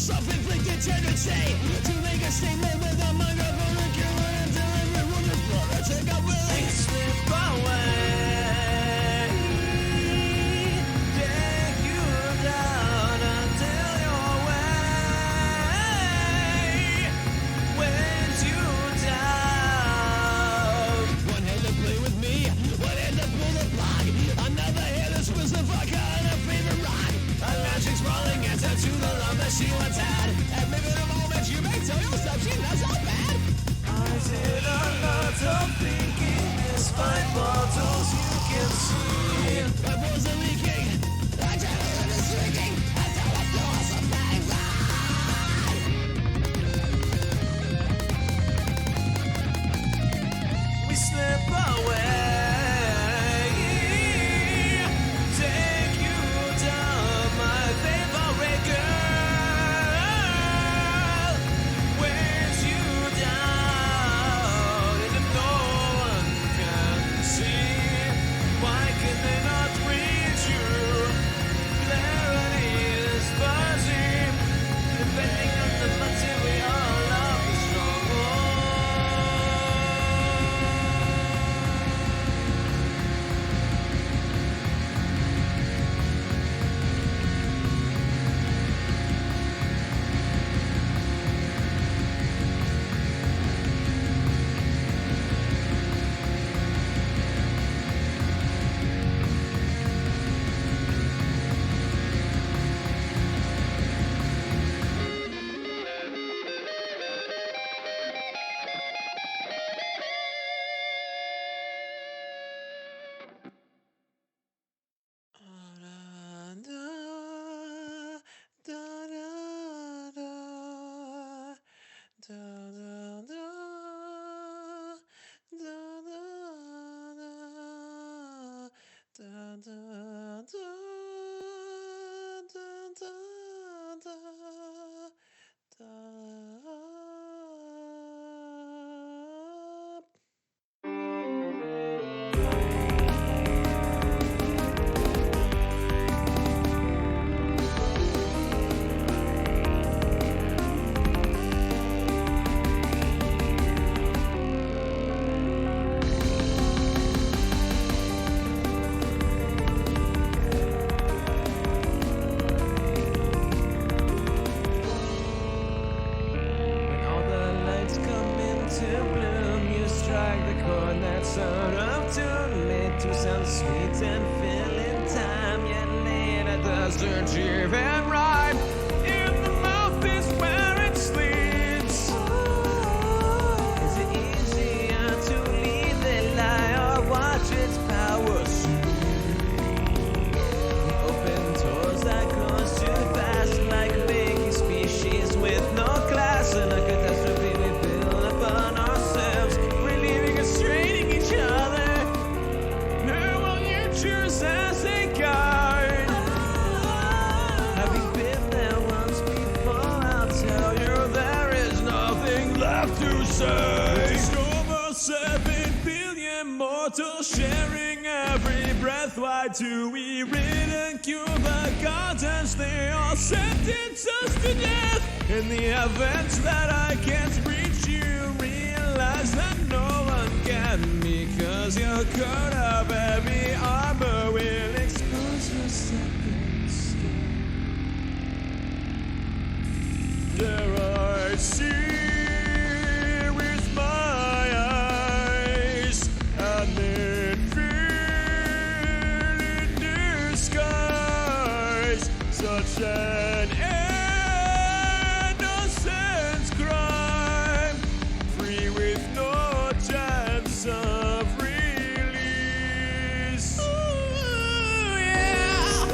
self-inflicted tendency to make a statement with a microphone and kill it until everyone is blown to take up with it. Slip away, take you down until you're way, weighs you down. One hand to play with me, one hand to pull the plug, another hand to twist the vodka and a favorite rock. A magic's rolling answer to the love that she once had. And maybe the moment you may tell yourself she's not so bad. I did a lot of thinking, despite bottles you can see. My balls are leaking, adrenaline is shrinking, until I feel something right. We slip away. Sharing every breath, why do we ridicule the gardens? They all sentence us to death. In the event that I can't reach you, realize that no one can, because your coat of heavy armor will expose your second skin. There I see with my eyes, and then feel in disguise such an innocent crime, free with no chance of release. Ooh, yeah.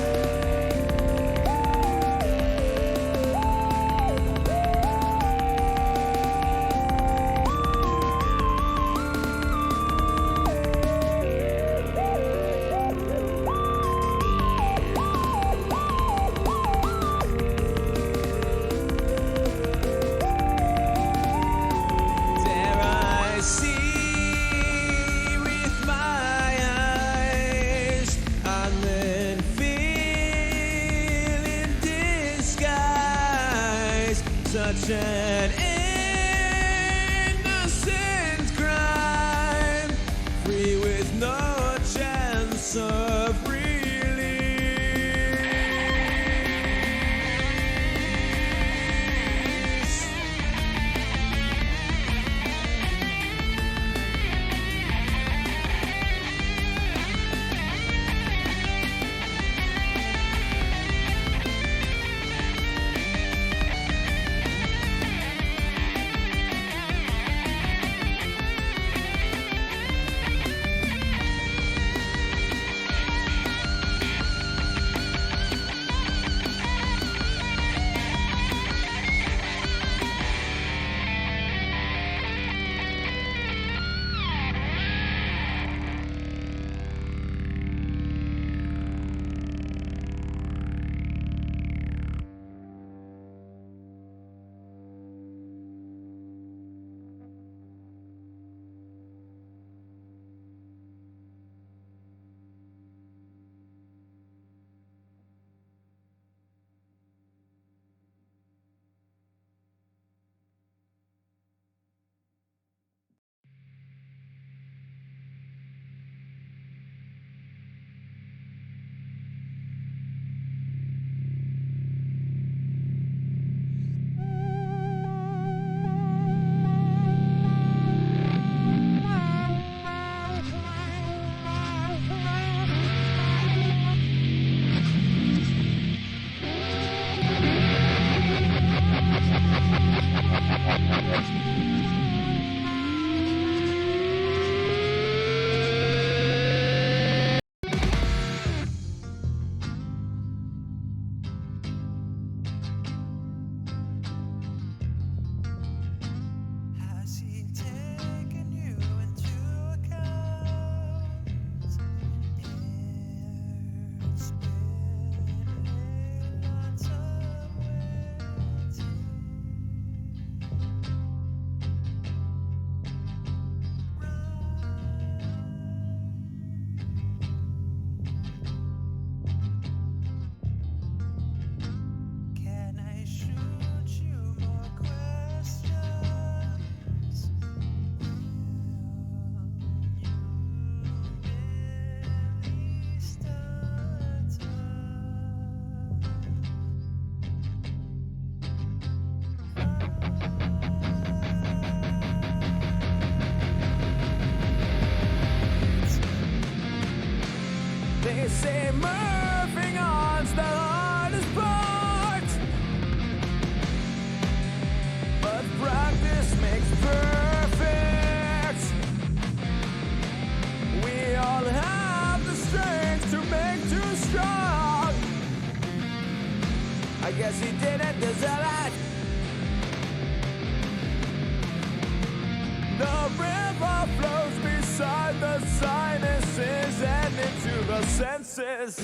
inside the sinuses and into the senses.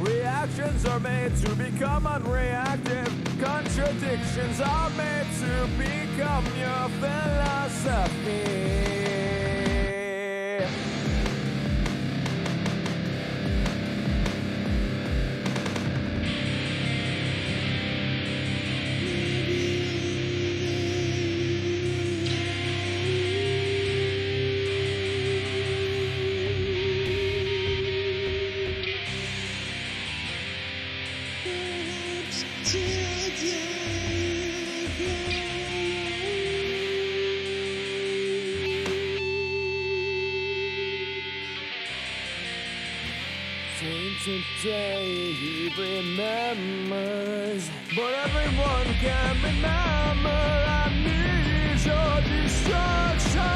Reactions are made to become unreactive. Contradictions are made to become your philosophy. Today he remembers, but everyone can remember. Amnesia, destruction.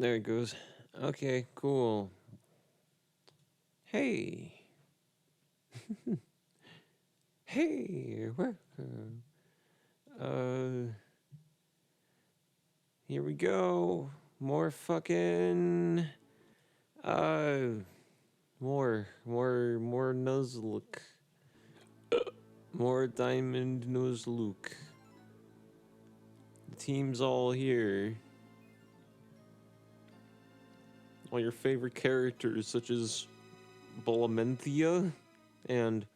There it goes. Okay, cool. Hey. Hey, welcome. Here we go. More fucking more NUZLOCKE. More Diamond NUZLOCKE. The team's all here. All your favorite characters, such as Bolamenthia and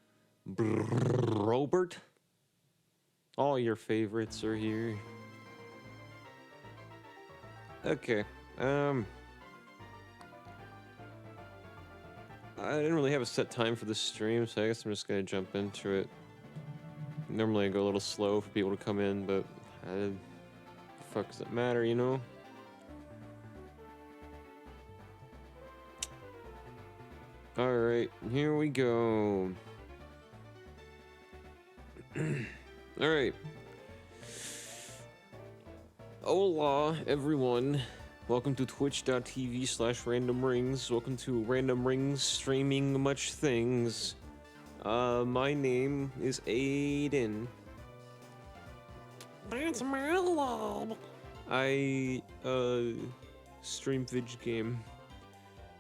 Robert. All your favorites are here. Okay, I didn't really have a set time for this stream, so I guess I'm just gonna jump into it. Normally I go a little slow for people to come in, but the fuck does it matter, you know? Alright, here we go. Alright. Hola, everyone. Welcome to twitch.tv/randomrings. Welcome to Random Rings streaming much things. My name is Aiden. That's my love. I, stream Vidge game.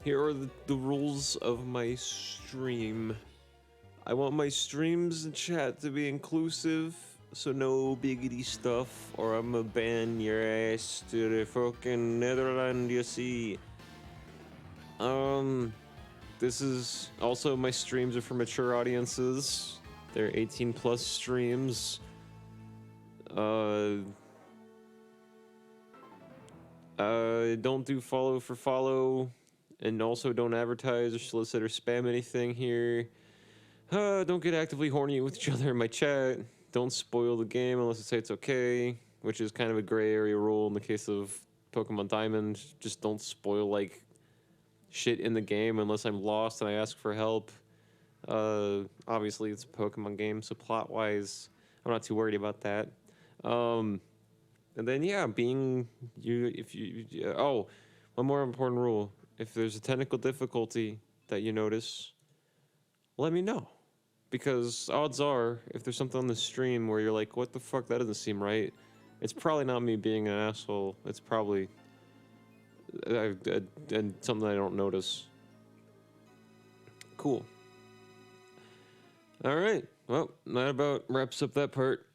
Here are the rules of my stream. I want my streams and chat to be inclusive, so no biggity stuff, or I'ma ban your ass to the fucking Netherland, you see. This is also, my streams are for mature audiences. They're 18 plus streams. Don't do follow for follow. And also don't advertise or solicit or spam anything here. Don't get actively horny with each other in my chat. Don't spoil the game unless I say it's okay, which is kind of a gray area rule in the case of Pokemon Diamond. Just don't spoil, like, shit in the game unless I'm lost and I ask for help. Obviously it's a Pokemon game, so plot-wise, I'm not too worried about that. And then, yeah, one more important rule. If there's a technical difficulty that you notice, let me know. Because odds are, if there's something on the stream where you're like, what the fuck, that doesn't seem right, it's probably not me being an asshole. It's probably and something I don't notice. Cool. All right. Well, that about wraps up that part.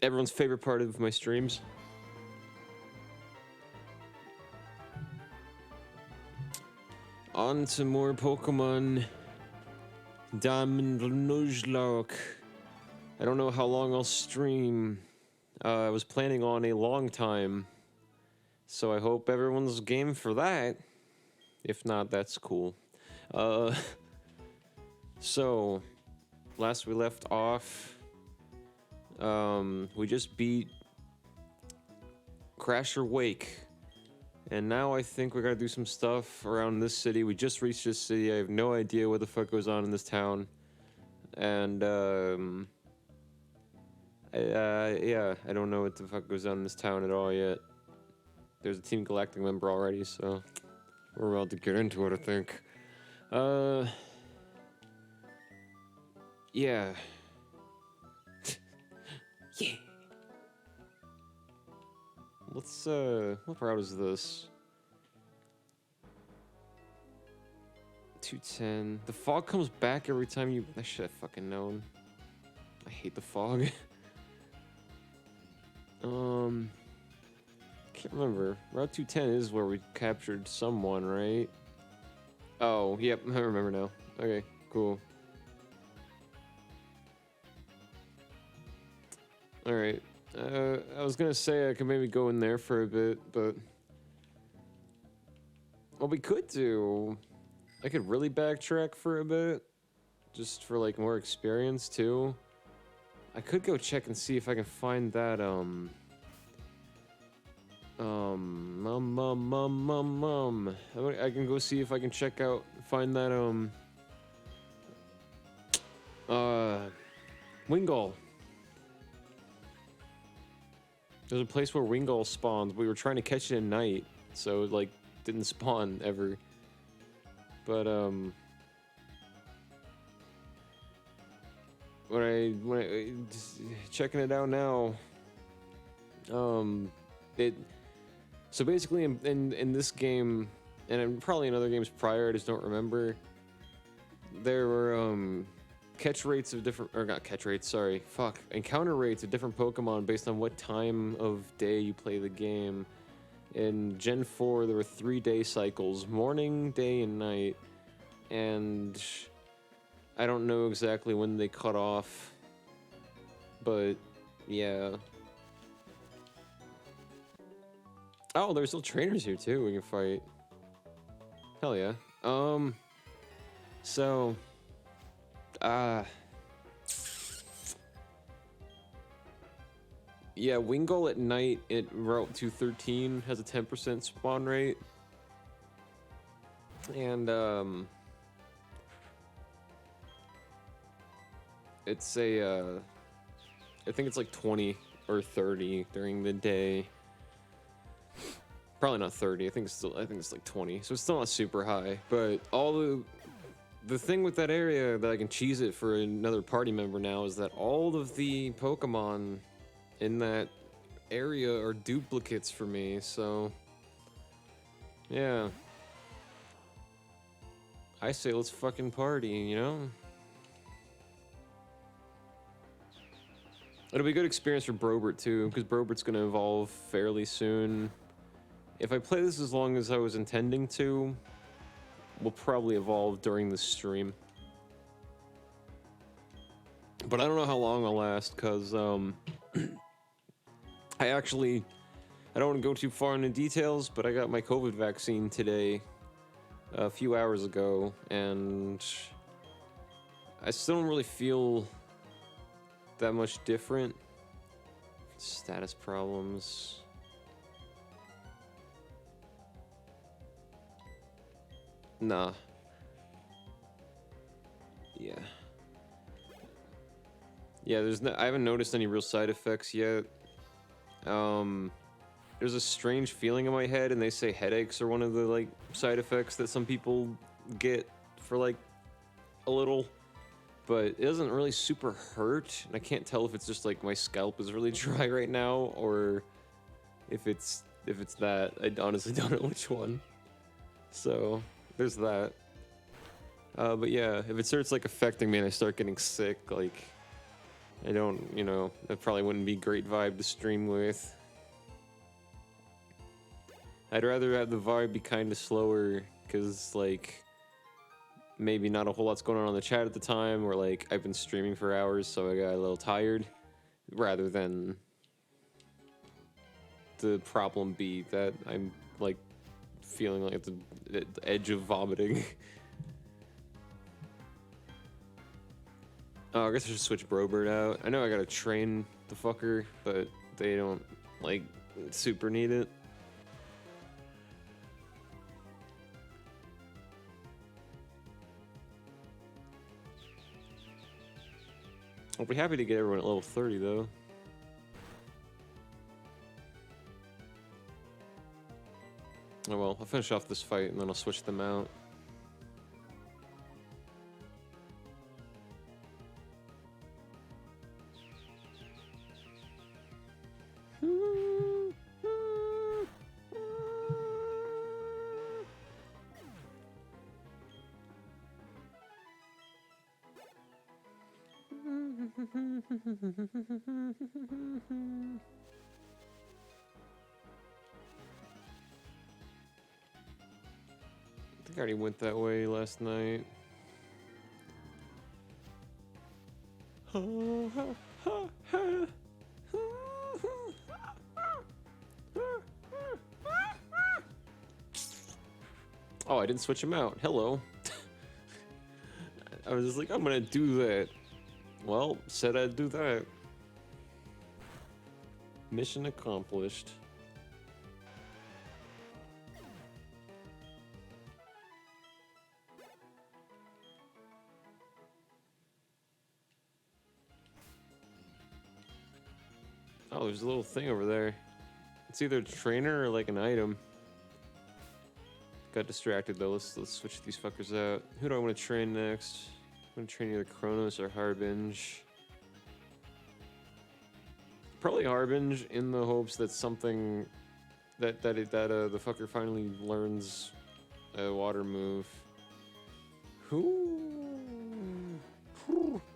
Everyone's favorite part of my streams. On to more Pokemon. NUZLOCKE. I don't know how long I'll stream. I was planning on a long time, so I hope everyone's game for that. If not, that's cool. So, last we left off, we just beat Crasher Wake, and now I think we gotta do some stuff around this city. We just reached this city. I have no idea what the fuck goes on in this town, and yeah, I don't know what the fuck goes on in this town at all yet. There's a Team Galactic member already, so we're about to get into it, I think. Yeah. Yeah. Let's, what route is this? 210. The fog comes back every time you... I should have fucking known. I hate the fog. Can't remember. Route 210 is where we captured someone, right? Oh, yep, I remember now. Okay, cool. Alright. I was gonna say I could maybe go in there for a bit, but... What we could do... I could really backtrack for a bit. Just for, like, more experience, too. I could go check and see if I can find that, I can go see if I can check out, find that, Wingull. There's a place where Wingull spawns. We were trying to catch it at night, so it, like, didn't spawn ever. But, when I just checking it out now, so basically in this game, and probably in other games prior, I just don't remember, there were, catch rates of different, or not catch rates, sorry, fuck, encounter rates of different Pokemon based on what time of day you play the game. In Gen 4, there were 3-day cycles, morning, day, and night, and I don't know exactly when they cut off, but yeah. Oh, there's still trainers here too we can fight. Hell yeah. So, yeah, Wingull at night at Route 213 has a 10% spawn rate. And, it's a, I think it's like 20 or 30 during the day. Probably not 30, I think it's like 20, so it's still not super high, but all the thing with that area that I can cheese it for another party member now is that all of the Pokemon in that area are duplicates for me, so yeah. I say let's fucking party, you know? It'll be a good experience for Brobert too, because Brobert's gonna evolve fairly soon. If I play this as long as I was intending to, we'll probably evolve during the stream. But I don't know how long I'll last, because, I don't want to go too far into details, but I got my COVID vaccine today, a few hours ago, and I still don't really feel that much different. Status problems. Nah. Yeah. Yeah, I haven't noticed any real side effects yet. There's a strange feeling in my head, and they say headaches are one of the, like, side effects that some people get for, like, a little. But it doesn't really super hurt, and I can't tell if it's just, like, my scalp is really dry right now, or if it's if it's that. I honestly don't know which one. So there's that. But yeah, if it starts like affecting me and I start getting sick, like I don't, you know, that probably wouldn't be great vibe to stream with. I'd rather have the vibe be kind of slower, because like maybe not a whole lot's going on the chat at the time, or like I've been streaming for hours, so I got a little tired, rather than the problem be that I'm like feeling like at the edge of vomiting. Oh, I guess I should switch Brobert out. I know I gotta train the fucker, but they don't like super need it. I'll be happy to get everyone at level 30 though. Oh well, I'll finish off this fight and then I'll switch them out. I think I already went that way last night. Oh, I didn't switch him out. Hello. I was just like, I'm gonna do that. Well, said I'd do that. Mission accomplished. Oh, there's a little thing over there. It's either a trainer or like an item. Got distracted though. Let's switch these fuckers out. Who do I want to train next? I'm gonna train either Kronos or Harbinge. Probably Harbinge, in the hopes that something that the fucker finally learns a water move. Who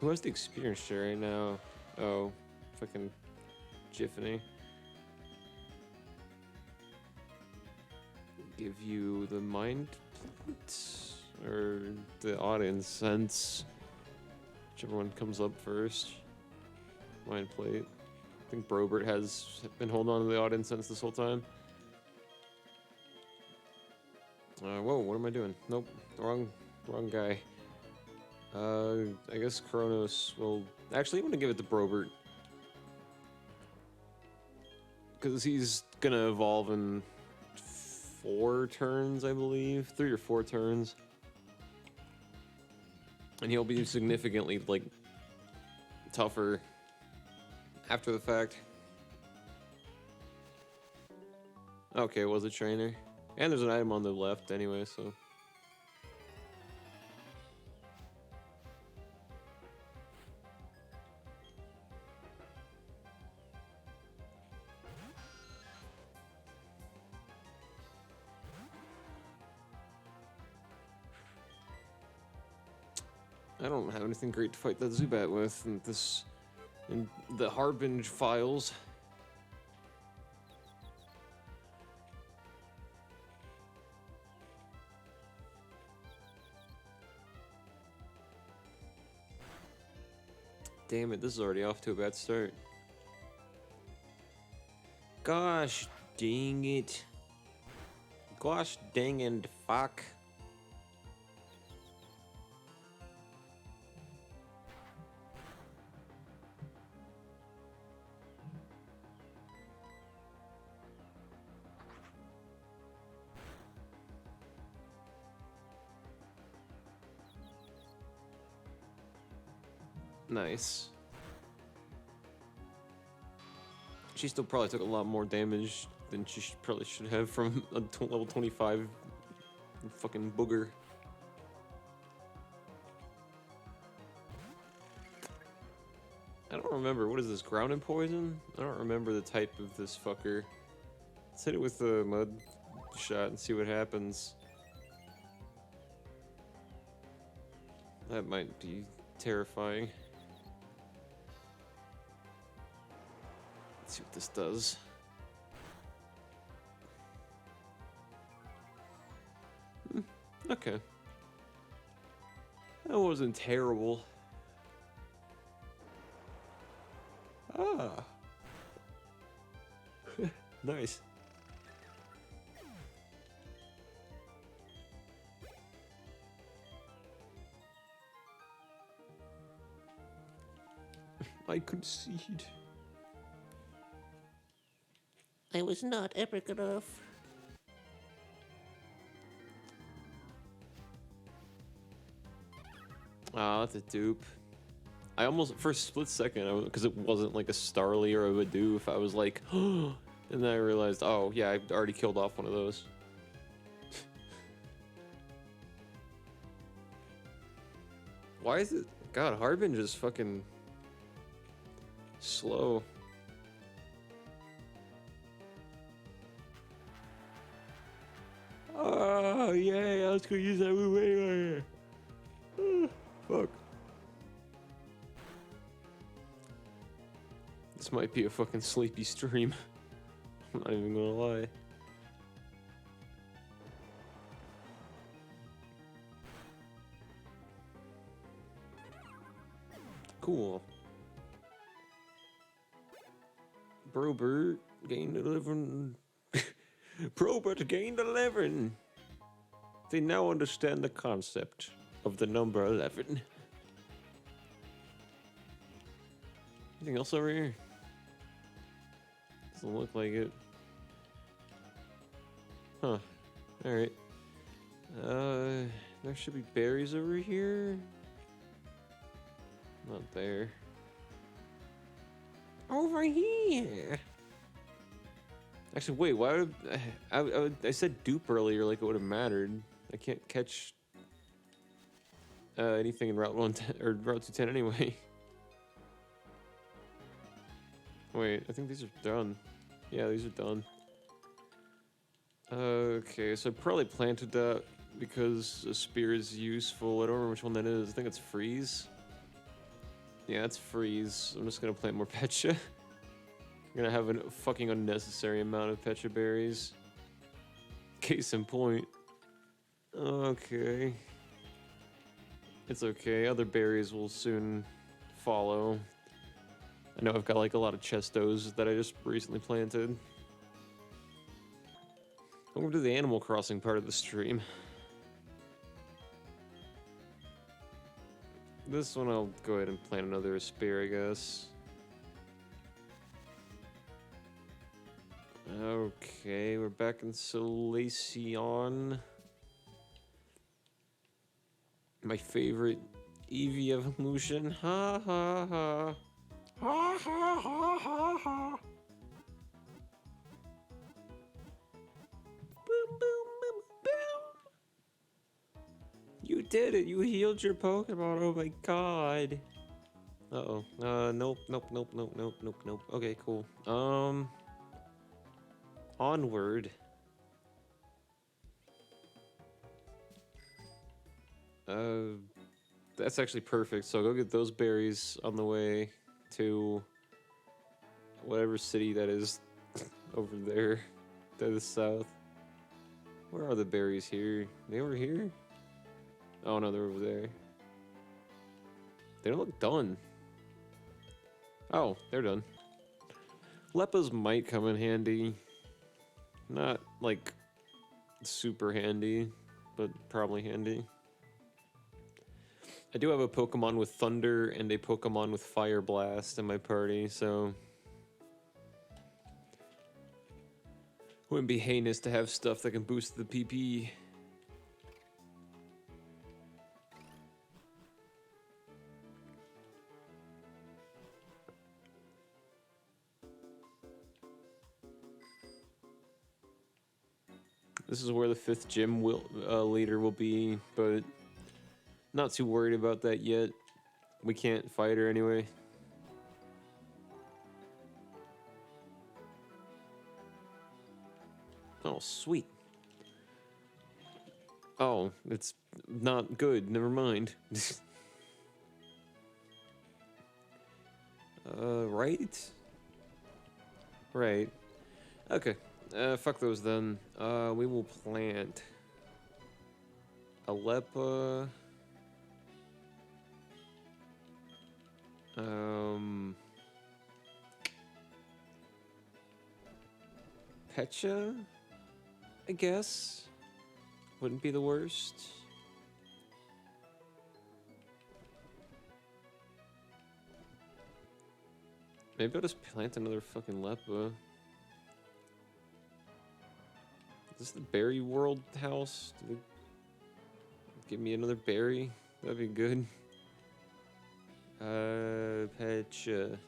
has the experience share right now? Oh, fucking Jiffany. Give you the mind plate or the audience sense, whichever one comes up first. Mind plate. I think Brobert has been holding on to the audience sense this whole time. Whoa, what am I doing? Nope, wrong guy. I guess Kronos will... Actually, I'm gonna give it to Brobert. Because he's gonna evolve in 4 turns, I believe. 3 or 4 turns. And he'll be significantly, like, tougher after the fact. Okay, it was a trainer. And there's an item on the left anyway, so... I don't have anything great to fight that Zubat with in the Harbinge files. Damn it, this is already off to a bad start. Gosh dang it. Gosh dang and fuck. Nice. She still probably took a lot more damage than she probably should have from a level 25 fucking booger. I don't remember. What is this? Ground and poison? I don't remember the type of this fucker. Let's hit it with the mud shot and see what happens. That might be terrifying. Let's see what this does. Okay. That wasn't terrible. Ah. Nice. I concede. I was not epic enough. Ah, that's a dupe. I almost, for a split second, because it wasn't like a Starly or a Bidoof, I was like, and then I realized, oh yeah, I already killed off one of those. Why is it? God, Harbinge is fucking slow. Oh yeah, I was gonna use that move anyway. Fuck. This might be a fucking sleepy stream. I'm not even gonna lie. Cool. Probert gained 11. Probert gained 11. They now understand the concept of the number 11. Anything else over here? Doesn't look like it. Huh. Alright. There should be berries over here. Not there. Over here. Actually, wait. Why would I said dupe earlier? Like it would have mattered. I can't catch anything in Route 110 or Route 210 anyway. Wait, I think these are done. Yeah, these are done. Okay, so I probably planted that because a spear is useful. I don't remember which one that is. I think it's freeze. Yeah, it's freeze. I'm just gonna plant more Pecha. I'm gonna have a fucking unnecessary amount of Pecha berries. Case in point. Okay. It's okay. Other berries will soon follow. I know I've got like a lot of Chestos that I just recently planted. Over to the Animal Crossing part of the stream. This one I'll go ahead and plant another spear, I guess. Okay, we're back in Solaceon. My favorite Eevee evolution. Ha ha ha. Ha ha ha ha ha. Boom, boom, boom, boom. You did it. You healed your Pokemon. Oh my god. Uh-oh. Nope, nope, nope, nope, nope, nope, nope. Okay, cool. Onward. That's actually perfect. So go get those berries on the way to whatever city that is over there to the south. Where are the berries here? They over here? Oh no, they're over there. They don't look done. Oh, they're done. Leppas might come in handy. Not like super handy, but probably handy. I do have a Pokemon with Thunder and a Pokemon with Fire Blast in my party, so wouldn't be heinous to have stuff that can boost the PP. This is where the 5th gym leader will be, but not too worried about that yet. We can't fight her anyway. Oh, sweet. Oh, it's not good. Never mind. Right? Right. Okay. Fuck those then. We will plant Aleppa. Pecha, I guess. Wouldn't be the worst. Maybe I'll just plant another fucking Leppa. Is this the berry world house? Do they give me another berry? That'd be good. Pecha.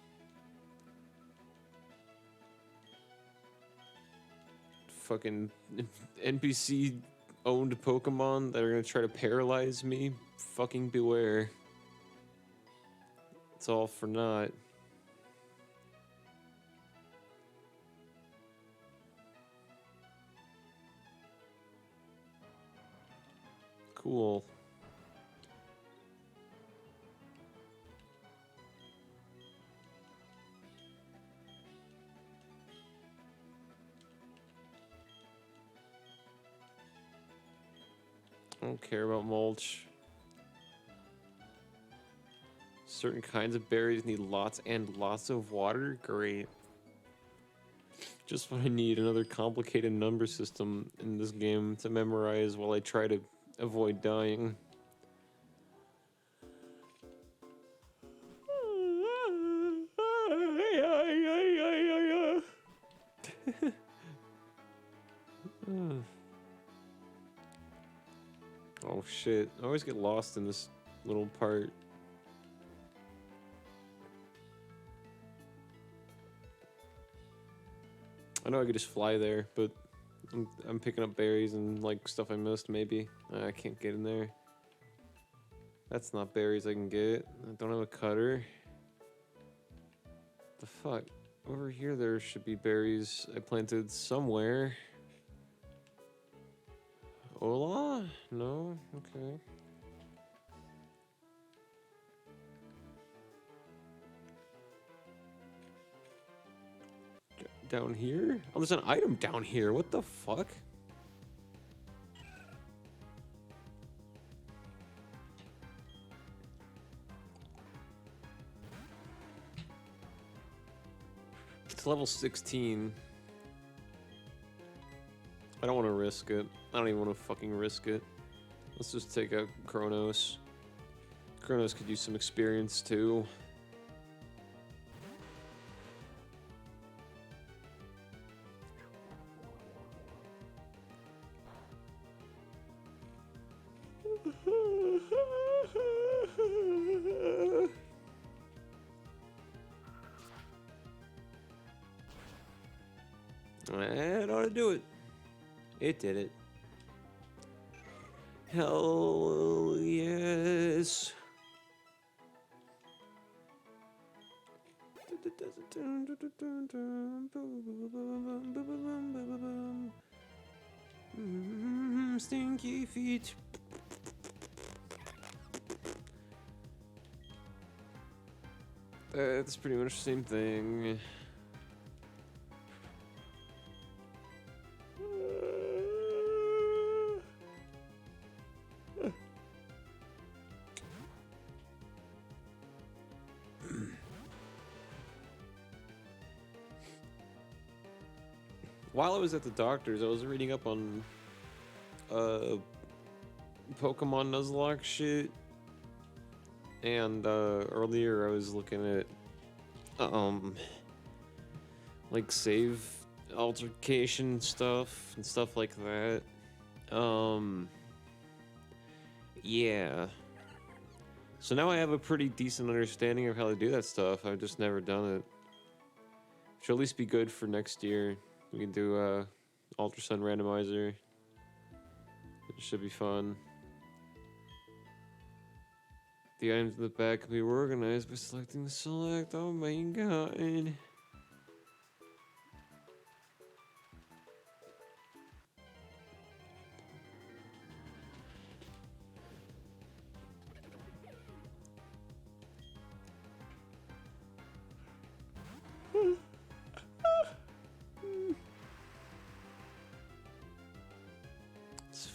Fucking NPC owned Pokemon that are gonna try to paralyze me. Fucking beware. It's all for naught. Cool. I don't care about mulch. Certain kinds of berries need lots and lots of water. Great. Just what I need, another complicated number system in this game to memorize while I try to avoid dying. Oh shit, I always get lost in this little part. I know I could just fly there, but I'm picking up berries and like stuff I missed maybe. I can't get in there. That's not berries I can get. I don't have a cutter. The fuck? Over here there should be berries I planted somewhere. Hola? No? Okay. Down here? Oh, there's an item down here. What the fuck? It's level 16. I don't want to risk it. I don't even want to fucking risk it. Let's just take out Kronos. Kronos could use some experience too. That ought to do it. It did it. Hell yes. Stinky feet. That's pretty much the same thing. While I was at the doctor's, I was reading up on Pokemon NUZLOCKE shit, and earlier I was looking at like save altercation stuff and stuff like that. Yeah. So now I have a pretty decent understanding of how to do that stuff. I've just never done it. Should at least be good for next year. We can do Ultrasun Randomizer. It should be fun. The items in the back can be organized by selecting the select. Oh my god.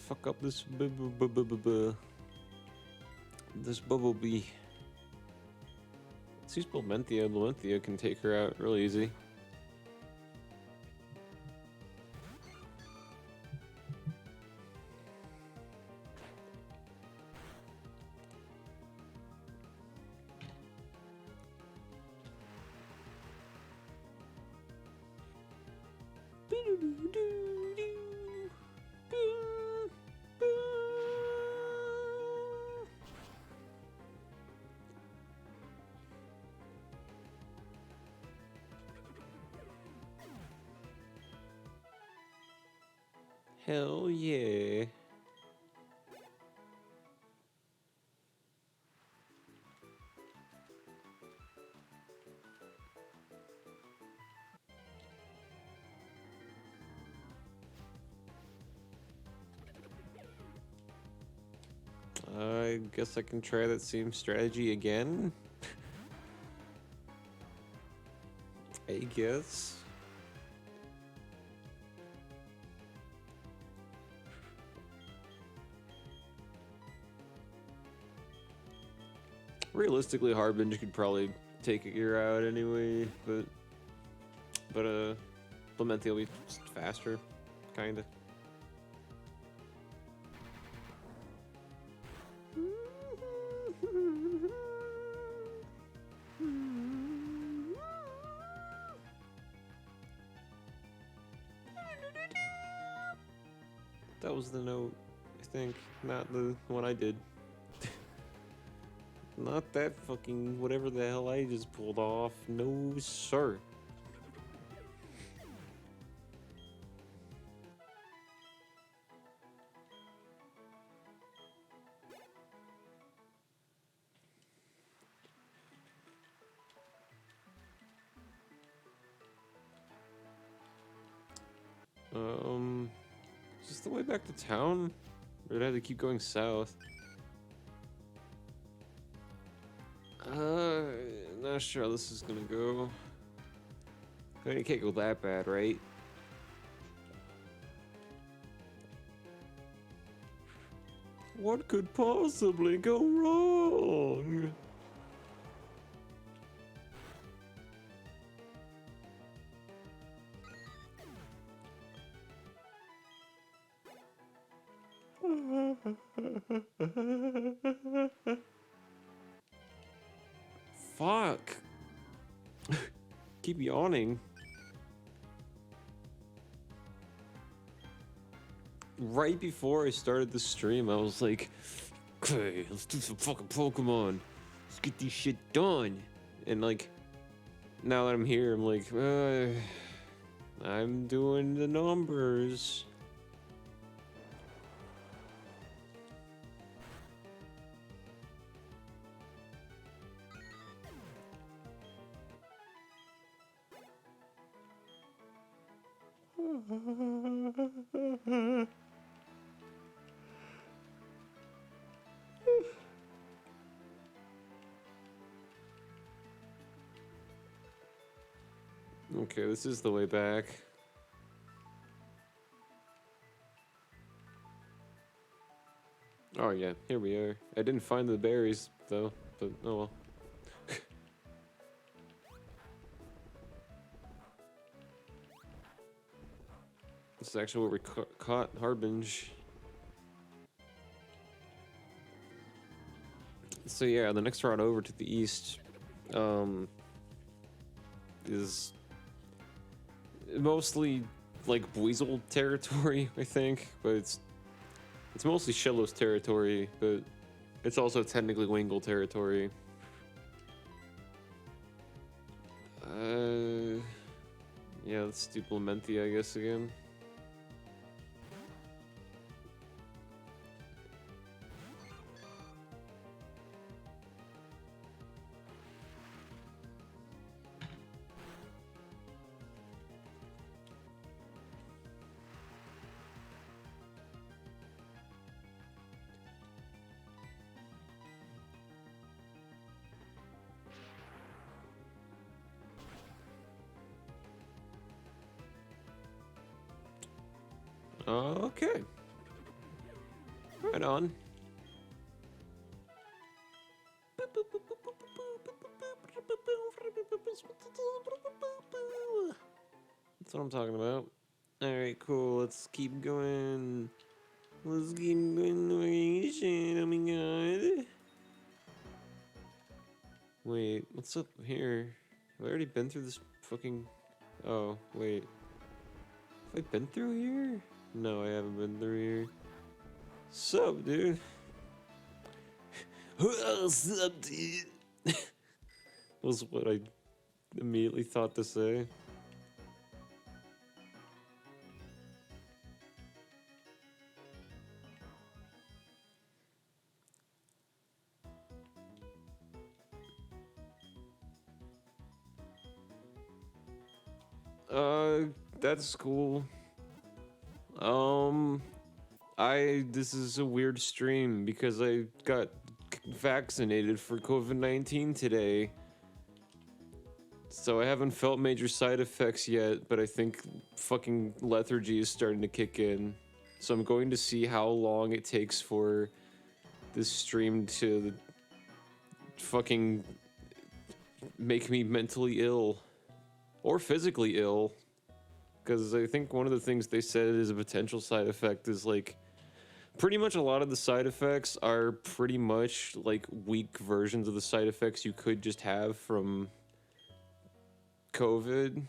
fuck up this this bumblebee. Let's use Blomenthia. Blomenthia can take her out real easy. Hell yeah. I guess I can try that same strategy again. I guess. Realistically, Harbinge could probably take a gear out anyway, but Blomenthia will be just faster, kinda. That was the note, I think, not the one I did. Not that fucking whatever the hell I just pulled off. No, sir. Is this the way back to town? Or did I have to keep going south? Not sure how this is gonna go. I mean, it can't go that bad, right? What could possibly go wrong? Fuck. Keep yawning. Right before I started the stream, I was like, okay, let's do some fucking Pokemon. Let's get this shit done. And like, now that I'm here, I'm like, I'm doing the numbers. Okay, this is the way back. Oh yeah, here we are. I didn't find the berries though, but oh well. This is actually where we caught Harbinge. So yeah, the next route over to the east is mostly like Buizel territory, I think, but it's mostly Shellos territory, but it's also technically Wingull territory. Yeah, let's do Blomenthia, I guess, again. Okay. Right on. That's what I'm talking about. Alright, cool. Let's keep going. Let's keep going. Shit, oh my god. Wait, what's up here? Have I already been through this fucking... Oh, wait. Have I been through here? No, I haven't been through here. Sup, dude? What's up, dude? Was what I immediately thought to say. That's cool. This is a weird stream because I got vaccinated for COVID-19 today. So I haven't felt major side effects yet, but I think fucking lethargy is starting to kick in. So I'm going to see how long it takes for this stream to fucking make me mentally ill. Or physically ill. Because I think one of the things they said is a potential side effect is like... Pretty much a lot of the side effects are pretty much like weak versions of the side effects you could just have from COVID.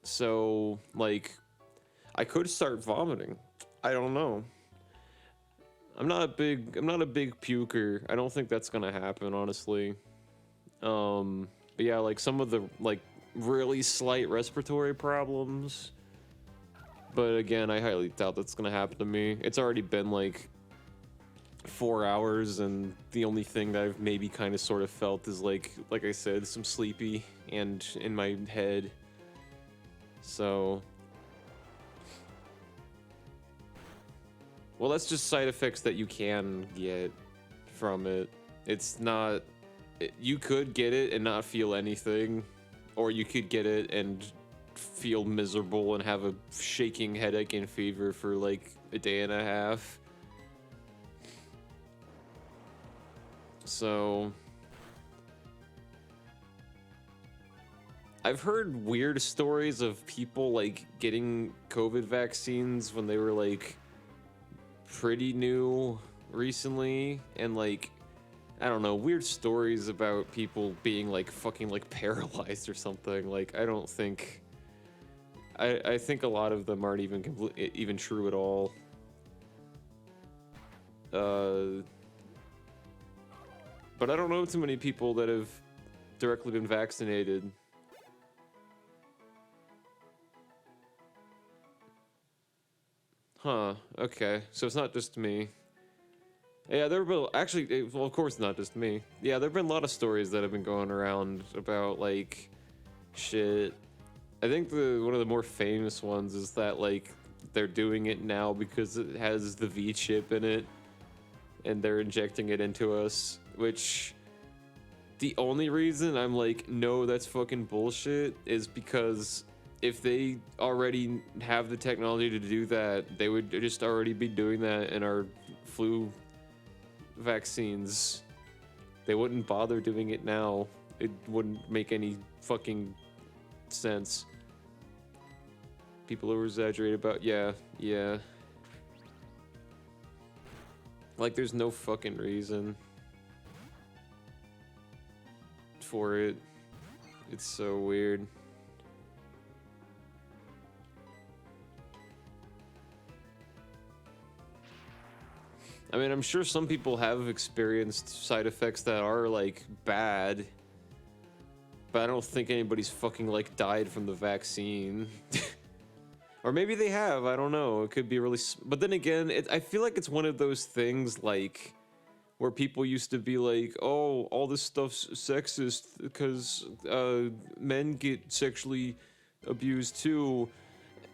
So, like, I could start vomiting. I don't know. I'm not a big puker. I don't think that's gonna happen, honestly. But yeah, like some of the like really slight respiratory problems. But again, I highly doubt that's gonna happen to me. It's already been like 4 hours, and the only thing that I've maybe kind of sort of felt is like I said, some sleepy and in my head. So, well, that's just side effects that you can get from it. It's not. You could get it and not feel anything, or you could get it and feel miserable and have a shaking headache and fever for like a day and a half. So I've heard weird stories of people like getting COVID vaccines when they were like pretty new recently, and like I don't know, weird stories about people being like fucking like paralyzed or something. Like I don't think I think a lot of them aren't even true at all. But I don't know too many people that have directly been vaccinated. Huh, okay. So it's not just me. Yeah, there have been, actually, well, of course not just me. Yeah, there have been a lot of stories that have been going around about, like, shit. I think one of the more famous ones is that, like, they're doing it now because it has the V chip in it, and they're injecting it into us, which the only reason I'm like, no, that's fucking bullshit, is because if they already have the technology to do that, they would just already be doing that in our flu vaccines. They wouldn't bother doing it now. It wouldn't make any fucking sense. People over exaggerate about, yeah. Like, there's no fucking reason for it. It's so weird. I mean, I'm sure some people have experienced side effects that are, like, bad. But I don't think anybody's fucking, like, died from the vaccine. Or maybe they have, I don't know. It could be really... But then again, I feel like it's one of those things, like, where people used to be like, oh, all this stuff's sexist because men get sexually abused too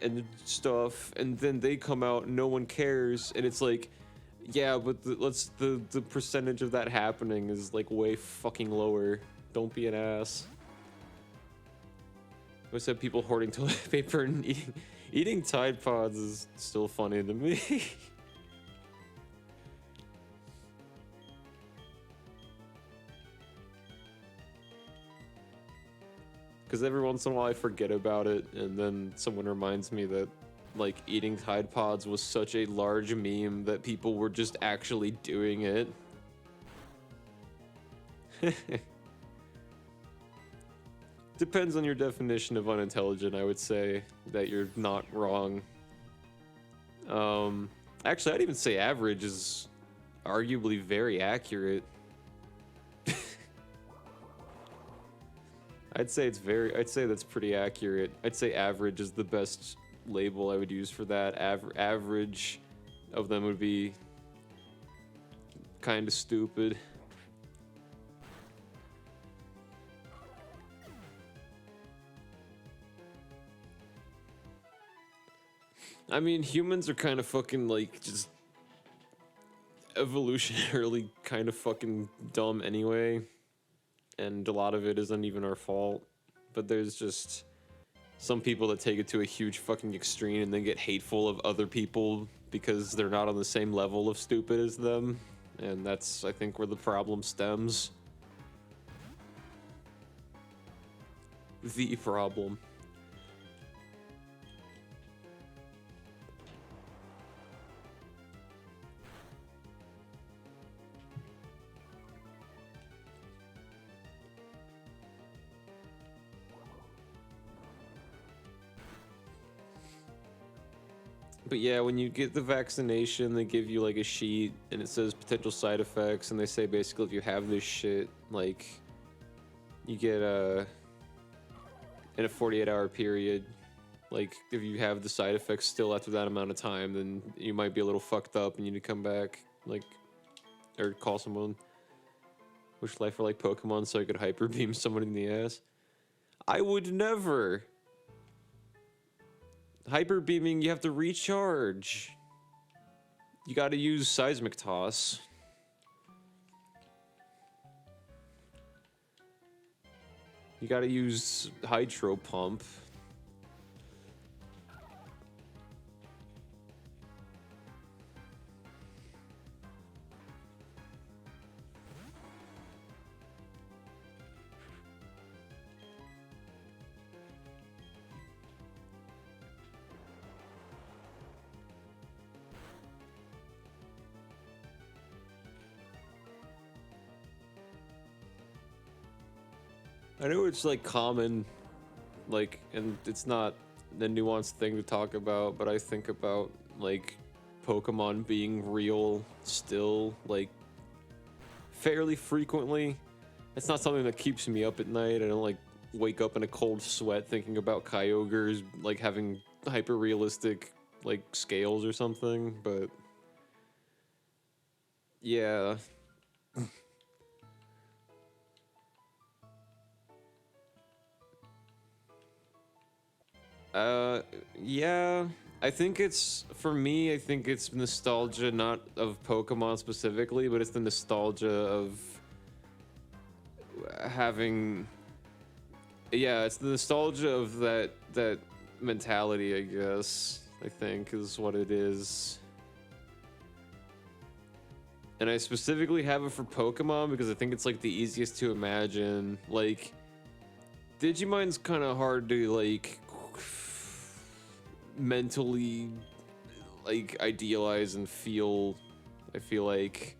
and stuff, and then they come out and no one cares, and it's like, yeah, but the percentage of that happening is like way fucking lower. Don't be an ass. always have people hoarding toilet paper and eating Tide Pods is still funny to me. Because every once in a while I forget about it, and then someone reminds me that, like, eating Tide Pods was such a large meme that people were just actually doing it. Depends on your definition of unintelligent, I would say that you're not wrong. Actually, I'd even say average is arguably very accurate. I'd say that's pretty accurate. I'd say average is the best label I would use for that. Average of them would be kind of stupid. I mean, humans are kind of fucking, like, just evolutionarily kind of fucking dumb anyway. And a lot of it isn't even our fault. But there's just some people that take it to a huge fucking extreme and then get hateful of other people because they're not on the same level of stupid as them. And that's, I think, where the problem stems. The problem. But yeah, when you get the vaccination, they give you like a sheet and it says potential side effects, and they say basically if you have this shit, like, you get in a 48-hour period, like, if you have the side effects still after that amount of time, then you might be a little fucked up and you need to come back, like, or call someone. Wish life were like Pokemon so I could hyper beam someone in the ass. I would never. Hyper beaming, you have to recharge. You gotta use seismic toss. You gotta use hydro pump. I know it's like common, like, and it's not the nuanced thing to talk about, but I think about like Pokemon being real still, like, fairly frequently. It's not something that keeps me up at night. I don't like wake up in a cold sweat thinking about Kyogres like having hyper realistic like scales or something, but yeah. Yeah, I think it's, for me, I think it's nostalgia, not of Pokemon specifically, but it's the nostalgia of having, yeah, it's the nostalgia of that mentality, I guess, I think is what it is. And I specifically have it for Pokemon because I think it's like the easiest to imagine. Like, Digimon's kind of hard to like mentally like idealize and feel. I feel like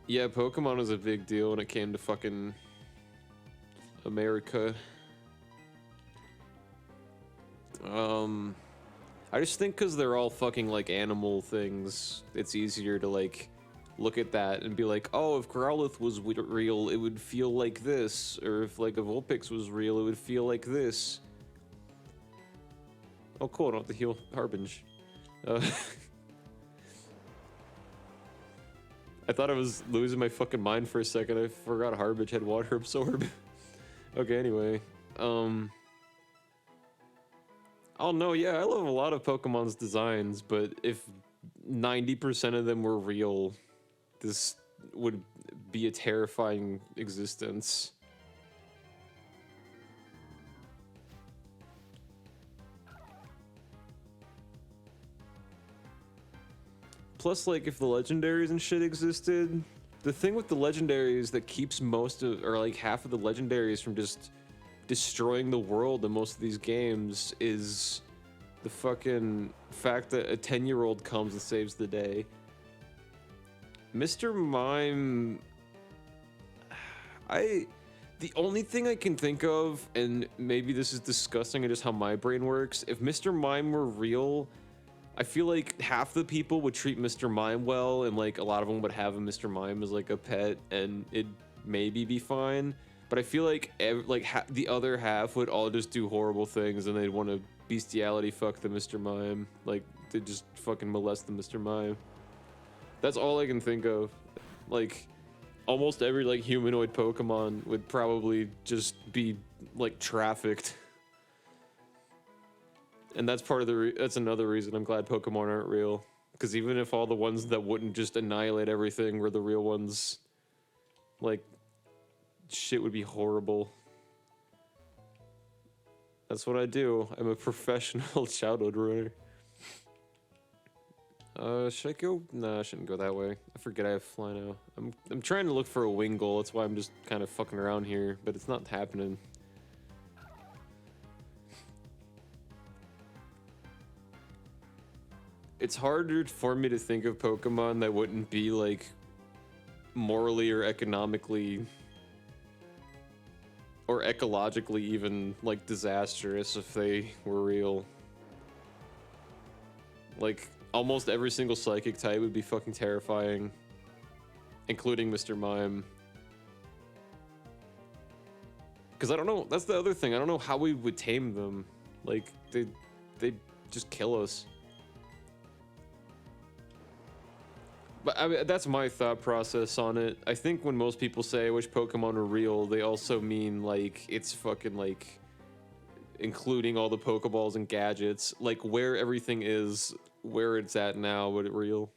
yeah, Pokemon was a big deal when it came to fucking America. I just think because they're all fucking like animal things, it's easier to like look at that and be like, oh, if Growlithe was real, it would feel like this, or if like a Vulpix was real, it would feel like this. Oh, cool! I don't have to heal Harbinge. I thought I was losing my fucking mind for a second. I forgot Harbinge had Water Absorb. Okay, anyway, oh no, yeah, I love a lot of Pokemon's designs, but if 90% of them were real, this would be a terrifying existence. Plus, like, if the legendaries and shit existed, the thing with the legendaries that keeps most of, or like half of the legendaries from just destroying the world in most of these games is the fucking fact that a 10-year-old comes and saves the day. Mr. Mime, the only thing I can think of, and maybe this is disgusting and just how my brain works, if Mr. Mime were real, I feel like half the people would treat Mr. Mime well, and like a lot of them would have a Mr. Mime as like a pet, and it'd maybe be fine. But I feel like the other half would all just do horrible things, and they'd want to bestiality fuck the Mr. Mime. Like, they just fucking molest the Mr. Mime. That's all I can think of. Like, almost every like humanoid Pokemon would probably just be like trafficked. And that's part of that's another reason I'm glad Pokemon aren't real. Because even if all the ones that wouldn't just annihilate everything were the real ones, like, shit would be horrible. That's what I do. I'm a professional childhood ruiner. Should I go? Nah, I shouldn't go that way. I forget I have fly now. I'm trying to look for a Wingull. That's why I'm just kind of fucking around here, but it's not happening. It's harder for me to think of Pokemon that wouldn't be like morally or economically or ecologically even like disastrous if they were real. Like almost every single psychic type would be fucking terrifying, including Mr. Mime. Because I don't know, that's the other thing, I don't know how we would tame them. Like, they'd just kill us. But I mean, that's my thought process on it. I think when most people say I wish Pokemon were real, they also mean like it's fucking like including all the Pokeballs and gadgets, like where everything is, where it's at now, would it real?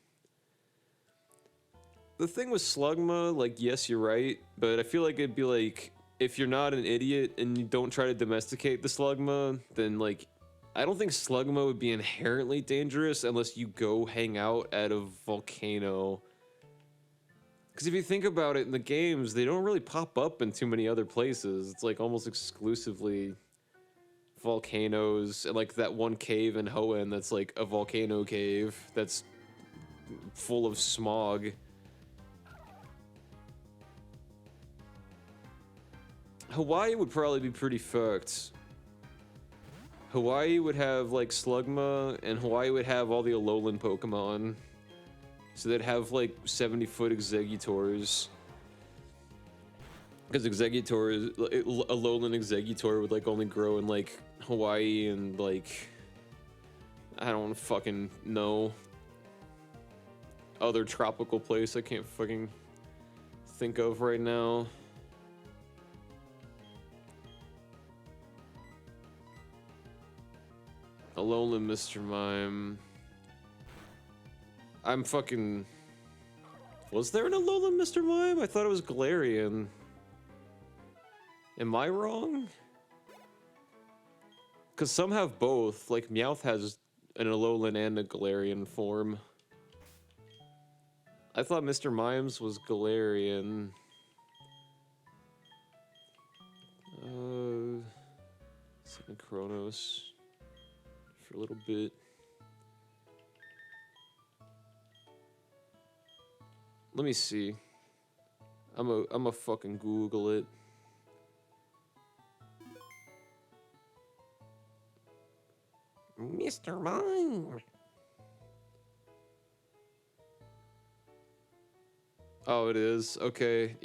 The thing with Slugma, like yes, you're right, but I feel like it'd be like if you're not an idiot and you don't try to domesticate the Slugma, then like I don't think Slugma would be inherently dangerous unless you go hang out at a volcano. Because if you think about it, in the games, they don't really pop up in too many other places. It's like almost exclusively volcanoes, and like that one cave in Hoenn that's like a volcano cave that's full of smog. Hawaii would probably be pretty fucked. Hawaii would have like Slugma, and Hawaii would have all the Alolan Pokemon. So they'd have like 70-foot Exeggutors. Because Exeggutor, Alolan Exeggutor would like only grow in like Hawaii and like, I don't fucking know, other tropical place I can't fucking think of right now. Alolan Mr. Mime. I'm fucking... Was there an Alolan Mr. Mime? I thought it was Galarian. Am I wrong? Because some have both. Like, Meowth has an Alolan and a Galarian form. I thought Mr. Mimes was Galarian. Chronos. For a little bit. Let me see. I'm a fucking Google it. Mr. Mime. Oh, it is. Okay.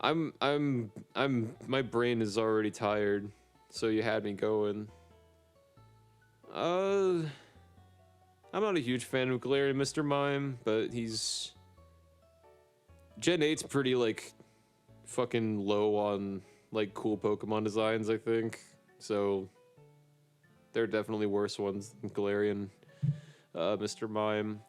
My brain is already tired, so you had me going. I'm not a huge fan of Galarian Mr. Mime, but he's... Gen 8's pretty, like, fucking low on, like, cool Pokemon designs, I think. So, there are definitely worse ones than Galarian Mr. Mime.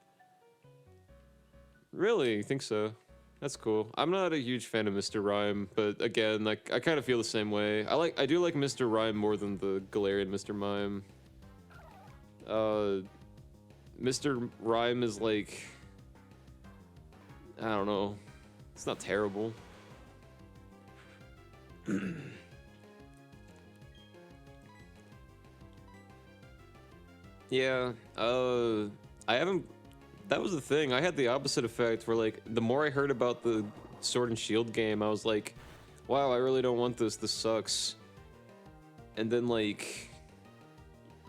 Really? You think so? That's cool. I'm not a huge fan of Mr. Rhyme, but again, like I kind of feel the same way. I do like Mr. Rhyme more than the Galarian Mr. Mime. Mr. Rhyme is like, I don't know. It's not terrible. Yeah, I haven't. That was the thing. I had the opposite effect where, like, the more I heard about the Sword and Shield game, I was like, wow, I really don't want this. This sucks. And then, like,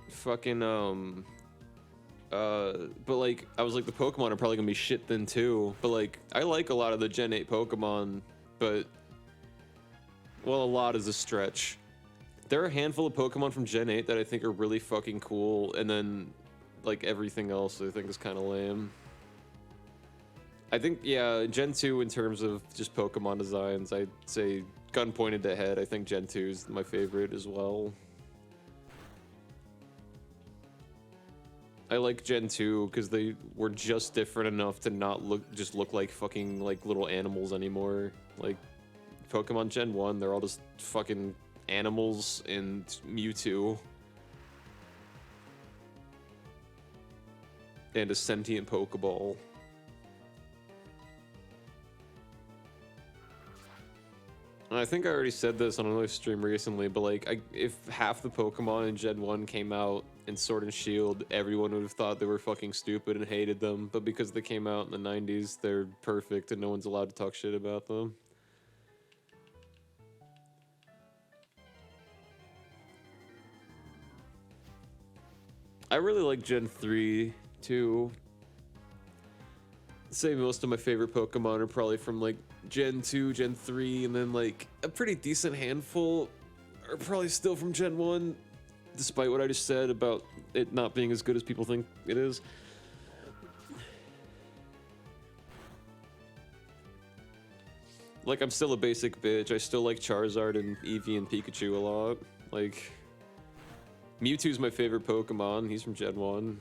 fucking, but, like, I was like, the Pokemon are probably gonna be shit then, too. But, like, I like a lot of the Gen 8 Pokemon, but, well, a lot is a stretch. There are a handful of Pokemon from Gen 8 that I think are really fucking cool, and then, like, everything else I think is kind of lame. I think, yeah, Gen 2 in terms of just Pokemon designs, I'd say gun pointed to head, I think Gen 2 is my favorite as well. I like Gen 2 because they were just different enough to not look like fucking, like, little animals anymore. Like, Pokemon Gen 1, they're all just fucking animals and Mewtwo. And a sentient Pokeball. And I think I already said this on another stream recently, but like, if half the Pokemon in Gen 1 came out in Sword and Shield, everyone would have thought they were fucking stupid and hated them. But because they came out in the 90s, they're perfect and no one's allowed to talk shit about them. I really like Gen 3 too. Say most of my favorite Pokemon are probably from like Gen 2, Gen 3, and then like a pretty decent handful are probably still from Gen 1, despite what I just said about it not being as good as people think it is. Like, I'm still a basic bitch. I still like Charizard and Eevee and Pikachu a lot. Like, Mewtwo's my favorite Pokemon. He's from Gen 1.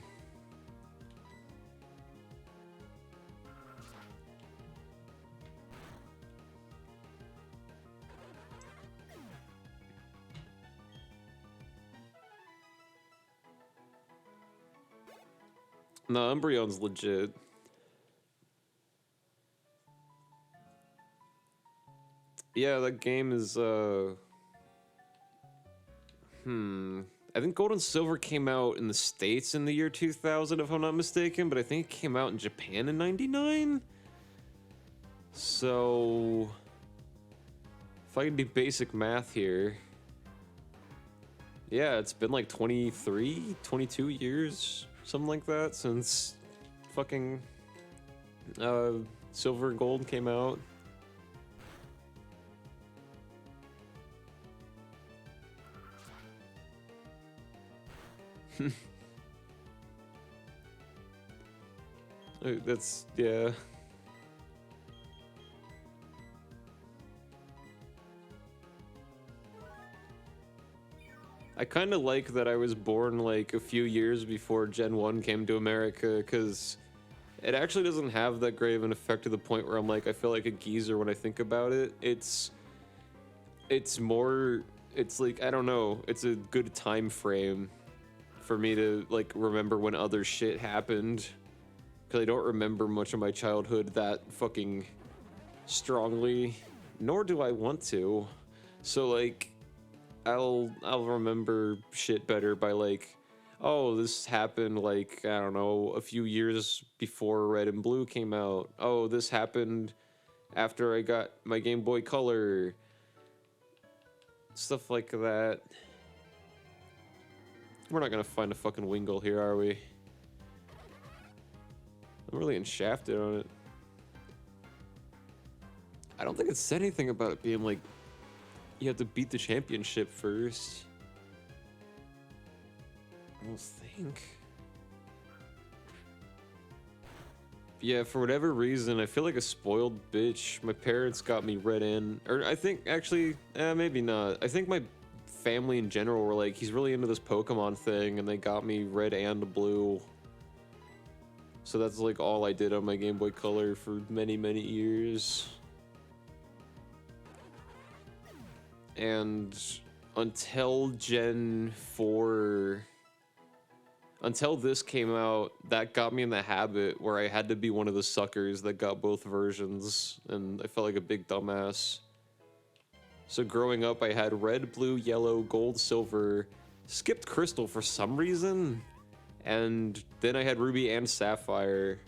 No, Umbreon's legit. Yeah, that game is, I think Gold and Silver came out in the States in the year 2000, if I'm not mistaken, but I think it came out in Japan in 99? So, if I can do basic math here, yeah, it's been like 23, 22 years, something like that, since fucking Silver and Gold came out. That's, yeah. I kind of like that I was born like a few years before Gen 1 came to America, because it actually doesn't have that great of an effect to the point where I'm like, I feel like a geezer when I think about it. It's more, it's like, I don't know, it's a good time frame for me to like remember when other shit happened, because I don't remember much of my childhood that fucking strongly, nor do I want to. So like, I'll remember shit better by like, oh, this happened like, I don't know, a few years before Red and Blue came out. Oh, this happened after I got my Game Boy Color. Stuff like that. We're not gonna find a fucking Wingull here, are we? I'm really enshafted on it. I don't think it said anything about it being like, you have to beat the championship first. I don't think. Yeah, for whatever reason, I feel like a spoiled bitch. My parents got me Red and... Or I think, actually, maybe not. I think my family in general were like, he's really into this Pokemon thing, and they got me Red and Blue. So that's like all I did on my Game Boy Color for many, many years. And until Gen 4, until this came out, that got me in the habit where I had to be one of the suckers that got both versions, and I felt like a big dumbass. So growing up, I had red, blue, yellow, gold, silver, skipped crystal for some reason, and then I had ruby and sapphire,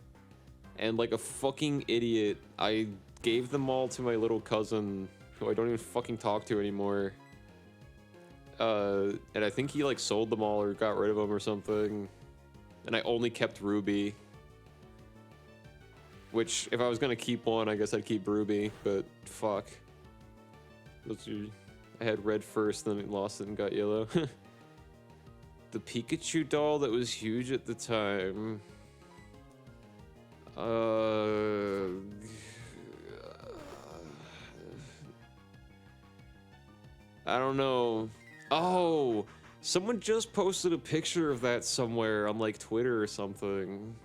and like a fucking idiot, I gave them all to my little cousin, who I don't even fucking talk to anymore. And I think he like sold them all or got rid of them or something, and I only kept ruby. Which, if I was gonna keep one, I guess I'd keep ruby, but fuck. I had red first, then it lost it and got yellow. The Pikachu doll that was huge at the time. I don't know. Oh, someone just posted a picture of that somewhere on like Twitter or something.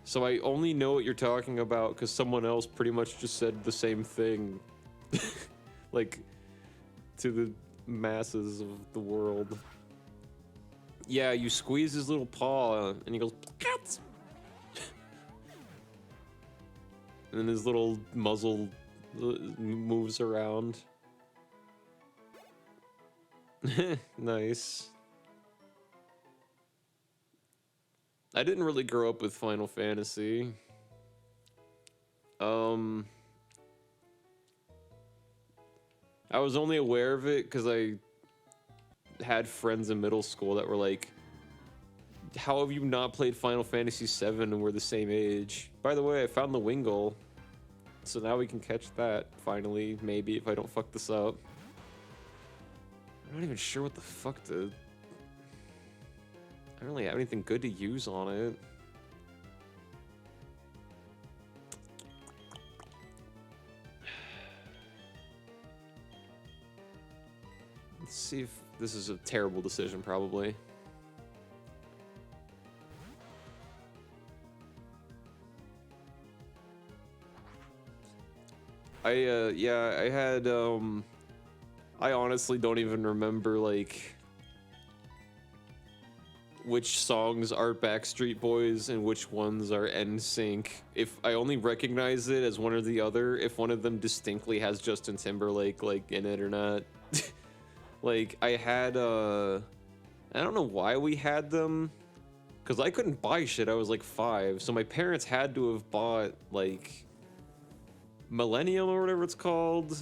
So I only know what you're talking about because someone else pretty much just said the same thing. Like, to the masses of the world. Yeah, you squeeze his little paw and he goes, "Cats!" And then his little muzzle moves around. Nice. I didn't really grow up with Final Fantasy. I was only aware of it because I had friends in middle school that were like, how have you not played Final Fantasy VII and we're the same age? By the way, I found the Wingull, so now we can catch that, finally, maybe, if I don't fuck this up. I'm not even sure what the fuck to... I don't really have anything good to use on it. Let's see if this is a terrible decision, probably. Yeah, I had, I honestly don't even remember, like, which songs are Backstreet Boys and which ones are NSYNC. If I only recognize it as one or the other, if one of them distinctly has Justin Timberlake, like, in it or not. Like, I had, I don't know why we had them, because I couldn't buy shit, I was like 5, so my parents had to have bought, like, Millennium or whatever it's called,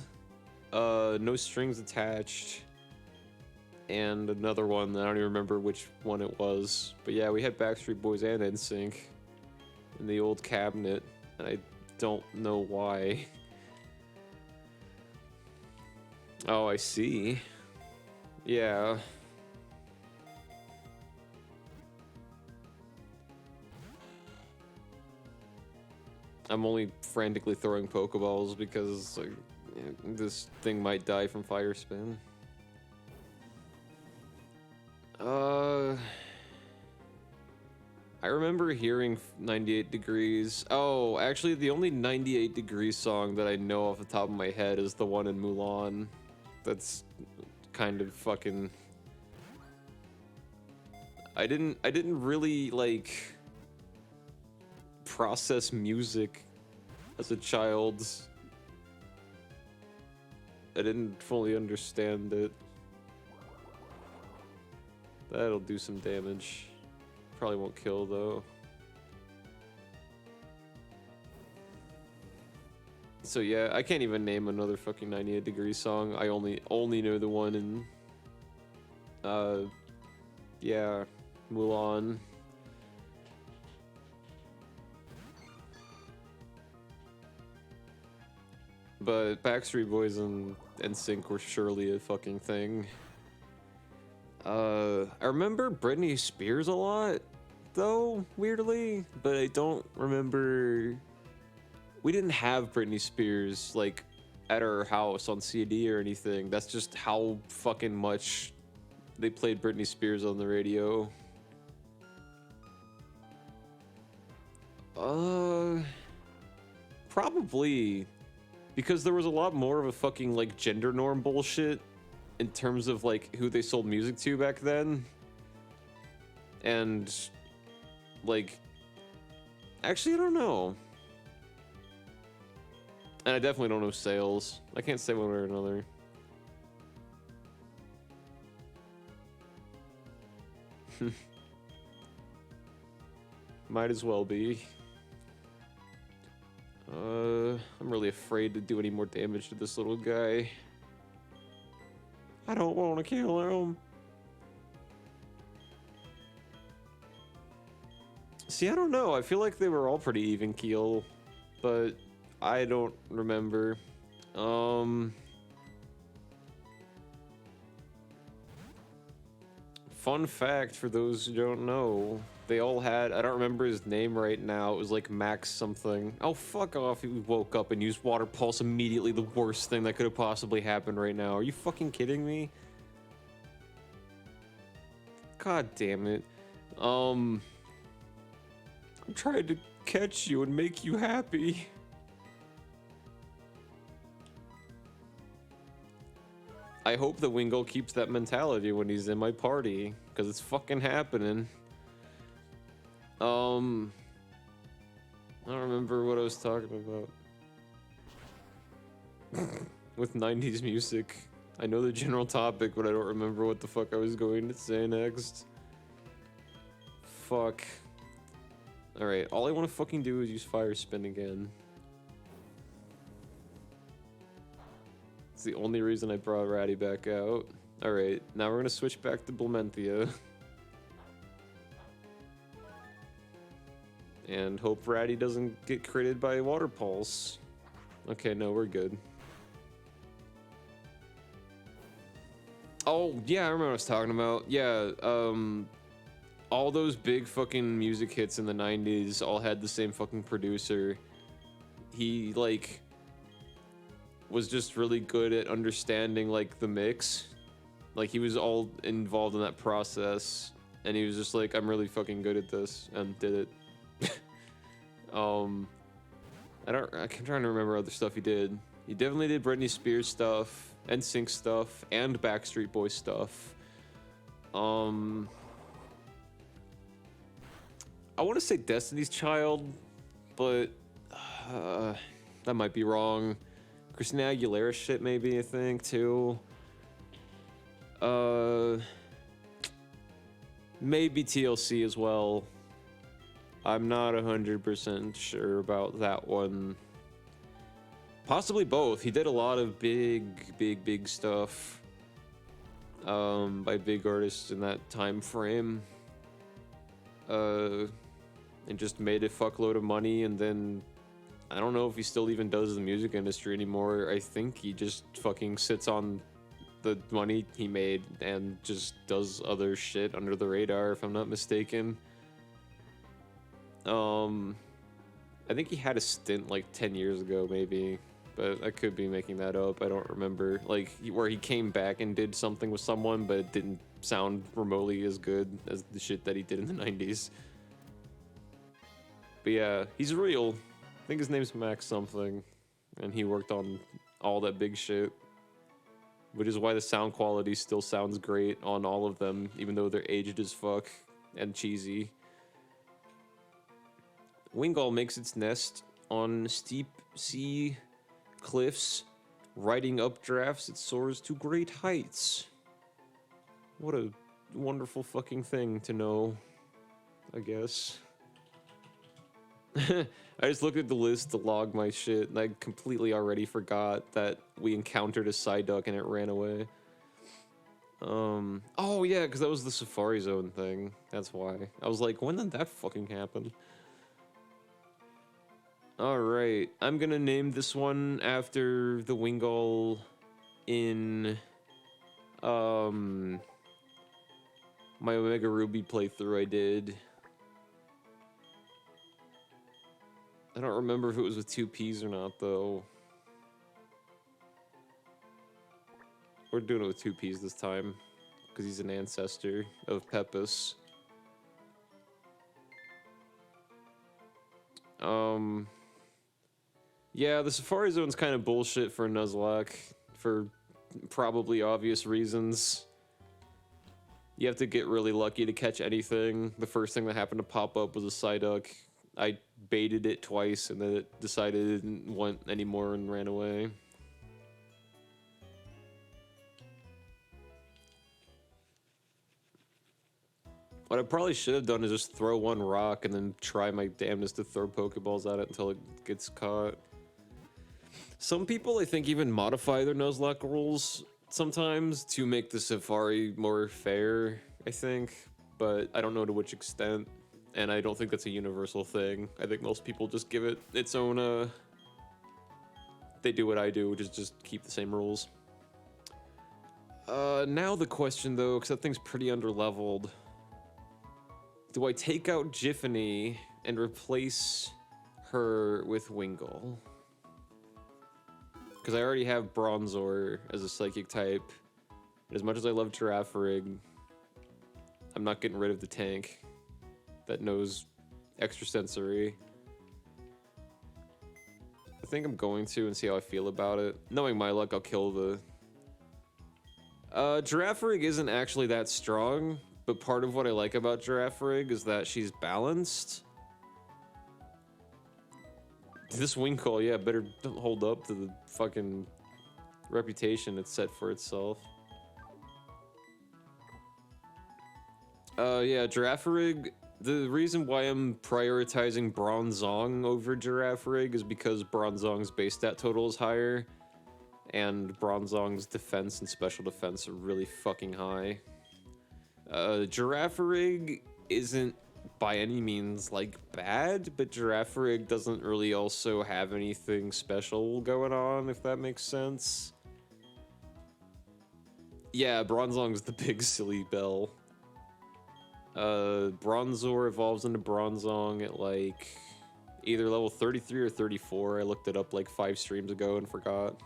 No Strings Attached, and another one, I don't even remember which one it was, but yeah, we had Backstreet Boys and NSYNC in the old cabinet, and I don't know why. Oh, I see. Yeah. I'm only frantically throwing Pokeballs because like, this thing might die from fire spin. I remember hearing 98 Degrees. Oh, actually, the only 98 Degrees song that I know off the top of my head is the one in Mulan. That's kind of fucking... I didn't really, like, process music as a child. I didn't fully understand it. That'll do some damage. Probably won't kill, though. So yeah, I can't even name another fucking 98 Degrees song. I only know the one in yeah, Mulan. But Backstreet Boys and NSYNC were surely a fucking thing. I remember Britney Spears a lot, though, weirdly, but I don't remember... We didn't have Britney Spears, like, at our house on CD or anything. That's just how fucking much they played Britney Spears on the radio. Probably. Because there was a lot more of a fucking, like, gender norm bullshit in terms of, like, who they sold music to back then. And, like, actually, I don't know. And I definitely don't know sales. I can't say one way or another. Might as well be. I'm really afraid to do any more damage to this little guy. I don't want to kill him. See, I don't know. I feel like they were all pretty even keel, but I don't remember. Fun fact for those who don't know, they all had, I don't remember his name right now, it was like Max something. Oh, fuck off, he woke up and used Water Pulse immediately, the worst thing that could have possibly happened right now. Are you fucking kidding me? God damn it. I'm trying to catch you and make you happy. I hope the Wingull keeps that mentality when he's in my party, because it's fucking happening. I don't remember what I was talking about. With 90s music. I know the general topic, but I don't remember what the fuck I was going to say next. Fuck. Alright, all I want to fucking do is use Fire Spin again. It's the only reason I brought Ratty back out. Alright, now we're gonna switch back to Blementhia. And hope Ratty doesn't get critted by Water Pulse. Okay, no, we're good. Oh, yeah, I remember what I was talking about. Yeah, all those big fucking music hits in the 90s all had the same fucking producer. He, like, was just really good at understanding, like, the mix. Like, he was all involved in that process, and he was just like, I'm really fucking good at this, and did it. I'm trying to remember other stuff he did. He definitely did Britney Spears stuff, NSYNC stuff, and Backstreet Boys stuff. I want to say Destiny's Child, but that might be wrong. Christina Aguilera shit, maybe, I think, too. Maybe TLC as well. I'm not 100% sure about that one. Possibly both. He did a lot of big stuff by big artists in that time frame. And just made a fuckload of money, and then I don't know if he still even does the music industry anymore. I think he just fucking sits on the money he made and just does other shit under the radar, if I'm not mistaken. I think he had a stint like 10 years ago, maybe, but I could be making that up. I don't remember. Like, where he came back and did something with someone, but it didn't sound remotely as good as the shit that he did in the 90s. But yeah, he's real. I think his name's Max something, and he worked on all that big shit, which is why the sound quality still sounds great on all of them, even though they're aged as fuck and cheesy. Wingull makes its nest on steep sea cliffs. Riding updrafts, it soars to great heights. What a wonderful fucking thing to know, I guess. I just looked at the list to log my shit, and I completely already forgot that we encountered a Psyduck and it ran away. Oh yeah, because that was the Safari Zone thing. That's why. I was like, when did that fucking happen? Alright, I'm gonna name this one after the Wingull in, my Omega Ruby playthrough I did. I don't remember if it was with 2 Ps or not, though. We're doing it with 2 Ps this time, because he's an ancestor of Pepus. Yeah, the Safari Zone's kind of bullshit for Nuzlocke for probably obvious reasons. You have to get really lucky to catch anything. The first thing that happened to pop up was a Psyduck. I baited it twice and then it decided it didn't want anymore and ran away. What I probably should have done is just throw one rock and then try my damnedest to throw Pokeballs at it until it gets caught. Some people, I think, even modify their Nuzlocke rules sometimes to make the Safari more fair, I think. But I don't know to which extent, and I don't think that's a universal thing. I think most people just give it its own, they do what I do, which is just keep the same rules. Now the question, though, because that thing's pretty underleveled. Do I take out Jiffany and replace her with Wingull? Because I already have Bronzor as a Psychic type. And as much as I love Girafarig, I'm not getting rid of the tank that knows Extrasensory. I think I'm going to and see how I feel about it. Knowing my luck, I'll kill the... Girafarig isn't actually that strong, but part of what I like about Girafarig is that she's balanced. This Wingull, yeah, better hold up to the fucking reputation it's set for itself. Yeah, Girafarig, the reason why I'm prioritizing Bronzong over Girafarig is because Bronzong's base stat total is higher, and Bronzong's defense and special defense are really fucking high. Girafarig isn't by any means like bad, but Girafarig doesn't really also have anything special going on, if that makes sense. Yeah, Bronzong's the big silly bell. Bronzor evolves into Bronzong at like either level 33 or 34. I looked it up like 5 streams ago and forgot.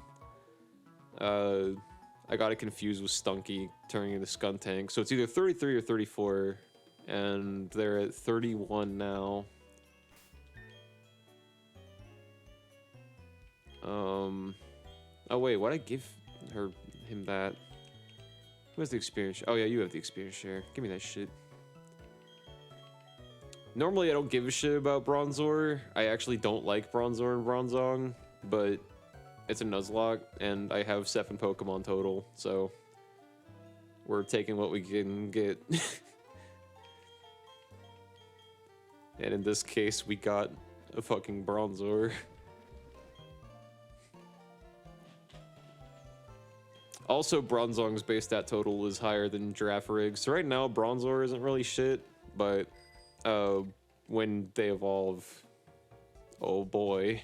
I got it confused with Stunky turning into Skuntank, so it's either 33 or 34. And they're at 31 now. Oh wait, why'd I give him that? Who has the experience? Oh yeah, you have the experience share. Give me that shit. Normally I don't give a shit about Bronzor. I actually don't like Bronzor and Bronzong, but it's a Nuzlocke, and I have 7 Pokemon total, so we're taking what we can get. And in this case, we got a fucking Bronzor. Also, Bronzong's base stat total is higher than Girafarig. So right now, Bronzor isn't really shit, but when they evolve, oh boy.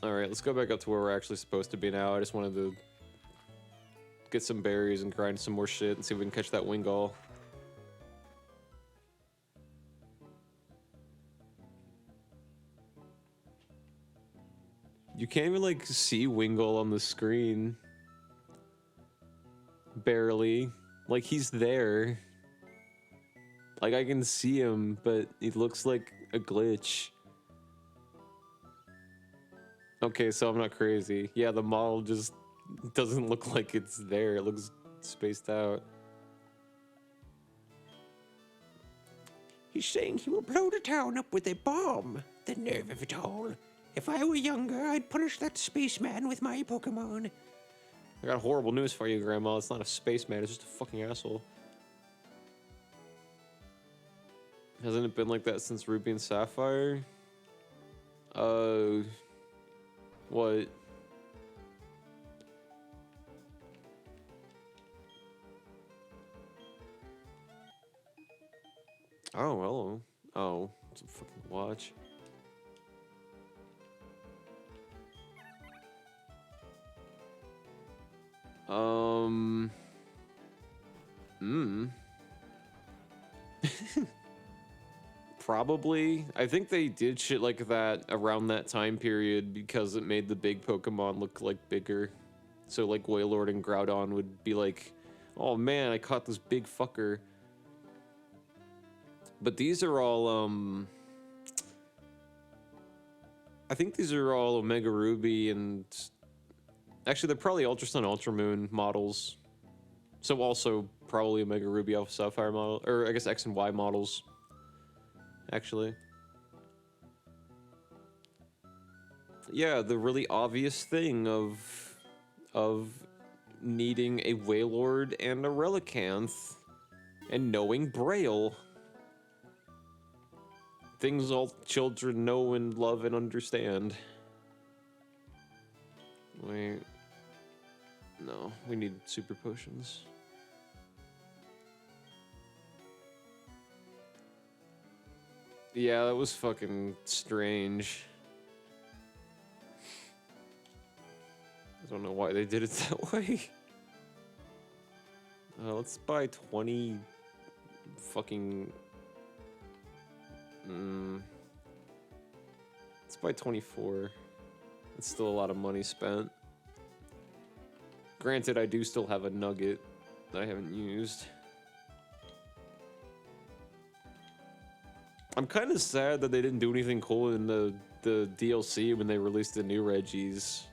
Alright, let's go back up to where we're actually supposed to be now. I just wanted to get some berries and grind some more shit and see if we can catch that Wingull. You can't even like see Wingull on the screen. Barely. Like he's there. Like I can see him, but he looks like a glitch. Okay, so I'm not crazy. Yeah, the model just doesn't look like it's there. It looks spaced out. He's saying he will blow the town up with a bomb. The nerve of it all. If I were younger, I'd punish that spaceman with my Pokemon. I got horrible news for you, Grandma. It's not a spaceman, it's just a fucking asshole. Hasn't it been like that since Ruby and Sapphire? What? Oh, hello. Oh, it's a fucking watch. Probably. I think they did shit like that around that time period because it made the big Pokemon look like bigger. So like Wailord and Groudon would be like Oh man, I caught this big fucker. But these are all, I think these are all Omega Ruby and... Actually, they're probably Ultra Sun, Ultra Moon models. So also probably Omega Ruby, Alpha Sapphire model, or I guess X and Y models. Actually. Yeah, the really obvious thing of needing a Wailord and a Relicanth and knowing Braille. Things all children know and love and understand. Wait. No, we need super potions. Yeah, that was fucking strange. I don't know why they did it that way. Let's buy 20 fucking... Let's buy 24. It's still a lot of money spent. Granted, I do still have a nugget that I haven't used. I'm kind of sad that they didn't do anything cool in the DLC when they released the new Reggies.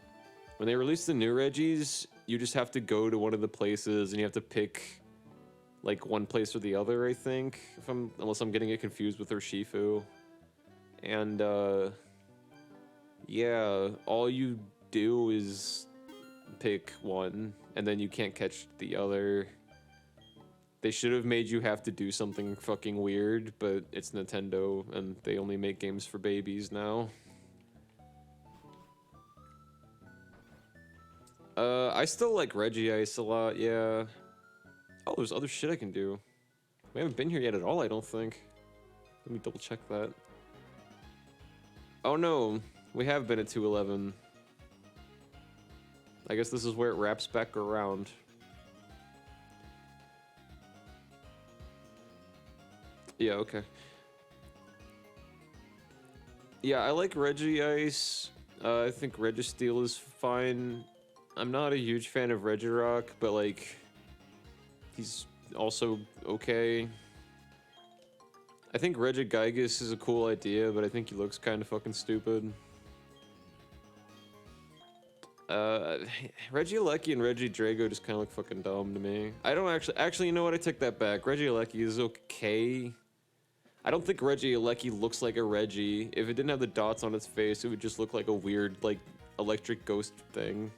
When they released the new Reggies, you just have to go to one of the places and you have to pick like one place or the other, I think. Unless I'm getting it confused with Urshifu. And yeah, all you do is pick one and then you can't catch the other. They should have made you have to do something fucking weird, but it's Nintendo and they only make games for babies now. I still like Regice a lot, yeah. Oh, there's other shit I can do. We haven't been here yet at all, I don't think. Let me double check that. Oh no, we have been at 211. I guess this is where it wraps back around. Yeah, okay. Yeah, I like Regice. I think Registeel is fine. I'm not a huge fan of Regirock, but like, he's also okay. I think Regigigas is a cool idea, but I think he looks kind of fucking stupid. Regieleki and Regidrago just kind of look fucking dumb to me. I don't actually, you know what? I take that back. Regieleki is okay. I don't think Regieleki looks like a Regi. If it didn't have the dots on its face, it would just look like a weird, like, electric ghost thing.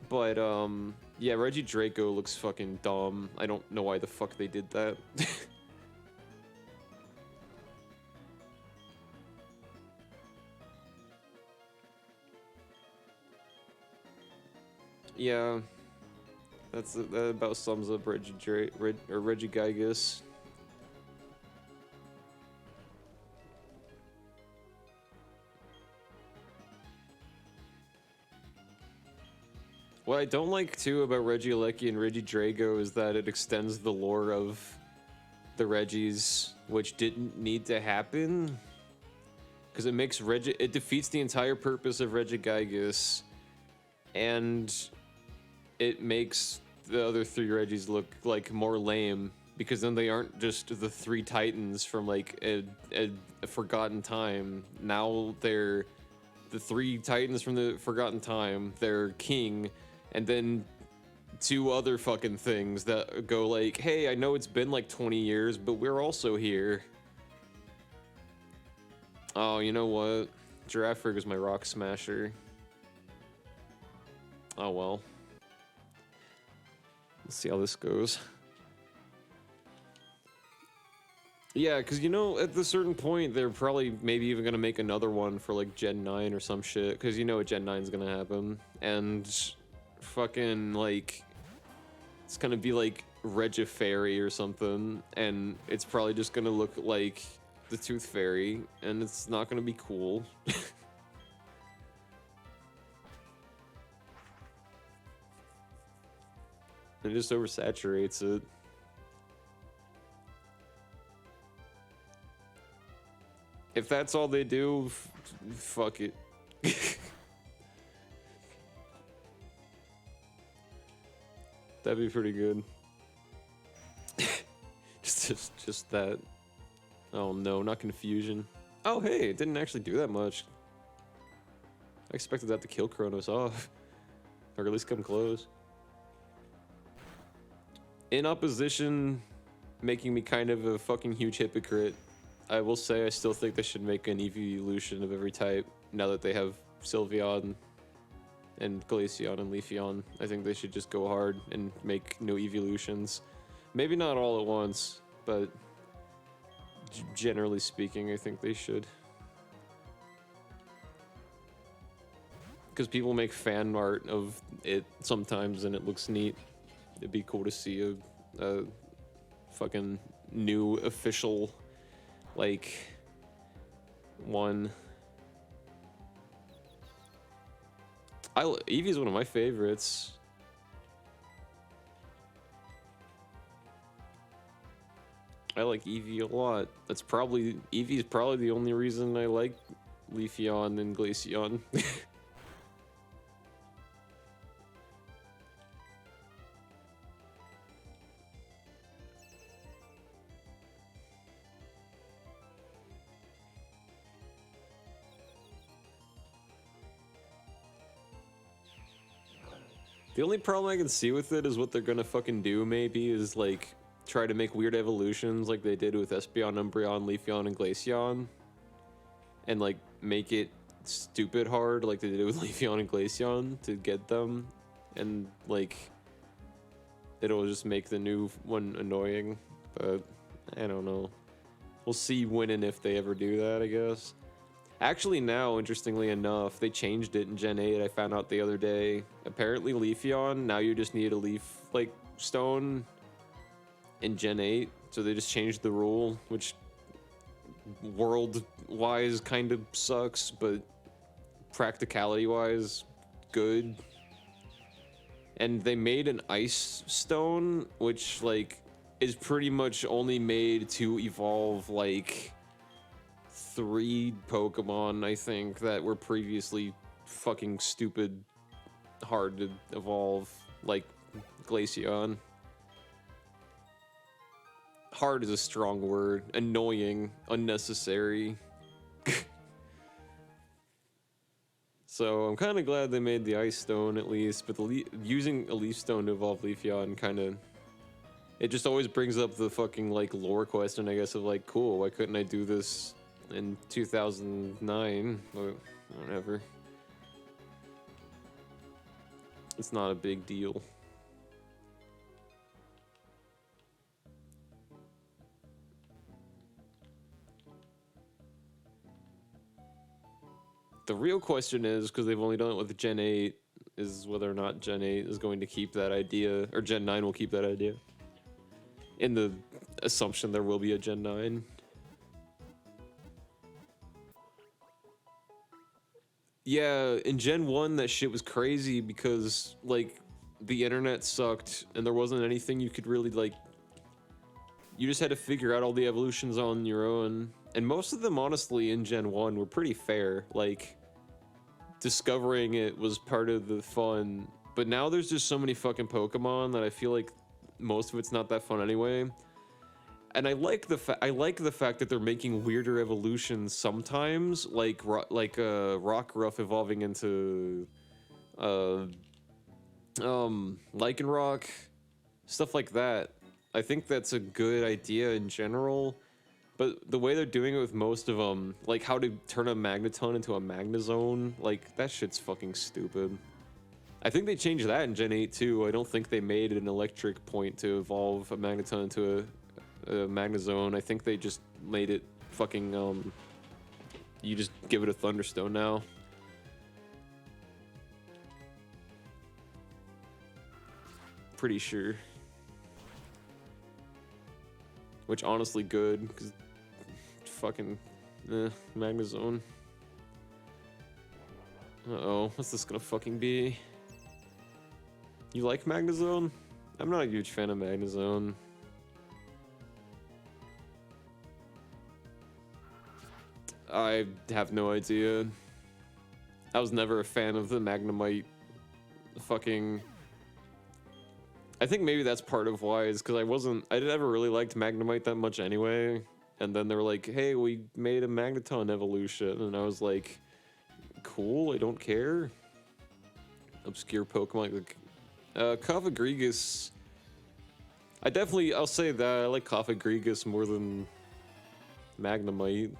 But, yeah, Regidrago looks fucking dumb. I don't know why the fuck they did that. Yeah, that about sums up Regigigas. What I don't like too about Regieleki and Regidrago is that it extends the lore of the Regis, which didn't need to happen, because it makes it defeats the entire purpose of Regigigas, and it makes the other three Regis look like more lame, because then they aren't just the three Titans from like a forgotten time. Now they're the three Titans from the forgotten time. They're king, and then two other fucking things that go like, hey, I know it's been like 20 years, but we're also here. Oh, you know what? Giraffrig is my rock smasher. Oh well. Let's see how this goes. Yeah, because you know, at a certain point, they're probably maybe even gonna make another one for like Gen 9 or some shit, because you know what Gen 9 is gonna happen. And fucking like, it's gonna be like Regifairy or something, and it's probably just gonna look like the Tooth Fairy, and it's not gonna be cool. It just oversaturates it. If that's all they do, fuck it. That'd be pretty good. just that. Oh no, not confusion. Oh hey, it didn't actually do that much. I expected that to kill Kronos off. Or at least come close. In opposition, making me kind of a fucking huge hypocrite, I will say I still think they should make an evolution of every type now that they have Sylveon and Glaceon and Leafeon. I think they should just go hard and make new evolutions. Maybe not all at once, but generally speaking, I think they should. Because people make fan art of it sometimes and it looks neat. It'd be cool to see a fucking new official, like, one. Eevee's one of my favorites. I like Eevee a lot. Eevee's probably the only reason I like Leafeon and Glaceon. The only problem I can see with it is what they're gonna fucking do, maybe, is like try to make weird evolutions like they did with Espeon, Umbreon, Leafeon, and Glaceon. And like make it stupid hard like they did with Leafeon and Glaceon to get them. And like it'll just make the new one annoying. But I don't know. We'll see when and if they ever do that, I guess. Actually now, interestingly enough, they changed it in Gen 8, I found out the other day. Apparently Leafeon, now you just need a leaf, like, stone in Gen 8. So they just changed the rule, which world-wise kind of sucks, but practicality-wise, good. And they made an ice stone, which, like, is pretty much only made to evolve, like, 3 Pokemon, I think, that were previously fucking stupid hard to evolve, like Glaceon. Hard is a strong word. Annoying, unnecessary. So I'm kind of glad they made the Ice Stone at least, but using a Leaf Stone to evolve Leafeon kind of... It just always brings up the fucking, like, lore question, I guess, of like, cool, why couldn't I do this in 2009 or whatever. It's not a big deal. The real question is, because they've only done it with Gen 8, is whether or not Gen 8 is going to keep that idea, or Gen 9 will keep that idea. In the assumption there will be a Gen 9. Yeah, in Gen 1 that shit was crazy because, like, the internet sucked and there wasn't anything you could really, like... You just had to figure out all the evolutions on your own. And most of them, honestly, in Gen 1 were pretty fair. Like, discovering it was part of the fun. But now there's just so many fucking Pokemon that I feel like most of it's not that fun anyway. And I like the fact that they're making weirder evolutions sometimes, like Rockruff evolving into Lycanroc, stuff like that. I think that's a good idea in general, but the way they're doing it with most of them, like how to turn a Magneton into a Magnezone, like that shit's fucking stupid. I think they changed that in Gen 8 too. I don't think they made an electric point to evolve a Magneton into a Magnezone. I think they just made it fucking, you just give it a Thunderstone now. Pretty sure. Which, honestly, good, because fucking, Magnezone. Uh-oh, what's this gonna fucking be? You like Magnezone? I'm not a huge fan of Magnezone. I have no idea. I was never a fan of the Magnemite fucking... I think maybe that's part of why, is because I never really liked Magnemite that much anyway. And then they were like, hey, we made a Magneton evolution. And I was like, cool, I don't care. Obscure Pokemon. Like, Cofagrigus. I'll say that. I like Cofagrigus more than Magnemite.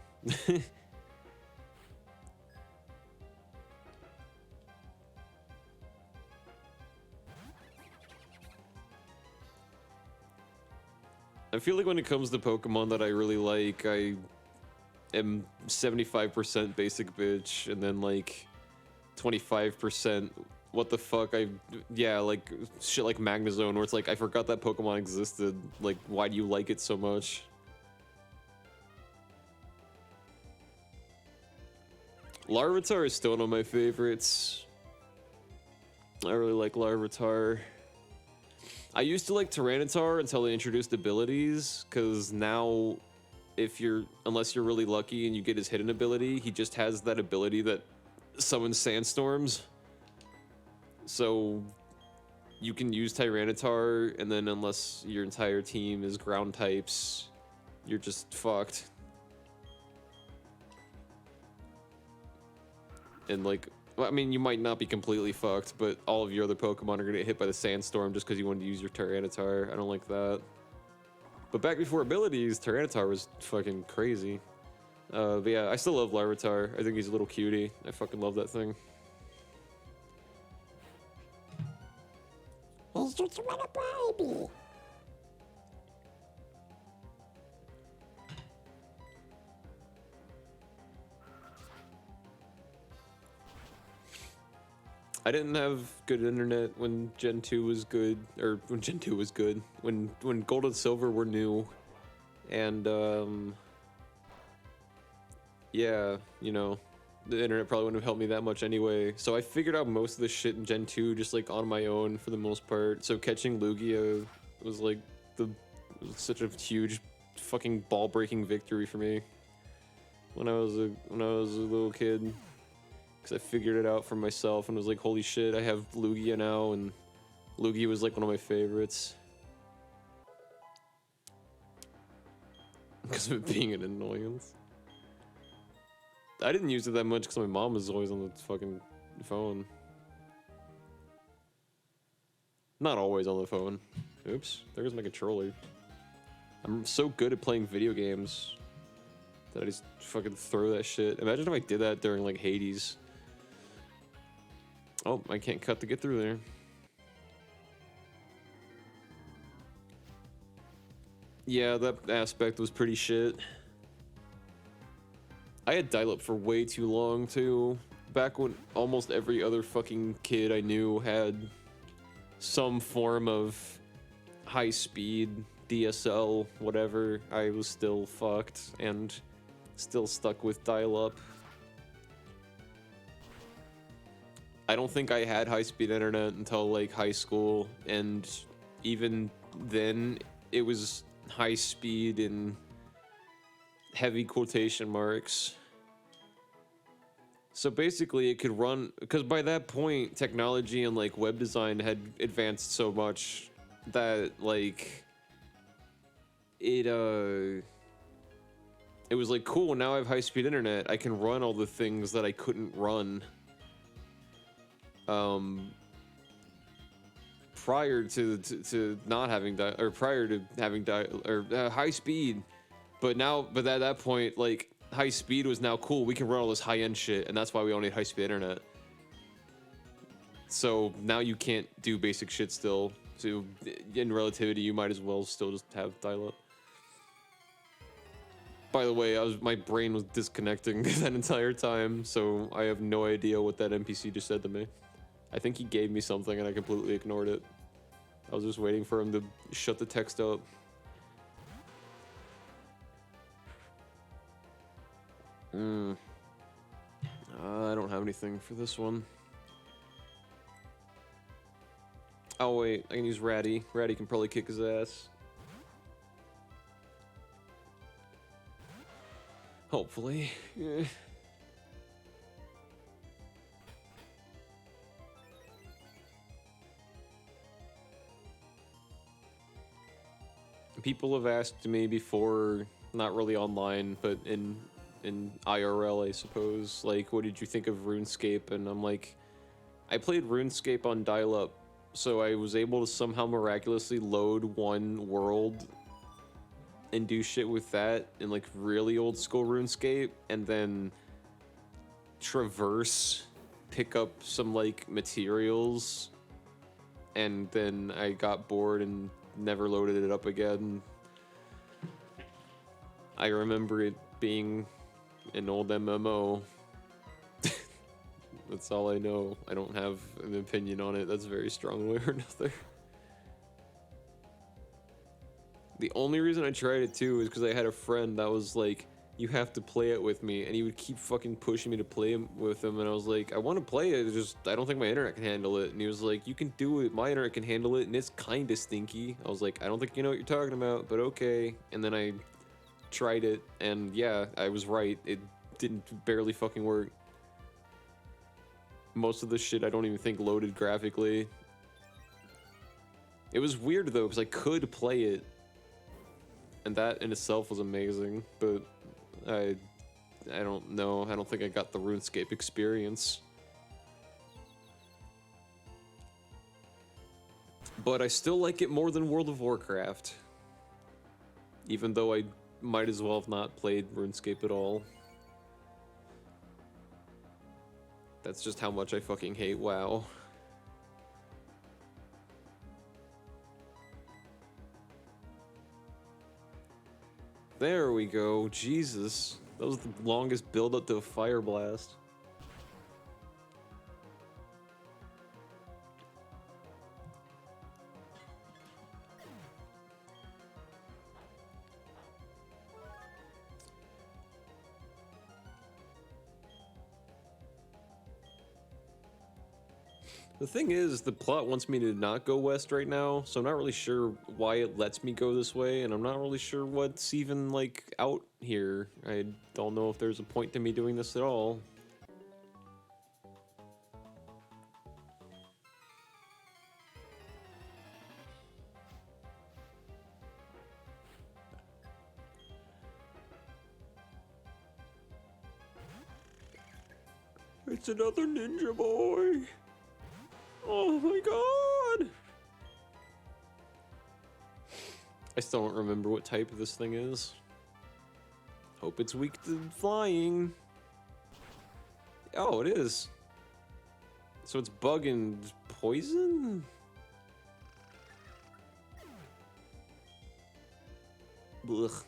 I feel like when it comes to Pokemon that I really like, I am 75% basic bitch, and then like 25% what the fuck, yeah, like shit like Magnezone, where it's like, I forgot that Pokemon existed, like, why do you like it so much? Larvitar is still one of my favorites. I really like Larvitar. I used to like Tyranitar until they introduced abilities, because now, unless you're really lucky and you get his hidden ability, he just has that ability that summons sandstorms. So you can use Tyranitar, and then unless your entire team is ground types, you're just fucked. And like, well, I mean, you might not be completely fucked, but all of your other Pokemon are gonna get hit by the sandstorm just because you wanted to use your Tyranitar. I don't like that. But back before abilities, Tyranitar was fucking crazy. But yeah, I still love Larvitar. I think he's a little cutie. I fucking love that thing. He's just a little baby. I didn't have good internet when Gen 2 was good, or when Gen 2 was good, when Gold and Silver were new, and yeah, you know, the internet probably wouldn't have helped me that much anyway. So I figured out most of the shit in Gen 2 just like on my own for the most part. So catching Lugia was like such a huge fucking ball-breaking victory for me when I was a little kid. Because I figured it out for myself and was like, holy shit, I have Lugia now, and Lugia was like one of my favorites. Because of it being an annoyance. I didn't use it that much because my mom was always on the fucking phone. Not always on the phone. Oops, there goes my controller. I'm so good at playing video games that I just fucking throw that shit. Imagine if I did that during like Hades. Oh, I can't cut to get through there. Yeah, that aspect was pretty shit. I had dial-up for way too long, too. Back when almost every other fucking kid I knew had some form of high-speed, DSL, whatever, I was still fucked and still stuck with dial-up. I don't think I had high-speed internet until like high school, and even then it was high speed in heavy quotation marks. So basically it could run, because by that point technology and like web design had advanced so much that like it was like, cool, now I have high-speed internet, I can run all the things that I couldn't run prior to not having prior to having high speed. But at that point, like, high speed was now cool, we can run all this high-end shit, and that's why we all need high-speed internet. So now you can't do basic shit still. So in relativity, you might as well still just have dial-up. By the way, my brain was disconnecting that entire time, so I have no idea what that NPC just said to me. I think he gave me something and I completely ignored it. I was just waiting for him to shut the text up. I don't have anything for this one. Oh wait, I can use Ratty. Ratty can probably kick his ass. Hopefully. Yeah. people have asked me before, not really online, but in IRL, I suppose, like, what did you think of RuneScape? And I'm like, I played RuneScape on dial-up, so I was able to somehow miraculously load one world and do shit with that in like really old school RuneScape, and then traverse, pick up some like materials, and then I got bored and never loaded it up again. I remember it being an old MMO. That's all I know. I don't have an opinion on it. That's very strong way or another. The only reason I tried it too is because I had a friend that was like, you have to play it with me, and he would keep fucking pushing me to play with him, and I was like, I want to play it, just I don't think my internet can handle it. And he was like, you can do it, my internet can handle it, and it's kinda stinky. I was like, I don't think you know what you're talking about, but okay. And then I tried it, and yeah, I was right. It didn't barely fucking work. Most of the shit I don't even think loaded graphically. It was weird though, because I could play it, and that in itself was amazing, but I don't know. I don't think I got the RuneScape experience. But I still like it more than World of Warcraft. Even though I might as well have not played RuneScape at all. That's just how much I fucking hate WoW. There we go. Jesus. That was the longest build up to a fire blast. The thing is, the plot wants me to not go west right now, so I'm not really sure why it lets me go this way, and I'm not really sure what's even, like, out here. I don't know if there's a point to me doing this at all. It's another ninja boy! Oh my god! I still don't remember what type this thing is. Hope it's weak to flying. Oh, it is. So it's bug and poison? Blech.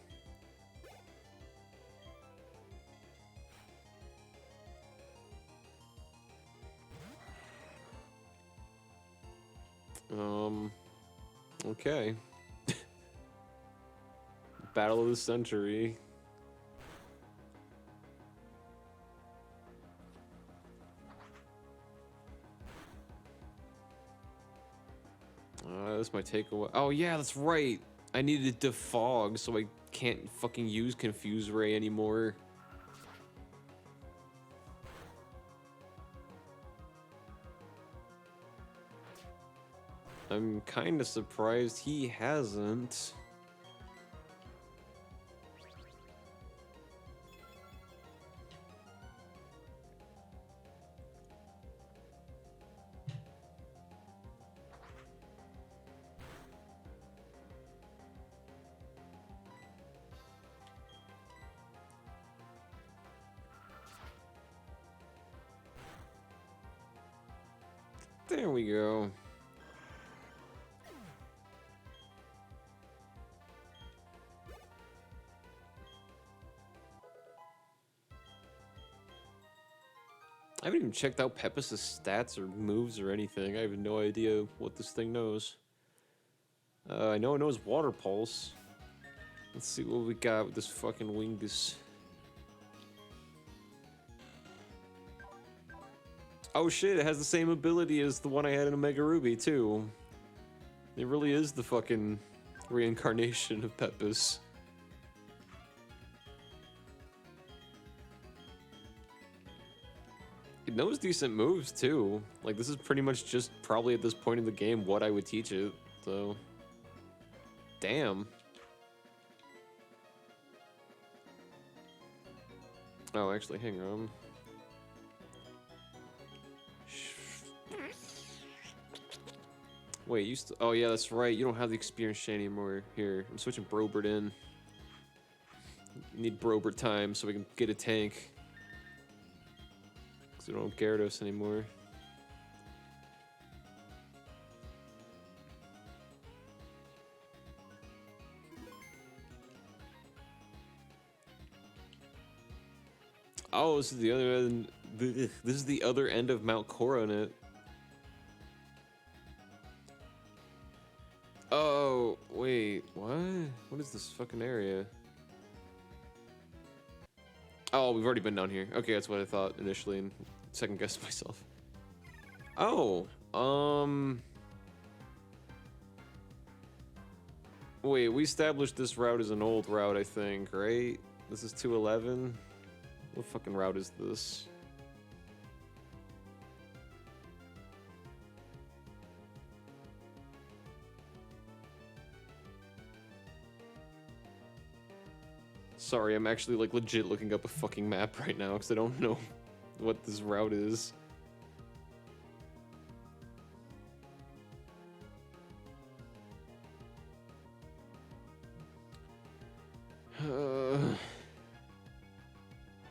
Okay. Battle of the Century. This might take a while. Oh yeah, that's right. I needed to defog, so I can't fucking use Confuse Ray anymore. I'm kind of surprised he hasn't. There we go. I haven't even checked out Pepis' stats or moves or anything. I have no idea what this thing knows. I know it knows Water Pulse. Let's see what we got with this fucking Wingus. Oh shit, it has the same ability as the one I had in Omega Ruby, too. It really is the fucking reincarnation of Pepis. It knows decent moves, too. Like, this is pretty much just probably at this point in the game what I would teach it, so... Damn. Oh, actually, hang on. Wait, you oh yeah, that's right. You don't have the experience chain anymore. Here, I'm switching Brobert in. You need Brobert time so we can get a tank. Because we don't have Gyarados anymore. Oh, this is the other end. This is the other end of Mount Coronet. Oh, wait, what? What is this fucking area? Oh, we've already been down here. Okay, that's what I thought initially and second guessed myself. Oh, wait, we established this route as an old route, I think, right? This is 211. What fucking route is this? Sorry, I'm actually like legit looking up a fucking map right now because I don't know what this route is.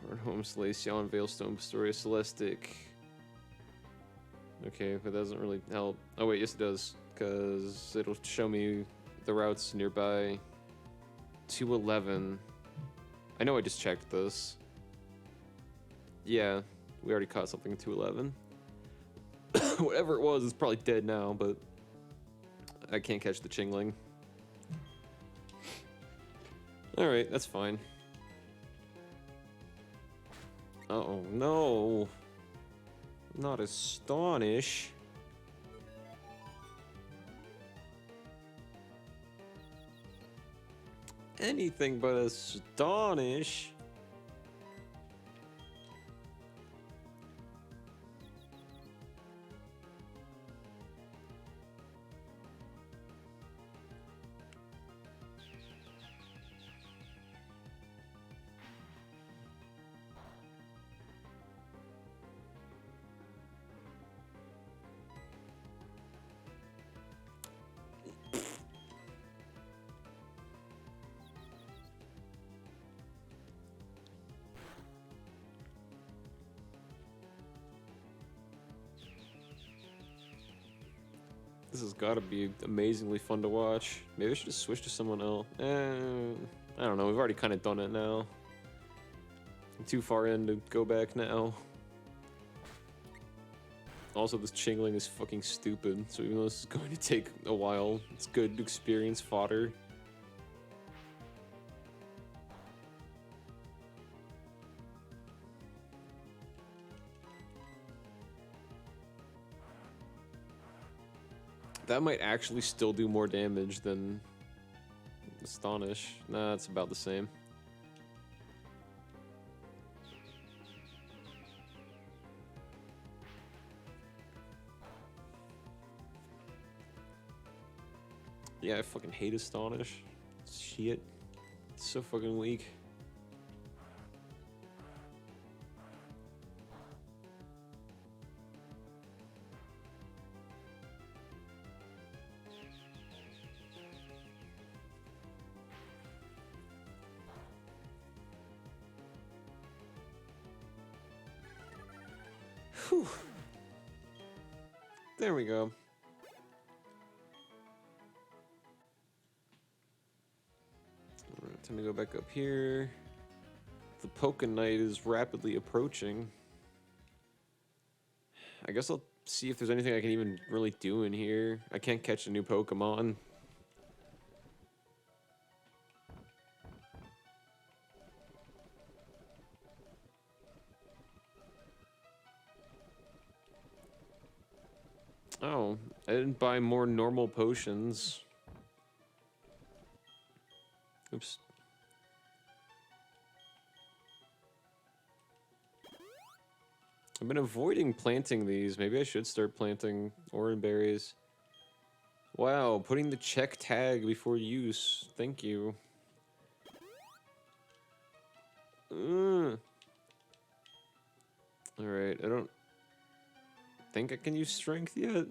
Hornholm, Salacion, Veilstone, Pastoria, Celestic. Okay, but that doesn't really help. Oh wait, yes it does, because it'll show me the routes nearby. 211. I know I just checked this. Yeah, we already caught something in 211. Whatever it was is probably dead now, but I can't catch the Chingling. Alright, that's fine. Uh-oh, no. Not Astonish. Anything but Astonish. This has got to be amazingly fun to watch. Maybe I should just switch to someone else. I don't know. We've already kind of done it now. I'm too far in to go back now. Also, this Chingling is fucking stupid. So even though this is going to take a while, it's good experience fodder. That might actually still do more damage than Astonish. Nah, it's about the same. Yeah, I fucking hate Astonish. Shit. It's so fucking weak. Whew. There we go. Alright, time to go back up here. The Poké Night is rapidly approaching. I guess I'll see if there's anything I can even really do in here. I can't catch a new Pokemon. Oh, I didn't buy more normal potions. Oops. I've been avoiding planting these. Maybe I should start planting orange berries. Wow, putting the check tag before use. Thank you. Alright, I don't think I can use strength yet.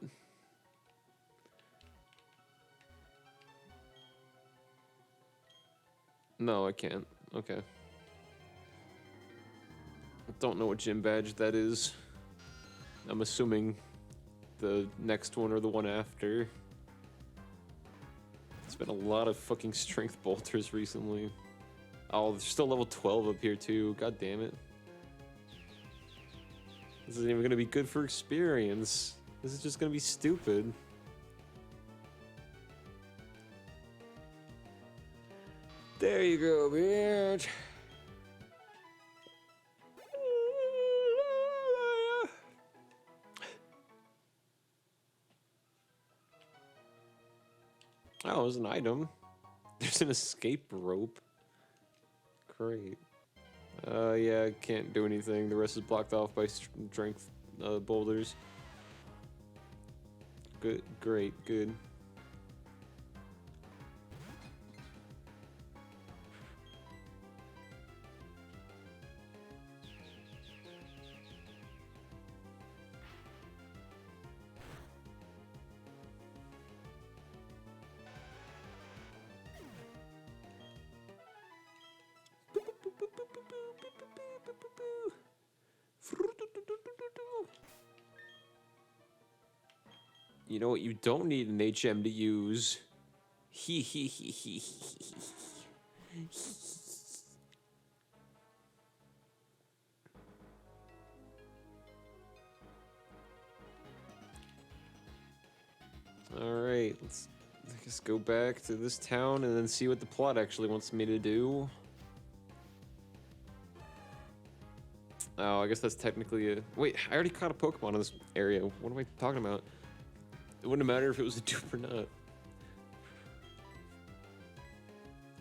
No, I can't. Okay. Don't know what gym badge that is. I'm assuming the next one or the one after. It's been a lot of fucking strength bolters recently. Oh, there's still level 12 up here too. God damn it. This isn't even gonna be good for experience. This is just gonna be stupid. There you go, bitch. Oh, there's an item. There's an escape rope. Great. Yeah, I can't do anything. The rest is blocked off by strength boulders. Good, great, good. You know what? You don't need an HM to use. He. All right, let's I guess go back to this town and then see what the plot actually wants me to do. Oh, I guess that's technically a... Wait, I already caught a Pokemon in this area. What am I talking about? It wouldn't matter if it was a dupe or not.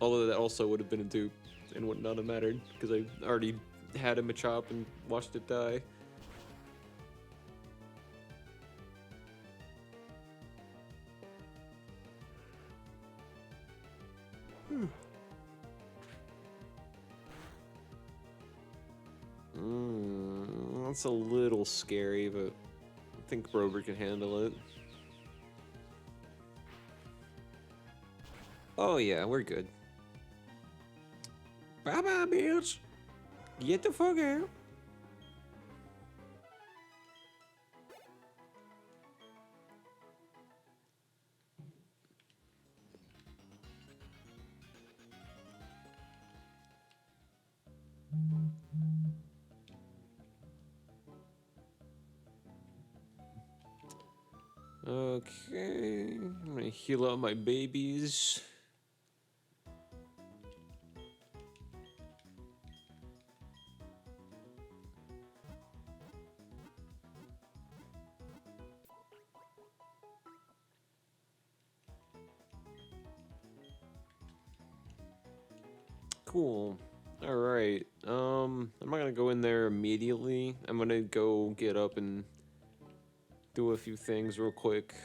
Although that also would have been a dupe and would not have mattered because I already had a Machop and watched it die. That's a little scary, but I think Brober can handle it. Oh yeah, we're good. Bye-bye, bitch. Get the fuck out. Okay, I'm gonna heal up my babies. Cool. All right. I'm not gonna go in there immediately. I'm gonna go get up and do a few things real quick.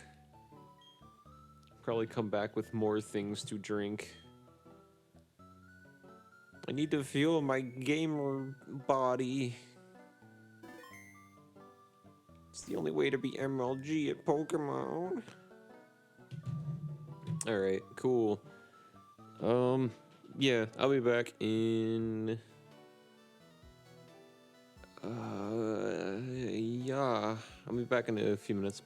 Probably come back with more things to drink. I need to fuel my gamer body. It's the only way to be MLG at Pokemon. Alright, cool. Yeah, I'll be back in... yeah, I'll be back in a few minutes.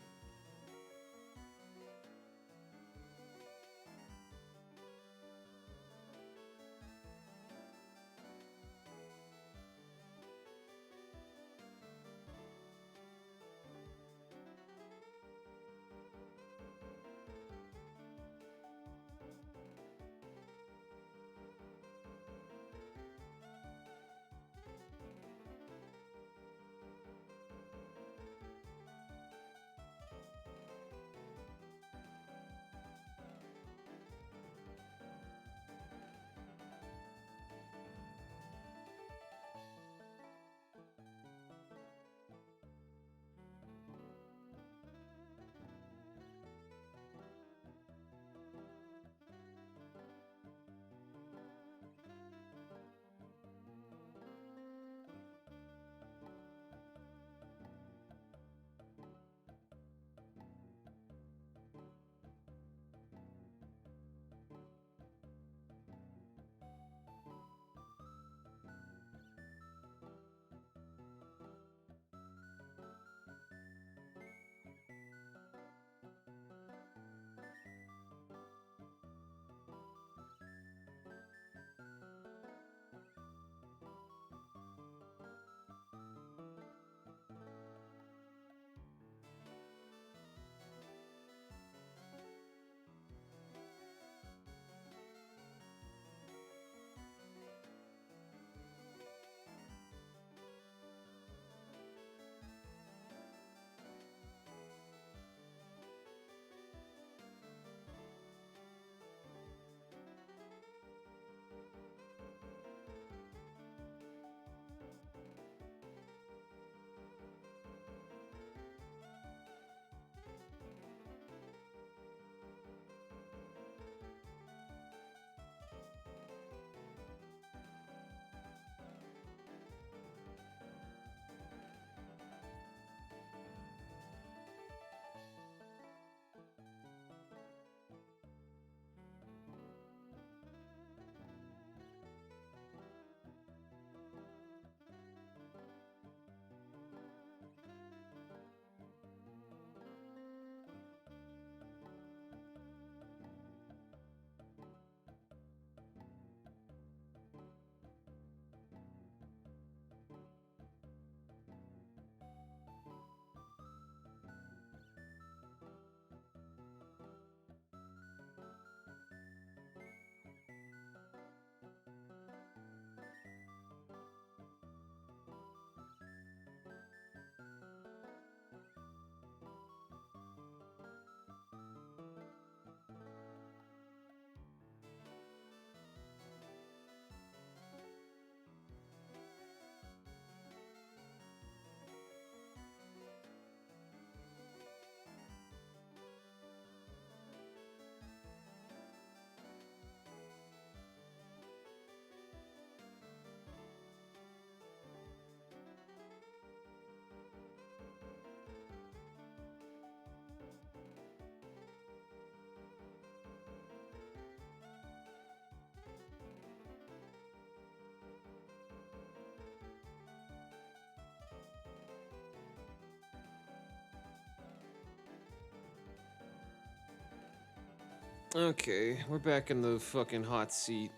Okay, we're back in the fucking hot seat.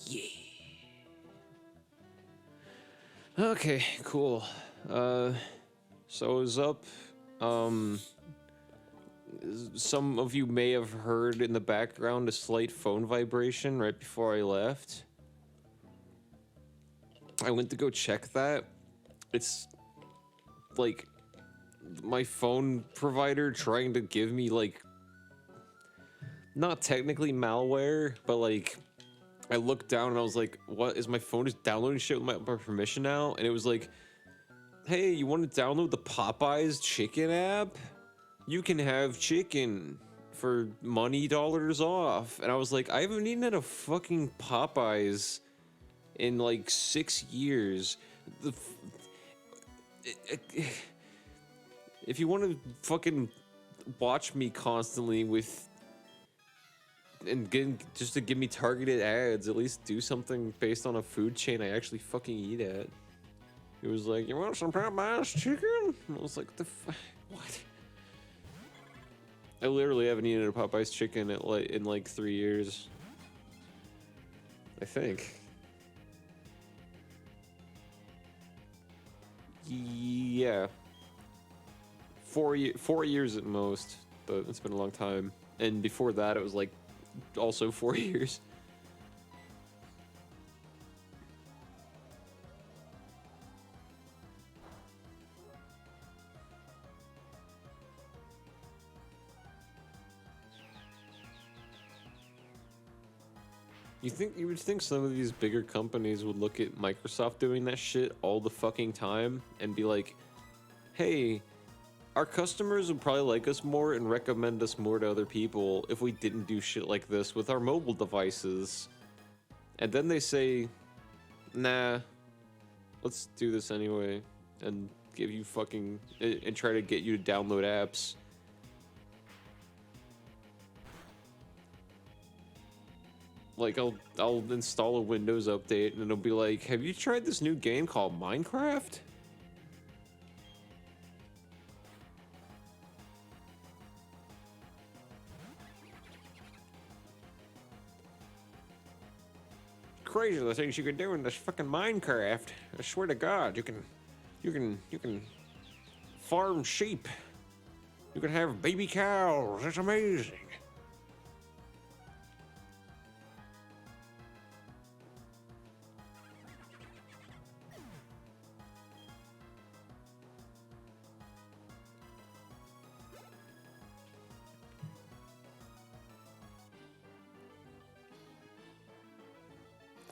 Yeah. Okay, cool. So I was up. Some of you may have heard in the background a slight phone vibration right before I left. I went to go check that. It's like my phone provider trying to give me like not technically malware, but like I looked down and I was like, what is my phone just downloading shit with my permission now? And it was like, hey, you want to download the Popeyes chicken app? You can have chicken for money dollars off. And I was like, I haven't eaten at a fucking Popeyes in like 6 years. If you want to fucking watch me constantly with just to give me targeted ads, at least do something based on a food chain I actually fucking eat at. It was like, you want some Popeyes chicken? And I was like, what? I literally haven't eaten a Popeyes chicken in like 3 years. I think. Yeah. 4 years at most, but it's been a long time. And before that, it was like also 4 years. You would think some of these bigger companies would look at Microsoft doing that shit all the fucking time and be like, hey, our customers would probably like us more and recommend us more to other people if we didn't do shit like this with our mobile devices. And then they say, nah, let's do this anyway and give you fucking and try to get you to download apps. Like I'll install a Windows update and it'll be like, have you tried this new game called Minecraft? Crazy the things you can do in this fucking Minecraft. I swear to God, you can farm sheep. You can have baby cows. It's amazing.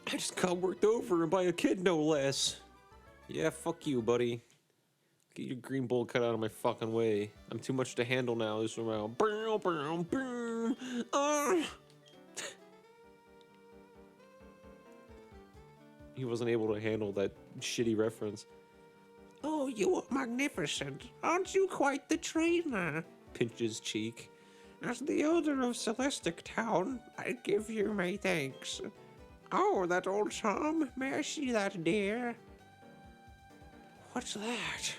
I just got worked over by a kid, no less. Yeah, fuck you, buddy. Get your green bull cut out of my fucking way. I'm too much to handle now. This around. He wasn't able to handle that shitty reference. Oh, you are magnificent. Aren't you quite the trainer? Pinch his cheek. As the elder of Celestic Town, I give you my thanks. Oh, that old charm. May I see that, dear? What's that?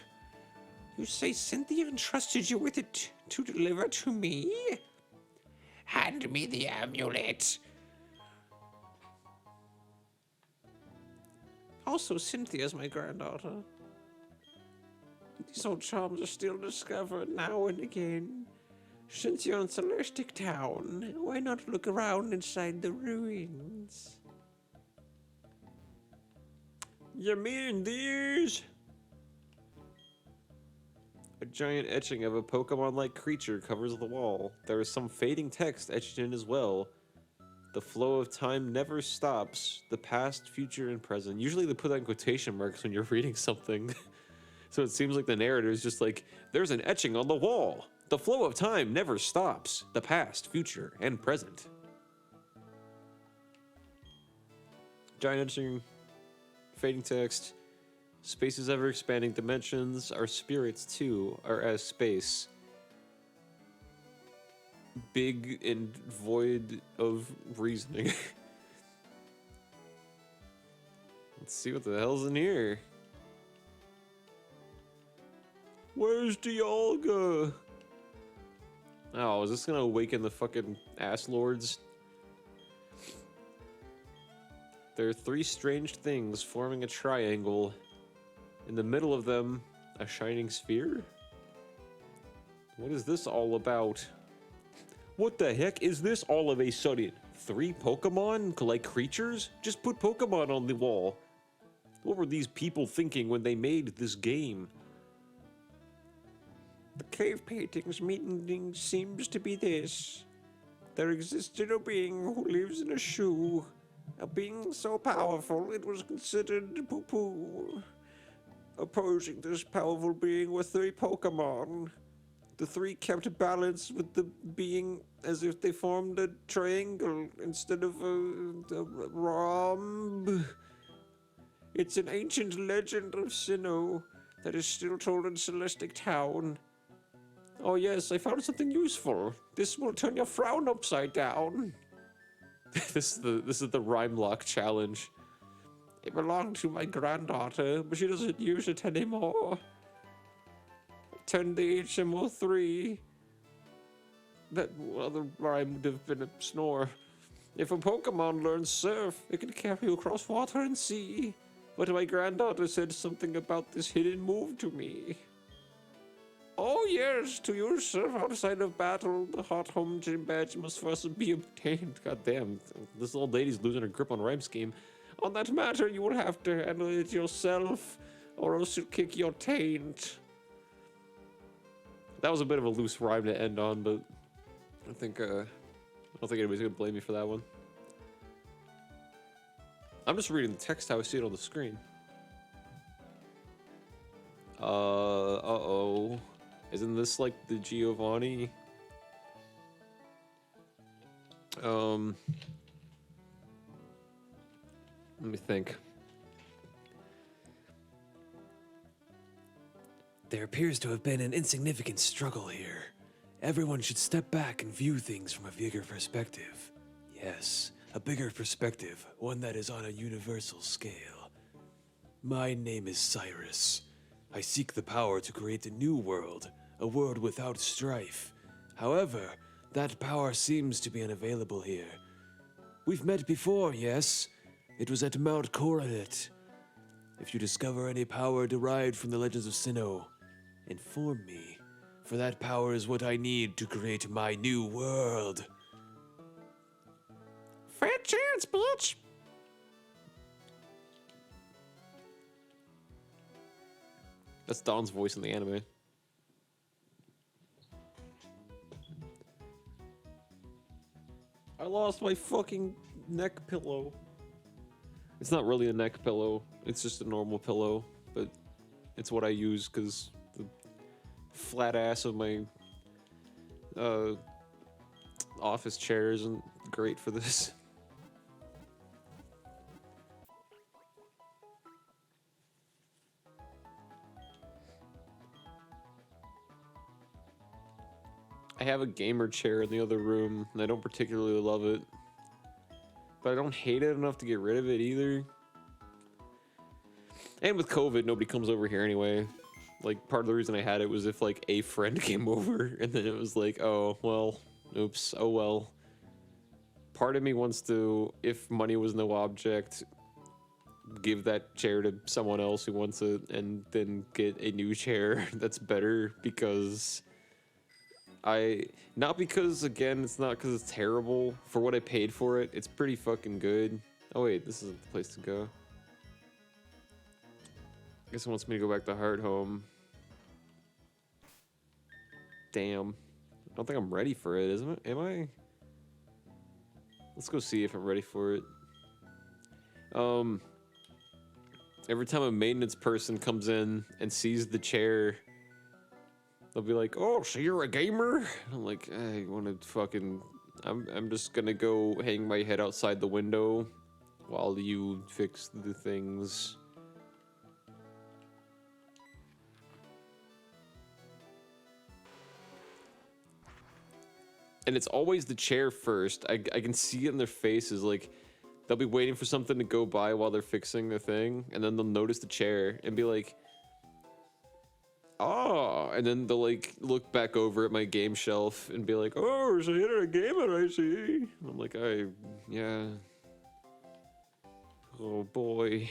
You say Cynthia entrusted you with it to deliver to me? Hand me the amulet. Also, Cynthia's my granddaughter. These old charms are still discovered now and again. Since you're in Celestic Town, why not look around inside the ruins? You mean these? A giant etching of a Pokemon-like creature covers the wall. There is some fading text etched in as well. The flow of time never stops. The past, future, and present. Usually they put that in quotation marks when you're reading something. So it seems like the narrator is just like, there's an etching on the wall. The flow of time never stops. The past, future, and present. Giant etching, fading text. Space is ever expanding dimensions. Our spirits, too, are as space. Big and void of reasoning. Let's see what the hell's in here. Where's Dialga? Oh, is this gonna awaken the fucking ass lords? There are three strange things forming a triangle. In the middle of them, a shining sphere? What is this all about? What the heck is this all of a sudden? 3 Pokemon? Like creatures? Just put Pokemon on the wall. What were these people thinking when they made this game? The cave painting's meaning seems to be this. There existed a being who lives in a shoe. A being so powerful it was considered poo-poo. Opposing this powerful being were 3 Pokemon. The 3 kept balance with the being as if they formed a triangle instead of a rhomb. It's an ancient legend of Sinnoh that is still told in Celestic Town. Oh yes, I found something useful. This will turn your frown upside down. This is the Rhyme Lock challenge. It belonged to my granddaughter, but she doesn't use it anymore. Turn the HMO3. That other rhyme would have been a snore. If a Pokemon learns surf, it can carry you across water and sea. But my granddaughter said something about this hidden move to me. Oh yes, to use surf outside of battle, the hot home gym badge must first be obtained. God damn, this old lady's losing her grip on rhyme scheme. On that matter, you will have to handle it yourself, or else you'll kick your taint. That was a bit of a loose rhyme to end on, but I don't think anybody's gonna blame me for that one. I'm just reading the text how I see it on the screen. Uh-oh. Isn't this like the Giovanni? Let me think. There appears to have been an insignificant struggle here. Everyone should step back and view things from a bigger perspective. Yes, a bigger perspective, one that is on a universal scale. My name is Cyrus. I seek the power to create a new world, a world without strife. However, that power seems to be unavailable here. We've met before, yes? It was at Mount Coronet. If you discover any power derived from the legends of Sinnoh, inform me, for that power is what I need to create my new world. Fat chance, bitch! That's Don's voice in the anime. I lost my fucking neck pillow. It's not really a neck pillow. It's just a normal pillow, but it's what I use because the flat ass of my office chair isn't great for this. I have a gamer chair in the other room, and I don't particularly love it. But I don't hate it enough to get rid of it either. And with COVID, nobody comes over here anyway. Like, part of the reason I had it was if, like, a friend came over, and then it was like, oh, well, oops, oh well. Part of me wants to, if money was no object, give that chair to someone else who wants it, and then get a new chair that's better, because... not because, again, it's not because it's terrible. For what I paid for it, it's pretty fucking good. Oh wait, this isn't the place to go. I guess it wants me to go back to Heart Home. Damn. I don't think I'm ready for it, isn't it? Am I? Let's go see if I'm ready for it. Every time a maintenance person comes in and sees the chair, they'll be like, "Oh, so you're a gamer?" I'm like, "I want to fucking... I'm just gonna go hang my head outside the window while you fix the things." And it's always the chair first. I can see it in their faces, like, they'll be waiting for something to go by while they're fixing the thing, and then they'll notice the chair and be like, oh, and then they'll like look back over at my game shelf and be like, oh, so you had a game that I see. And I'm like, yeah. Oh boy.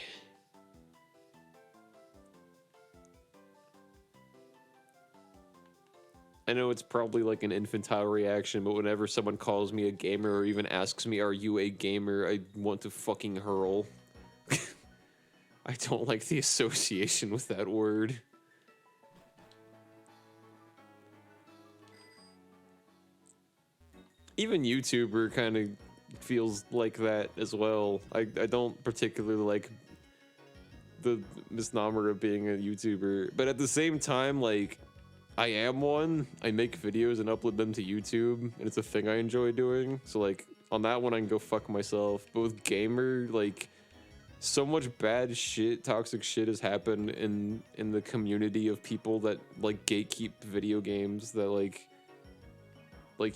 I know it's probably like an infantile reaction, but whenever someone calls me a gamer or even asks me, are you a gamer, I want to fucking hurl. I don't like the association with that word. Even YouTuber kind of feels like that as well. I don't particularly like the misnomer of being a YouTuber, but at the same time, like, I am one. I make videos and upload them to YouTube, and it's a thing I enjoy doing. So like, on that one I can go fuck myself. But with gamer, like, so much bad shit, toxic shit has happened in the community of people that like gatekeep video games that like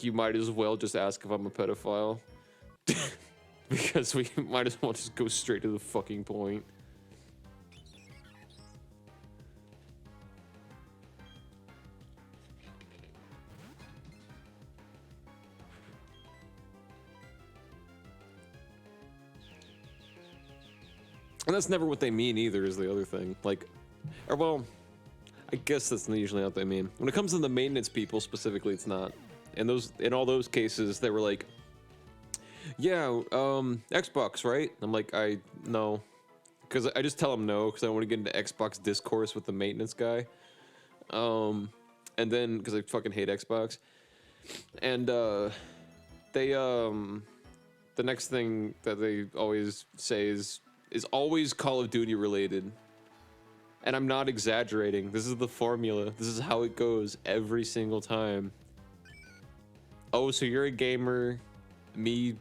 you might as well just ask if I'm a pedophile. Because we might as well just go straight to the fucking point. And that's never what they mean either, is the other thing. Like, or well, I guess that's usually not what they mean. When it comes to the maintenance people specifically, it's not. And in all those cases, they were like, yeah, Xbox, right? I'm like, no. Because I just tell them no, because I don't want to get into Xbox discourse with the maintenance guy. And then, because I fucking hate Xbox. And, the next thing that they always say is always Call of Duty related. And I'm not exaggerating. This is the formula. This is how it goes every single time. Oh, so you're a gamer. Me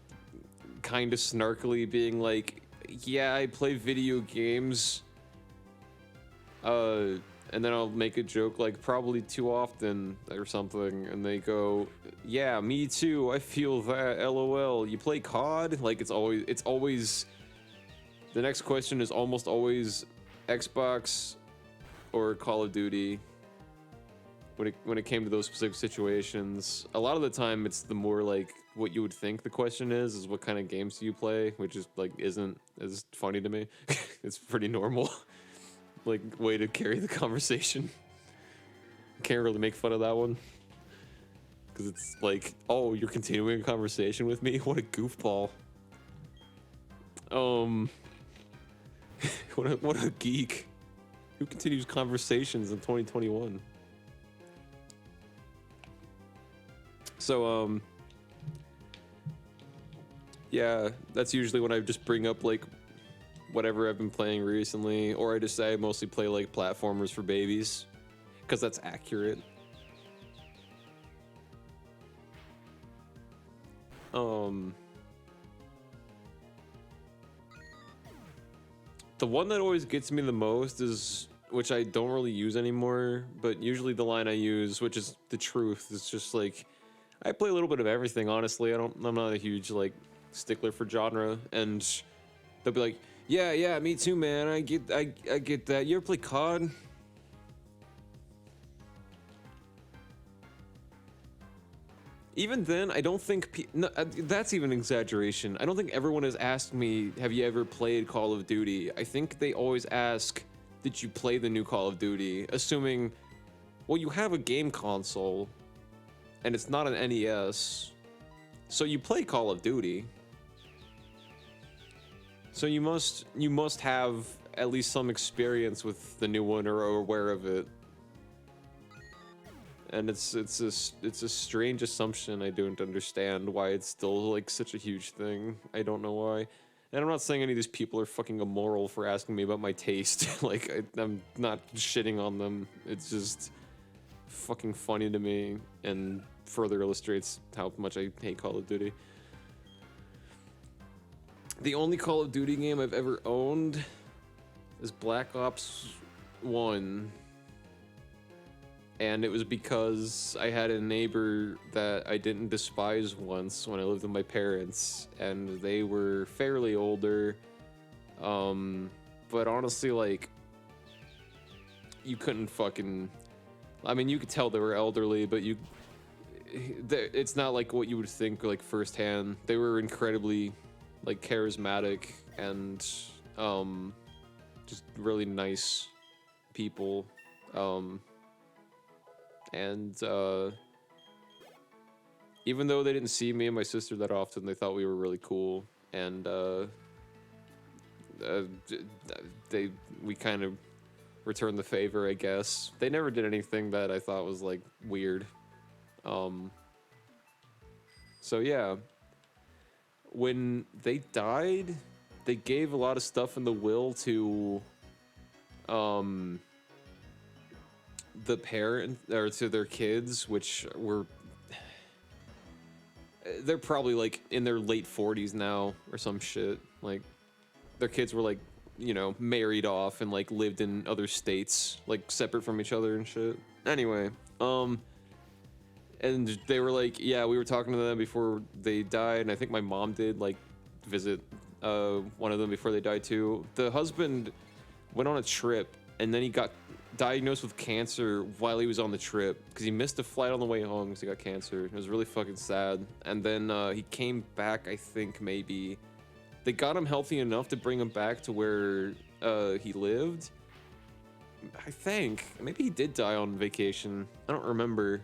kind of snarkily being like, yeah, I play video games. And then I'll make a joke like, probably too often or something. And they go, yeah, me too. I feel that. LOL. You play COD? Like, it's always... The next question is almost always Xbox or Call of Duty. When it came to those specific situations, a lot of the time it's the more like what you would think the question is what kind of games do you play, which is like isn't as funny to me. It's pretty normal, like way to carry the conversation. Can't really make fun of that one because it's like, oh, you're continuing a conversation with me? What a goofball. What a geek. Who continues conversations in 2021? So, yeah, that's usually when I just bring up, like, whatever I've been playing recently, or I just say I mostly play, like, platformers for babies, because that's accurate. The one that always gets me the most is, which I don't really use anymore, but usually the line I use, which is the truth, is just like, I play a little bit of everything, honestly. I'm not a huge, like, stickler for genre, and they'll be like, yeah, me too, man. I get that. You ever play COD? Even then, I don't think no, that's even an exaggeration. I don't think everyone has asked me, have you ever played Call of Duty? I think they always ask, did you play the new Call of Duty? Assuming, well, you have a game console, and it's not an NES, so you play Call of Duty. So you must have at least some experience with the new one or aware of it. And it's a strange assumption. I don't understand why it's still like such a huge thing. I don't know why. And I'm not saying any of these people are fucking immoral for asking me about my taste. Like, I'm not shitting on them. It's just fucking funny to me and further illustrates how much I hate Call of Duty. The only Call of Duty game I've ever owned is Black Ops 1. And it was because I had a neighbor that I didn't despise once when I lived with my parents, and they were fairly older. But honestly, like, you couldn't fucking I mean, you could tell they were elderly, but it's not like what you would think like firsthand. They were incredibly like charismatic and just really nice people. And even though they didn't see me and my sister that often, they thought we were really cool. And we kind of returned the favor, I guess. They never did anything that I thought was like weird. So yeah, when they died, they gave a lot of stuff in the will to the parent or to their kids, which were they're probably like in their late 40s now or some shit. Like their kids were like, you know, married off and like lived in other states, like separate from each other and shit. Anyway, and they were like, yeah, we were talking to them before they died, and I think my mom did like visit one of them before they died too. The husband went on a trip and then he got diagnosed with cancer while he was on the trip because he missed a flight on the way home because he got cancer. It was really fucking sad. And then he came back, I think maybe they got him healthy enough to bring him back to where he lived. I think maybe he did die on vacation. I don't remember.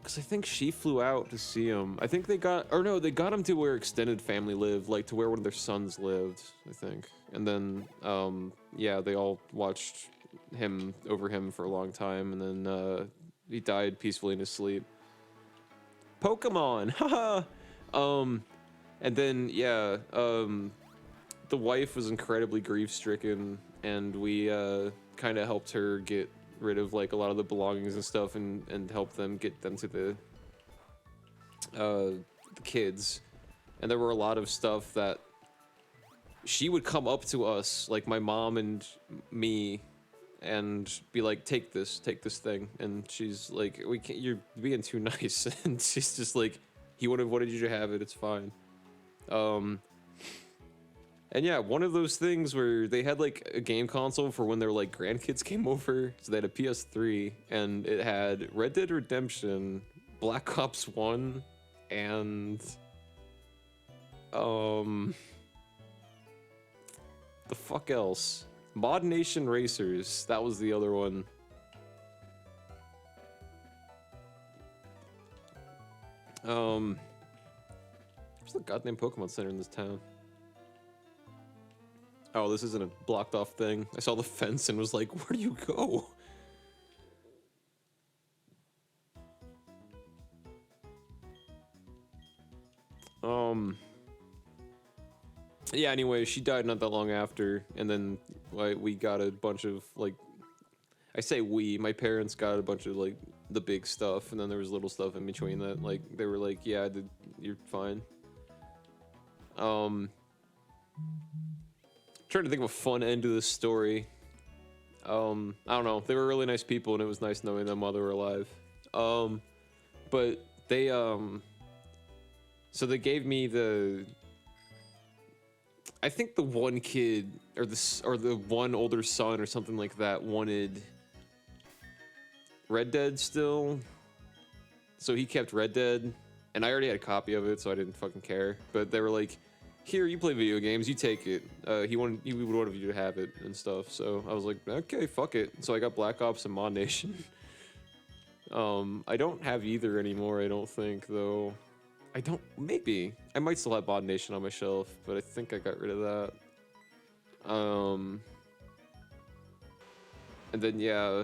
Because I think she flew out to see him. I think they got him to where extended family lived, like to where one of their sons lived, I think. And then, yeah, they all watched him over him for a long time, and then he died peacefully in his sleep. Pokemon, haha. And then yeah, the wife was incredibly grief-stricken, and we kind of helped her get rid of like a lot of the belongings and stuff, and help them get them to the kids. And there were a lot of stuff that she would come up to us, like my mom and me, and be like, take this thing. And she's like, we can't, you're being too nice. And she's just like, he wanted you to have it, it's fine. And yeah, one of those things where they had like a game console for when their like grandkids came over. So they had a PS3 and it had Red Dead Redemption, Black Ops 1, and the fuck else? Mod Nation Racers. That was the other one. Where's the goddamn Pokemon Center in this town? Oh, this isn't a blocked off thing. I saw the fence and was like, where do you go? Yeah, anyway, she died not that long after, and then we got a bunch of, like, I say we, my parents got a bunch of, like, the big stuff, and then there was little stuff in between that, like, they were like, yeah, you're fine. Trying to think of a fun end to this story. I don't know. They were really nice people, and it was nice knowing them while they were alive. But they, so they gave me I think the one kid, or the one older son or something like that wanted Red Dead still. So he kept Red Dead, and I already had a copy of it, so I didn't fucking care. But they were like, here, you play video games, you take it. He would want you to have it and stuff. So I was like, okay, fuck it. So I got Black Ops and Mod Nation. I don't have either anymore, I don't think, though. Maybe. I might still have Mod Nation on my shelf, but I think I got rid of that. And then, yeah.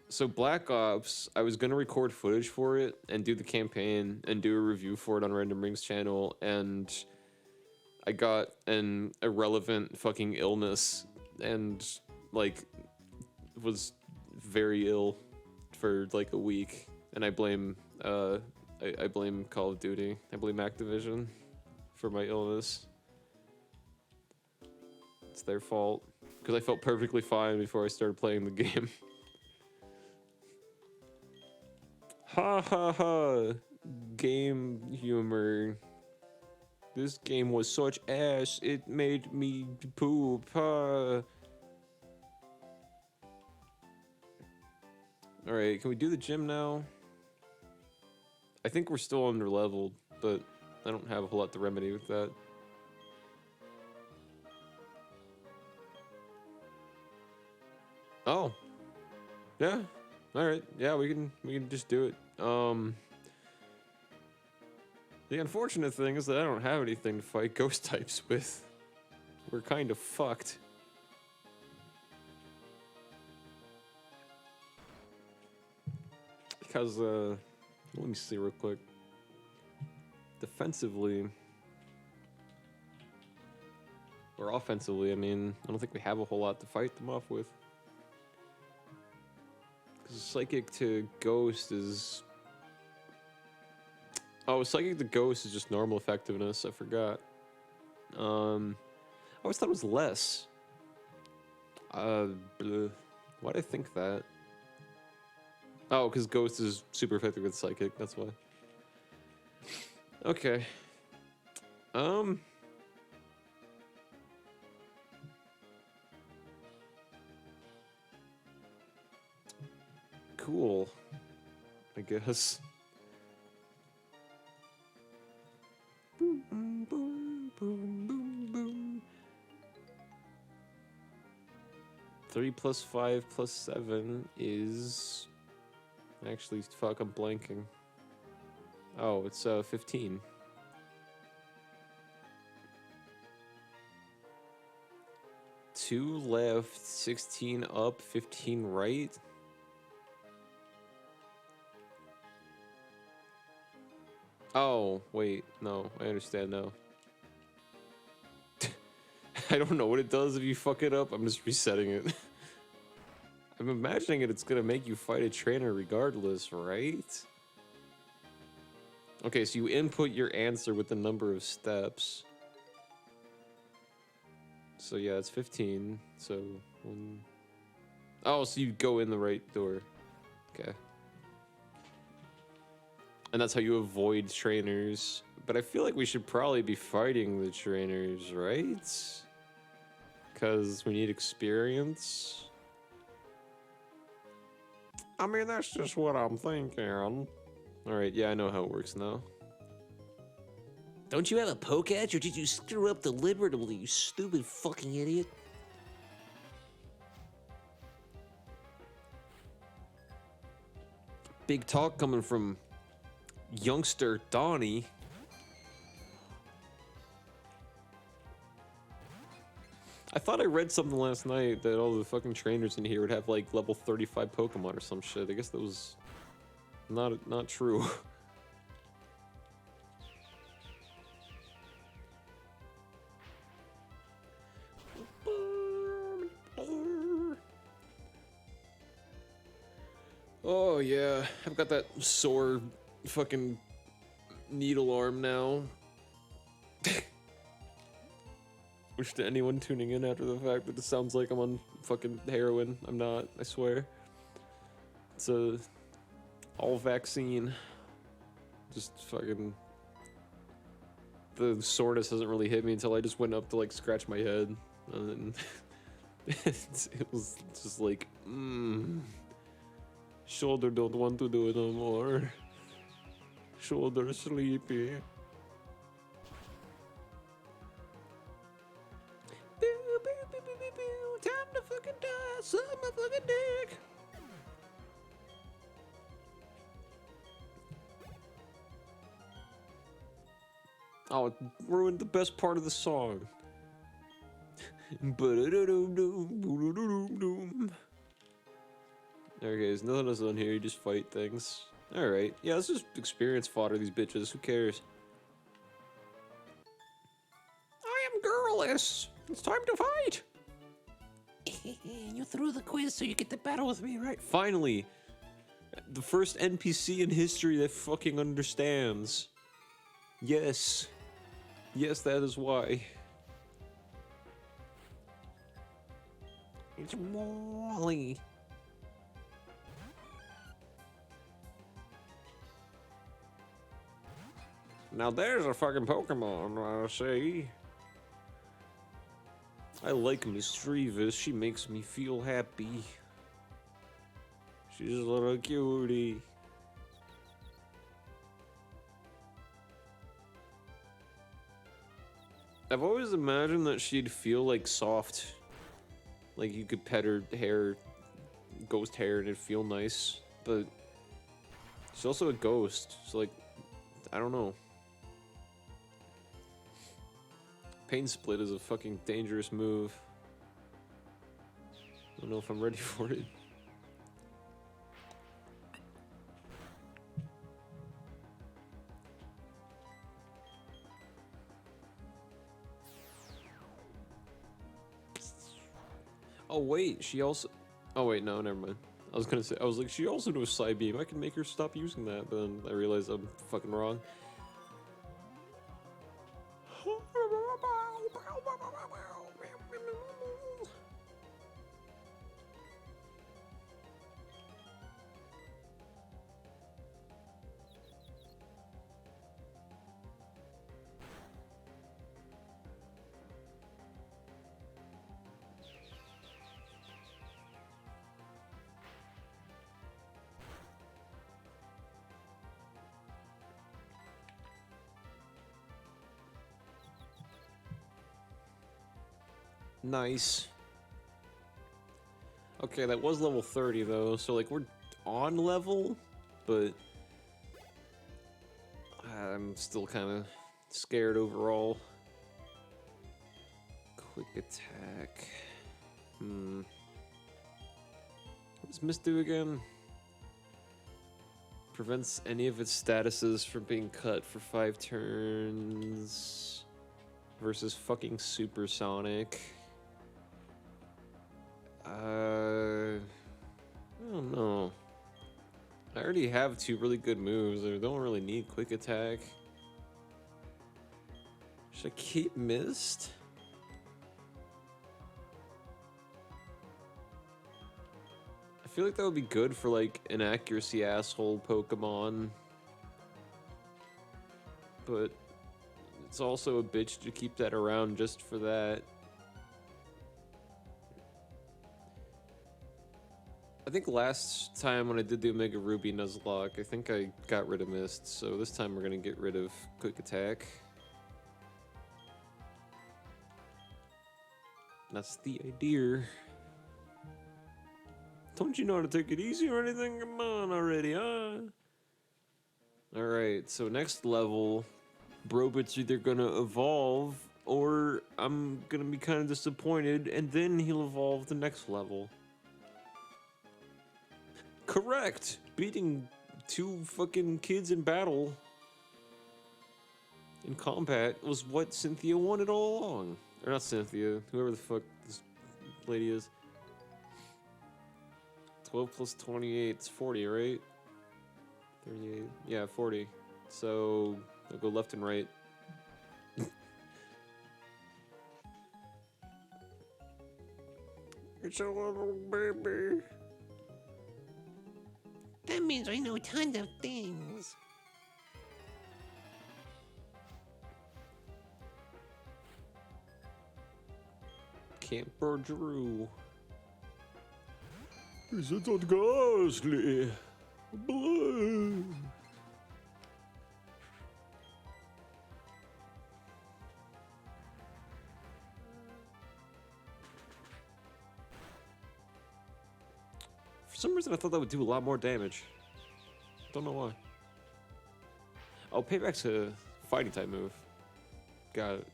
So Black Ops, I was gonna record footage for it and do the campaign and do a review for it on Randomrings Channel, and I got an irrelevant fucking illness and, like, was very ill for, like, a week. And I blame, I blame Call of Duty. I blame Activision for my illness. It's their fault. Because I felt perfectly fine before I started playing the game. Ha ha ha. Game humor. This game was such ass, it made me poop. Alright, can we do the gym now? I think we're still under leveled, but I don't have a whole lot to remedy with that. Oh. Yeah. Alright. Yeah, we can just do it. The unfortunate thing is that I don't have anything to fight ghost types with. We're kind of fucked. Because, let me see real quick. Defensively, or offensively, I mean, I don't think we have a whole lot to fight them off with. Because Psychic to Ghost is... Oh, Psychic to Ghost is just normal effectiveness, I forgot. I always thought it was less. Why'd I think that? Oh, because Ghost is super effective with Psychic, that's why. Okay. Cool. I guess. Boom, boom, boom, boom, boom, boom. 3 plus 5 plus 7 is... Actually, fuck, I'm blanking. Oh, it's 15. Two left, 16 up, 15 right. Oh, wait, no, I understand now. I don't know what it does if you fuck it up. I'm just resetting it. I'm imagining it's gonna make you fight a trainer regardless, right? Okay, so you input your answer with the number of steps. So yeah, it's 15. So one... Oh, so you go in the right door. Okay. And that's how you avoid trainers. But I feel like we should probably be fighting the trainers, right? Because we need experience. I mean, that's just what I'm thinking. Alright, yeah, I know how it works now. Don't you have a poke at, or did you screw up deliberately, you stupid fucking idiot? Big talk coming from youngster Donnie. I thought I read something last night that all the fucking trainers in here would have like level 35 Pokemon or some shit. I guess that was not true. Oh yeah, I've got that sore fucking needle arm now. Wish to anyone tuning in after the fact that it sounds like I'm on fucking heroin. I'm not, I swear. It's a all vaccine. Just fucking... The soreness hasn't really hit me until I just went up to like scratch my head. And then it was just like, shoulder don't want to do it no more. Shoulder sleepy. Time to fucking die, suck my fucking dick. Oh, it ruined the best part of the song. Okay, there's nothing else on here, you just fight things. Alright, yeah, let's just experience fodder these bitches, who cares? I am girlless. It's time to fight. You threw the quiz so you get to battle with me, right? Finally! The first NPC in history that fucking understands. Yes. Yes, that is why. It's Wally. Now there's a fucking Pokemon, I see. I like Miss Revis, she makes me feel happy. She's a little cutie. I've always imagined that she'd feel like soft. Like you could pet her hair, ghost hair, and it'd feel nice. But she's also a ghost. So like, I don't know. Pain split is a fucking dangerous move. I don't know if I'm ready for it. Oh wait, she also... Oh wait, no, never mind. I was gonna say, I was like, she also knows side beam. I can make her stop using that, but then I realized I'm fucking wrong. Nice. Okay, that was level 30 though, so like we're on level, but I'm still kind of scared overall. Quick attack. What does Miss do again? Prevents any of its statuses from being cut for 5 turns. Versus fucking supersonic. I don't know. I already have 2 really good moves. I don't really need quick attack. Should I keep mist? I feel like that would be good for like an accuracy asshole Pokemon. But it's also a bitch to keep that around just for that. I think last time when I did the Omega Ruby Nuzlocke, I think I got rid of Mist, so this time we're gonna get rid of Quick Attack. That's the idea. Don't you know how to take it easy or anything? Come on already, huh? Alright, so next level, Brobit's either gonna evolve, or I'm gonna be kind of disappointed, and then he'll evolve the next level. Correct! Beating 2 fucking kids in battle in combat was what Cynthia wanted all along. Or not Cynthia, whoever the fuck this lady is. 12 plus 28, it's 40, right? 38, yeah, 40. So, I'll go left and right. It's a little baby. That means I know tons of things. Camper Drew. Is it not ghastly? Blood. For some reason, I thought that would do a lot more damage. Don't know why. Oh, payback's a fighting type move. Got it.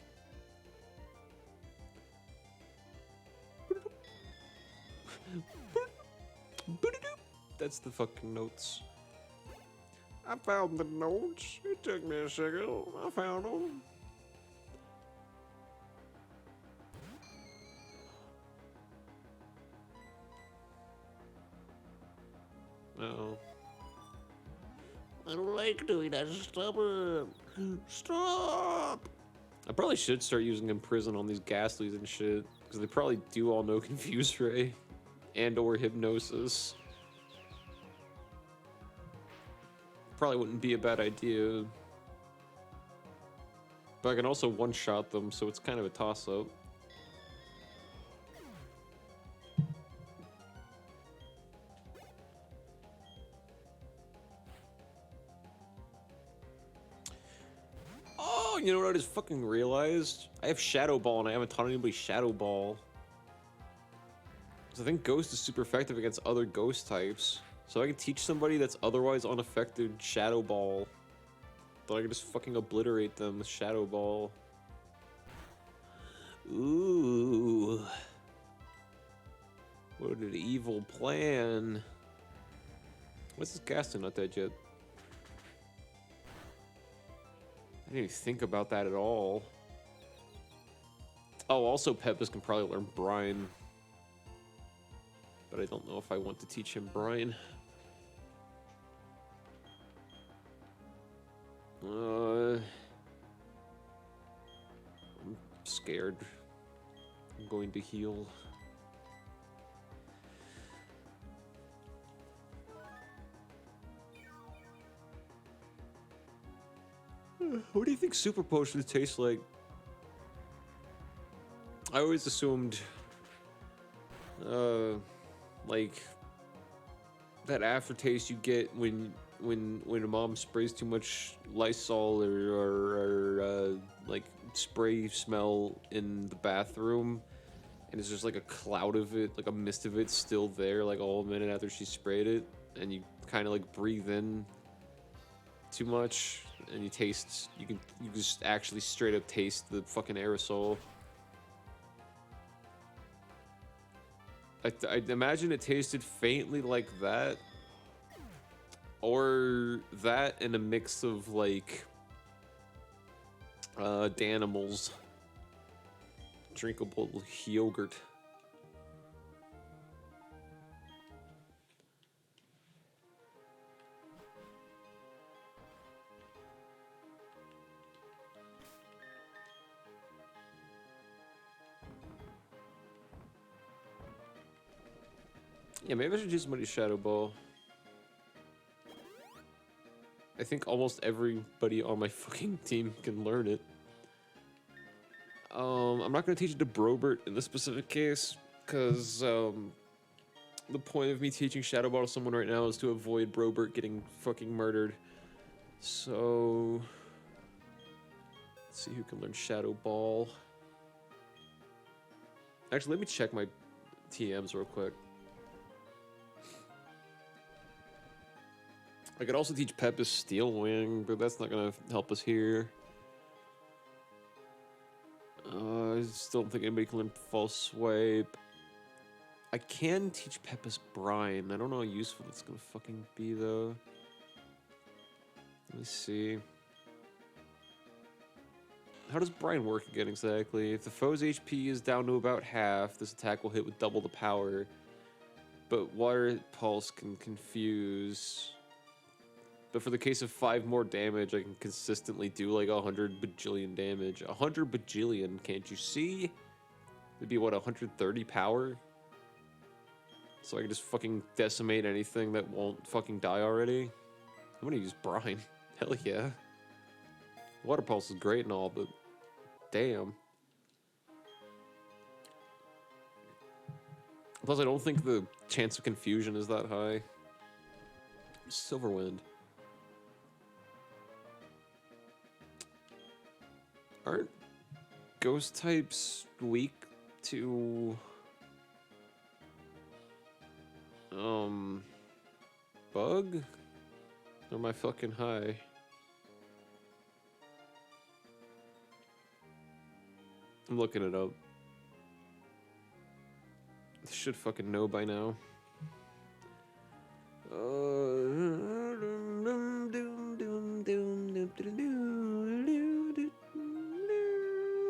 That's the fucking notes. I found the notes. It took me a second. I found them. Uh-oh. I don't like doing that. Stop it. Stop. I probably should start using Imprison on these Ghastlies and shit, because they probably do all know Confuse Ray and or Hypnosis. Probably wouldn't be a bad idea. But I can also one-shot them, so it's kind of a toss-up. You know what I just fucking realized? I have Shadow Ball and I haven't taught anybody Shadow Ball. So I think Ghost is super effective against other Ghost types. So I can teach somebody that's otherwise unaffected Shadow Ball. But I can just fucking obliterate them with Shadow Ball. Ooh. What an evil plan. What's this casting not dead yet? I didn't even think about that at all. Oh, also Pepis can probably learn Brine. But I don't know if I want to teach him Brine. I'm scared. I'm going to heal. What do you think super potions taste like? I always assumed, like that aftertaste you get when a mom sprays too much Lysol or like spray smell in the bathroom, and it's just like a cloud of it, like a mist of it still there, like all a minute after she sprayed it, and you kind of like breathe in too much, and you just actually straight up taste the fucking aerosol. I imagine it tasted faintly like that, or that and a mix of like Danimals, drinkable yogurt. Yeah, maybe I should use somebody's Shadow Ball. I think almost everybody on my fucking team can learn it. I'm not gonna teach it to Brobert in this specific case, because the point of me teaching Shadow Ball to someone right now is to avoid Brobert getting fucking murdered. So let's see who can learn Shadow Ball. Actually, let me check my TMs real quick. I could also teach Pepis Steel Wing, but that's not gonna help us here. I still don't think anybody can learn False Swipe. I can teach Pepis Brine. I don't know how useful it's gonna fucking be though. Let me see. How does Brine work again exactly? If the foe's HP is down to about half, this attack will hit with double the power. But Water Pulse can confuse. But for the case of 5 more damage, I can consistently do like 100 bajillion damage. 100 bajillion, can't you see? It'd be what, 130 power? So I can just fucking decimate anything that won't fucking die already. I'm gonna use Brine. Hell yeah. Water Pulse is great and all, but damn. Plus, I don't think the chance of confusion is that high. Silverwind. Aren't ghost types weak to bug? Or am I fucking high? I'm looking it up. I should fucking know by now.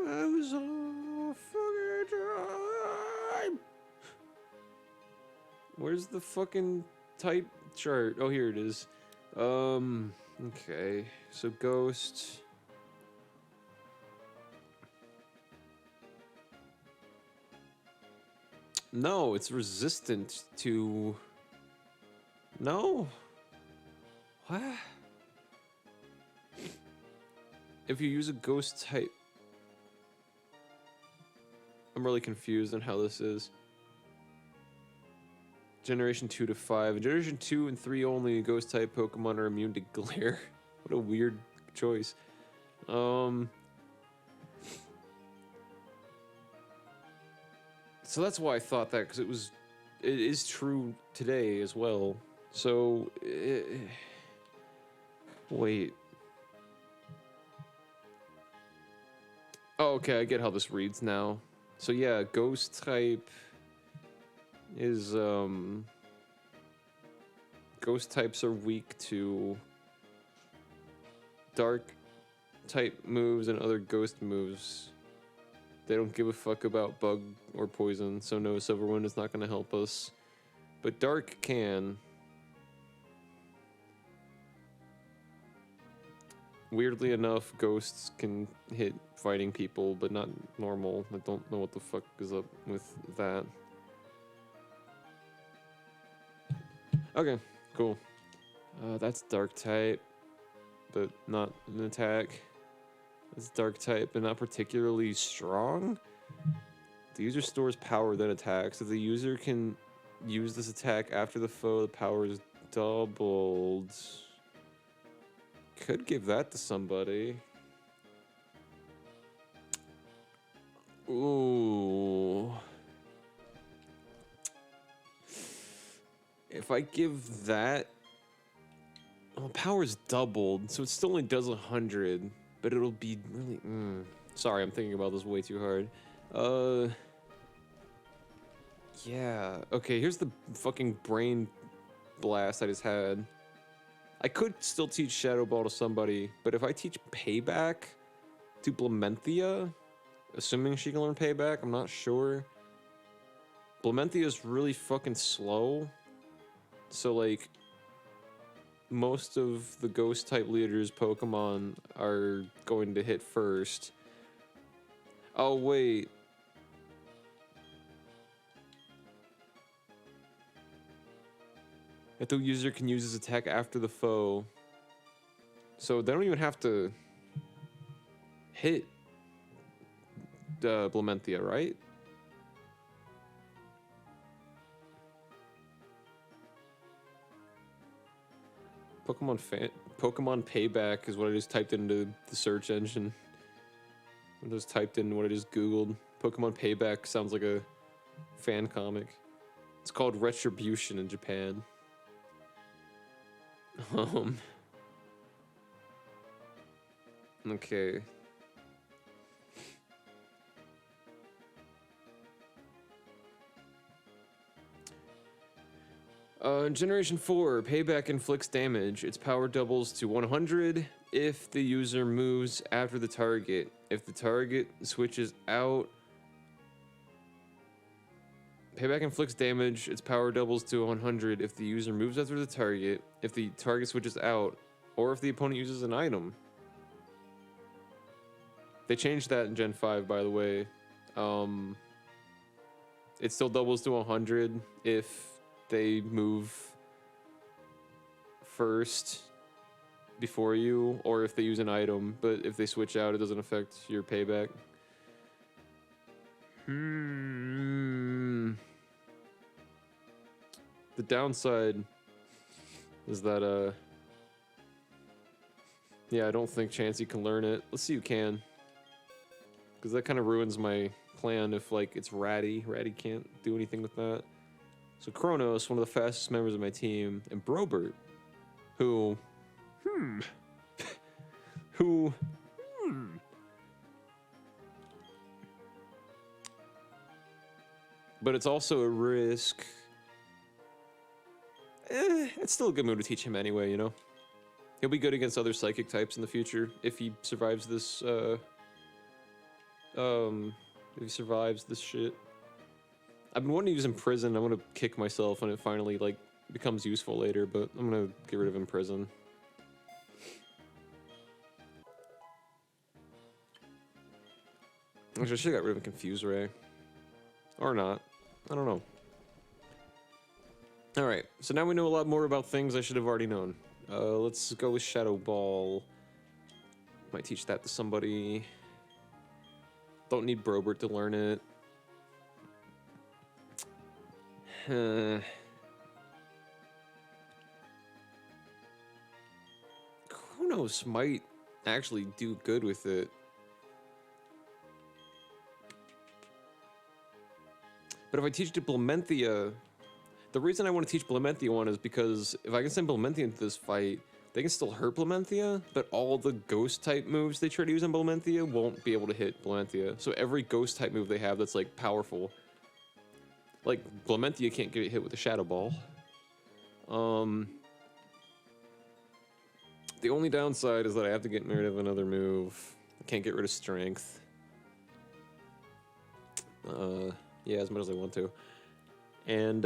I was all fucking time. Where's the fucking type chart? Oh, here it is. Okay. So Ghost. No, it's resistant to... No? What? If you use a ghost type... I'm really confused on how this is. Generation 2 to 5. Generation 2 and 3 only ghost type Pokemon are immune to glare. What a weird choice. So that's why I thought that, because it is true today as well. So, wait. Oh, okay, I get how this reads now. So yeah, ghost type is, ghost types are weak to dark type moves and other ghost moves. They don't give a fuck about bug or poison, so no, Silverwind is not going to help us. But Dark can. Weirdly enough, ghosts can hit fighting people, but not normal. I don't know what the fuck is up with that. Okay, cool. That's Dark type, but not an attack. It's Dark type, but not particularly strong. The user stores power, then attacks. If the user can use this attack after the foe, the power is doubled. Could give that to somebody. Ooh. If I give that... Well, power's doubled, so it still only does 100. But it'll be really... Sorry, I'm thinking about this way too hard. Yeah. Okay, here's the fucking brain blast I just had. I could still teach Shadow Ball to somebody, but if I teach Payback to Blementhia, assuming she can learn Payback, I'm not sure. Blementhia is really fucking slow. So, like... most of the ghost type leaders Pokemon are going to hit first. Oh wait. If the user can use his attack after the foe. So they don't even have to hit Blementhia, right? Pokemon Payback is what I just typed into the search engine. I just typed in what I just Googled. Pokemon Payback sounds like a fan comic. It's called Retribution in Japan. Okay. In Generation 4, Payback inflicts damage. Its power doubles to 100 if the user moves after the target. If the target switches out... Payback inflicts damage. Its power doubles to 100 if the user moves after the target, if the target switches out, or if the opponent uses an item. They changed that in Gen 5, by the way. It still doubles to 100 if they move first before you, or if they use an item, but if they switch out, it doesn't affect your payback. The downside is that, yeah, I don't think Chansey can learn it. Let's see who can. Because that kind of ruins my plan if, like, it's Ratty. Ratty can't do anything with that. So Kronos, one of the fastest members of my team, and Brobert, who... But it's also a risk. It's still a good move to teach him anyway, you know? He'll be good against other psychic types in the future if he survives this, if he survives this shit. I've been wanting to use Imprison. I want to kick myself when it finally, like, becomes useful later, but I'm gonna get rid of Imprison. Actually, I should've got rid of Confuse Ray. Or not. I don't know. Alright, so now we know a lot more about things I should have already known. Let's go with Shadow Ball. Might teach that to somebody. Don't need Brobert to learn it. Kronos might actually do good with it. But if I teach Diplomenthia, the reason I want to teach Diplomenthia one is because if I can send Diplomenthia into this fight, they can still hurt Diplomenthia, but all the ghost type moves they try to use on Diplomenthia won't be able to hit Diplomenthia. So every ghost type move they have that's like powerful, like Diplomenthia can't get hit with a Shadow Ball. The only downside is that I have to get rid of another move. I can't get rid of Strength. Yeah, as much as I want to. And,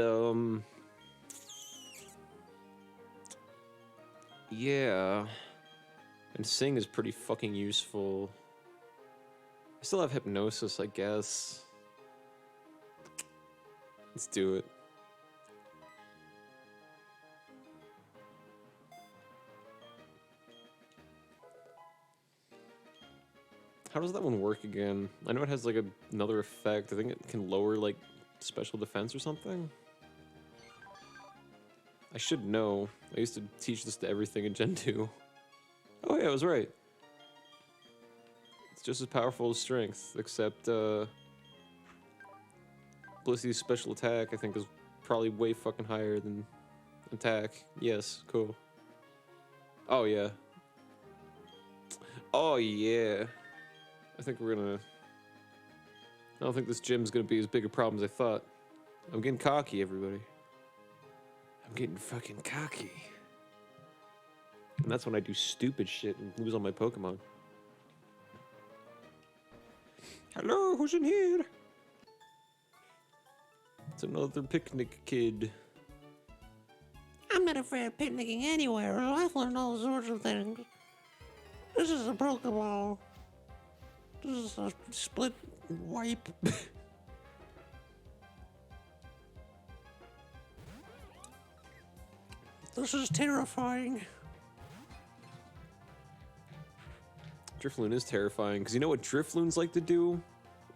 yeah. And Sing is pretty fucking useful. I still have Hypnosis, I guess. Let's do it. How does that one work again? I know it has like another effect. I think it can lower like special defense or something. I should know. I used to teach this to everything in Gen 2. Oh yeah, I was right. It's just as powerful as Strength, except Blissey's special attack I think is probably way fucking higher than attack. Yes, cool. Oh yeah. Oh yeah. I think we're gonna... I don't think this gym's gonna be as big a problem as I thought. I'm getting cocky, everybody. I'm getting fucking cocky. And that's when I do stupid shit and lose all my Pokemon. Hello, who's in here? It's another picnic kid. I'm not afraid of picnicking anywhere. I've learned all sorts of things. This is a Pokeball. This is a split wipe. This is terrifying. Drifloon is terrifying, because you know what Drifloons like to do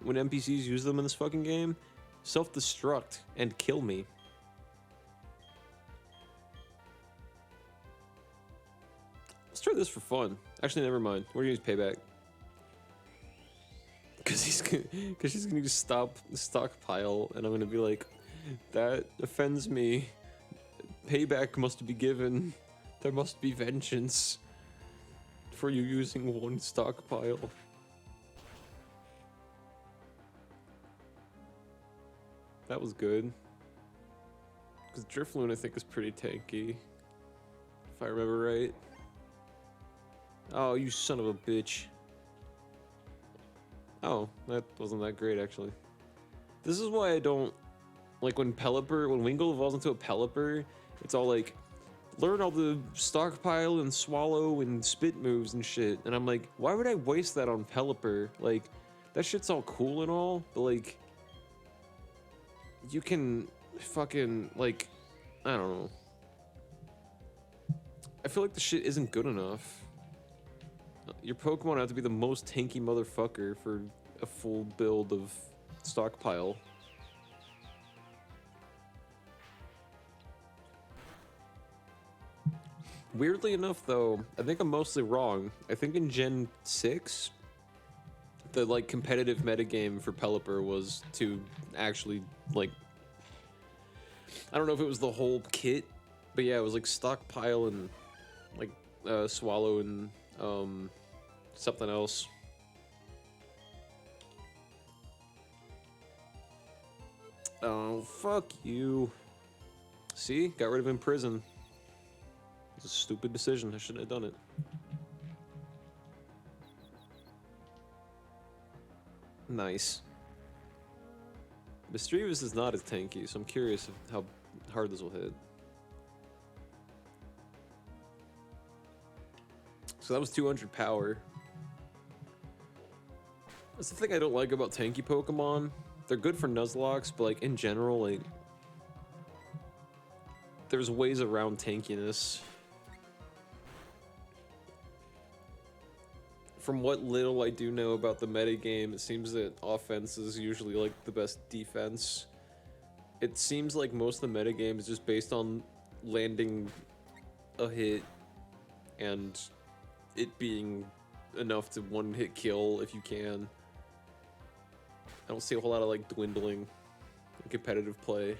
when NPCs use them in this fucking game? Self-destruct and kill me. Let's try this for fun. Actually, never mind. We're gonna use Payback. Because she's gonna use stockpile, and I'm gonna be like, that offends me. Payback must be given. There must be vengeance for you using one stockpile. That was good. Because Drifloon, I think, is pretty tanky. If I remember right. Oh, you son of a bitch. Oh, that wasn't that great, actually. This is why I don't... Like, when Wingull evolves into a Pelipper, it's all like, learn all the stockpile and swallow and spit moves and shit. And I'm like, why would I waste that on Pelipper? Like, that shit's all cool and all, but like... You can fucking, like... I don't know. I feel like the shit isn't good enough. Your Pokemon have to be the most tanky motherfucker for a full build of stockpile. Weirdly enough, though, I think I'm mostly wrong. I think in Gen 6, the like competitive metagame for Pelipper was to actually like... I don't know if it was the whole kit, but yeah, it was like stockpile and like swallow and something else. Oh, fuck you. See? Got rid of Imprison. It's a stupid decision. I shouldn't have done it. Nice. Mischievous is not as tanky, so I'm curious of how hard this will hit. So that was 200 power. That's the thing I don't like about tanky Pokemon. They're good for Nuzlocke, but like in general, like there's ways around tankiness. From what little I do know about the metagame, it seems that offense is usually like the best defense. It seems like most of the metagame is just based on landing a hit and it being enough to one-hit kill if you can. I don't see a whole lot of like dwindling and competitive play.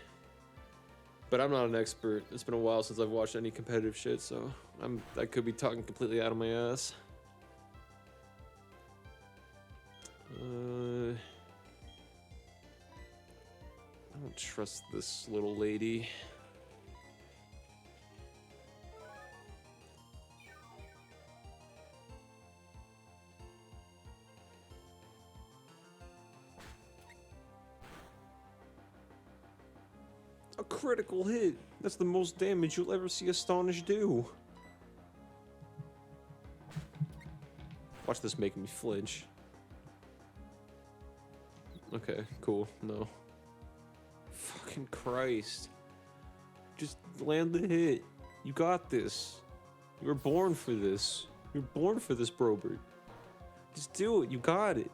But I'm not an expert. It's been a while since I've watched any competitive shit, so I could be talking completely out of my ass. I don't trust this little lady. A critical hit. That's the most damage you'll ever see Astonish do. Watch this make me flinch. Okay, cool. No. Fucking Christ. Just land the hit. You got this. You were born for this. You're born for this, Brobert. Just do it. You got it.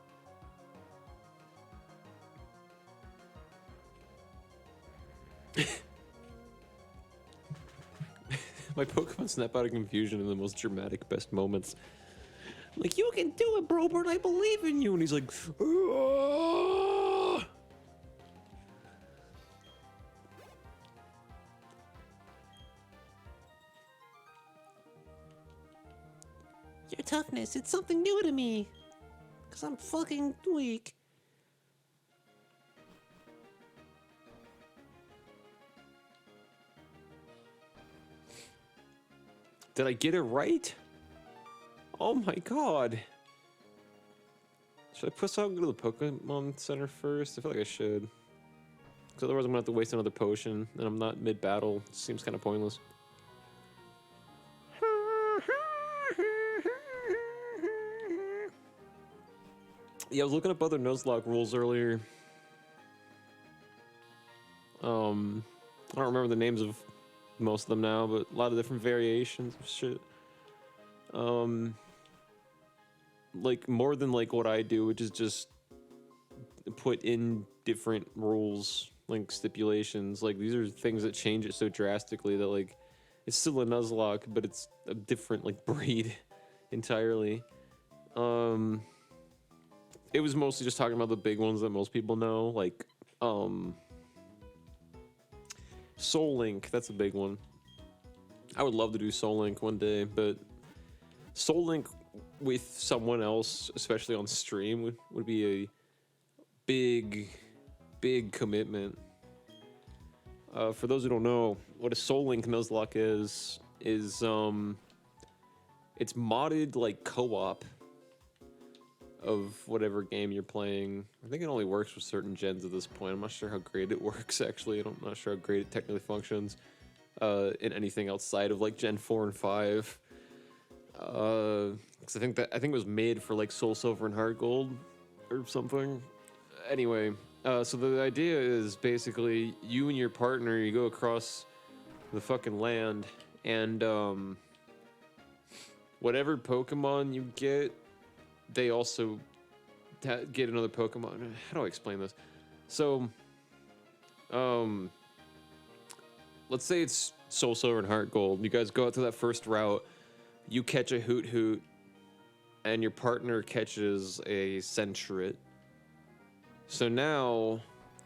My Pokemon snap out of confusion in the most dramatic, best moments. Like, you can do it, Brobert. I believe in you. And he's like, "Ah!" Your toughness, it's something new to me. Because I'm fucking weak. Did I get it right? Oh my god. Should I push out and go to the Pokemon Center first? I feel like I should. Because otherwise I'm going to have to waste another potion, and I'm not mid-battle. It seems kind of pointless. Yeah, I was looking up other Nuzlocke rules earlier. I don't remember the names of most of them now, but a lot of different variations of shit. Like more than like what I do, which is just put in different rules, like stipulations. Like these are things that change it so drastically that like it's still a Nuzlocke, but it's a different like breed entirely. It was mostly just talking about the big ones that most people know, like Soul Link. That's a big one. I would love to do Soul Link one day, but Soul Link with someone else, especially on stream, would be a big commitment. For those who don't know, what a Soul Link Nuzlocke is it's modded like co-op of whatever game you're playing. I think it only works with certain gens at this point. I'm not sure how great it works actually. I'm not sure how great it technically functions in anything outside of like Gen 4 and 5. Because I think it was made for like Soul Silver and Heart Gold or something. Anyway, so the idea is basically you and your partner, you go across the fucking land, and whatever Pokemon you get, they also get another Pokemon. How do I explain this? So, let's say it's Soul Silver and Heart Gold. You guys go out to that first route. You catch a Hoot Hoot, and your partner catches a Sentret. So now,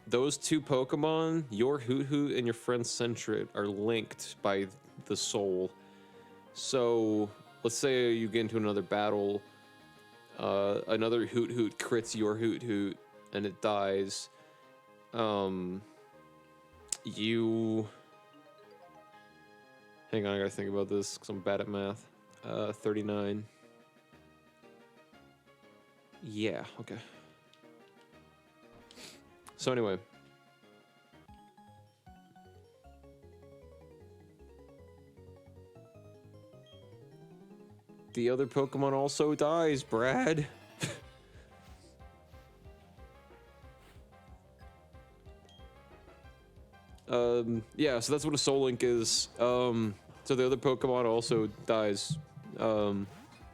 those two Pokemon, your Hoot Hoot and your friend's Sentret, are linked by the soul. So, let's say you get into another battle. Another Hoot Hoot crits your Hoot Hoot, and it dies. You... Hang on, I gotta think about this, because I'm bad at math. 39. Yeah, okay. So anyway. The other Pokemon also dies, Brad. Yeah, so that's what a Soul Link is. So the other Pokemon also dies.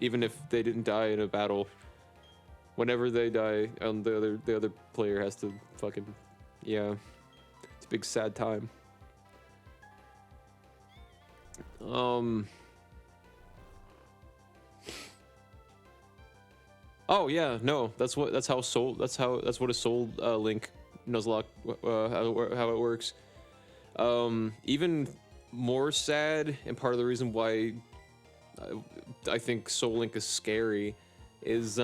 Even if they didn't die in a battle. Whenever they die, the other player has to fucking... Yeah. It's a big sad time. Oh yeah, no, that's what a Soul Link Nuzlocke, how it works. Even more sad, and part of the reason why I think Soul Link is scary is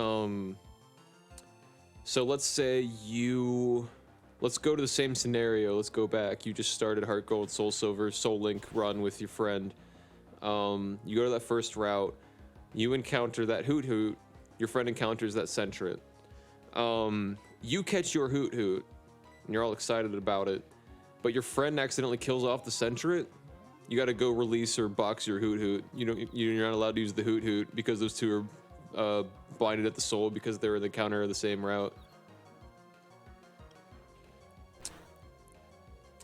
so let's say let's go to the same scenario. Let's go back. You just started Heart Gold, Soul Silver, Soul Link run with your friend. You go to that first route. You encounter that Hoot Hoot. Your friend encounters that Centret. You catch your Hoot Hoot, and you're all excited about it. But your friend accidentally kills off the Centret. You got to go release or box your Hoot Hoot. You're not allowed to use the Hoot Hoot because those two are binded at the soul because they're in the counter of the same route.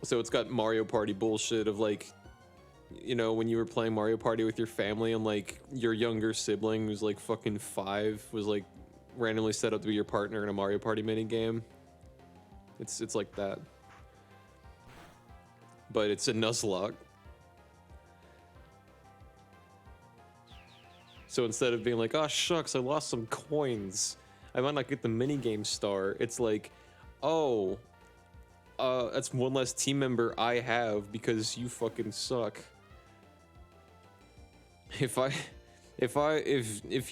So it's got Mario Party bullshit of like, when you were playing Mario Party with your family and like your younger sibling who's like fucking 5 was like randomly set up to be your partner in a Mario Party mini game. It's like that. But it's a Nuzlocke. So instead of being like, oh shucks, I lost some coins, I might not get the minigame star, it's like, oh, that's one less team member I have because you fucking suck. If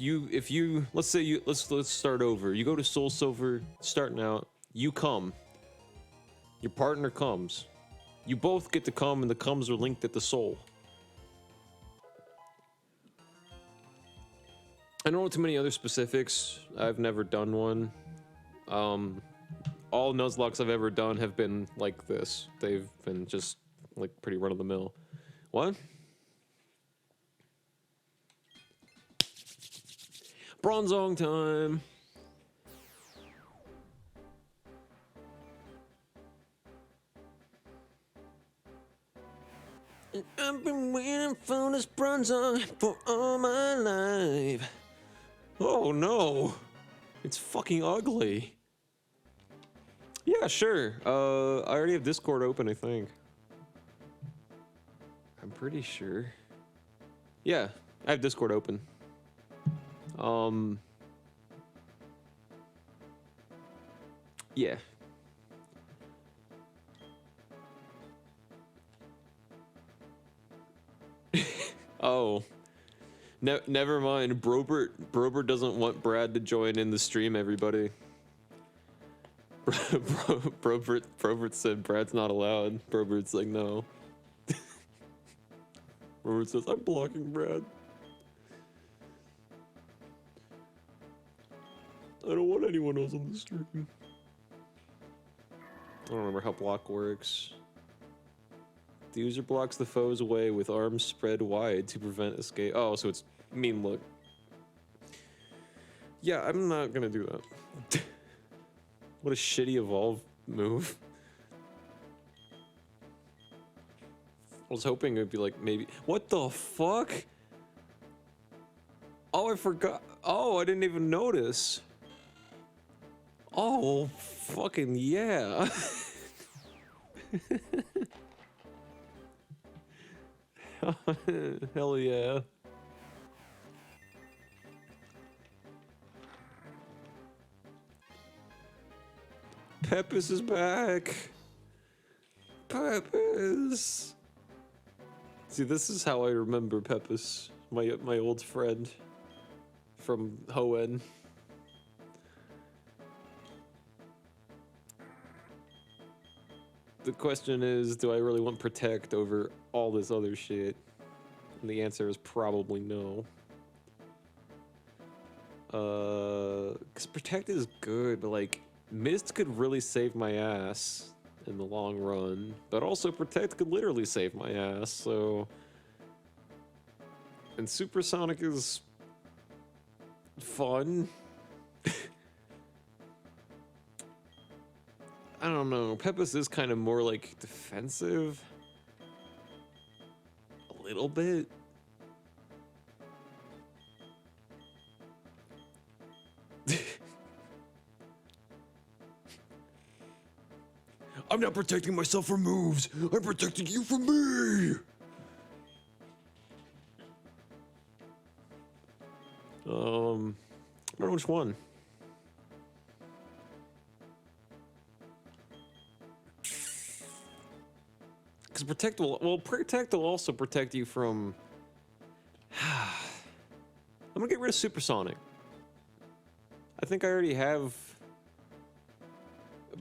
you let's say let's start over. You go to Soul Silver, starting out, you come. Your partner comes. You both get to come and the comes are linked at the soul. I don't know too many other specifics. I've never done one. All Nuzlocks I've ever done have been like this. They've been just like pretty run of the mill. What? Bronzong time. I've been waiting for this Bronzong for all my life. Oh no, it's fucking ugly. Yeah, sure. I already have Discord open, I think. I'm pretty sure. Yeah, I have Discord open. Yeah. Oh. Never mind. Brobert doesn't want Brad to join in the stream, everybody. Brobert said Brad's not allowed. Brobert's like, no. Brobert says, I'm blocking Brad. I don't want anyone else on the stream. I don't remember how block works. The user blocks the foes away with arms spread wide to prevent escape. Oh, so it's mean look. Yeah, I'm not gonna do that. What a shitty evolve move. I was hoping it'd be like maybe. What the fuck? Oh, I forgot. Oh, I didn't even notice. Oh, fucking yeah. Hell yeah. Pepis is back. Pepis. See, this is how I remember Pepis, my old friend from Hoenn. The question is, do I really want Protect over all this other shit? And the answer is probably no. 'Cause Protect is good, but like, Mist could really save my ass in the long run, but also Protect could literally save my ass, so... And Supersonic is... fun. I don't know, Pepis is kind of more like defensive. A little bit. I'm not protecting myself from moves. I'm protecting you from me. I don't know which one. Because protect will also protect you from. I'm gonna get rid of supersonic. I think I already have.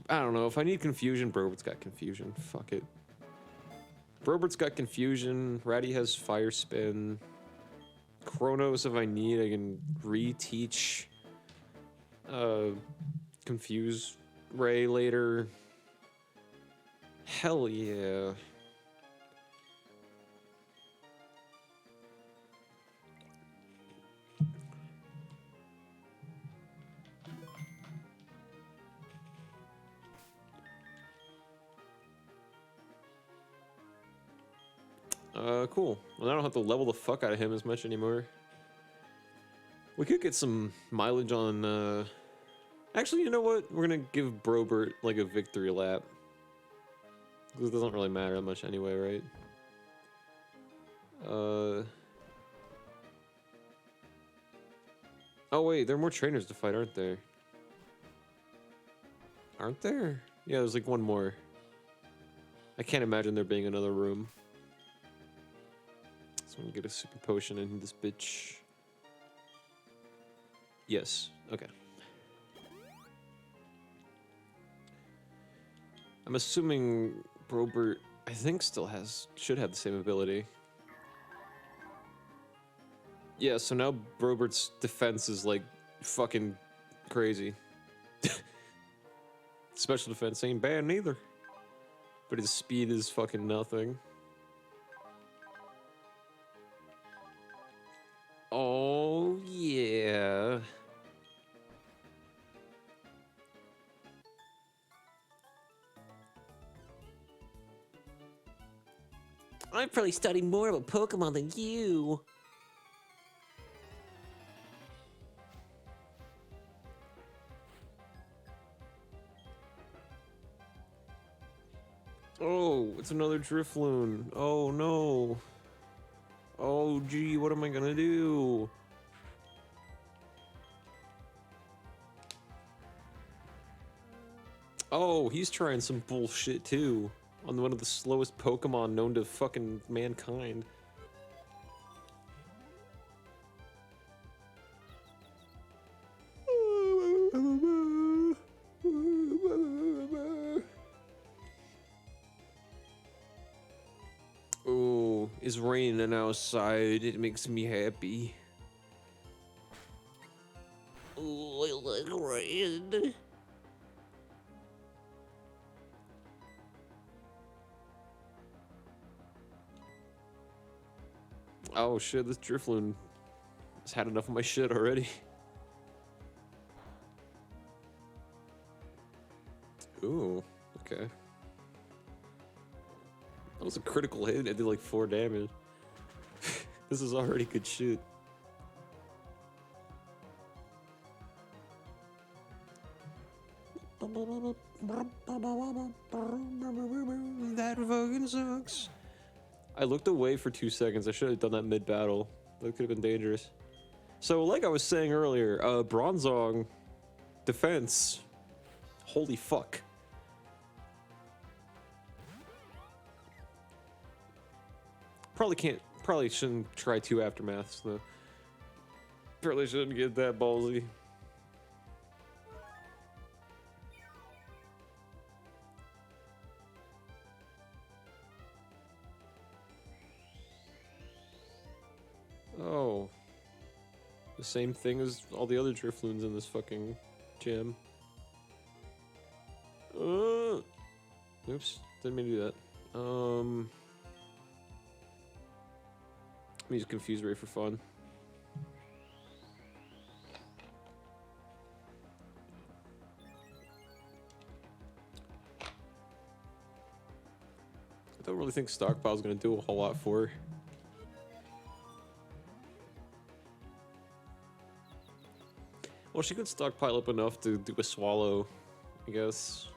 I don't know if I need confusion. Brobert's got confusion. Fuck it. Brobert's got confusion. Ratty has fire spin. Chronos, if I need, I can reteach. Confuse Ray later. Hell yeah. Cool. Well, I don't have to level the fuck out of him as much anymore. We could get some mileage on, Actually, you know what? We're gonna give Brobert, like, a victory lap. Because it doesn't really matter that much anyway, right? Oh, wait, there are more trainers to fight, aren't there? Aren't there? Yeah, there's, like, one more. I can't imagine there being another room. So I'm gonna get a super potion in this bitch. Yes. Okay. I'm assuming Brobert, I think, should have the same ability. Yeah, so now Brobert's defense is like fucking crazy. Special defense ain't bad neither. But his speed is fucking nothing. Oh, yeah. I've probably studied more about Pokemon than you. Oh, it's another Drifloon. Oh, no. Oh, gee, what am I gonna do? Oh, he's trying some bullshit, too. On one of the slowest Pokemon known to fucking mankind. Oh, it's raining outside. It makes me happy. Oh, I like rain. Oh shit, this Drifloon has had enough of my shit already. Ooh, okay. That was a critical hit. I did like 4 damage. This is already good shit. That fucking sucks. I looked away for 2 seconds. I should have done that mid-battle. That could have been dangerous. So, like I was saying earlier, Bronzong defense. Holy fuck. Probably shouldn't try 2 aftermaths though. Probably shouldn't get that ballsy. Oh. The same thing as all the other Drifloons in this fucking gym. Oops. Didn't mean to do that. Let me just confuse Ray for fun. I don't really think Stockpile's gonna do a whole lot for her. Well, she could stockpile up enough to do a swallow, I guess.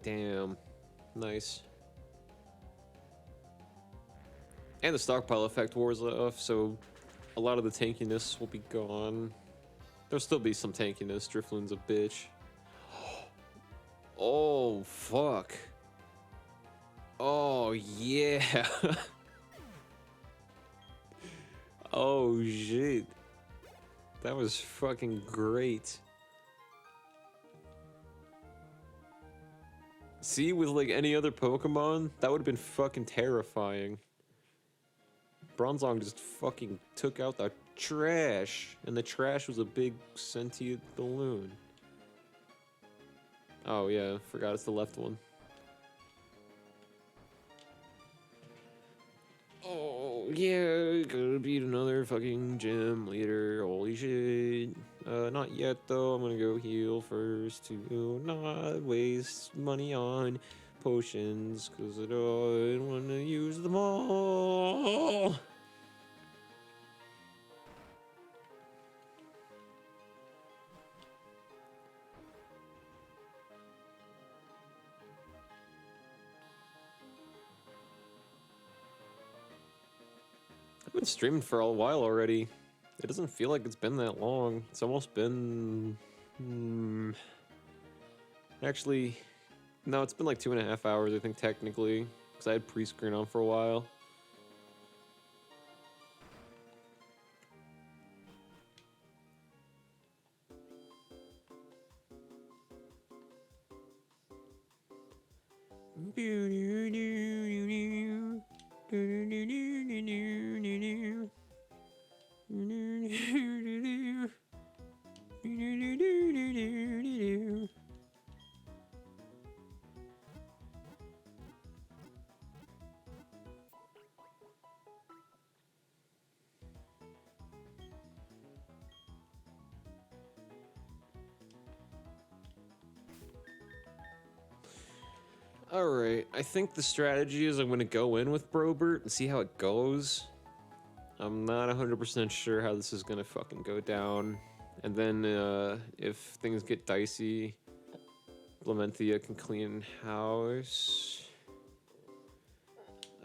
Damn. Nice. And the stockpile effect wears off, so a lot of the tankiness will be gone. There'll still be some tankiness. Drifloon's a bitch. Oh, fuck. Oh, yeah. Oh, shit. That was fucking great. See, with like any other Pokemon, that would have been fucking terrifying. Bronzong just fucking took out the trash, and the trash was a big sentient balloon. Oh yeah, forgot it's the left one. Oh yeah, gotta beat another fucking gym leader. Holy shit. Not yet though. I'm gonna go heal first to not waste money on potions, cause I don't wanna use them all. I've been streaming for a while already. It doesn't feel like it's been that long. It's almost been... Actually, no, it's been like 2.5 hours, I think, technically. Because I had pre-screen on for a while. Alright, I think the strategy is I'm going to go in with Brobert and see how it goes. I'm not 100% sure how this is going to fucking go down. And then if things get dicey, Blementhia can clean house.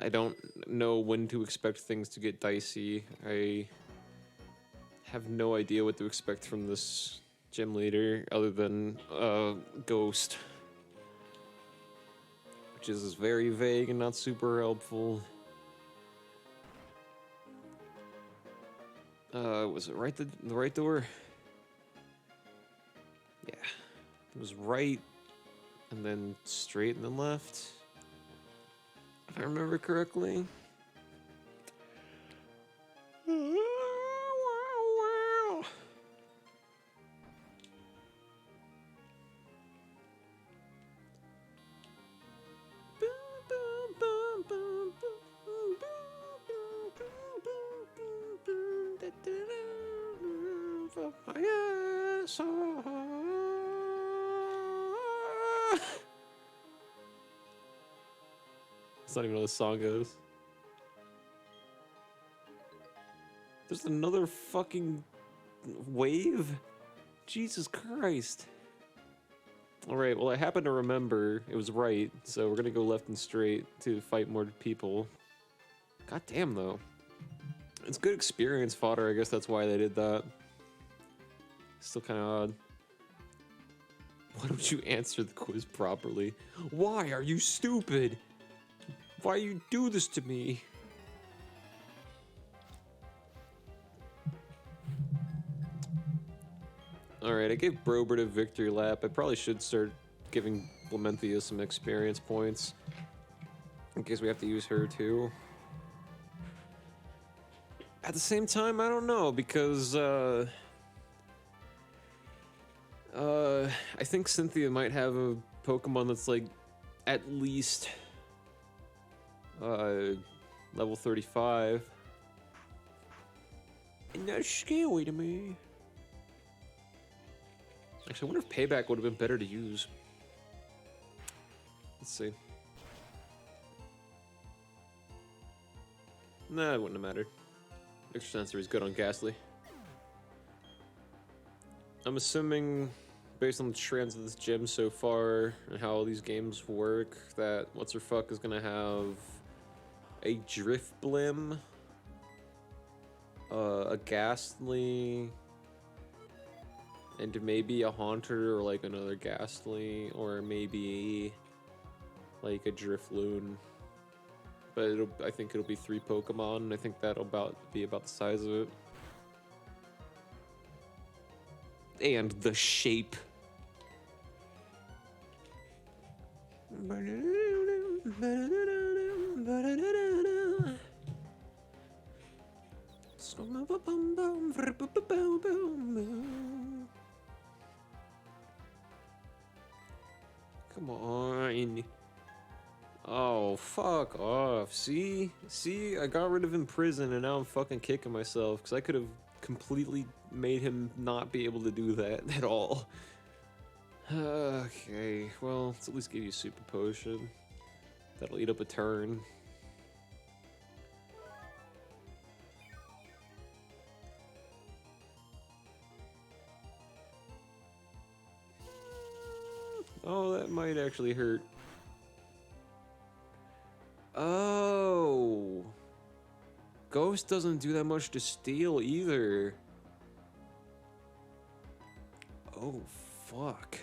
I don't know when to expect things to get dicey. I have no idea what to expect from this gym leader other than Ghost. Which is very vague and not super helpful. Was it right the right door? Yeah. It was right, and then straight and then left. If I remember correctly. That's not even how the song goes. There's another fucking wave? Jesus Christ. Alright, well I happen to remember it was right, so we're gonna go left and straight to fight more people. God damn though. It's good experience fodder, I guess that's why they did that. Still kinda odd. Why don't you answer the quiz properly? Why are you stupid? Why you do this to me? Alright, I gave Brobert a victory lap. I probably should start giving Blementhia some experience points. In case we have to use her too. At the same time, I don't know, because I think Cynthia might have a Pokemon that's like at least level 35. And that's scary to me. Actually, I wonder if Payback would have been better to use. Let's see. Nah, it wouldn't have mattered. Extra Sensory is good on Ghastly. I'm assuming, based on the trends of this gym so far and how all these games work, that What's Her Fuck is gonna have a Drifblim, a Ghastly, and maybe a Haunter or like another Ghastly, or maybe like a Drifloon. But I think it'll be 3 Pokemon, and I think that'll be about the size of it. And the shape. Come on. Oh, fuck off. See, I got rid of him in prison, and now I'm fucking kicking myself, because I could have completely made him not be able to do that at all. Okay, well, let's at least give you a super potion. That'll eat up a turn. Oh, that might actually hurt. Oh. Ghost doesn't do that much to steal either. Oh, fuck.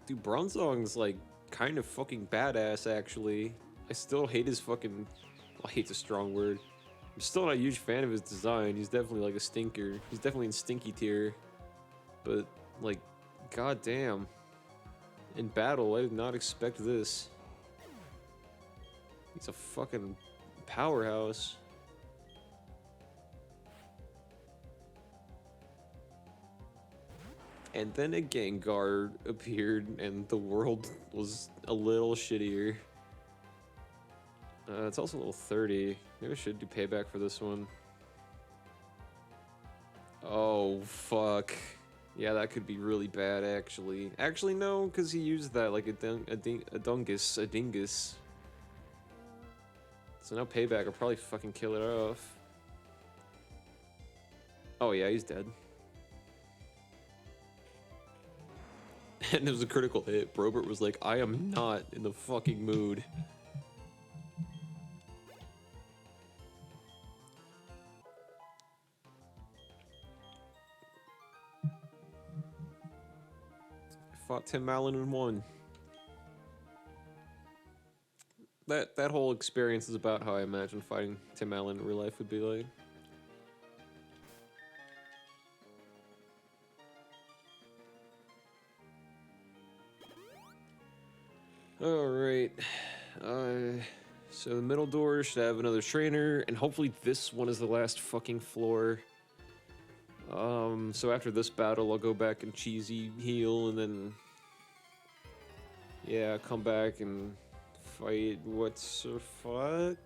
Dude, Bronzong's like kind of fucking badass, actually. I still hate his fucking... Well, hate's a strong word. I'm still not a huge fan of his design. He's definitely like a stinker. He's definitely in stinky tier. But, like, goddamn. In battle, I did not expect this. He's a fucking powerhouse. And then a Gengar appeared, and the world was a little shittier. It's also level 30. Maybe I should do payback for this one. Oh, fuck. Yeah, that could be really bad, actually. Actually, no, because he used that like a dingus. So now payback will probably fucking kill it off. Oh yeah, he's dead. And it was a critical hit. Brobert was like, I am not in the fucking mood. Fought Tim Allen and won. That whole experience is about how I imagine fighting Tim Allen in real life would be like. Alright. So the middle door should have another trainer, and hopefully this one is the last fucking floor. So after this battle, I'll go back and cheesy heal, and then... yeah, come back and fight what's the fuck?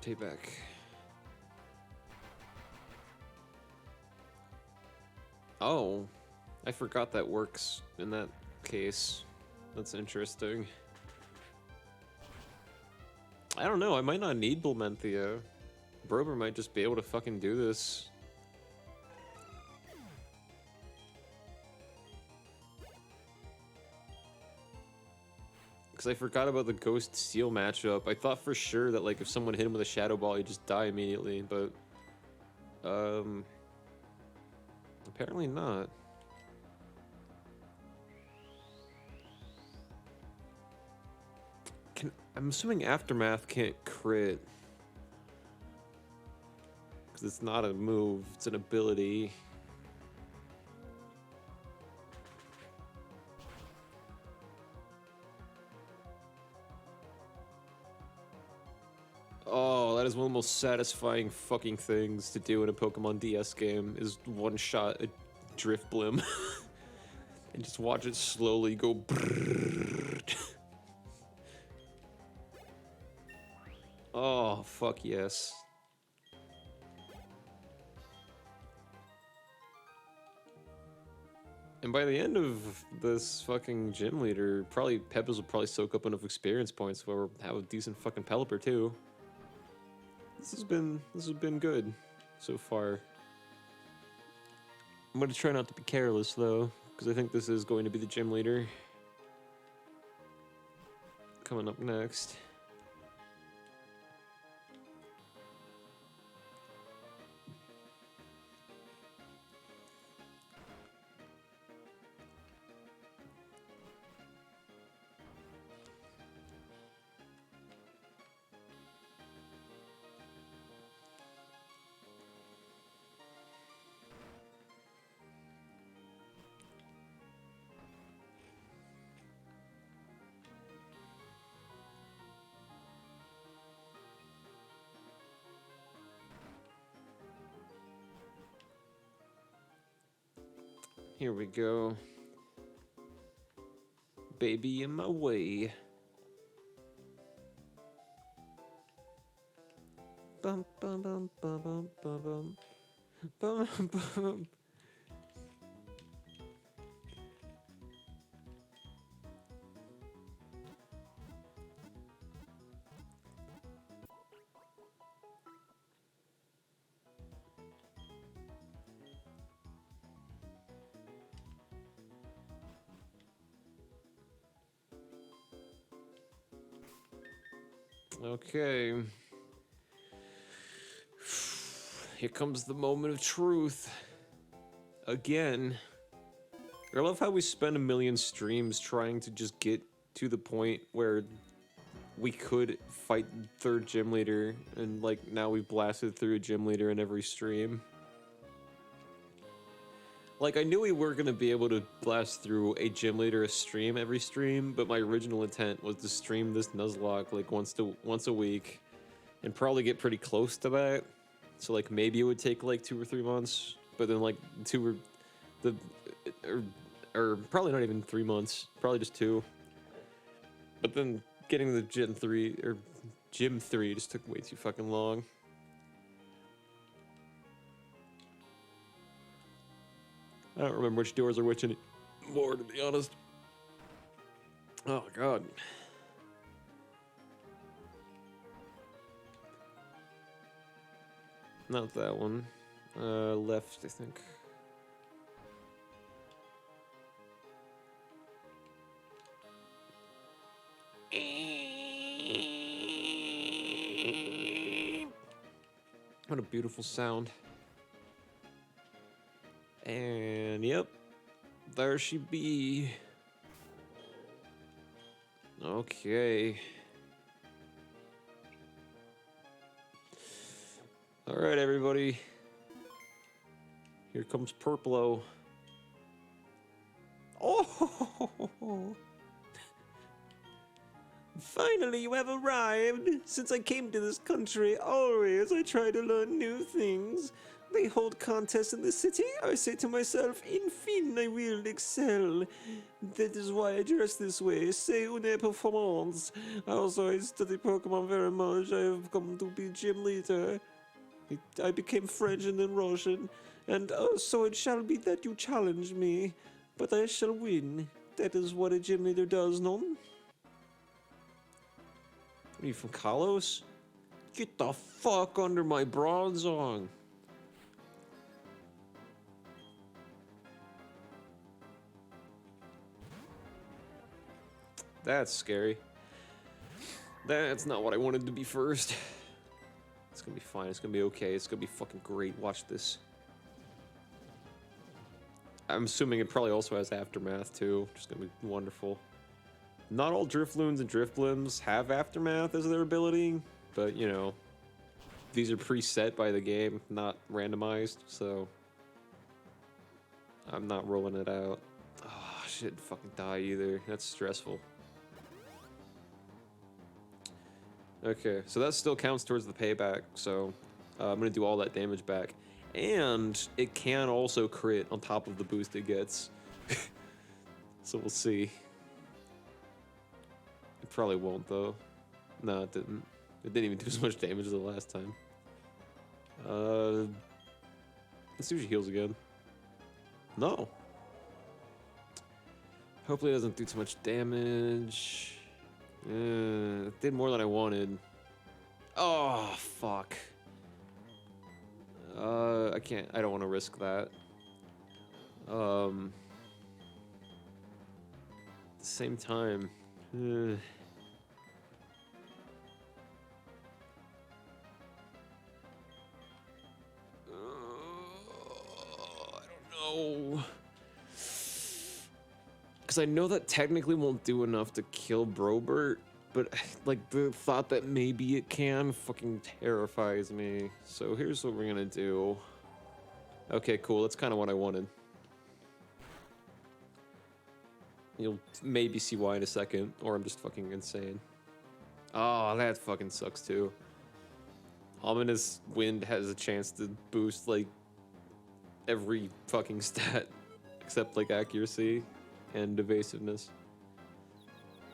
Payback. Oh, I forgot that works in that case. That's interesting. I don't know, I might not need Bulmenthia. Brober might just be able to fucking do this. Because I forgot about the Ghost Steel matchup. I thought for sure that like if someone hit him with a Shadow Ball, he'd just die immediately, but... apparently not. I'm assuming Aftermath can't crit. Because it's not a move, it's an ability. Oh, that is one of the most satisfying fucking things to do in a Pokemon DS game, is one-shot a Drifblim. And just watch it slowly go brrrr. Oh, fuck yes. And by the end of this fucking gym leader, probably Peppers will probably soak up enough experience points where we'll have a decent fucking Pelipper too. this has been good so far. I'm gonna try not to be careless though, because I think this is going to be the gym leader. Coming up next. Here we go. Baby in my way. Bum bum bum bum bum bum bum bum bum. Okay. Here comes the moment of truth. Again. I love how we spend a million streams trying to just get to the point where we could fight third gym leader, and like now we've blasted through a gym leader in every stream. Like, I knew we were gonna be able to blast through a gym leader a stream every stream, but my original intent was to stream this Nuzlocke like once a week, and probably get pretty close to that. So like maybe it would take like 2 or 3 months, but then like or probably not even 3 months, probably just 2. But then getting the Gym 3 just took way too fucking long. I don't remember which doors are which anymore, to be honest. Oh, God. Not that one. Left, I think. What a beautiful sound. And yep, there she be. Okay. All right, everybody. Here comes Purplo. Oh! Finally, you have arrived. Since I came to this country, always I try to learn new things. They hold contests in the city. I say to myself, in fin, I will excel. That is why I dress this way. C'est une performance. Also, I study Pokemon very much. I have come to be gym leader. I became French and then Russian. And so it shall be that you challenge me. But I shall win. That is what a gym leader does, no? Are you from Kalos? Get the fuck under my bronzong. That's scary. That's not what I wanted to be first. It's gonna be fine. It's gonna be okay. It's gonna be fucking great. Watch this. I'm assuming it probably also has Aftermath too, which is gonna be wonderful. Not all Drifloons and Drifblims have Aftermath as their ability, but you know, these are preset by the game, not randomized, so I'm not rolling it out. Oh, I shouldn't fucking die either. That's stressful. Okay, so that still counts towards the payback, so I'm gonna do all that damage back. And it can also crit on top of the boost it gets. So we'll see. It probably won't though. No, it didn't. It didn't even do as much damage as the last time. Let's see if she heals again. No. Hopefully it doesn't do too much damage. It did more than I wanted. Oh, fuck. can't. I don't want to risk that. At the same time, I don't know. Because I know that technically won't do enough to kill Brobert, but like the thought that maybe it can fucking terrifies me. So here's what we're gonna do. Okay, cool. That's kind of what I wanted. You'll maybe see why in a second, or I'm just fucking insane. Oh, that fucking sucks too. Ominous Wind has a chance to boost like every fucking stat except like accuracy and evasiveness.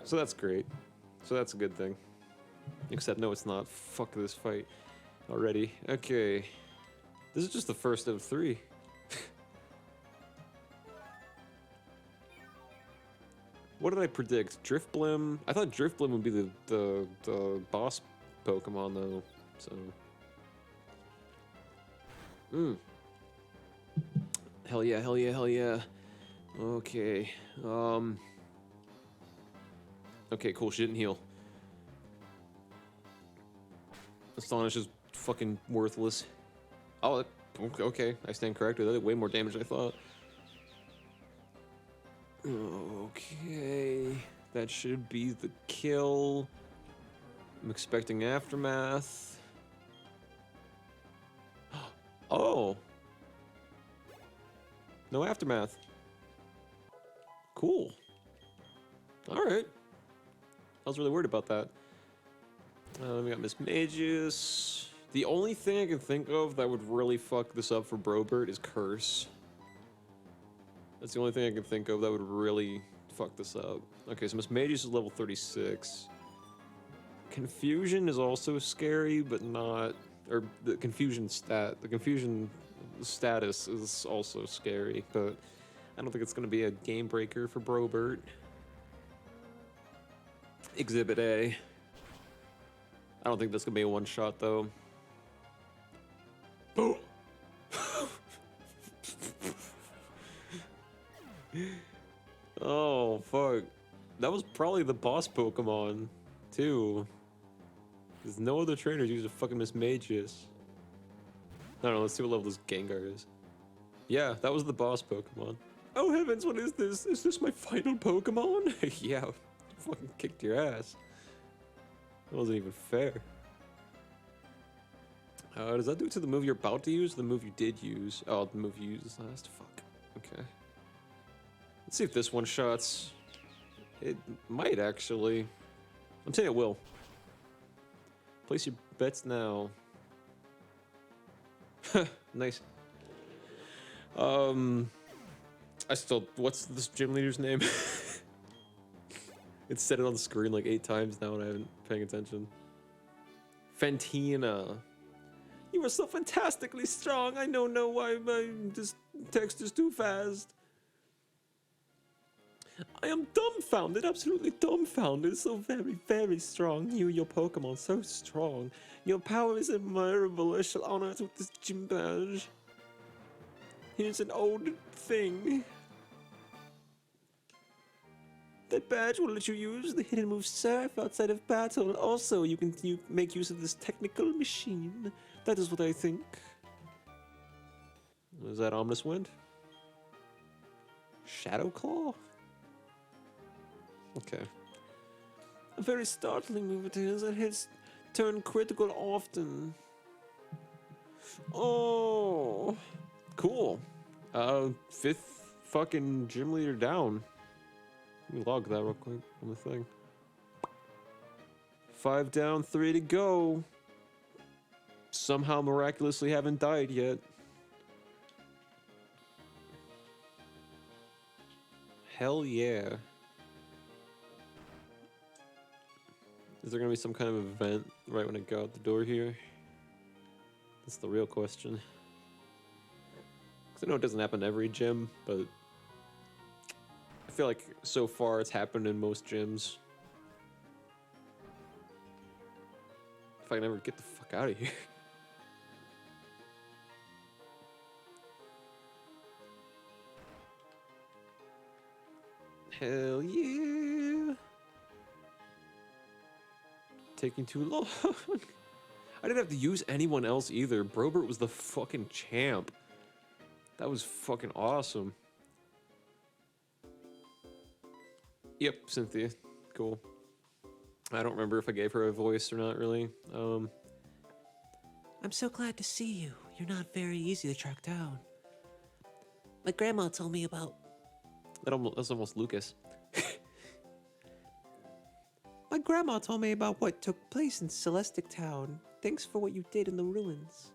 So that's great. So that's a good thing. Except no, it's not. Fuck this fight already. Okay. This is just the first of 3. What did I predict? Driftblim? I thought Driftblim would be the boss Pokemon though, so. Hell yeah, hell yeah, hell yeah. Okay. Okay, cool, she didn't heal. Astonish is fucking worthless. Oh, okay, I stand corrected. That did way more damage than I thought. Okay, that should be the kill. I'm expecting Aftermath. Oh! No Aftermath. Cool. Alright. I was really worried about that. We got Miss Magus. The only thing I can think of that would really fuck this up for Brobert is Curse. That's the only thing I can think of that would really fuck this up. Okay, so Miss Magus is level 36. Confusion is also scary, but not... Or the confusion status is also scary, but I don't think it's going to be a game breaker for Brobert. Exhibit A. I don't think that's going to be a one-shot, though. Oh! Oh, fuck. That was probably the boss Pokemon, too. Because no other trainers use a fucking Miss Magus. I don't know, let's see what level this Gengar is. Yeah, that was the boss Pokemon. Oh heavens, what is this? Is this my final Pokemon? Yeah, fucking kicked your ass. That wasn't even fair. Does that do it to the move you're about to use? The move you did use? Oh, the move you used last? Fuck. Okay. Let's see if this one shots. It might actually. I'm saying it will. Place your bets now. Nice. I still. What's this gym leader's name? It's said it on the screen like 8 times now and I haven't paying attention. Fantina. You are so fantastically strong. I don't know why this text is too fast. I am dumbfounded, absolutely dumbfounded. So very, very strong. You, your Pokemon, so strong. Your power is admirable. I shall honor it with this gym badge. Here's an old thing. That badge will let you use the hidden move Surf outside of battle. Also, you can make use of this technical machine. That is what I think. Is that Ominous Wind? Shadow Claw? Okay. A very startling move it is. It hits turn critical often. Oh, cool. 5th fucking gym leader down. Let me log that real quick on the thing. 5 down, 3 to go. Somehow miraculously haven't died yet. Hell yeah. Is there gonna be some kind of event right when I go out the door here? That's the real question. Because I know it doesn't happen every gym, but I feel like so far it's happened in most gyms. If I can ever get the fuck out of here. Hell yeah. Taking too long. I didn't have to use anyone else either. Brobert was the fucking champ. That was fucking awesome. Yep, Cynthia. Cool. I don't remember if I gave her a voice or not, really. I'm so glad to see you. You're not very easy to track down. My grandma told me about... That's almost Lucas. My grandma told me about what took place in Celestic Town. Thanks for what you did in the ruins.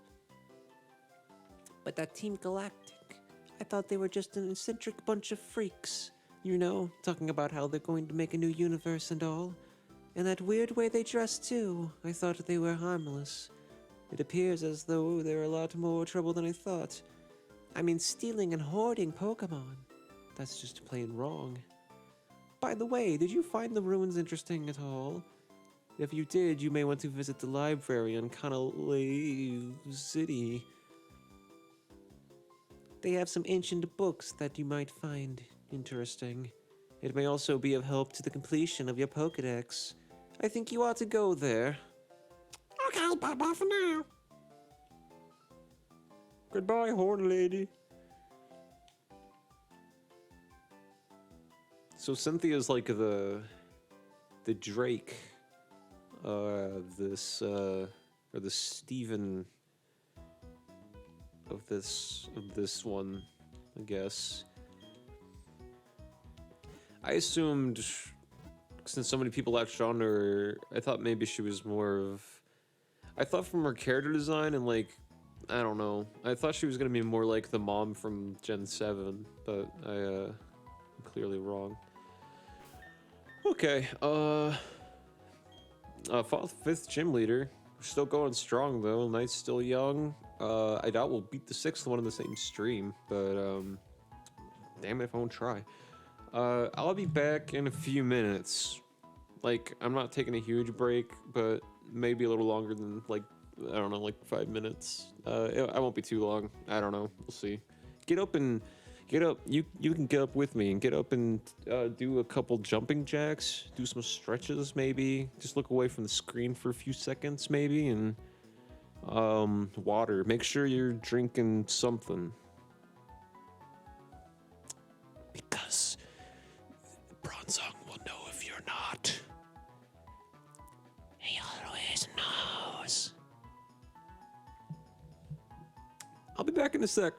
But that Team Galactic, I thought they were just an eccentric bunch of freaks. You know, talking about how they're going to make a new universe and all. And that weird way they dress too. I thought they were harmless. It appears as though they're a lot more trouble than I thought. I mean, stealing and hoarding Pokemon. That's just plain wrong. By the way, did you find the ruins interesting at all? If you did, you may want to visit the library on Canalave City. They have some ancient books that you might find interesting. It may also be of help to the completion of your Pokedex. I think you ought to go there. Okay, bye-bye for now. Goodbye, Horn Lady. So Cynthia's like the Drake, or the Steven of this one, I guess. I assumed, since so many people latched on to her, I thought maybe she was more of... I thought from her character design and, like, I don't know. I thought she was going to be more like the mom from Gen 7, but I'm clearly wrong. Okay, 5th gym leader. We're still going strong, though. Night's still young. I doubt we'll beat the 6th one in the same stream, but, damn it if I won't try. I'll be back in a few minutes. Like, I'm not taking a huge break, but maybe a little longer than, like, I don't know, like 5 minutes. I won't be too long. I don't know. We'll see. Get up. You can get up with me and get up and do a couple jumping jacks. Do some stretches, maybe. Just look away from the screen for a few seconds, maybe, and water. Make sure you're drinking something. Because Bronzong will know if you're not. He always knows. I'll be back in a sec.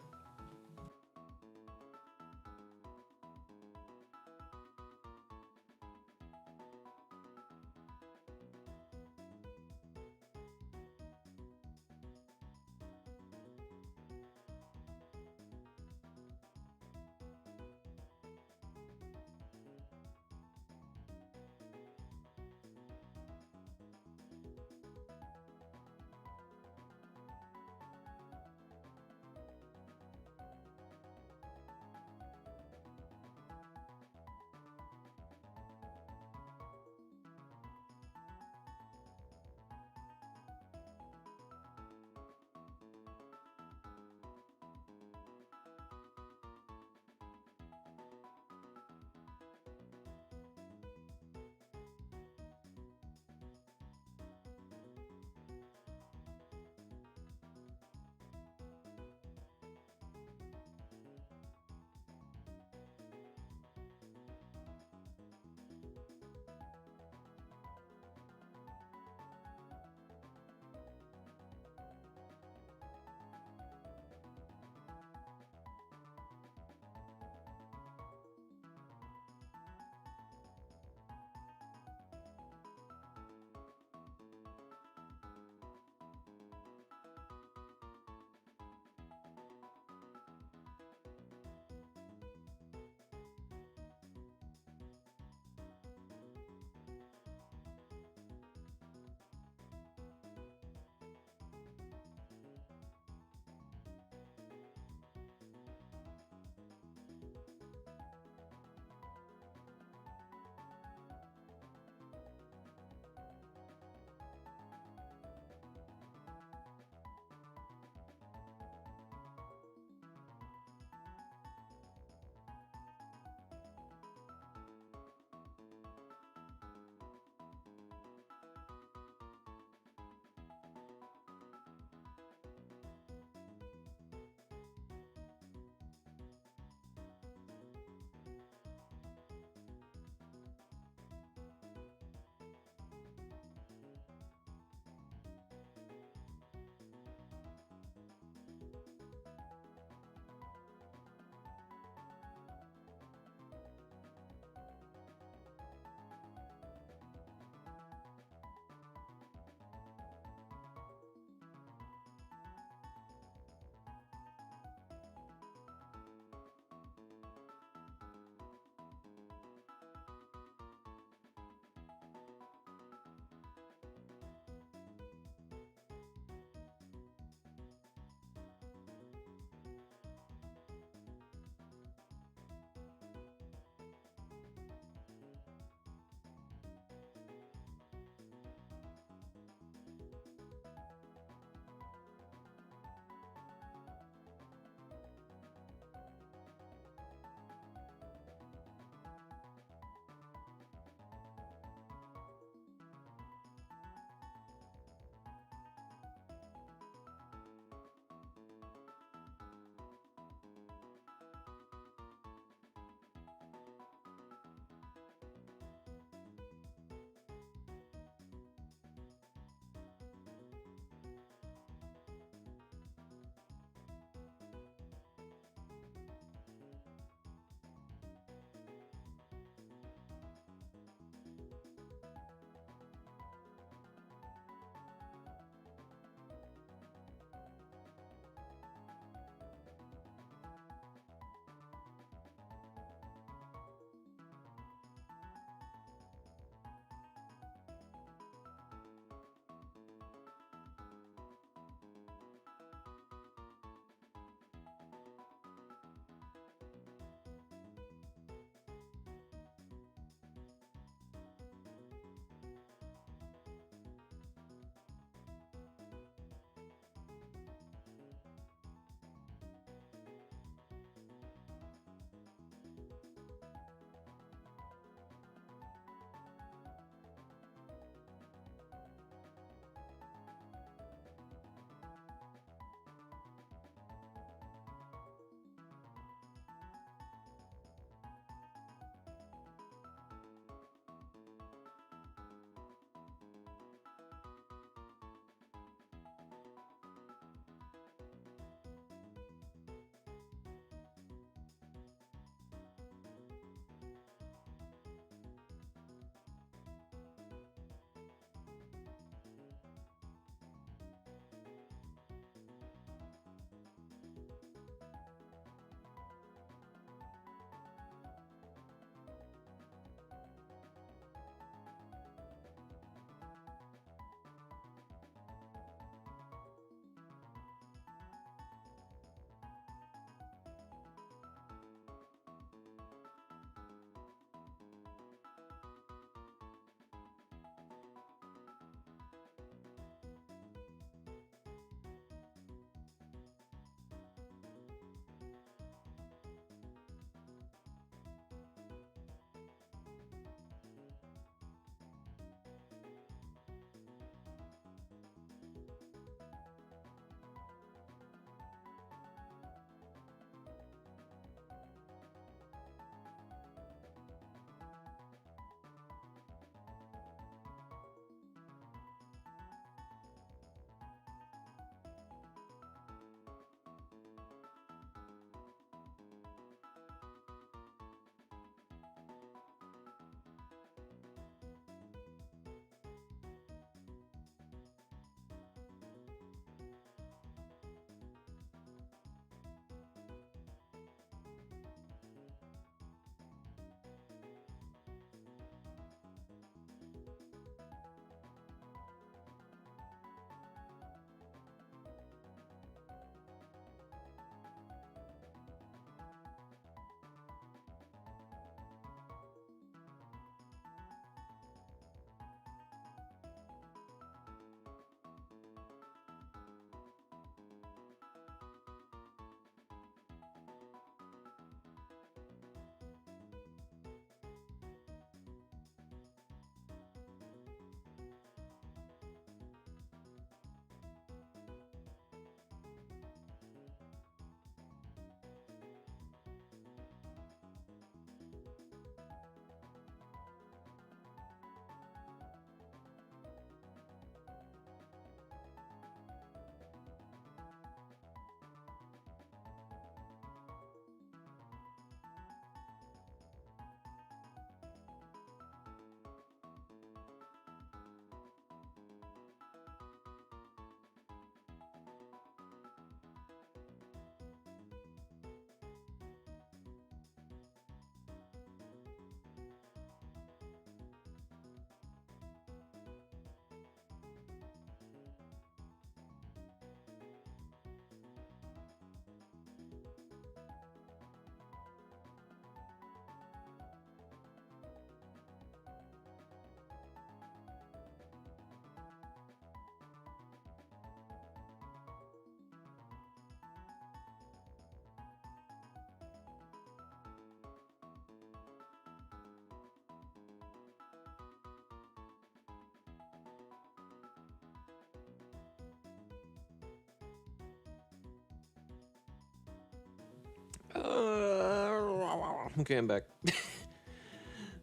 Okay, I'm back.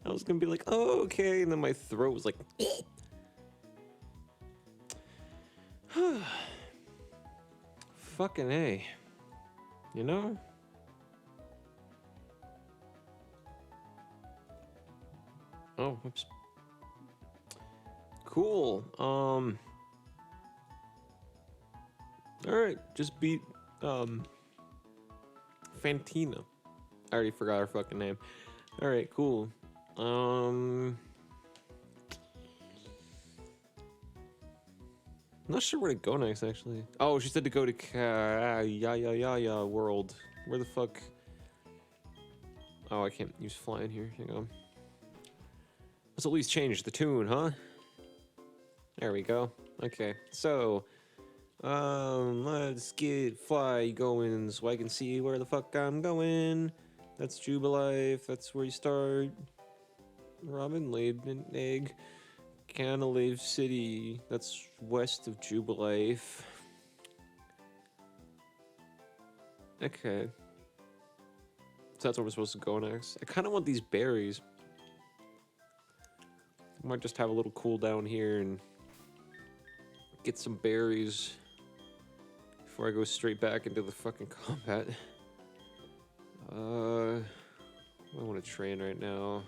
I was gonna be like, oh, okay, and then my throat was like, fucking A. You know? Oh, whoops. Cool. Alright, just beat, Fantina. I already forgot her fucking name. Alright, cool. I'm not sure where to go next, actually. Oh, she said to go to world. Where the fuck? Oh, I can't use flying here. Hang on. Let's at least change the tune, huh? There we go. Okay, so let's get fly going so I can see where the fuck I'm going. That's Jubilife. That's where you start. Robin laid an egg. Canalave City. That's west of Jubilife. Okay. So that's where we're supposed to go next. I kind of want these berries. I might just have a little cool down here and get some berries before I go straight back into the fucking combat. I want to train right now.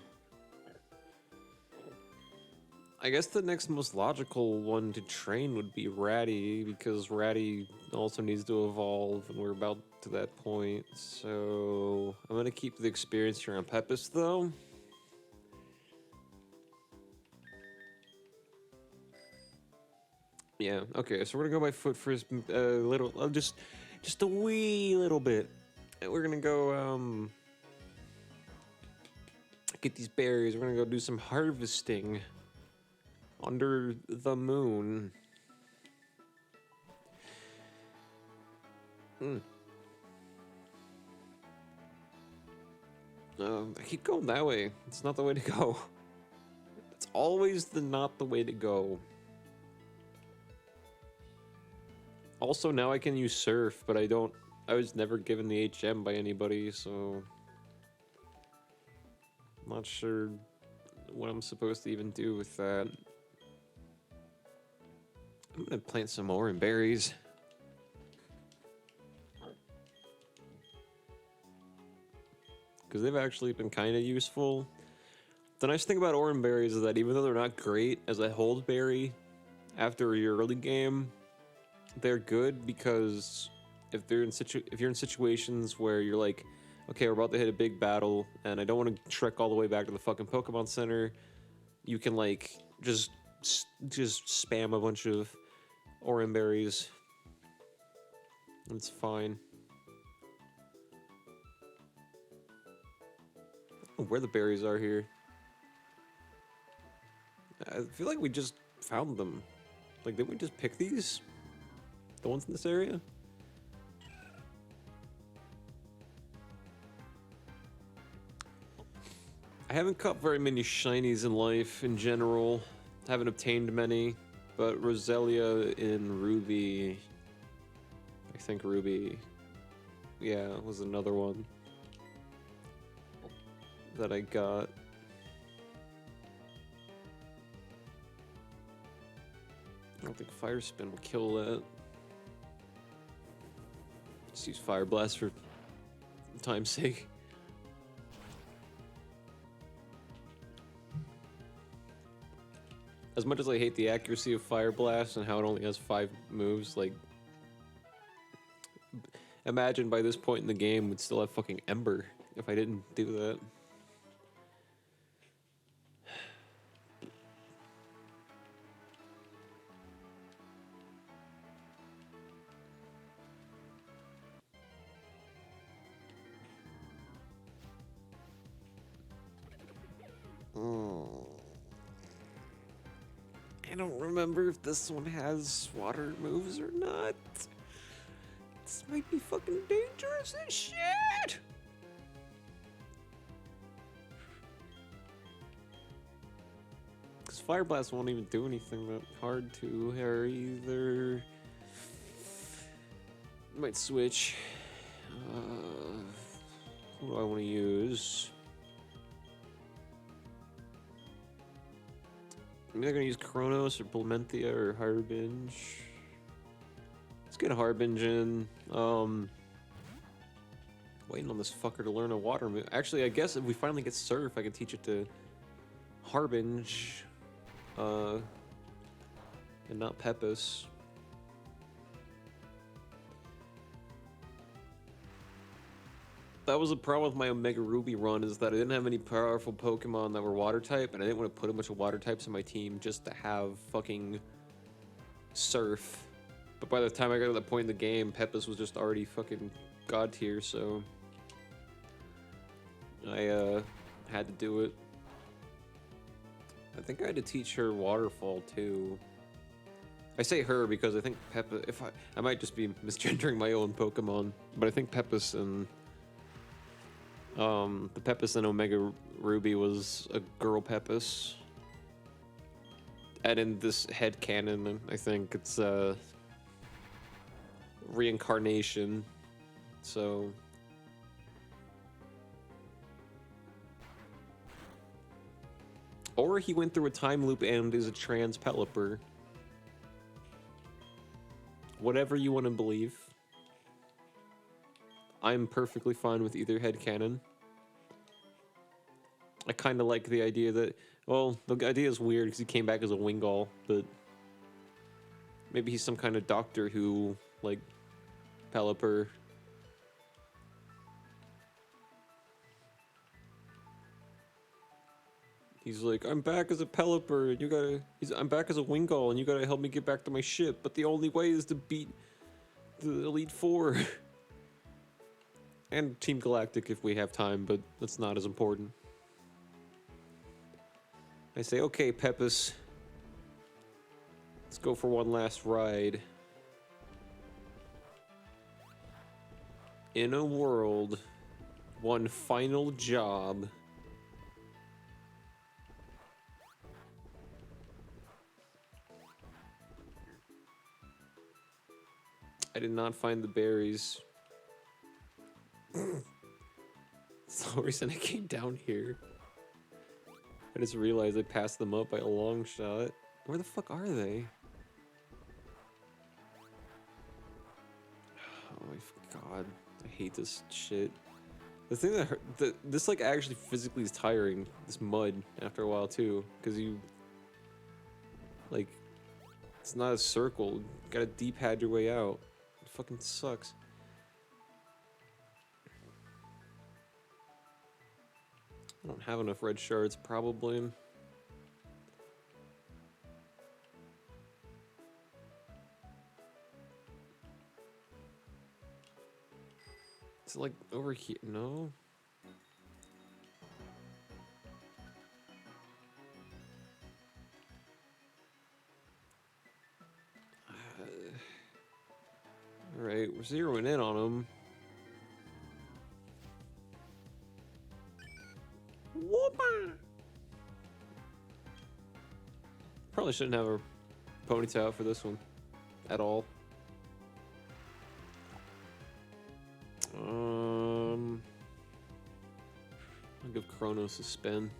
I guess the next most logical one to train would be Ratty, because Ratty also needs to evolve, and we're about to that point. So I'm gonna keep the experience here on Pepis, though. Yeah. Okay. So we're gonna go by foot for a little, just a wee little bit. And we're gonna go get these berries. We're gonna go do some harvesting. Under the moon. I keep going that way. It's not the way to go. It's always not the way to go. Also, now I can use surf, but I was never given the HM by anybody, so I'm not sure what I'm supposed to even do with that. I'm gonna plant some more and berries. Because they've actually been kind of useful. The nice thing about orange berries is that even though they're not great as a hold berry after your early game, they're good because if you're in situations where you're like, okay, we're about to hit a big battle and I don't want to trek all the way back to the fucking Pokemon Center, you can like just spam a bunch of orange berries. It's fine. I don't know where the berries are here. I feel like we just found them. Like, didn't we just pick these? The ones in this area? I haven't caught very many shinies in life in general. Haven't obtained many. But Roselia in Ruby, I think Ruby, yeah, was another one that I got. I don't think Fire Spin will kill that. Just use Fire Blast for time's sake. As much as I hate the accuracy of Fire Blast and how it only has 5 moves, like, imagine by this point in the game we'd still have fucking Ember if I didn't do that. I don't remember if this one has water moves or not. This might be fucking dangerous as shit. Because Fire Blast won't even do anything that hard to her either. Might switch. What do I want to use? Maybe they're gonna use Kronos or Blementhia or Harbinge. Let's get Harbinge in. Waiting on this fucker to learn a water move. Actually, I guess if we finally get Surf, I can teach it to Harbinge. And not Pepis. That was a problem with my Omega Ruby run, is that I didn't have any powerful Pokemon that were water type, and I didn't want to put a bunch of water types in my team just to have fucking Surf. But by the time I got to that point in the game, Pepis was just already fucking god tier, so I had to do it. I think I had to teach her Waterfall too. I say her because I think Peppa. If I might just be misgendering my own Pokemon, but I think Pepis and the Pepis in Omega Ruby was a girl Pepis. And in this head canon, I think it's reincarnation. So or he went through a time loop and is a trans Pelipper. Whatever you want to believe. I'm perfectly fine with either headcanon. I kind of like the idea that, well, the idea is weird because he came back as a Wingull, but maybe he's some kind of Doctor Who, like, Pelipper. He's like, I'm back as a Pelipper, and you gotta. I'm back as a Wingull, and you gotta help me get back to my ship. But the only way is to beat the Elite Four. And Team Galactic if we have time, but that's not as important. I say, okay, Pepis. Let's go for one last ride. In a world, one final job. I did not find the berries. That's the reason I came down here. I just realized I passed them up by a long shot. Where the fuck are they? Oh my god. I hate this shit. The thing that hurt, this like actually physically is tiring, this mud, after a while too. Because you, like, it's not a circle. You gotta D-pad your way out. It fucking sucks. I don't have enough red shards, probably. Is it like over here? No? Alright, we're zeroing in on him. Whoopa! Probably shouldn't have a ponytail for this one at all. I'll give Kronos a spin.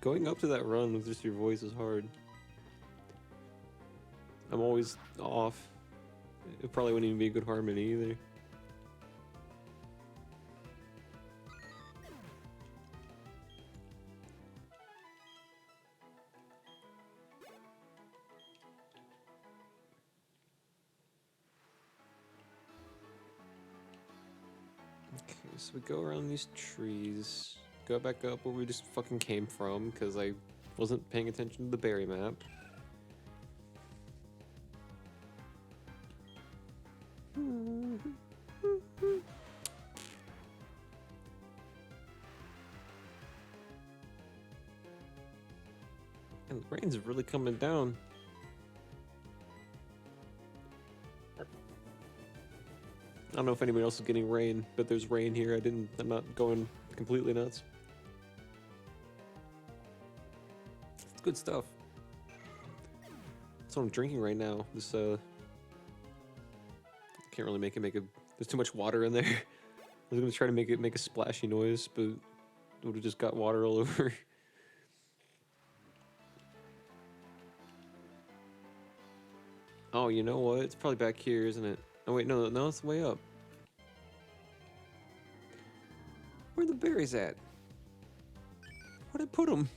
Going up to that run with just your voice is hard. I'm always off. It probably wouldn't even be a good harmony either. Okay, so we go around these trees. Go back up where we just fucking came from, because I wasn't paying attention to the berry map. And the rain's really coming down. I don't know if anybody else is getting rain, but there's rain here. I'm not going completely nuts. It's good stuff. That's what I'm drinking right now. This, can't really make a, there's too much water in there. I was gonna try to make a splashy noise, but it would have just got water all over. Oh, you know what? It's probably back here, isn't it? Oh wait, no, it's way up. Where are the berries at? Where'd I put them?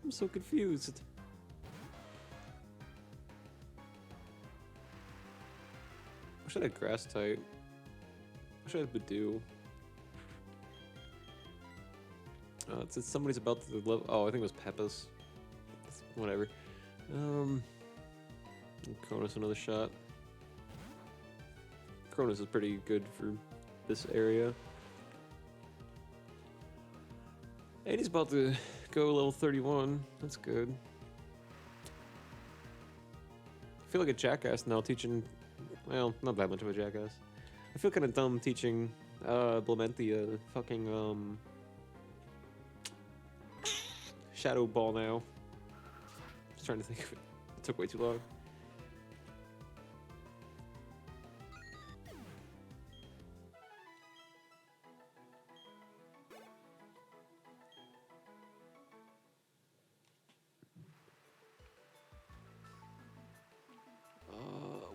I'm so confused. I should have grass type. I should have Badoo. It's somebody's about to level. Oh, I think it was Peppa's. Whatever. Cronus another shot. Cronus is pretty good for this area. And he's about to go level 31. That's good. I feel like a jackass now teaching. Well, not that much of a jackass. I feel kind of dumb teaching Blementia fucking Shadow Ball now. Just trying to think of it. It took way too long.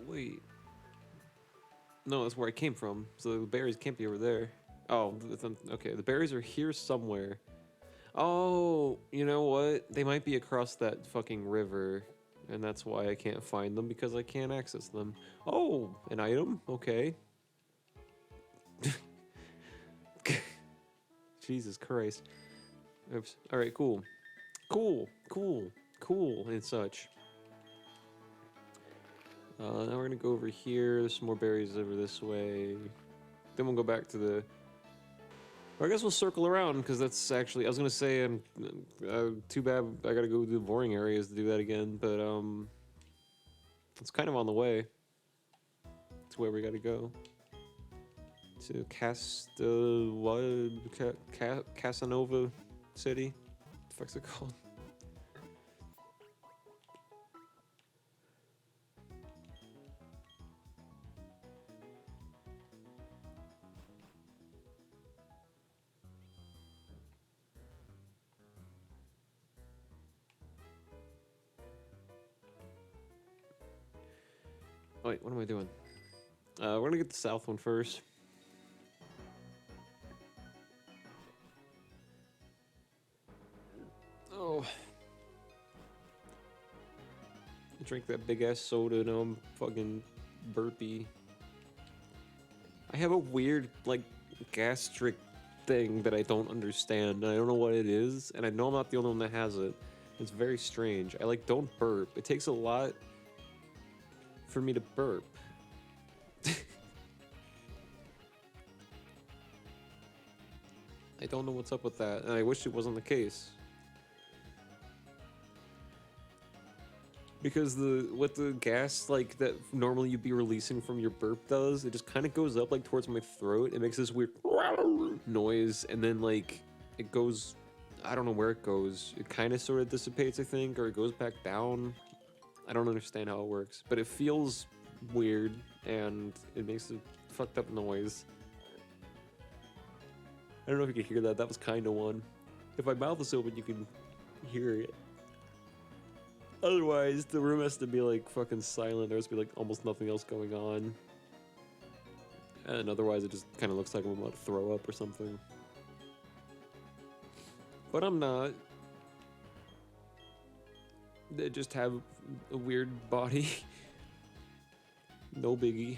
Wait. No, that's where I came from. So the berries can't be over there. Oh, okay. The berries are here somewhere. Oh, you know what? They might be across that fucking river. And that's why I can't find them, because I can't access them. Oh, an item? Okay. Jesus Christ. Oops. Alright, cool. Cool and such. Now we're gonna go over here. There's some more berries over this way. Then we'll go back to the... Or I guess we'll circle around, because that's actually... I was gonna say, too bad I gotta go to the boring areas to do that again, but, it's kind of on the way. It's where we gotta go. To Casanova City? What the fuck's it called? Wait, what am I doing? We're gonna get the south one first. Oh. Drink that big ass soda, now I'm fucking burpy. I have a weird, like, gastric thing that I don't understand, and I don't know what it is, and I know I'm not the only one that has it. It's very strange. I, like, don't burp. It takes a lot for me to burp. I don't know what's up with that, and I wish it wasn't the case. Because what the gas, like, that normally you'd be releasing from your burp does, it just kind of goes up, like, towards my throat. It makes this weird noise, and then, like, it goes... I don't know where it goes. It kind of sort of dissipates, I think, or it goes back down. I don't understand how it works, but it feels weird, and it makes a fucked up noise. I don't know if you can hear that. That was kind of one. If my mouth is open, you can hear it. Otherwise, the room has to be, like, fucking silent. There has to be, like, almost nothing else going on. And otherwise, it just kind of looks like I'm about to throw up or something. But I'm not. They just have a weird body. No biggie.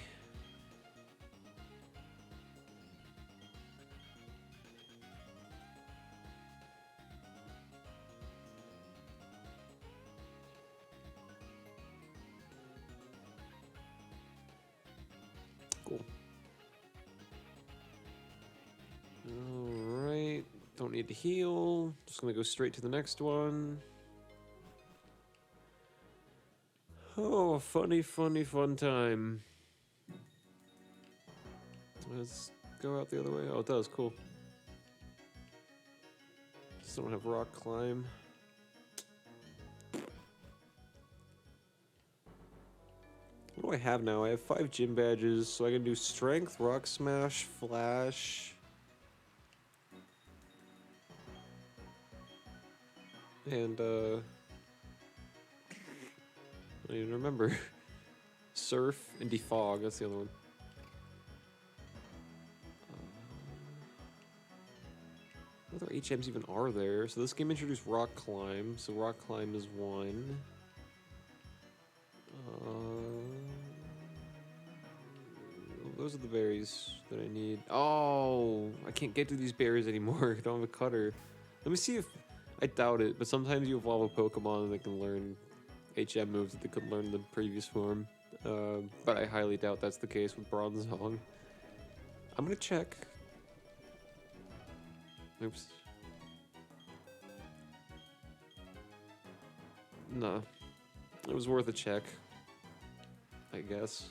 Cool. Alright. Don't need to heal. Just gonna go straight to the next one. Oh, funny, fun time. Let's go out the other way. Oh, it does. Cool. Just don't have rock climb. What do I have now? I have 5 gym badges, so I can do strength, rock smash, flash. And, I don't even remember. Surf and defog, that's the other one. What other HMs even are there? So this game introduced rock climb, so rock climb is 1. Those are the berries that I need. Oh, I can't get to these berries anymore. I don't have a cutter. Let me see if... I doubt it, but sometimes you evolve a Pokemon and they can learn HM moves that they could learn in the previous form. But I highly doubt that's the case with Bronzong. I'm gonna check. Oops. Nah. It was worth a check. I guess.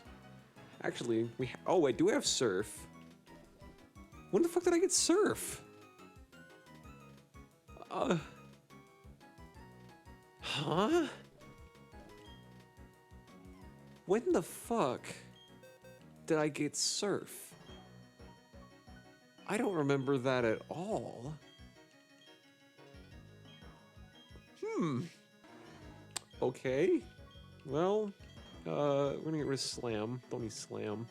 Actually, oh, wait, do we have Surf? When the fuck did I get Surf? Huh? When the fuck did I get Surf? I don't remember that at all. Okay. Well, we're gonna get rid of Slam. Don't need Slam.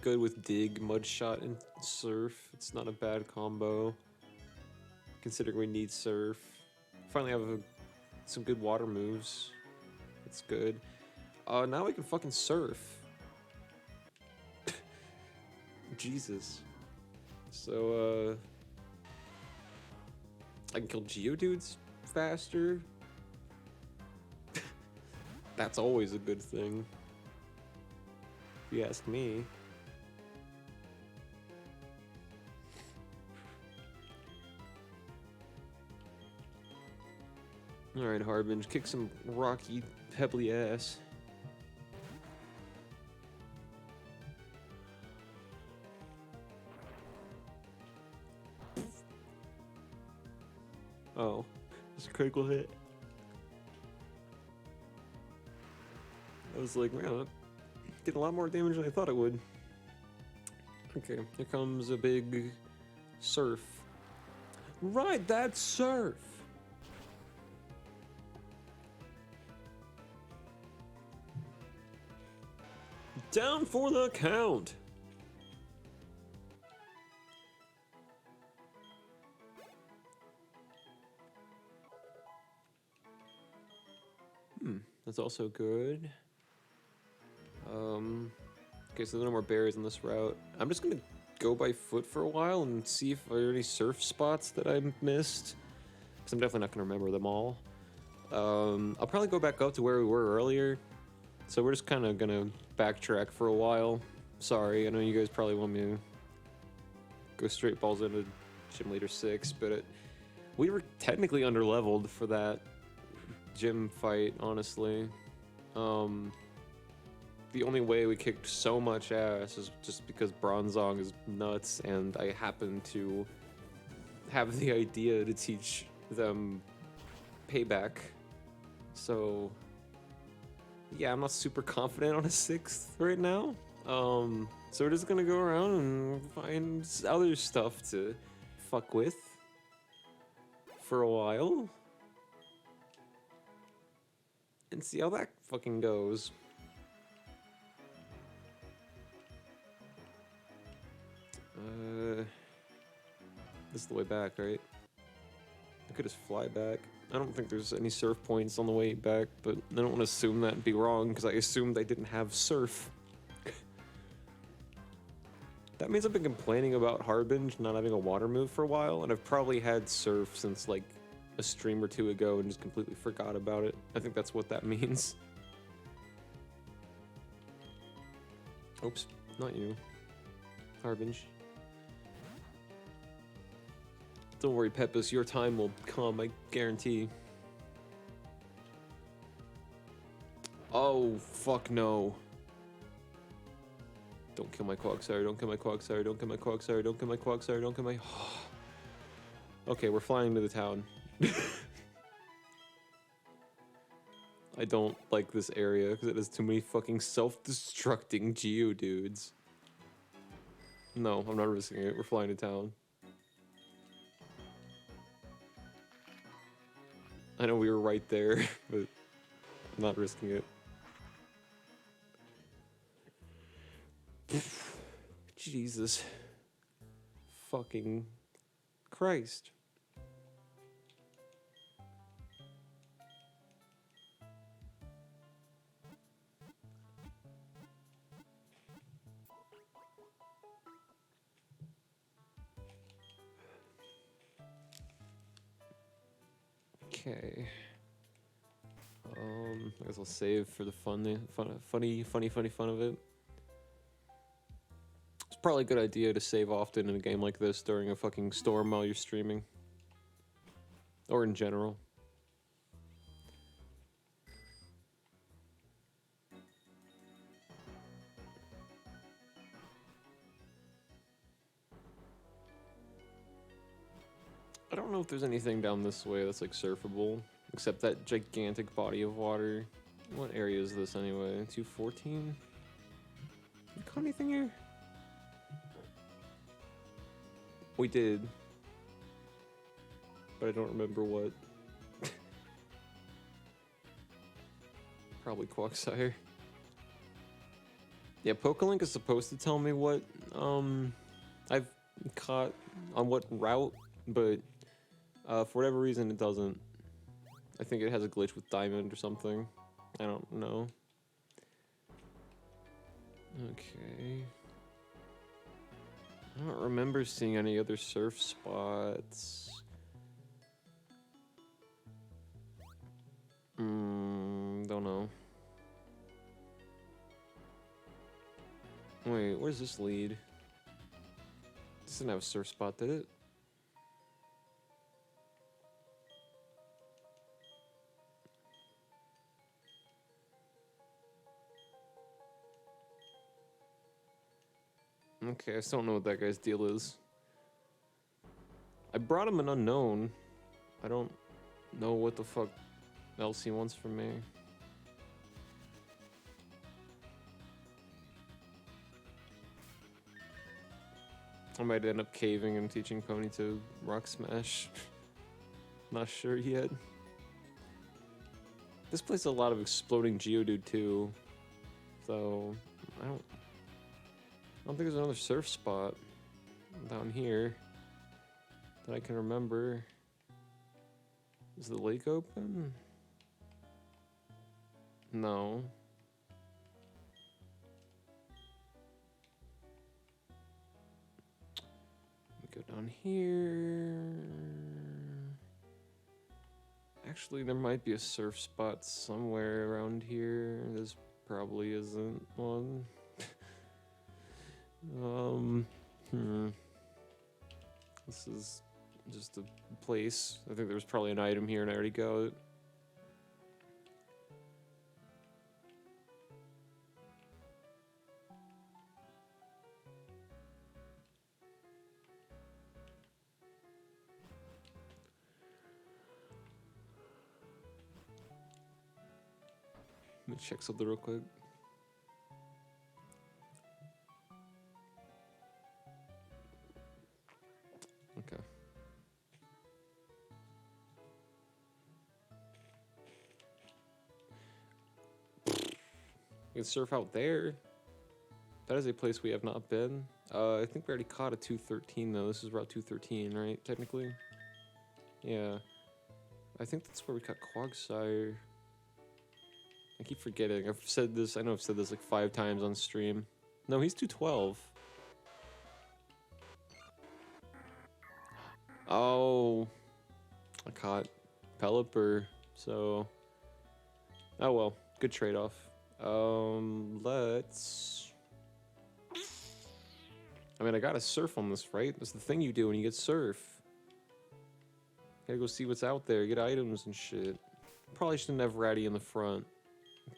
Good with Dig, Mud Shot, and Surf. It's not a bad combo, considering we need Surf. Finally have some good water moves. That's good. Now we can fucking Surf. Jesus. So, I can kill Geodudes faster. That's always a good thing, if you ask me. Alright, Harbinge, kick some rocky, pebbly ass. Oh, it's a critical hit. I was like, man, that did a lot more damage than I thought it would. Okay, here comes a big Surf. Ride that Surf! Down for the count! That's also good. Okay, so there are no more berries on this route. I'm just gonna go by foot for a while and see if there are any surf spots that I missed, because I'm definitely not gonna remember them all. I'll probably go back up to where we were earlier, so we're just kind of gonna backtrack for a while. Sorry, I know you guys probably want me to go straight balls into Gym Leader 6, but we were technically underleveled for that gym fight, honestly. The only way we kicked so much ass is just because Bronzong is nuts, and I happen to have the idea to teach them payback. So yeah, I'm not super confident on a 6th right now. So we're just gonna go around and find other stuff to fuck with for a while and see how that fucking goes. This is the way back, right? I could just fly back. I don't think there's any surf points on the way back, but I don't want to assume that and be wrong, because I assumed I didn't have surf. That means I've been complaining about Harbinge not having a water move for a while, and I've probably had surf since like a stream or 2 ago and just completely forgot about it. I think that's what that means. Oops, not you. Harbinge. Don't worry, Peppus, your time will come, I guarantee. Oh, fuck no. Don't kill my Quagsire, don't kill my Quagsire, don't kill my Quagsire, don't kill my Quagsire, don't kill my... Okay, we're flying to the town. I don't like this area because it has too many fucking self-destructing Geodudes. No, I'm not risking it. We're flying to town. I know we were right there, but I'm not risking it. Jesus. Fucking Christ. Okay. I guess I'll save for the funny fun of it. It's probably a good idea to save often in a game like this during a fucking storm while you're streaming. Or in general. I don't know if there's anything down this way that's like surfable, except that gigantic body of water. What area is this anyway? 214? You caught anything here? We did. But I don't remember what. Probably Quagsire. Yeah, Pokelink is supposed to tell me what I've caught on what route, but for whatever reason it doesn't. I think it has a glitch with Diamond or something. I don't know. Okay. I don't remember seeing any other surf spots. Don't know. Wait, where's this lead? This didn't have a surf spot, did it? Okay, I still don't know what that guy's deal is. I brought him an unknown. I don't know what the fuck else he wants from me. I might end up caving and teaching Pony to Rock Smash. Not sure yet. This place has a lot of exploding Geodude too. So, I don't think there's another surf spot down here that I can remember. Is the lake open? No. Go down here. Actually, there might be a surf spot somewhere around here. This probably isn't one. This is just a place. I think there's probably an item here and I already got it. Let me check something real quick. Okay. We can surf out there. That is a place we have not been. I think we already caught a 213 though. This is Route 213, right? Technically. Yeah. I think that's where we caught Quagsire. I keep forgetting. I've said this. I know I've said this like 5 times on stream. No, he's 212. Oh, I caught Pelipper. So, oh well, good trade-off. Let's. I mean, I gotta surf on this, right? That's the thing you do when you get surf. Gotta go see what's out there, get items and shit. Probably shouldn't have Ratty in the front.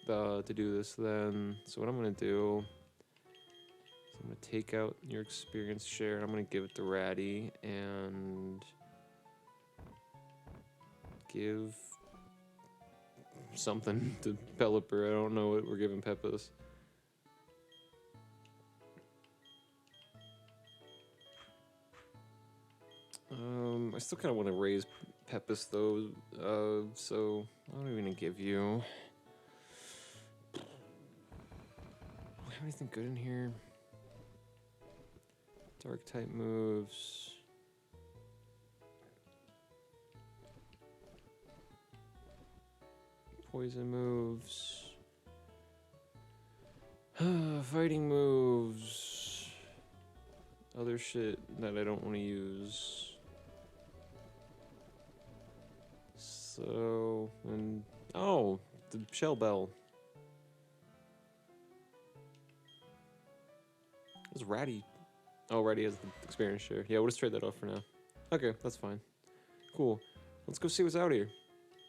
To do this then. So what I'm gonna do is I'm gonna take out your experience share and I'm gonna give it to Ratty and give something to Pelipper. I don't know what we're giving Peppus. I still kind of want to raise Peppus though, so what am I gonna give you? Do I have anything good in here? Dark type moves. Poison moves. Fighting moves. Other shit that I don't want to use. So, and oh, the shell bell. It's Ratty. Oh, Ratty has the experience share. Yeah, we'll just trade that off for now. Okay, that's fine. Cool. Let's go see what's out here.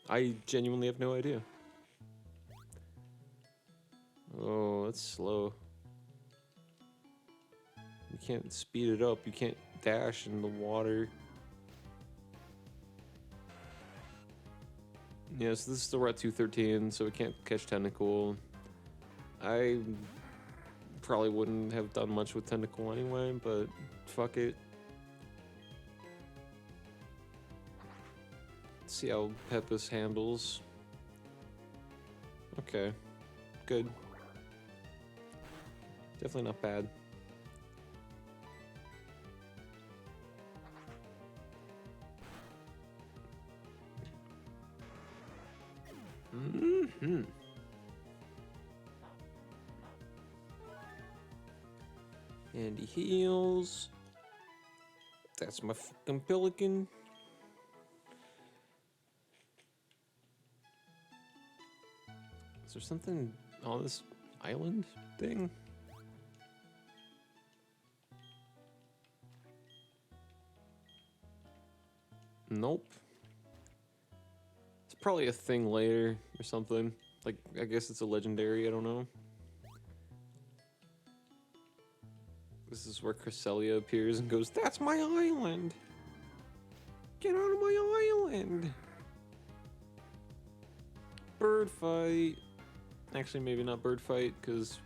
I genuinely have no idea. Oh, that's slow. You can't speed it up. You can't dash in the water. Yeah, so this is still we're at 213, so we can't catch Tentacle. I probably wouldn't have done much with Tentacle anyway, but fuck it. Let's see how Peppus handles. Okay, good. Definitely not bad. Mm-hmm. And he heals. That's my fucking pelican. Is there something on this island thing? Nope. It's probably a thing later or something. Like, I guess it's a legendary, I don't know. This is where Cresselia appears and goes, "That's my island! Get out of my island!" Bird fight. Actually, maybe not bird fight, because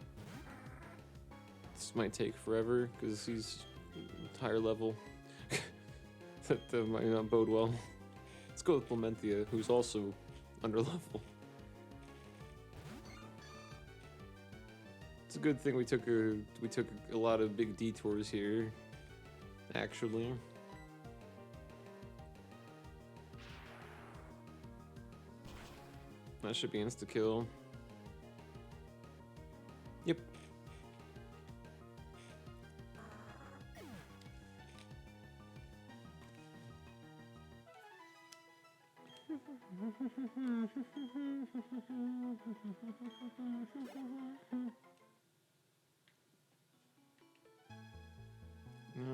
this might take forever, because he's higher level. that might not bode well. Let's go with Clementia, who's also under level. It's a good thing we took a lot of big detours here, actually. That should be insta-kill. Yep.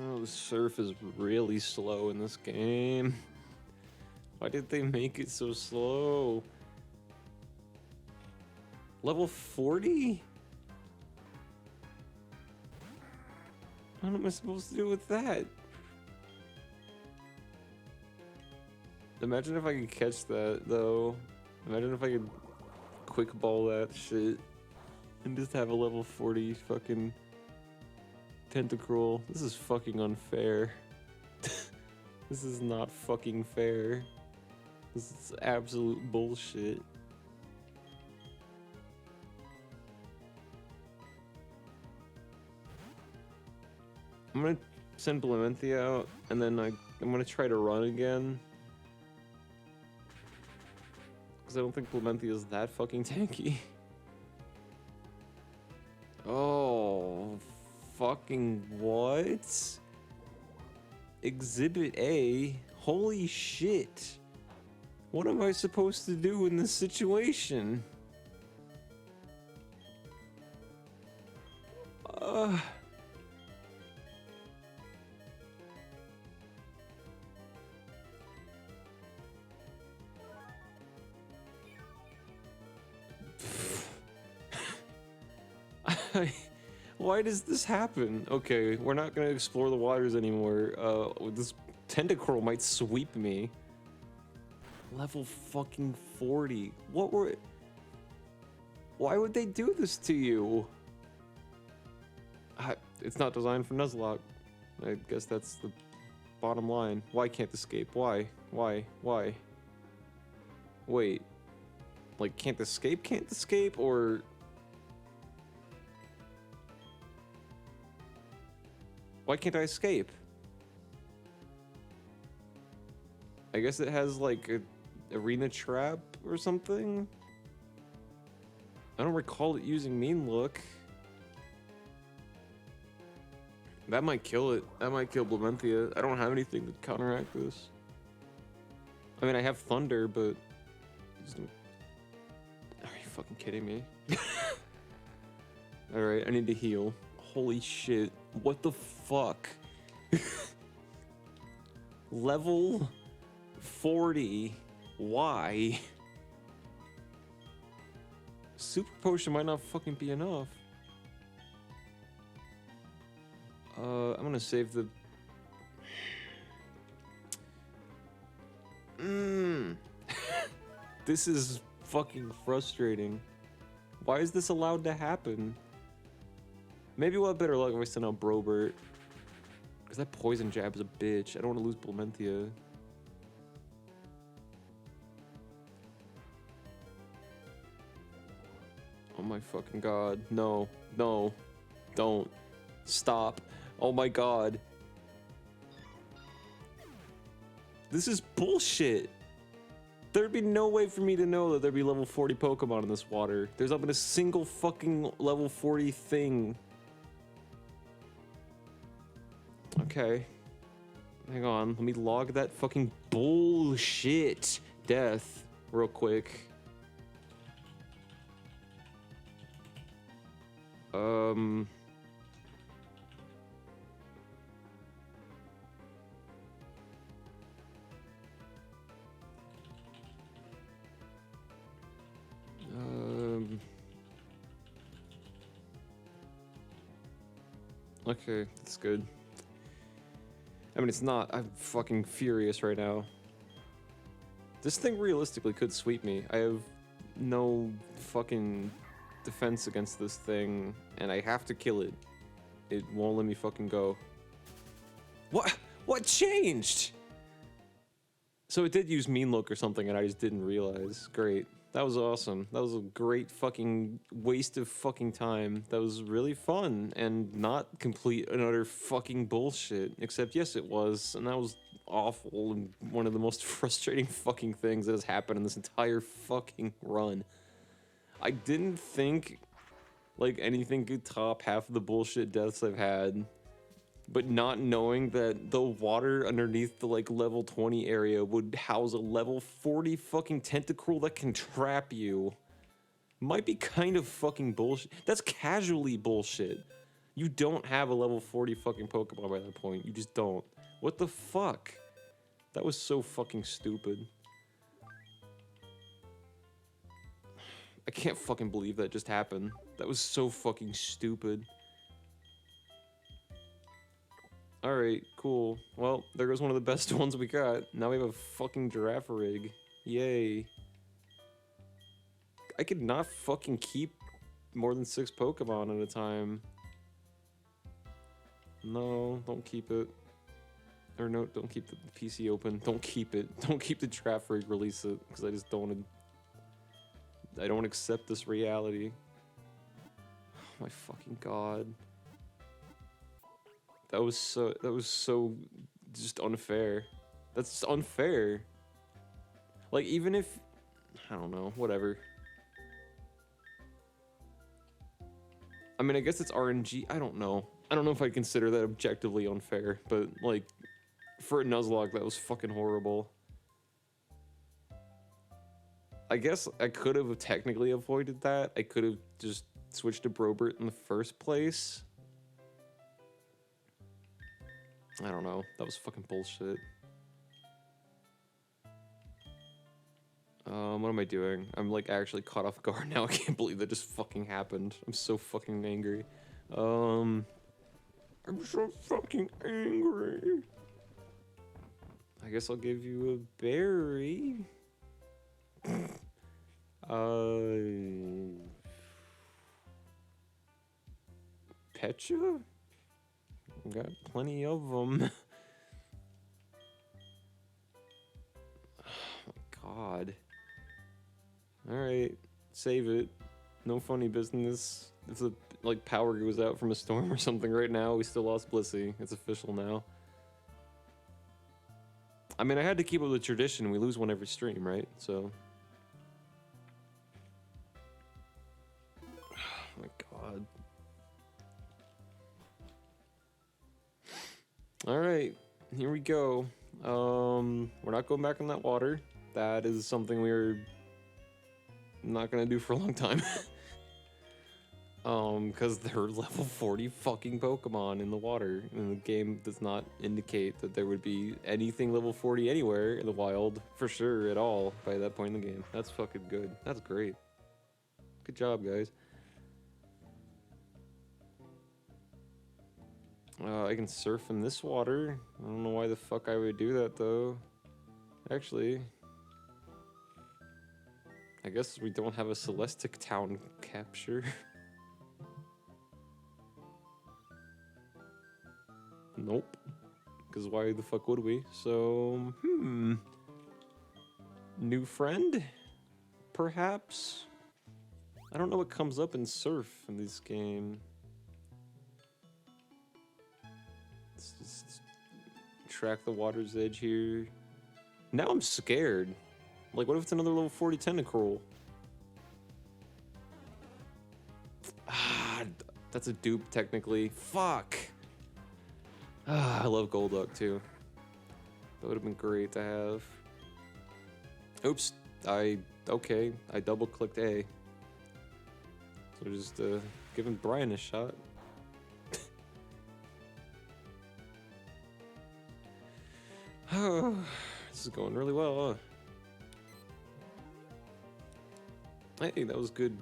Oh, the surf is really slow in this game. Why did they make it so slow? Level 40? What am I supposed to do with that? Imagine if I could catch that, though. Imagine if I could quick ball that shit and just have a level 40 fucking tentacruel. This is fucking unfair. This is not fucking fair. This is absolute bullshit. I'm gonna send Clementia out, and then I'm gonna try to run again. Because I don't think Clementia is that fucking tanky. Oh, fucking what? Exhibit A? Holy shit. What am I supposed to do in this situation? Why does this happen? Okay, we're not gonna explore the waters anymore. This tentacle might sweep me. Level fucking 40. What were... Why would they do this to you? It's not designed for Nuzlocke. I guess that's the bottom line. Why can't escape? Why? Why? Why? Wait. Like, can't escape, or... Why can't I escape? I guess it has, like, a arena trap or something? I don't recall it using mean look. That might kill it. That might kill Blementhia. I don't have anything to counteract this. I mean, I have thunder, but... Are you fucking kidding me? Alright, I need to heal. Holy shit. What the fuck? Level 40. Why? Super potion might not fucking be enough. I'm gonna save the... This is fucking frustrating. Why is this allowed to happen? Maybe we'll have better luck if I send out Brobert. Because that poison jab is a bitch. I don't want to lose Blementhia. Oh my fucking god. No. No. Don't. Stop. Oh my god. This is bullshit. There'd be no way for me to know that there'd be level 40 Pokemon in this water. There's not been a single fucking level 40 thing. Okay. Hang on. Let me log that fucking bullshit death real quick. Okay, that's good. I mean, it's not. I'm fucking furious right now. This thing realistically could sweep me. I have no fucking defense against this thing, and I have to kill it. It won't let me fucking go. What? What changed? So it did use mean look or something, and I just didn't realize. Great. That was awesome. That was a great fucking waste of fucking time. That was really fun and not complete and utter fucking bullshit. Except, yes, it was, and that was awful and one of the most frustrating fucking things that has happened in this entire fucking run. I didn't think, like, anything could top half of the bullshit deaths I've had. But not knowing that the water underneath the, like, level 20 area would house a level 40 fucking tentacle that can trap you might be kind of fucking bullshit. That's casually bullshit. You don't have a level 40 fucking Pokemon by that point. You just don't. What the fuck? That was so fucking stupid. I can't fucking believe that just happened. That was so fucking stupid. Alright, cool. Well, there goes one of the best ones we got. Now we have a fucking giraffe rig. Yay. I could not fucking keep more than 6 Pokemon at a time. No, don't keep it. Or no, don't keep the PC open. Don't keep it. Don't keep the giraffe rig, release it. Because I just don't want to... I don't accept this reality. Oh my fucking god. That was so just unfair. That's just unfair. Like, even if, I don't know, whatever. I mean, I guess it's RNG. I don't know. I don't know if I'd consider that objectively unfair, but, like, for a Nuzlocke, that was fucking horrible. I guess I could have technically avoided that. I could have just switched to Brobert in the first place. I don't know. That was fucking bullshit. What am I doing? I'm like actually caught off guard now. I can't believe that just fucking happened. I'm so fucking angry. I'm so fucking angry. I guess I'll give you a berry. Pecha? Got plenty of them. Oh my god. Alright, save it. No funny business. If the like power goes out from a storm or something right now, we still lost Blissey. It's official now. I mean, I had to keep up the tradition. We lose one every stream, right? So. Oh my god. Alright, here we go. We're not going back in that water. That is something we're not gonna do for a long time. Because they're level 40 fucking Pokemon in the water, and the game does not indicate that there would be anything level 40 anywhere in the wild, for sure, at all, by that point in the game. That's fucking good. That's great. Good job, guys. I can surf in this water. I don't know why the fuck I would do that, though. Actually, I guess we don't have a Celestic Town capture. Nope. Because why the fuck would we? So, new friend? Perhaps? I don't know what comes up in Surf in this game. Let's just track the water's edge here. Now I'm scared. Like, what if it's another level 40 Tentacruel? Ah, that's a dupe, technically. Fuck! Ah, I love Golduck, too. That would have been great to have. Oops. Okay, I double-clicked A. So just, giving Brian a shot. Oh, this is going really well, huh? Hey, that was good,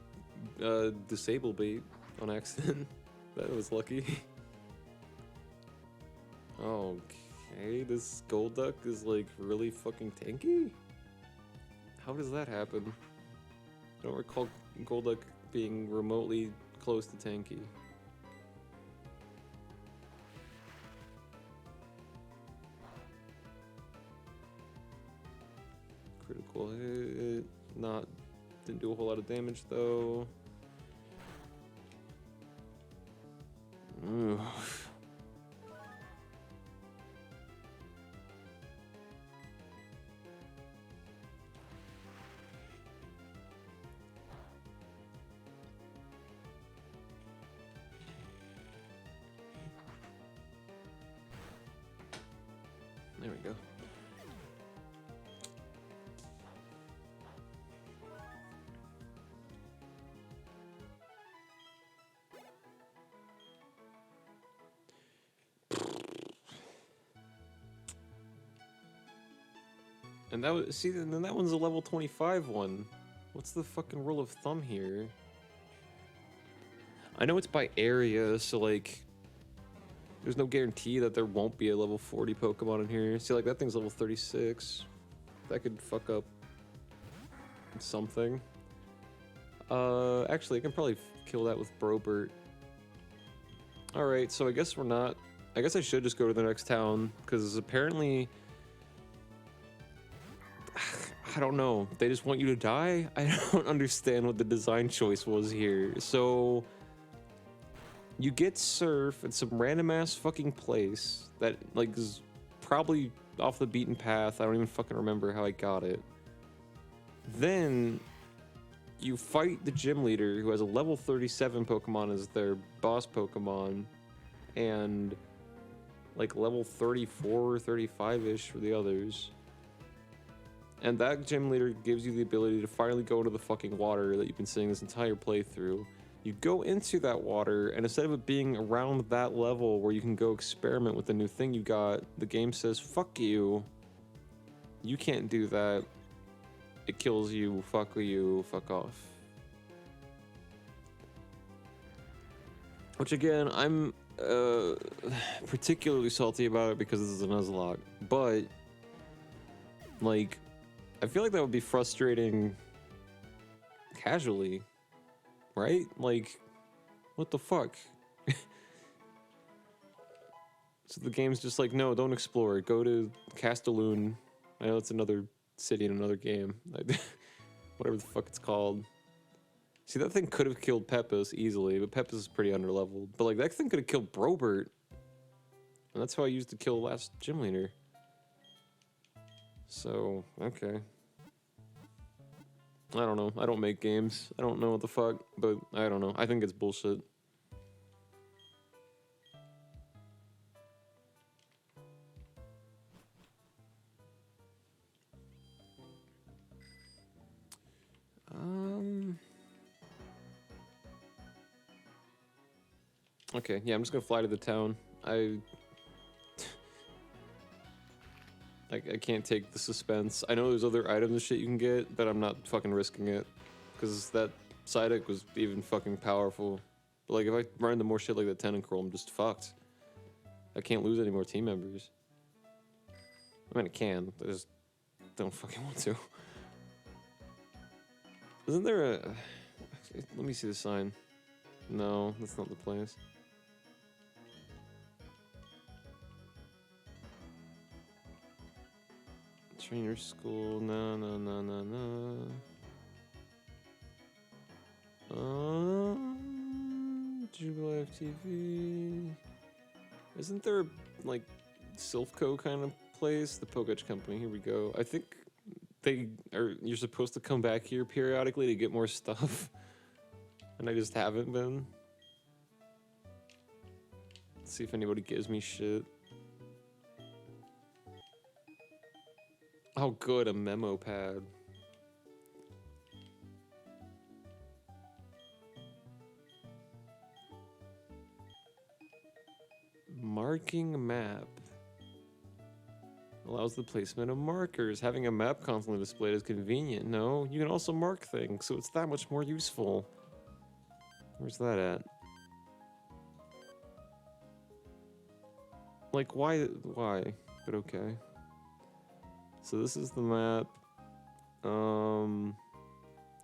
disable bait on accident. That was lucky. Okay, this Golduck is like really fucking tanky? How does that happen? I don't recall Golduck being remotely close to tanky. Critical hit, didn't do a whole lot of damage though. Ugh. There we go. And that was, see, and then that one's a level 25 one. What's the fucking rule of thumb here? I know it's by area, so like, there's no guarantee that there won't be a level 40 Pokemon in here. See, like, that thing's level 36. That could fuck up something. Actually, I can probably kill that with Brobert. Alright, so I guess we're not... I guess I should just go to the next town, because apparently... I don't know. They just want you to die? I don't understand what the design choice was here. So... you get Surf at some random ass fucking place that like is probably off the beaten path. I don't even fucking remember how I got it. Then you fight the gym leader who has a level 37 Pokemon as their boss Pokemon and like level 34 or 35-ish for the others. And that gym leader gives you the ability to finally go into the fucking water that you've been seeing this entire playthrough. You go into that water, and instead of it being around that level where you can go experiment with the new thing you got, the game says, fuck you. You can't do that. It kills you, fuck off. Which again, I'm particularly salty about it because this is a Nuzlocke. But, like, I feel like that would be frustrating casually, right? Like, what the fuck? So the game's just like, no, don't explore. Go to Castelloon. I know it's another city in another game. Whatever the fuck it's called. See, that thing could have killed Pepis easily, but Pepis is pretty underleveled. But, like, that thing could have killed Brobert. And that's who I used to kill last gym leader. So, okay. I don't know. I don't make games. I don't know what the fuck, but I don't know. I think it's bullshit. Okay, yeah, I'm just gonna fly to the town. I can't take the suspense. I know there's other items and shit you can get, but I'm not fucking risking it. Because that Psyduck was even fucking powerful. But like, if I run into more shit like that Tentacruel, I'm just fucked. I can't lose any more team members. I mean, I can. I just don't fucking want to. Isn't there a... Let me see the sign. No, that's not the place. Trainer school, no. Jubilee FTV. Isn't there, like, Silphco kind of place? The Poketch Company, here we go. I think you're supposed to come back here periodically to get more stuff. And I just haven't been. Let's see if anybody gives me shit. Oh, good, a memo pad. Marking map. Allows the placement of markers. Having a map constantly displayed is convenient. No, you can also mark things, so it's that much more useful. Where's that at? Like, why? But okay. So this is the map. And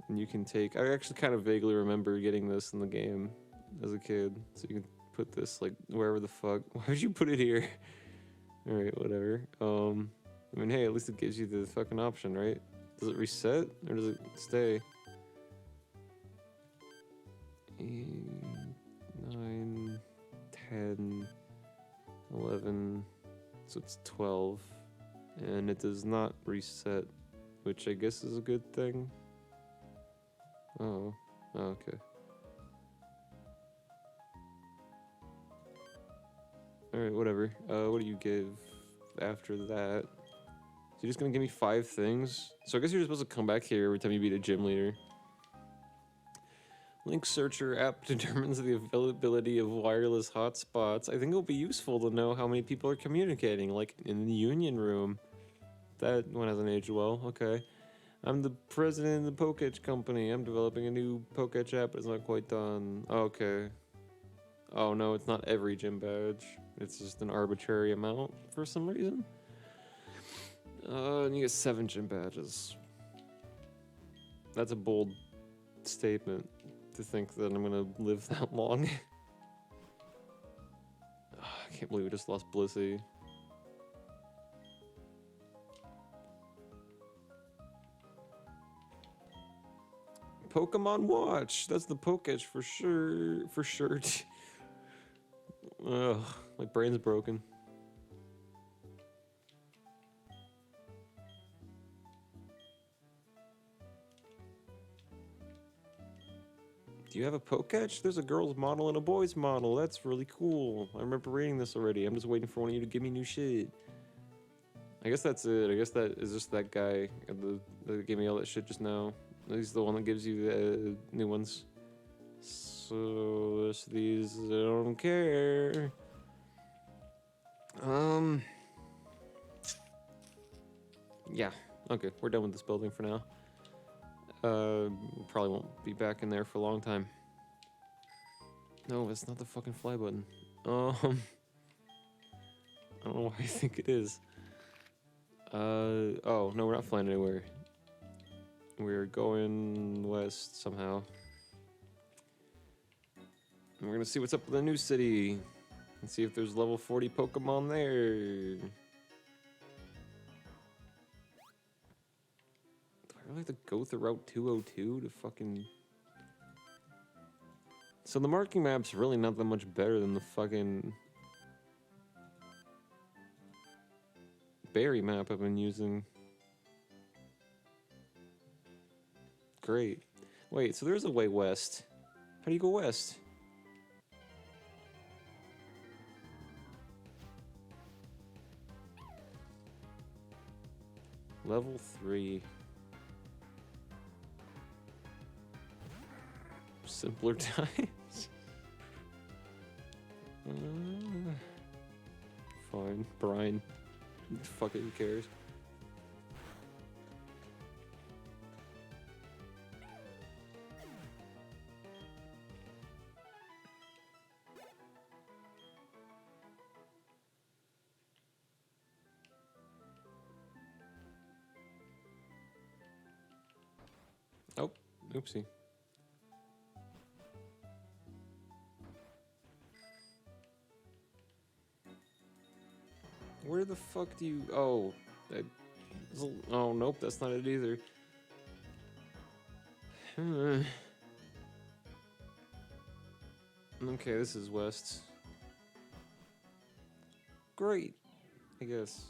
you can take... I actually kind of vaguely remember getting this in the game as a kid. So you can put this, like, wherever the fuck... Why would you put it here? Alright, whatever. I mean, hey, at least it gives you the fucking option, right? Does it reset? Or does it stay? 8, 9, 10, 11... So it's 12. And it does not reset, which I guess is a good thing. Oh, okay. Alright, whatever. What do you give after that? So you're just gonna give me 5 things? So I guess you're supposed to come back here every time you beat a gym leader. Link Searcher app determines the availability of wireless hotspots. I think it'll be useful to know how many people are communicating, like in the union room. That one hasn't aged well, okay. I'm the president of the Poketch Company. I'm developing a new Poketch app, but it's not quite done. Okay. Oh no, it's not every gym badge. It's just an arbitrary amount for some reason. And you get 7 gym badges. That's a bold statement to think that I'm gonna live that long. I can't believe we just lost Blissey. Pokemon Watch. That's the Poketch for sure. For sure. Ugh, my brain's broken. Do you have a Poketch? There's a girl's model and a boy's model. That's really cool. I remember reading this already. I'm just waiting for one of you to give me new shit. I guess that's it. I guess that is just that guy that gave me all that shit just now. He's the one that gives you the new ones. So these, I don't care. Yeah. Okay, we're done with this building for now. Probably won't be back in there for a long time. No, that's not the fucking fly button. I don't know why I think it is. Oh, no, we're not flying anywhere. We're going west somehow. And we're gonna see what's up with the new city. And see if there's level 40 Pokemon there. Do I really have to go through Route 202 to fucking... So the marking map's really not that much better than the fucking... berry map I've been using. Great. Wait, so there's a way west. How do you go west? Level 3. Simpler times. Fine, Brian. Fucking cares. Oh, oopsie. Where the fuck do you... Oh. Oh, nope, that's not it either. Okay, this is west. Great, I guess.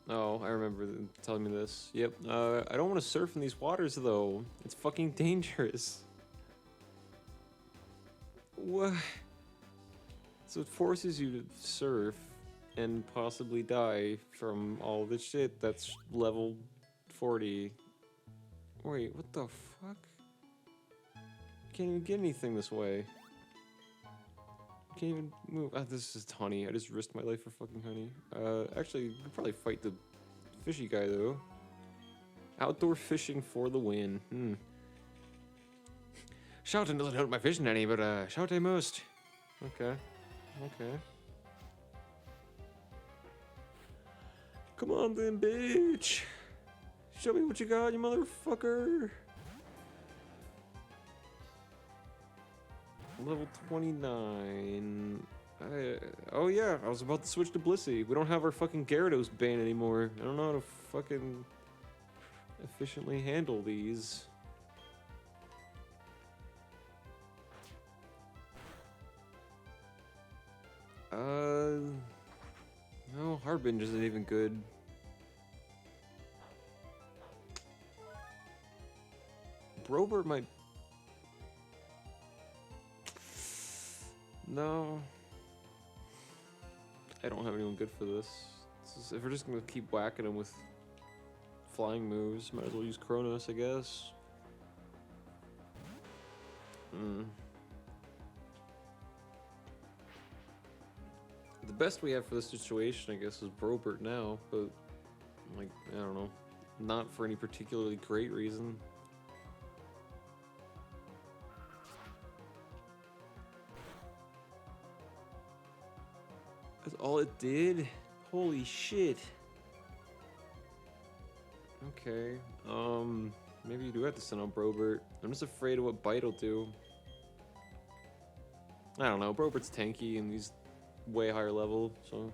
Oh, I remember them telling me this. Yep, I don't want to surf in these waters, though. It's fucking dangerous. What? So it forces you to surf and possibly die from all this shit that's level 40. Wait, what the fuck? Can't even get anything this way. Can't even move. Ah, this is honey. I just risked my life for fucking honey. Actually, we could probably fight the fishy guy, though. Outdoor fishing for the win. Shouting doesn't help my fishing any, but shout I must. Okay. Okay. Come on then, bitch. Show me what you got, you motherfucker. Level 29. Oh yeah, I was about to switch to Blissey. We don't have our fucking Gyarados bane anymore. I don't know how to fucking efficiently handle these. No, Harbinge isn't even good. Brobert might... No. I don't have anyone good for this. If we're just gonna keep whacking him with flying moves, might as well use Kronos, I guess. The best we have for this situation, I guess, is Brobert now, but, like, I don't know. Not for any particularly great reason. That's all it did? Holy shit. Okay, maybe you do have to send out Brobert. I'm just afraid of what Bite will do. I don't know, Brobert's tanky and he's way higher level, so...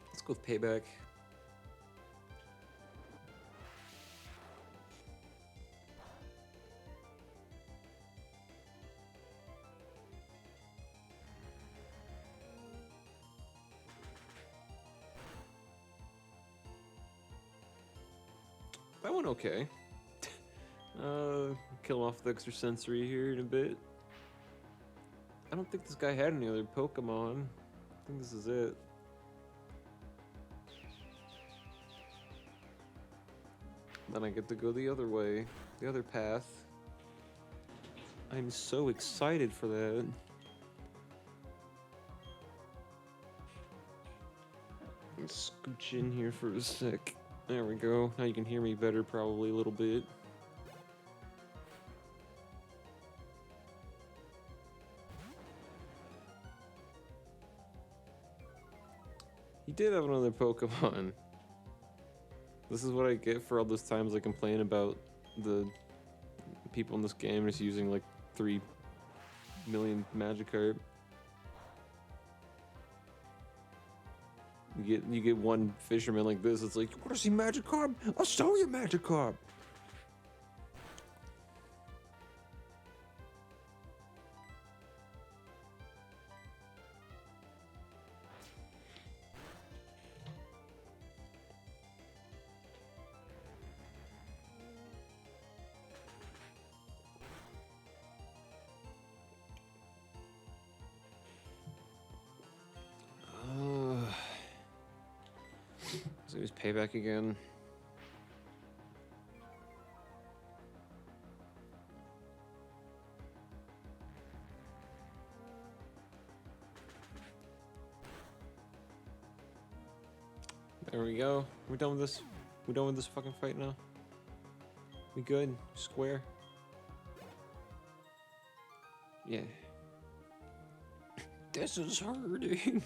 Let's go with Payback. That went okay. Kill off the extra sensory here in a bit. I don't think this guy had any other Pokemon. I think this is it. Then I get to go the other way, the other path. I'm so excited for that. Let's scooch in here for a sec. There we go. Now you can hear me better, probably a little bit. He did have another Pokemon. This is what I get for all those times I complain about the people in this game just using like 3 million Magikarp. You get one fisherman like this, it's like, you wanna see Magikarp? I'll show you Magikarp! So he's payback again. There we go. We're done with this. We're done with this fucking fight now. We good? Square? Yeah. This is hurting.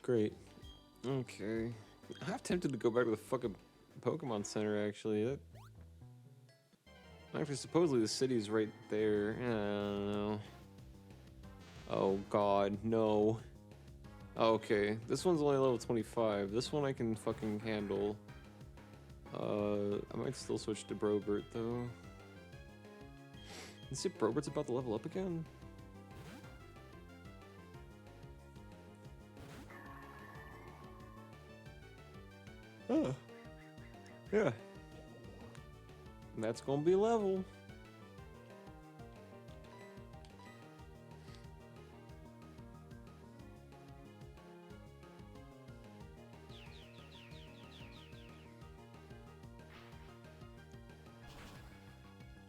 Great. Okay. I'm half tempted to go back to the fucking Pokemon Center, actually. Actually, supposedly the city's right there. I don't know. Oh god, no. Okay, this one's only level 25. This one I can fucking handle. I might still switch to Brobert, though. Let's see if Brobert's about to level up again. Oh. Yeah. That's gonna be level.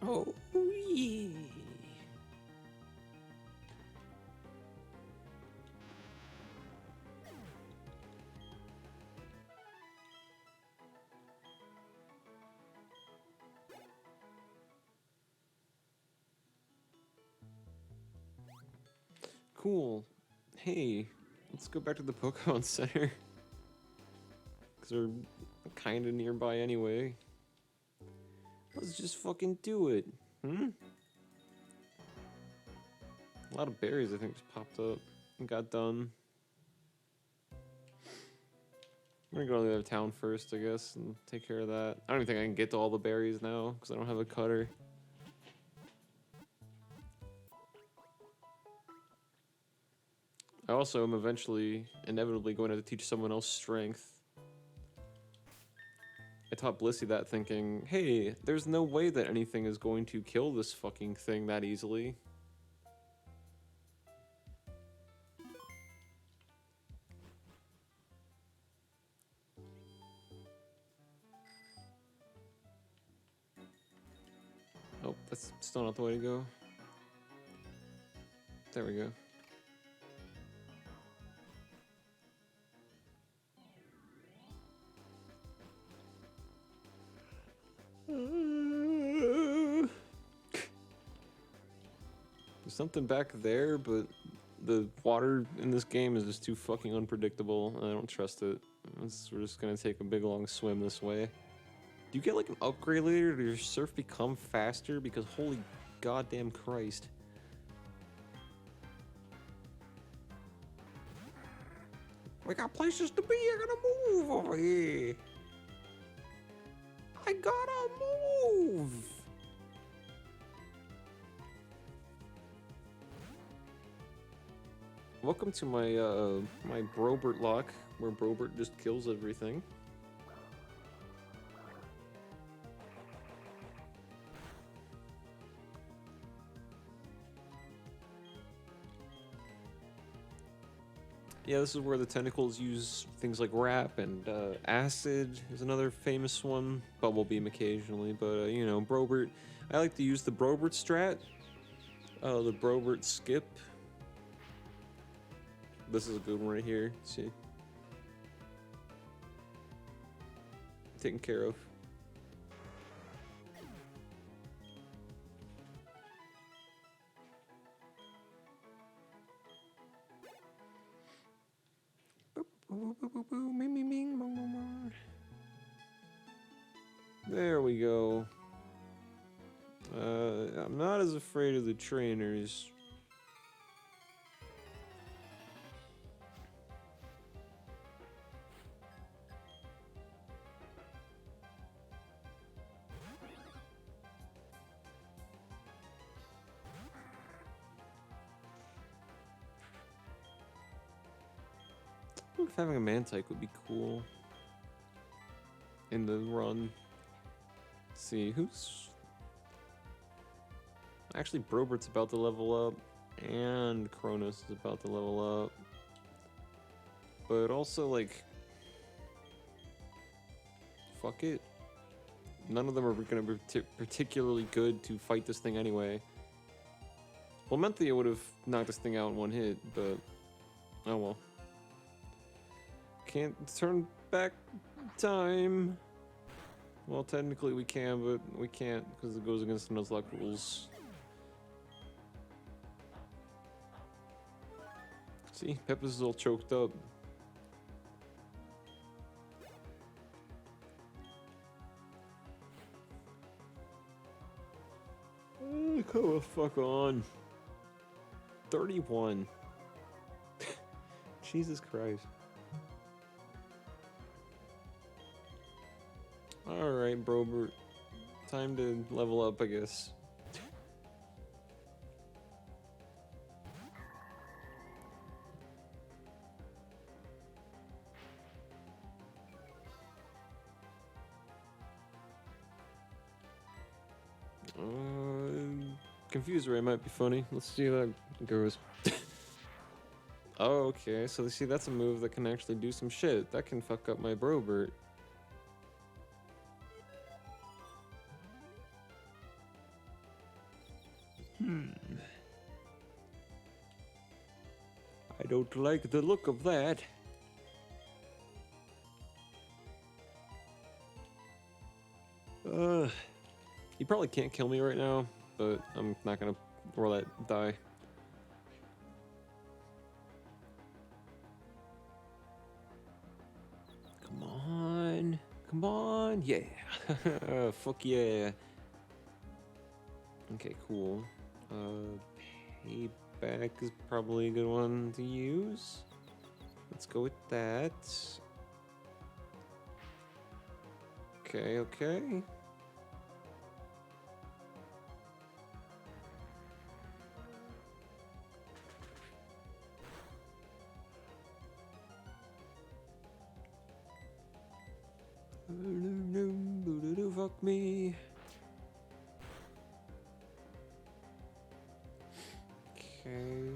Oh, yeah. Cool. Hey, let's go back to the Pokemon Center. Because we're kind of nearby anyway. Let's just fucking do it. Hmm? A lot of berries, I think, just popped up and got done. I'm gonna go to the other town first, I guess, and take care of that. I don't even think I can get to all the berries now, because I don't have a cutter. I also am eventually, inevitably going to have to teach someone else strength. I taught Blissey that thinking, hey, there's no way that anything is going to kill this fucking thing that easily. Oh, that's still not the way to go. There we go. There's something back there, but the water in this game is just too fucking unpredictable. I don't trust it. We're just gonna take a big long swim this way. Do you get like an upgrade later? Does your surf become faster? Because holy goddamn Christ. We got places to be. I gotta move over here. I gotta move. Welcome to my my Brobert lock, where Brobert just kills everything. Yeah, this is where the tentacles use things like rap and acid is another famous one. Bubblebeam occasionally, but you know, Brobert. I like to use the Brobert strat. The Brobert skip. This is a good one right here. See? Taken care of. There we go. I'm not as afraid of the trainers. I wonder if having a Mantike would be cool in the run. Let's see, who's... Actually, Brobert's about to level up, and Kronos is about to level up. But also, like... Fuck it. None of them are going to be particularly good to fight this thing anyway. Well, Menthea would have knocked this thing out in one hit, but... Oh well. Can't turn back time. Well, technically we can, but we can't because it goes against the NUZLOCKE rules. See, Peppers is all choked up. Oh, come the fuck on. 31. Jesus Christ. Alright, Brobert. Time to level up, I guess. Confuser might be funny. Let's see how that goes. Oh, okay. So, see, that's a move that can actually do some shit. That can fuck up my Brobert. I don't like the look of that. He probably can't kill me right now, but I'm not gonna roll that die. Come on. Come on. Yeah. Fuck yeah. Okay, cool. Payback is probably a good one to use. Let's go with that. Okay, okay. Fuck me. Okay.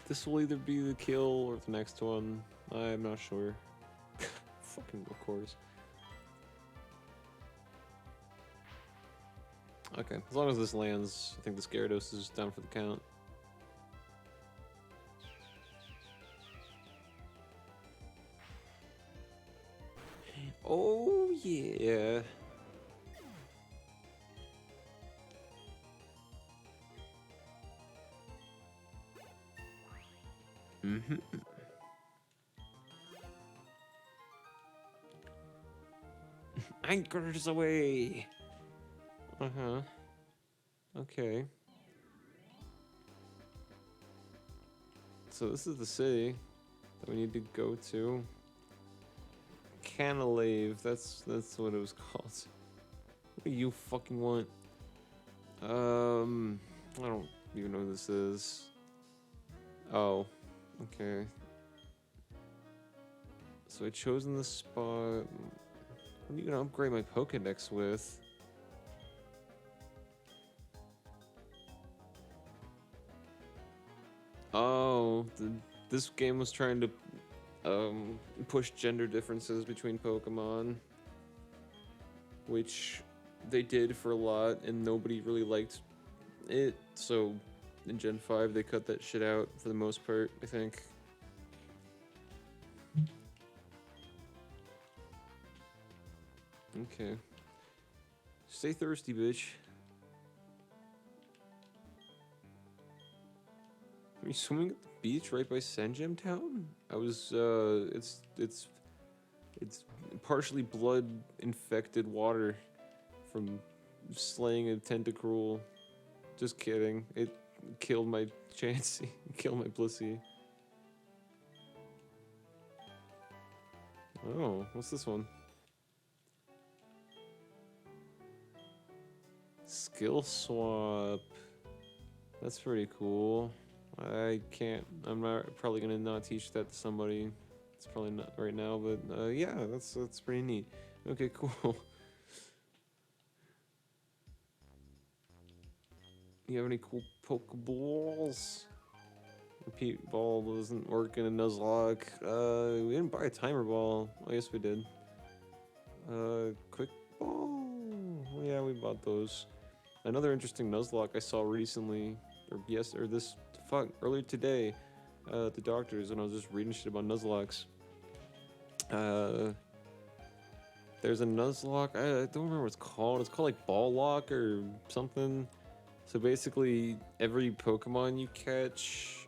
This will either be the kill or the next one. I'm not sure. Fucking of course. Okay, as long as this lands, I think the Gyarados is down for the count. Oh yeah. Mm-hmm. Anchors away. Uh-huh. Okay. So this is the city that we need to go to. Canalave, that's what it was called. What do you fucking want? I don't even know who this is. Oh, okay. So I chosen the spot. What are you gonna upgrade my Pokedex with? Oh, this game was trying to push gender differences between Pokemon, which they did for a lot, and nobody really liked it. So in Gen 5, they cut that shit out for the most part, I think. Okay. Stay thirsty, bitch. Are you swimming at the beach right by Senjem Town? I was, it's partially blood-infected water from slaying a tentacruel. Just kidding. It killed my Chansey. Killed my Blissey. Oh, what's this one? Skill swap. That's pretty cool. I'm probably gonna not teach that to somebody. It's probably not right now, but yeah, that's pretty neat. Okay, cool. You have any cool Pokeballs? Repeat ball doesn't work in a Nuzlocke. We didn't buy a timer ball. Oh, yes, we did. Quick ball. Oh, yeah, we bought those. Another interesting Nuzlocke I saw recently, earlier today, at the doctor's when I was just reading shit about Nuzlocks. There's a Nuzlocke. I don't remember what it's called. It's called like Ball Lock or something. So basically, every Pokemon you catch,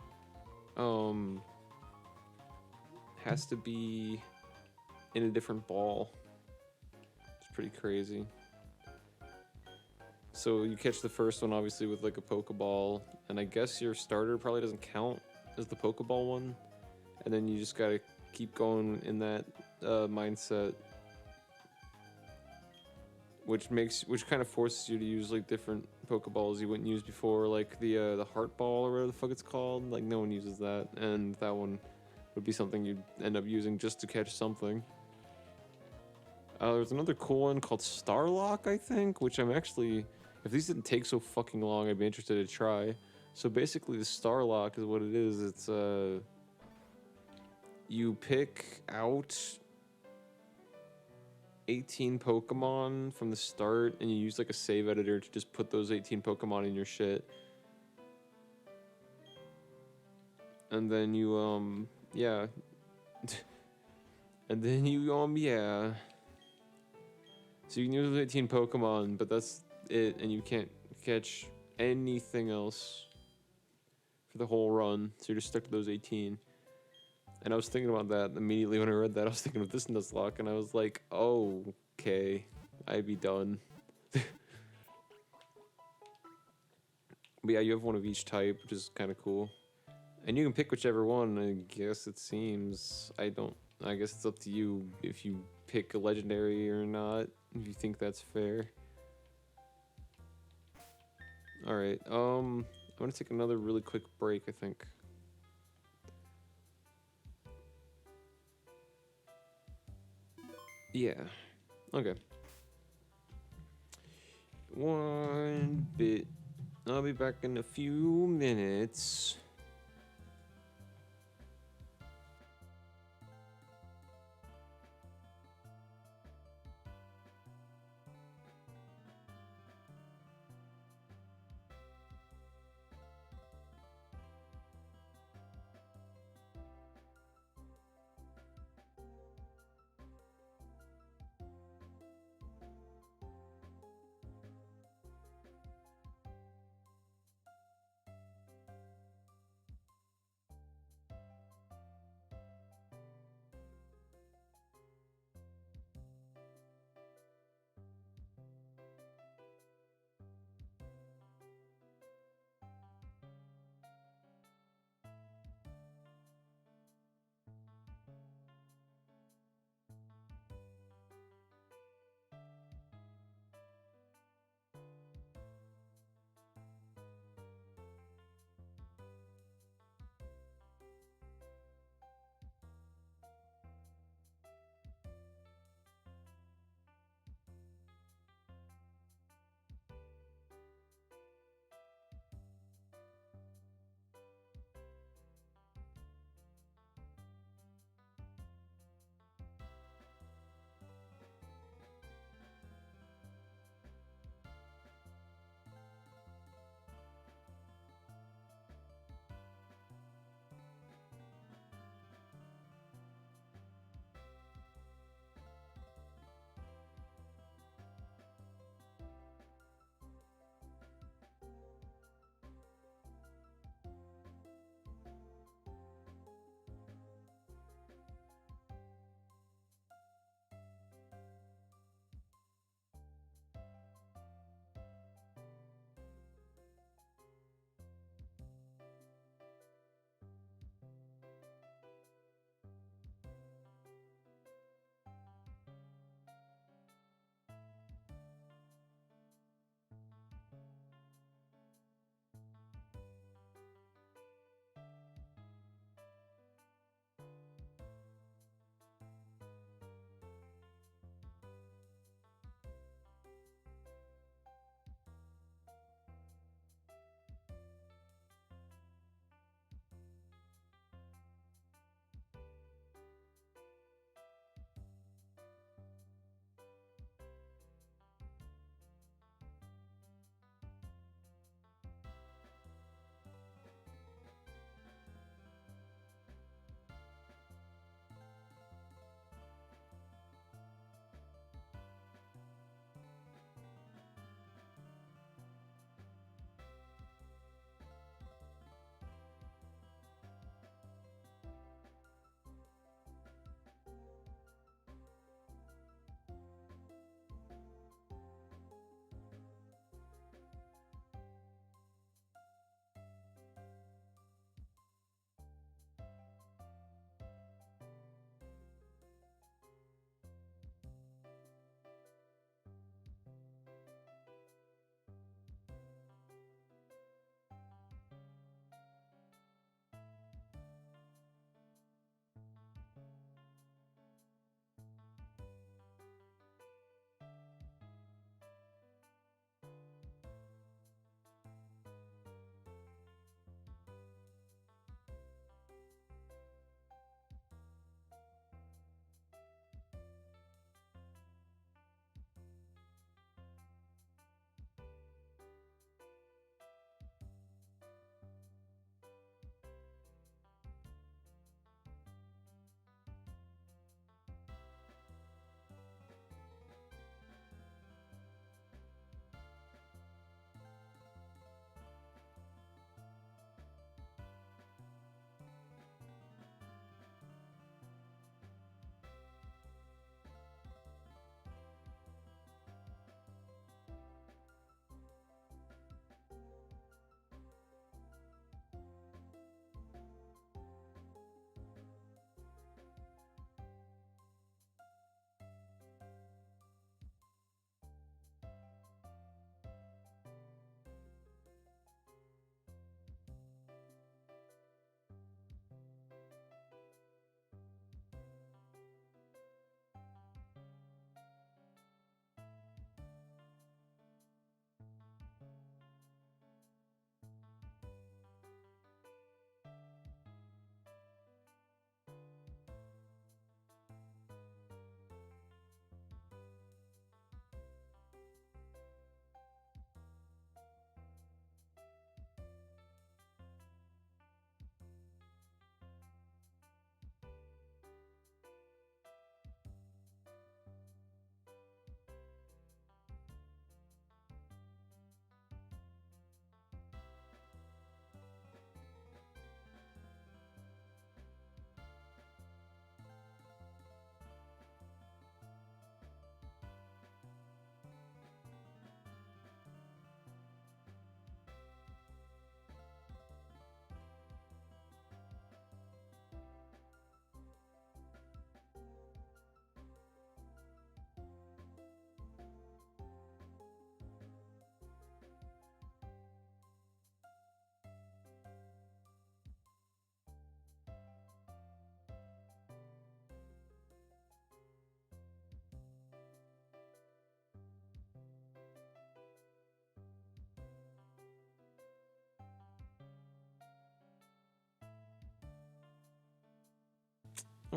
has to be in a different ball. It's pretty crazy. So you catch the first one obviously with like a Pokeball, and I guess your starter probably doesn't count as the Pokeball one, and then you just gotta keep going in that mindset, which kind of forces you to use like different Pokeballs you wouldn't use before, like the Heart Ball or whatever the fuck it's called. Like no one uses that, and that one would be something you'd end up using just to catch something. There's another cool one called Starlock, I think, which I'm actually, if these didn't take so fucking long, I'd be interested to try. So basically the Starlock is what it is. It's you pick out 18 Pokemon from the start, and you use like a save editor to just put those 18 Pokemon in your shit. And then you, yeah. And then you, yeah. So you can use 18 Pokemon, but that's it, and you can't catch anything else for the whole run. So you're just stuck to those 18. And I was thinking about that immediately when I read that. I was thinking of this Nuzlocke, and I was like, oh, okay, I'd be done. But yeah, you have one of each type, which is kind of cool. And you can pick whichever one, I guess it seems. I guess it's up to you if you pick a legendary or not, if you think that's fair. Alright, I'm gonna take another really quick break, I think. Yeah. Okay. One bit. I'll be back in a few minutes.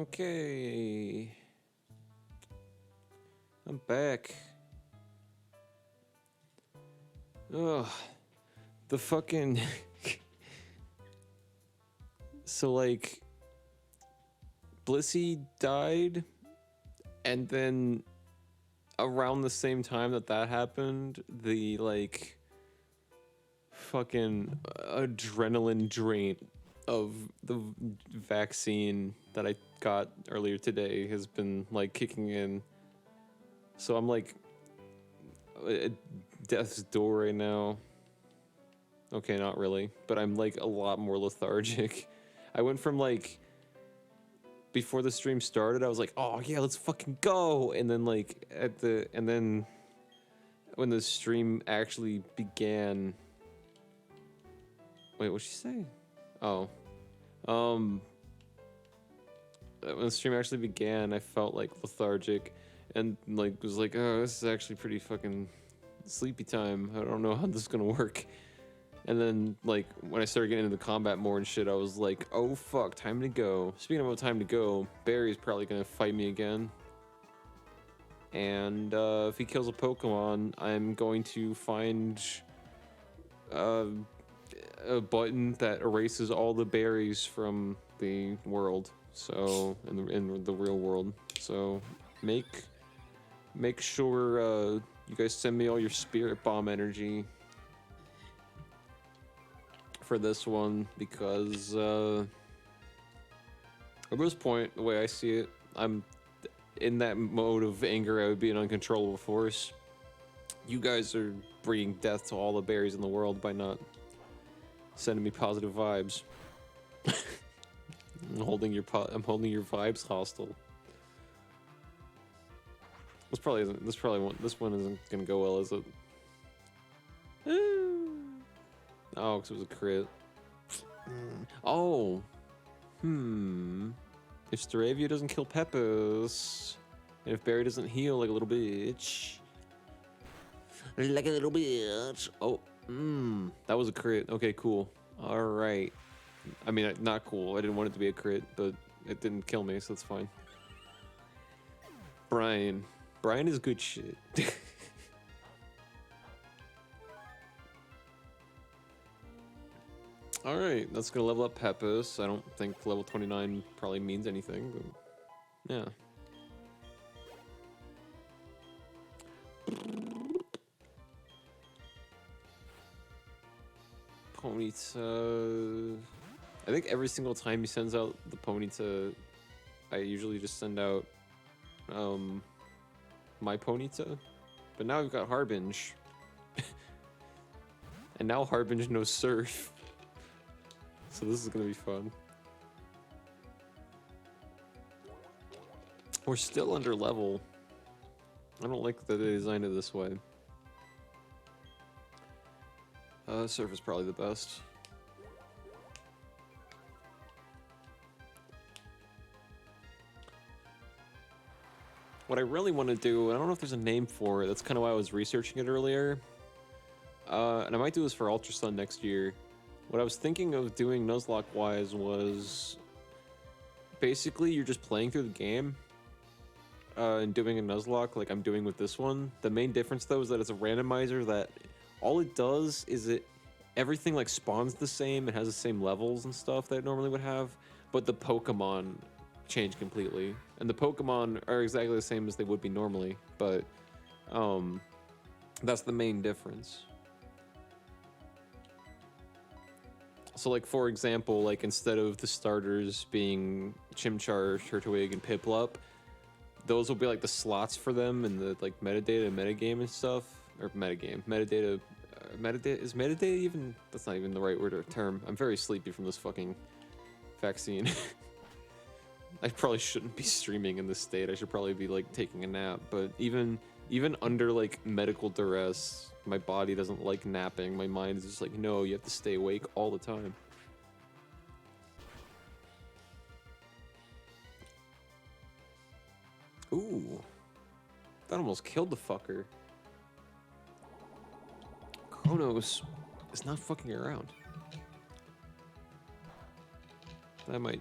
Okay. I'm back. Ugh. The fucking... So, like... Blissey died, and then around the same time that that happened, the, like... fucking adrenaline drain of the vaccine that I got earlier today has been like kicking in. So I'm like at death's door right now. Okay, not really, but I'm like a lot more lethargic. I went from like before the stream started, I was like, "Oh yeah, let's fucking go!" And then like and then when the stream actually began. Wait, what'd she say? Oh. When the stream actually began, I felt like lethargic and like was like, oh, this is actually pretty fucking sleepy time. I don't know how this is gonna work. And then like when I started getting into the combat more and shit, I was like, oh fuck, time to go. Speaking about time to go, Barry's probably gonna fight me again. And if he kills a Pokemon, I'm going to find a button that erases all the berries from the world, so in the real world. So make sure you guys send me all your spirit bomb energy for this one, because at this point, the way I see it, I'm in that mode of anger. I would be an uncontrollable force. You guys are bringing death to all the berries in the world by not sending me positive vibes. I'm holding your vibes hostile. This one isn't gonna go well, is it? Oh, because it was a crit. Oh. If Staravia doesn't kill Peppers, and if Barry doesn't heal like a little bitch. Like a little bitch. Oh. That was a crit. Okay, cool. Alright. I mean, not cool. I didn't want it to be a crit, but it didn't kill me, so that's fine. Brian. Brian is good shit. Alright, that's gonna level up Peppus. I don't think level 29 probably means anything, but yeah. Ponyta. I think every single time he sends out the Ponyta, I usually just send out my Ponyta. But now we've got Harbinge. And now Harbinge knows Surf. So this is gonna be fun. We're still under level. I don't like that they designed it this way. Surf is probably the best. What I really want to do, and I don't know if there's a name for it, that's kind of why I was researching it earlier. And I might do this for Ultra Sun next year. What I was thinking of doing Nuzlocke-wise was basically you're just playing through the game and doing a Nuzlocke like I'm doing with this one. The main difference though is that it's a randomizer that all it does is everything like spawns the same. It has the same levels and stuff that it normally would have, but the Pokemon change completely. And the Pokemon are exactly the same as they would be normally, but that's the main difference. So like for example, like instead of the starters being Chimchar, Turtwig, and Piplup, those will be like the slots for them in the like metadata and metagame and stuff. Or metagame. Metadata is metadata even? That's not even the right word or term. I'm very sleepy from this fucking vaccine. I probably shouldn't be streaming in this state. I should probably be like taking a nap. But even under like medical duress, my body doesn't like napping. My mind is just like, no, you have to stay awake all the time. Ooh. That almost killed the fucker. Kronos is not fucking around. That might...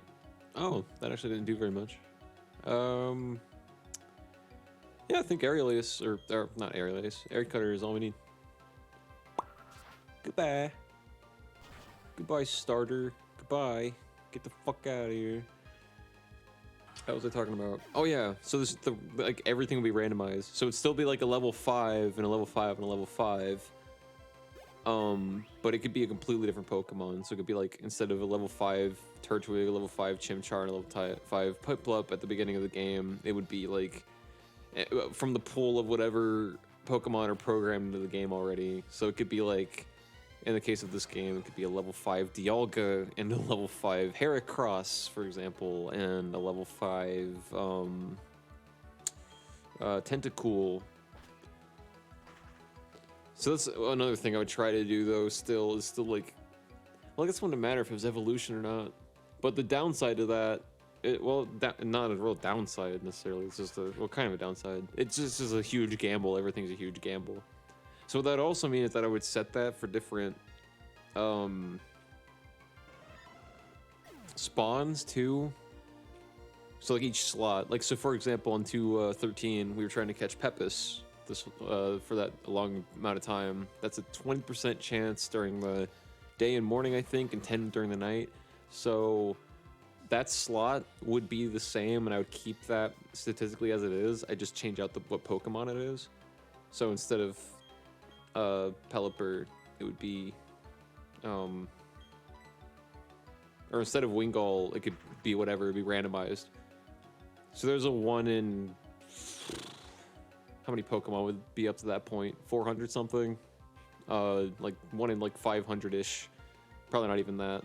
Oh, that actually didn't do very much. Yeah, I think Aerialus, or not Aerialus, Air Cutter is all we need. Goodbye. Goodbye, starter. Goodbye. Get the fuck out of here. What was I talking about? Oh yeah, so this like everything will be randomized. So it'd still be like a level 5 and a level 5 and a level 5. But it could be a completely different Pokemon. So it could be like, instead of a level 5 Turtwig, a level 5 Chimchar, and a level 5 Piplup at the beginning of the game, it would be like from the pool of whatever Pokemon are programmed into the game already. So it could be like, in the case of this game, it could be a level 5 Dialga and a level 5 Heracross, for example, and a level 5 Tentacool. So that's another thing I would try to do, though, still like, well, I guess it wouldn't matter if it was evolution or not. But the downside to that, not a real downside necessarily, it's just kind of a downside. It's just is a huge gamble. Everything's a huge gamble. So that also means that I would set that for different spawns too. So like each slot, like, so for example on 213 we were trying to catch Pepis this for that long amount of time. That's a 20% chance during the day and morning, I think, and 10 during the night. So that slot would be the same, and I would keep that statistically as it is. I just change out what Pokemon it is. So instead of Pelipper, it would be or instead of Wingull, it could be whatever, it'd be randomized. So there's a 1 in, how many Pokemon would be up to that point? 400 something? Like 1 in like 500-ish, probably not even that,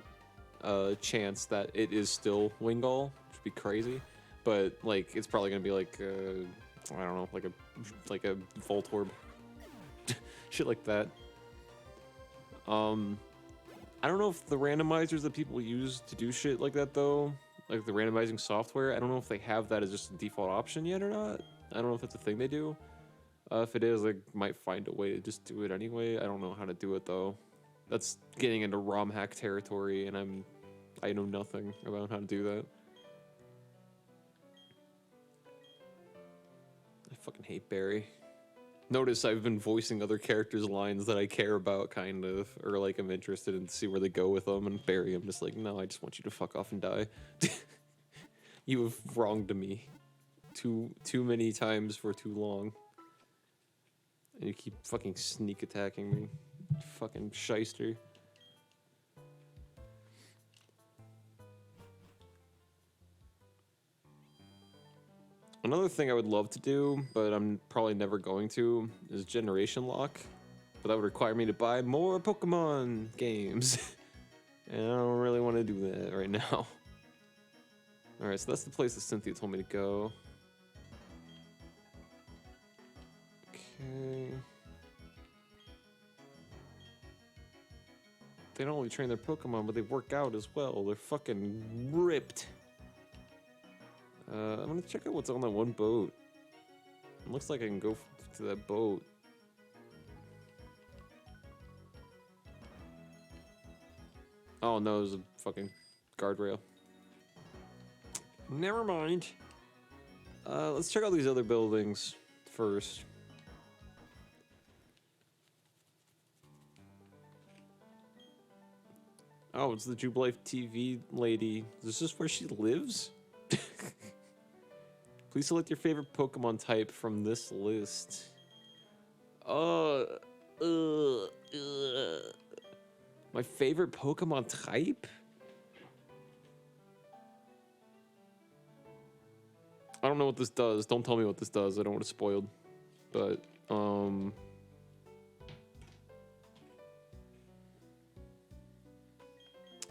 chance that it is still Wingull, which would be crazy. But like, it's probably gonna be like, I don't know, like a Voltorb. Shit like that. I don't know if the randomizers that people use to do shit like that, though, like the randomizing software, I don't know if they have that as just a default option yet or not. I don't know if that's a thing they do. If it is, I might find a way to just do it anyway. I don't know how to do it, though. That's getting into ROM hack territory, and I know nothing about how to do that. I fucking hate Barry. Notice I've been voicing other characters' lines that I care about, kind of, or like I'm interested in to see where they go with them, and Barry, I'm just like, no, I just want you to fuck off and die. You have wronged me too many times for too long. And you keep fucking sneak attacking me. Fucking shyster. Another thing I would love to do, but I'm probably never going to, is Generation Lock. But that would require me to buy more Pokemon games. And I don't really want to do that right now. Alright, so that's the place that Cynthia told me to go. Okay. They don't only train their Pokemon, but they work out as well. They're fucking ripped. I'm gonna check out what's on that one boat. It looks like I can go to that boat. Oh no, there's a fucking guardrail. Never mind. Let's check out these other buildings first. Oh, it's the Jubilife TV lady. Is this where she lives? Please select your favorite Pokemon type from this list. My favorite Pokemon type? I don't know what this does. Don't tell me what this does. I don't want it spoiled. But, I don't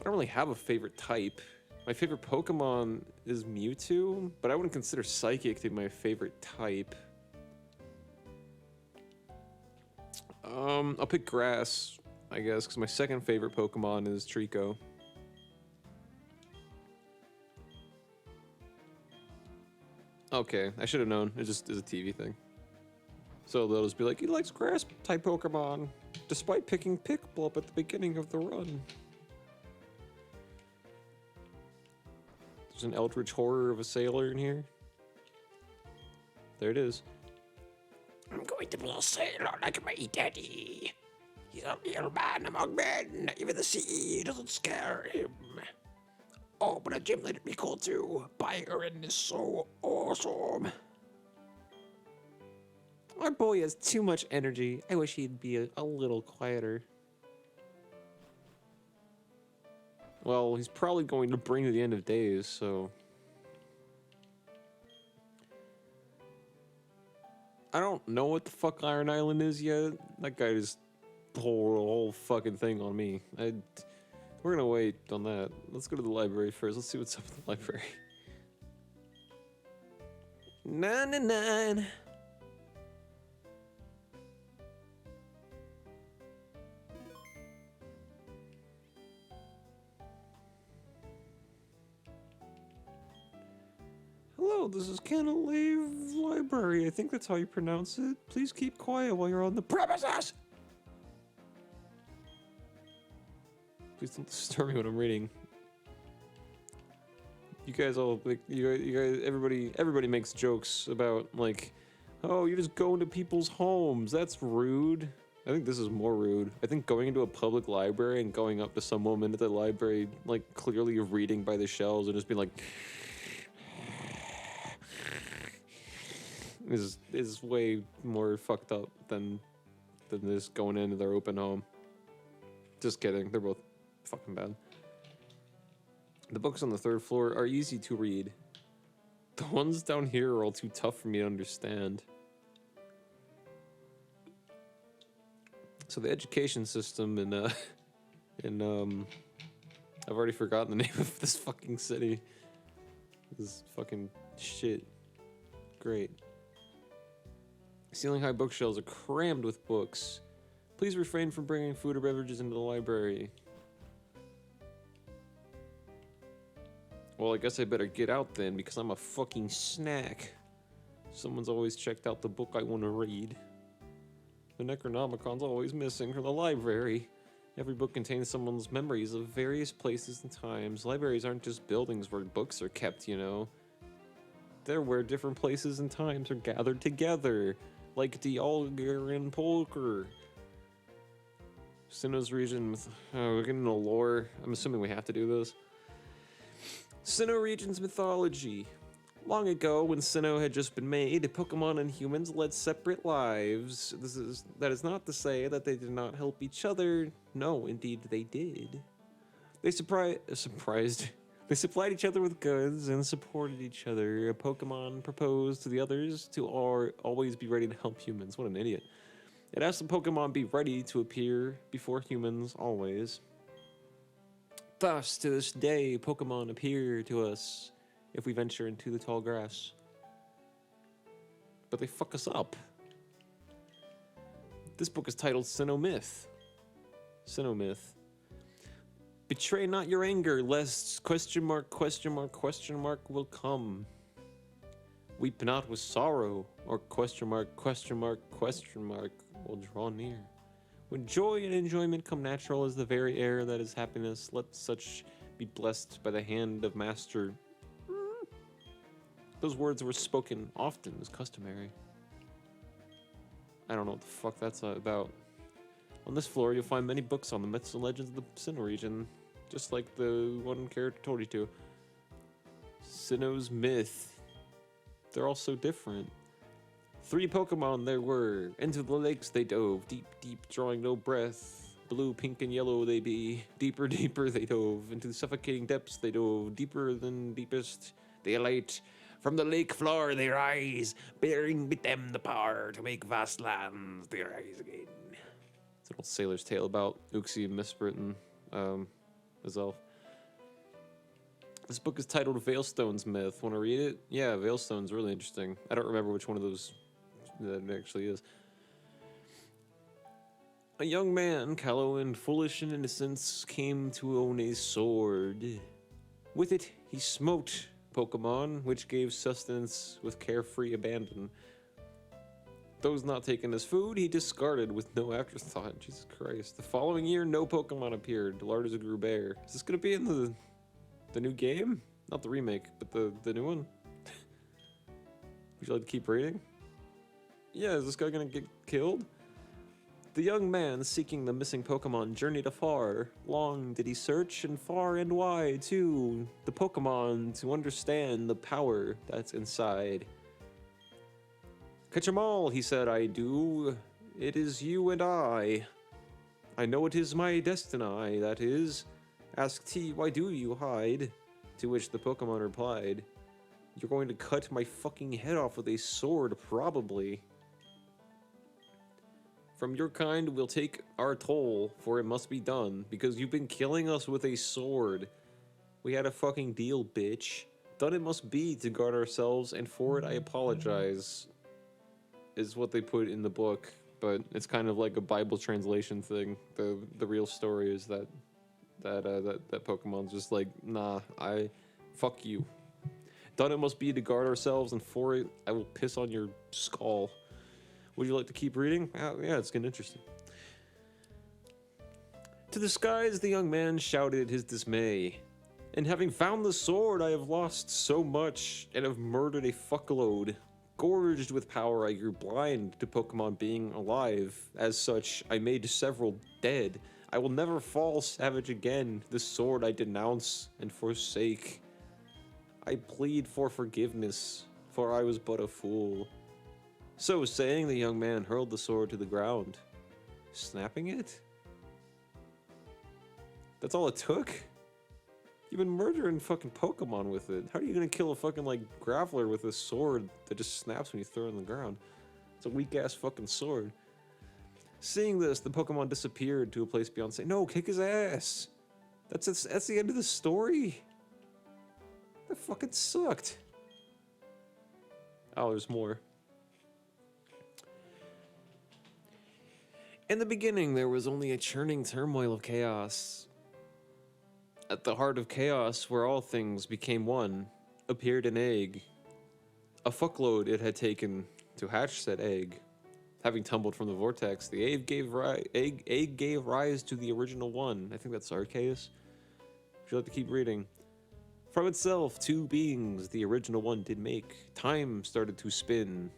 really have a favorite type. My favorite Pokemon is Mewtwo, but I wouldn't consider Psychic to be my favorite type. I'll pick Grass, I guess, because my second favorite Pokemon is Trico. Okay, I should have known. It just is a TV thing. So they'll just be like, he likes Grass-type Pokemon, despite picking Piplup at the beginning of the run. There's an Eldritch Horror of a sailor in here. there it is. I'm going to be a sailor like my daddy. He's a real man among men. Even the sea doesn't scare him. Oh, but a gimlet would be cool too. Byron is so awesome. Our boy has too much energy. I wish he'd be a little quieter. Well, he's probably going to bring the end of days, so... I don't know what the fuck Iron Island is yet. That guy just pulled a whole fucking thing on me. We're gonna wait on that. Let's go to the library first. Let's see what's up with the library. 99. Hello, this is Canalave Library. I think that's how you pronounce it. Please keep quiet while you're on the premises. Please don't disturb me when I'm reading. You guys all, like, you guys, everybody makes jokes about, like, oh, you just go into people's homes. That's rude. I think this is more rude. I think going into a public library and going up to some woman at the library, like, clearly reading by the shelves and just being like, is way more fucked up than this going into their open home. Just kidding. They're both fucking bad. The books on the third floor are easy to read. The ones down here are all too tough for me to understand. So the education system in I've already forgotten the name of this fucking city. This is fucking shit. Great. Ceiling-high bookshelves are crammed with books. Please refrain from bringing food or beverages into the library. Well, I guess I better get out then, because I'm a fucking snack. Someone's always checked out the book I want to read. The Necronomicon's always missing from the library. Every book contains someone's memories of various places and times. Libraries aren't just buildings where books are kept, you know. They're where different places and times are gathered together. Like the Alger and Polker. Sinnoh's region with... Oh, we're getting into lore. I'm assuming we have to do this. Sinnoh region's mythology. Long ago, when Sinnoh had just been made, Pokemon and humans led separate lives. That is not to say that they did not help each other. No, indeed they did. They They supplied each other with goods and supported each other. A Pokemon proposed to the others to always be ready to help humans. What an idiot. It asked the Pokemon be ready to appear before humans always. Thus, to this day, Pokemon appear to us if we venture into the tall grass. But they fuck us up. This book is titled Sinnoh Myth. Sinnoh Myth. Betray not your anger, lest question mark will come. Weep not with sorrow, or question mark will draw near. When joy and enjoyment come natural as the very air that is happiness, let such be blessed by the hand of master. Those words were spoken often as customary. I don't know what the fuck that's about. On this floor, you'll find many books on the myths and legends of the Sinnoh region, just like the one character told you to. Sinnoh's myth. They're all so different. 3 Pokemon there were. Into the lakes they dove, deep, deep, drawing no breath. Blue, pink, and yellow they be. Deeper, deeper they dove. Into the suffocating depths they dove. Deeper than deepest they alight. From the lake floor they rise, bearing with them the power to make vast lands they rise again. It's an old sailor's tale about Uxie and Miss Britain, his elf. This book is titled Veilstone's Myth. Want to read it? Yeah, Veilstone's really interesting. I don't remember which one of those that it actually is. A young man, callow and foolish in innocence, came to own a sword. With it, he smote Pokemon, which gave sustenance with carefree abandon. Those not taken as food, he discarded with no afterthought. Jesus Christ. The following year, no Pokemon appeared. Lardas grew bare. Is this going to be in the new game? Not the remake, but the new one? Would you like to keep reading? Yeah, is this guy gonna get killed? The young man seeking the missing Pokemon journeyed afar. Long did he search, and far and wide, too, the Pokemon to understand the power that's inside. Catch 'em all, he said, I do. It is you and I. I know it is my destiny, that is. Ask T, why do you hide? To which the Pokemon replied, you're going to cut my fucking head off with a sword, probably. From your kind, we'll take our toll, for it must be done, because you've been killing us with a sword. We had a fucking deal, bitch. Done it must be to guard ourselves, and for it I apologize, is what they put in the book, but it's kind of like a Bible translation thing. The real story is that Pokemon's just like, nah, fuck you. Done it must be to guard ourselves, and for it I will piss on your skull. Would you like to keep reading? Yeah, it's getting interesting. To the skies the young man shouted his dismay. And having found the sword, I have lost so much, and have murdered a fuckload. Gorged with power, I grew blind to Pokemon being alive. As such, I made several dead. I will never fall savage again. This sword I denounce and forsake. I plead for forgiveness, for I was but a fool. So saying, the young man hurled the sword to the ground. Snapping it? That's all it took? You've been murdering fucking Pokemon with it. How are you gonna kill a fucking, like, Graveler with a sword that just snaps when you throw it on the ground? It's a weak-ass fucking sword. Seeing this, the Pokemon disappeared to a place beyond saying, no, kick his ass! That's the end of the story? That fucking sucked. Oh, there's more. In the beginning, there was only a churning turmoil of chaos. At the heart of chaos, where all things became one, appeared an egg. A fuckload it had taken to hatch said egg. Having tumbled from the vortex, the egg gave rise to the original one. I think that's Arceus. Would you like to keep reading? From itself, two beings the original one did make. Time started to spin.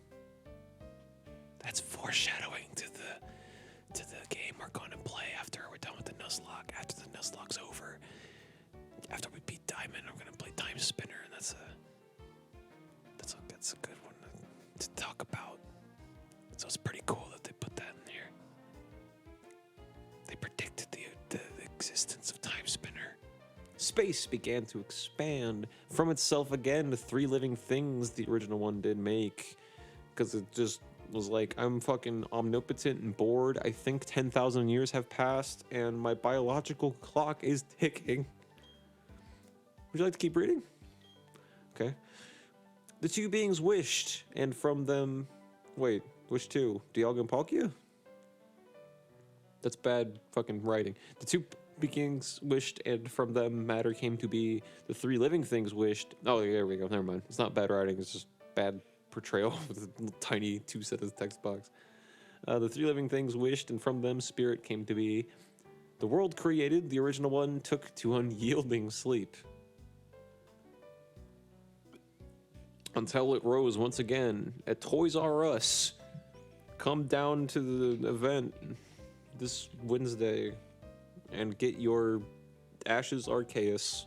That's foreshadowing to the game we're going to play after we're done with the Nuzlocke. After the Nuzlocke's over, after we beat Diamond, I'm going to play Time Spinner, and that's a good one to talk about. So it's pretty cool that they put that in here. They predicted the existence of Time Spinner. Space began to expand from itself again to three living things the original one did make, because it just was like, I'm fucking omnipotent and bored. I think 10,000 years have passed and my biological clock is ticking. Would you like to keep reading? Okay. The two beings wished, and from them... Wait, which two? Dialga and Palkia? That's bad fucking writing. The two beings wished, and from them matter came to be. The three living things wished... Oh, there we go. Never mind. It's not bad writing. It's just bad portrayal with a tiny two-set of text box. The three living things wished, and from them spirit came to be. The world created, the original one took to unyielding sleep. Until it rose once again at Toys R Us. Come down to the event this Wednesday and get your Ashes Arceus.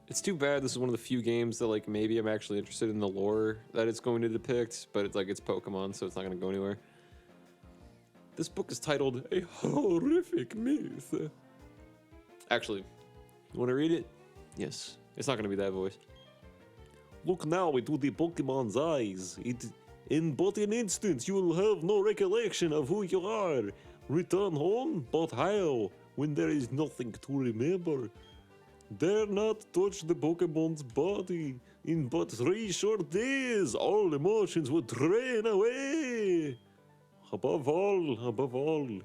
It's too bad this is one of the few games that, like, maybe I'm actually interested in the lore that it's going to depict, but it's like, it's Pokemon, so it's not going to go anywhere. This book is titled A Horrific Myth. Actually, you want to read it? Yes. It's not going to be that voice. Look now into the Pokemon's eyes. In but an instant you will have no recollection of who you are. Return home? But how? When there is nothing to remember. Dare not touch the Pokemon's body. In but 3 short days, all emotions would drain away. Above all, harm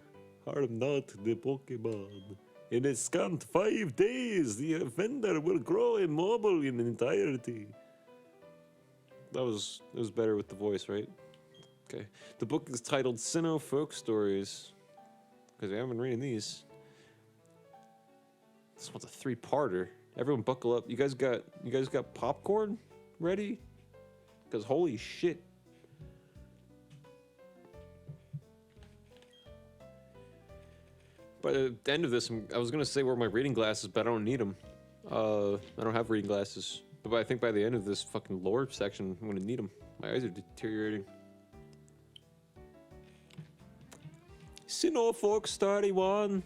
not the Pokemon. In a scant 5 days, the offender will grow immobile in entirety. It was better with the voice, right? Okay. The book is titled Sinnoh Folk Stories. Because I haven't been reading these. This one's a 3-parter. Everyone buckle up. You guys got popcorn ready? because holy shit. By the end of this, I was gonna say wear my reading glasses, but I don't need them. I don't have reading glasses. But I think by the end of this fucking lore section, I'm gonna need them. My eyes are deteriorating. Fox 31.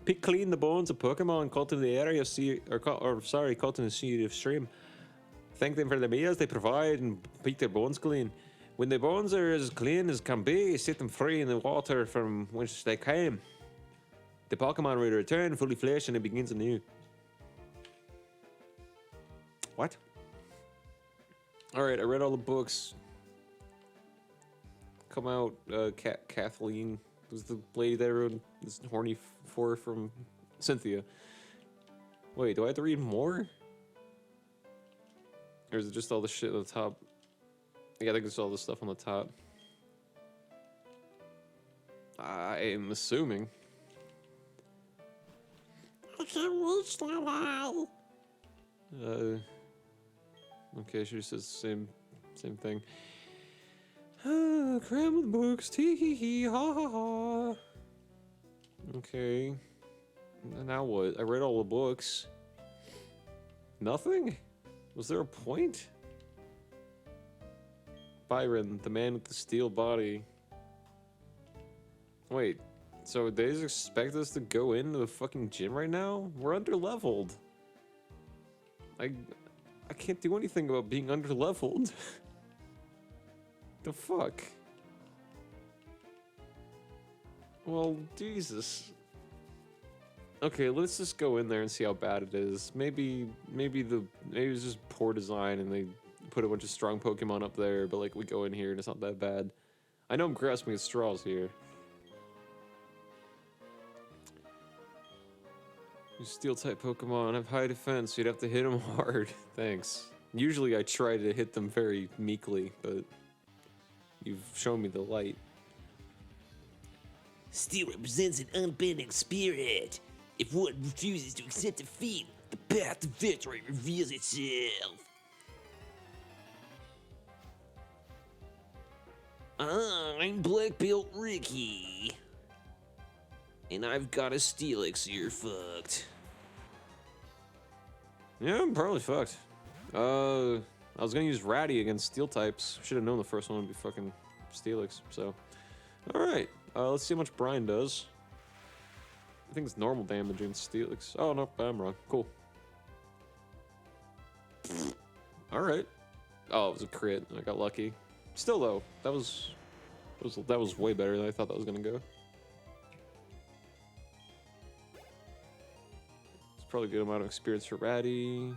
Pick clean the bones of Pokemon caught in the area, caught in the sea of stream. Thank them for the meals they provide and pick their bones clean. When the bones are as clean as can be, set them free in the water from which they came. The Pokemon will return fully fleshed and it begins anew. What? Alright, I read all the books. Come out, Kathleen was the lady that wrote this horny for from Cynthia. Wait, do I have to read more? Or is it just all the shit on the top? Yeah, I think it's all the stuff on the top. I'm assuming. I can't reach that high. Okay, she just says the same thing. Cram with books, tee hee hee, ha ha ha. Okay. Now what? I read all the books. Nothing? Was there a point? Byron, the man with the steel body. Wait, so they just expect us to go into the fucking gym right now? We're under-leveled. I can't do anything about being under-leveled. The fuck? Well, Jesus. Okay, let's just go in there and see how bad it is. Maybe it's just poor design and they put a bunch of strong Pokemon up there, but like we go in here and it's not that bad. I know I'm grasping at straws here. You Steel-type Pokemon have high defense, so you'd have to hit them hard. Thanks. Usually I try to hit them very meekly, but you've shown me the light. Steel represents an unbending spirit. If one refuses to accept defeat, the path to victory reveals itself. I'm Black Belt Ricky. And I've got a Steelix you're fucked. Yeah, I'm probably fucked. I was gonna use Ratty against Steel types. Should have known the first one would be fucking Steelix, so. Alright, let's see how much Brian does. I think it's normal damage against Steelix. Oh, no, I'm wrong. Cool. Alright. Oh, it was a crit. I got lucky. Still, though, that was way better than I thought that was gonna go. It's probably a good amount of experience for Ratty.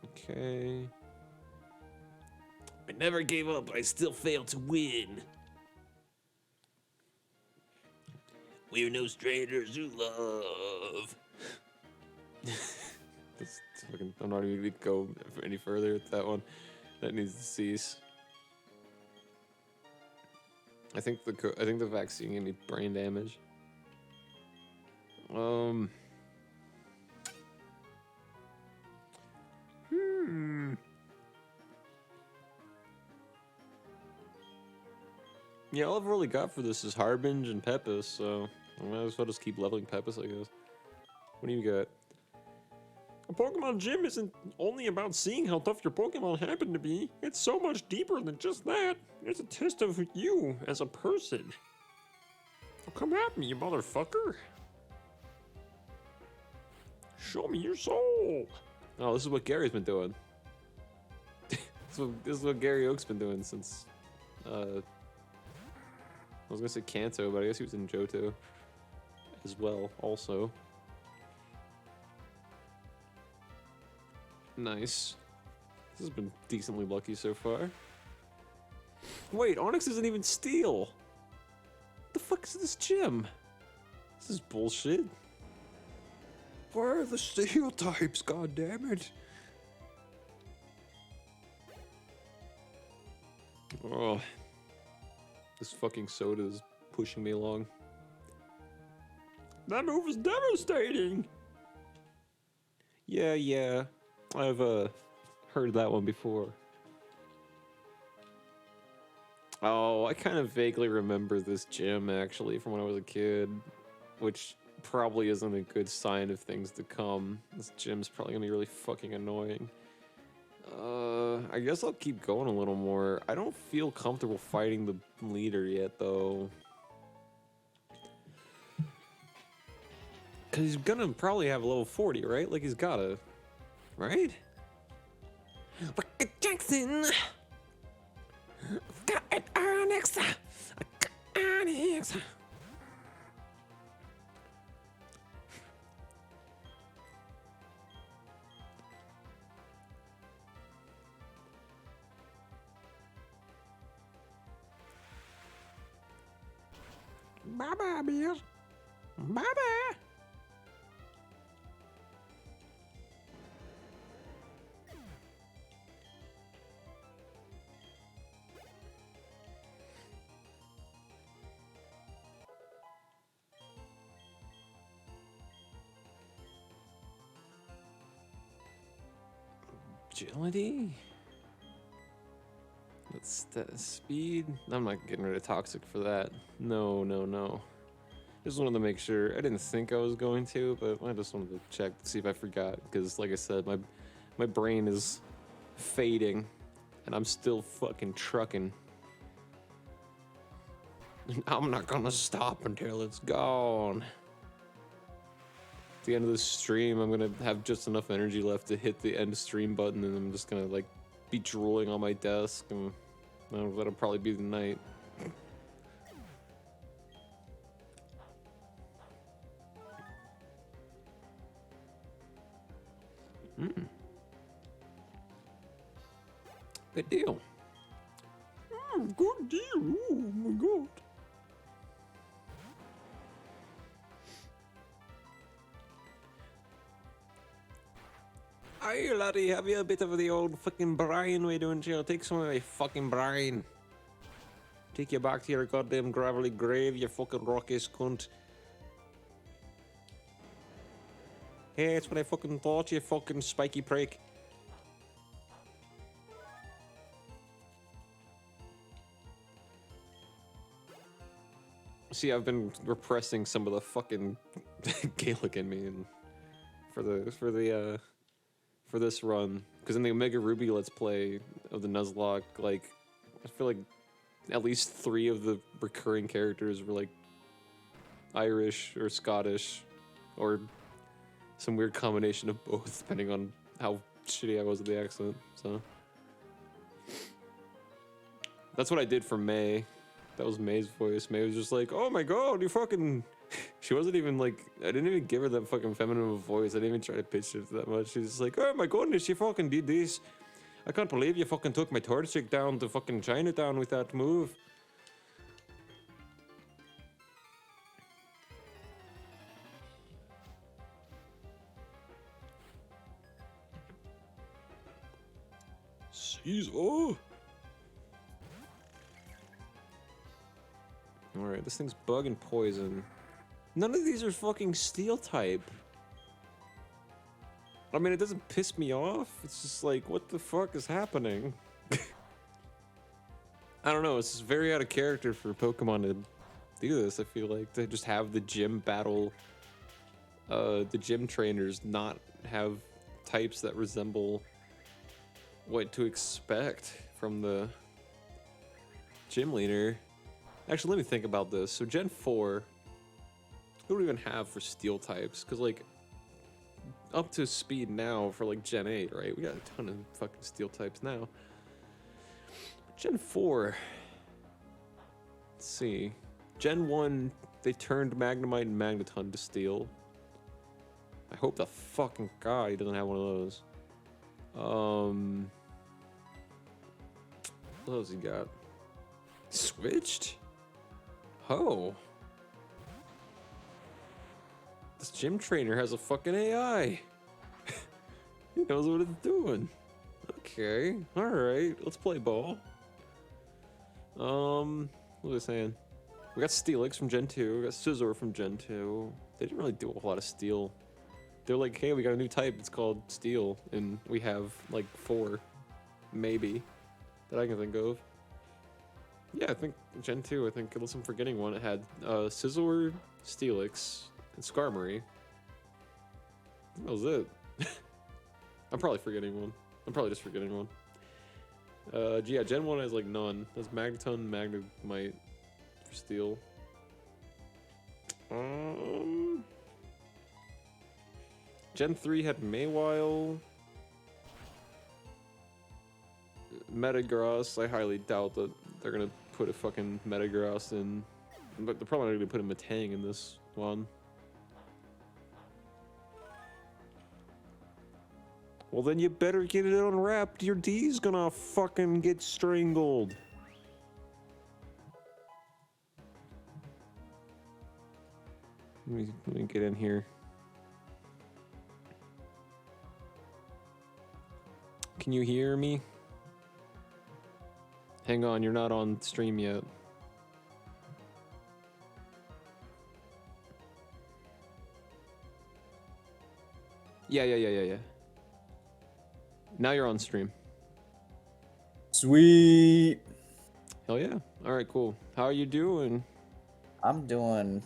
Okay. I never gave up, but I still failed to win. We're no strangers who love. I'm not even gonna go any further with that one. That needs to cease. I think the vaccine gave me brain damage. Yeah, all I've really got for this is Harbinge and Pepis, so I might as well just keep leveling Pepis, I guess. What do you got? A Pokemon gym isn't only about seeing how tough your Pokemon happen to be. It's so much deeper than just that. It's a test of you as a person. Oh, come at me, you motherfucker. Show me your soul. Oh, this is what Gary's been doing. This is what Gary Oak's been doing since, I was gonna say Kanto, but I guess he was in Johto as well, also. Nice. This has been decently lucky so far. Wait, Onyx isn't even Steel! What the fuck is this gym? This is bullshit. Where are the Steel types, goddammit? Oh. This fucking soda is pushing me along. That move is devastating! Yeah, I've heard that one before. Oh, I kind of vaguely remember this gym actually from when I was a kid, which probably isn't a good sign of things to come. This gym's probably gonna be really fucking annoying. I guess I'll keep going a little more. I don't feel comfortable fighting the leader yet, though. Cause he's gonna probably have a level 40, right? Like he's gotta, right? Jackson! I've got an Onyx! I got Onyx! Bye-bye, Bills. Bye-bye. Agility? That's that speed. I'm not getting rid of toxic for that. No, no, no. Just wanted to make sure. I didn't think I was going to, but I just wanted to check to see if I forgot. Because, like I said, my brain is fading, and I'm still fucking trucking. I'm not gonna stop until it's gone. At the end of this stream, I'm gonna have just enough energy left to hit the end stream button, and I'm just gonna like be drooling on my desk, and that'll probably be the night. Good deal. Good deal. Oh my god. Hey, laddie, have you a bit of the old fucking brine we doing here? Take some of my fucking brine. Take you back to your goddamn gravelly grave, you fucking rockish cunt. Hey, it's what I fucking thought, you fucking spiky prick. See, I've been repressing some of the fucking Gaelic in me, and for this run, because in the Omega Ruby Let's Play of the Nuzlocke, like I feel like at least 3 of the recurring characters were like Irish or Scottish, or some weird combination of both, depending on how shitty I was with the accent. So that's what I did for May. That was May's voice. May was just like, "Oh my god, you fucking." She wasn't even like, I didn't even give her that fucking feminine of a voice. I didn't even try to pitch it that much. She's just like, "Oh my goodness, you fucking did this. I can't believe you fucking took my torchic down to fucking Chinatown with that move." Caesar. Alright, this thing's bug and poison. None of these are fucking steel type. I mean, it doesn't piss me off. It's just like, what the fuck is happening? I don't know, it's just very out of character for Pokemon to do this, I feel like. To just have the gym battle, the gym trainers not have types that resemble what to expect from the gym leader. Actually, let me think about this. So Gen 4, who do we even have for steel types? Because, like, up to speed now for, like, Gen 8, right? We got a ton of fucking steel types now. Gen 4, let's see. Gen 1, they turned Magnemite and Magneton to steel. I hope the fucking god he doesn't have one of those. What else he got? Switched? Oh. This gym trainer has a fucking AI. He knows what it's doing. Okay. Alright. Let's play ball. What was I saying? We got Steelix from Gen 2. We got Scizor from Gen 2. They didn't really do a whole lot of steel. They're like, hey, we got a new type. It's called steel. And we have like 4, maybe, that I can think of. Yeah, I think Gen 2, I think, unless I'm forgetting one, it had Scizor, Steelix, and Skarmory. That was it. I'm probably forgetting one. I'm probably just forgetting one. Yeah, Gen 1 has like none. That's Magneton, Magnemite for Steel. Gen 3 had Mawile. Metagross, I highly doubt that they're gonna put a fucking Metagross in. But they're probably not gonna put a Metang in this one. Well, then you better get it unwrapped. Your D's gonna fucking get strangled. Let me get in here. Can you hear me? Hang on, you're not on stream yet. Yeah. Now you're on stream. Sweet. Hell yeah. All right, cool. How are you doing? I'm doing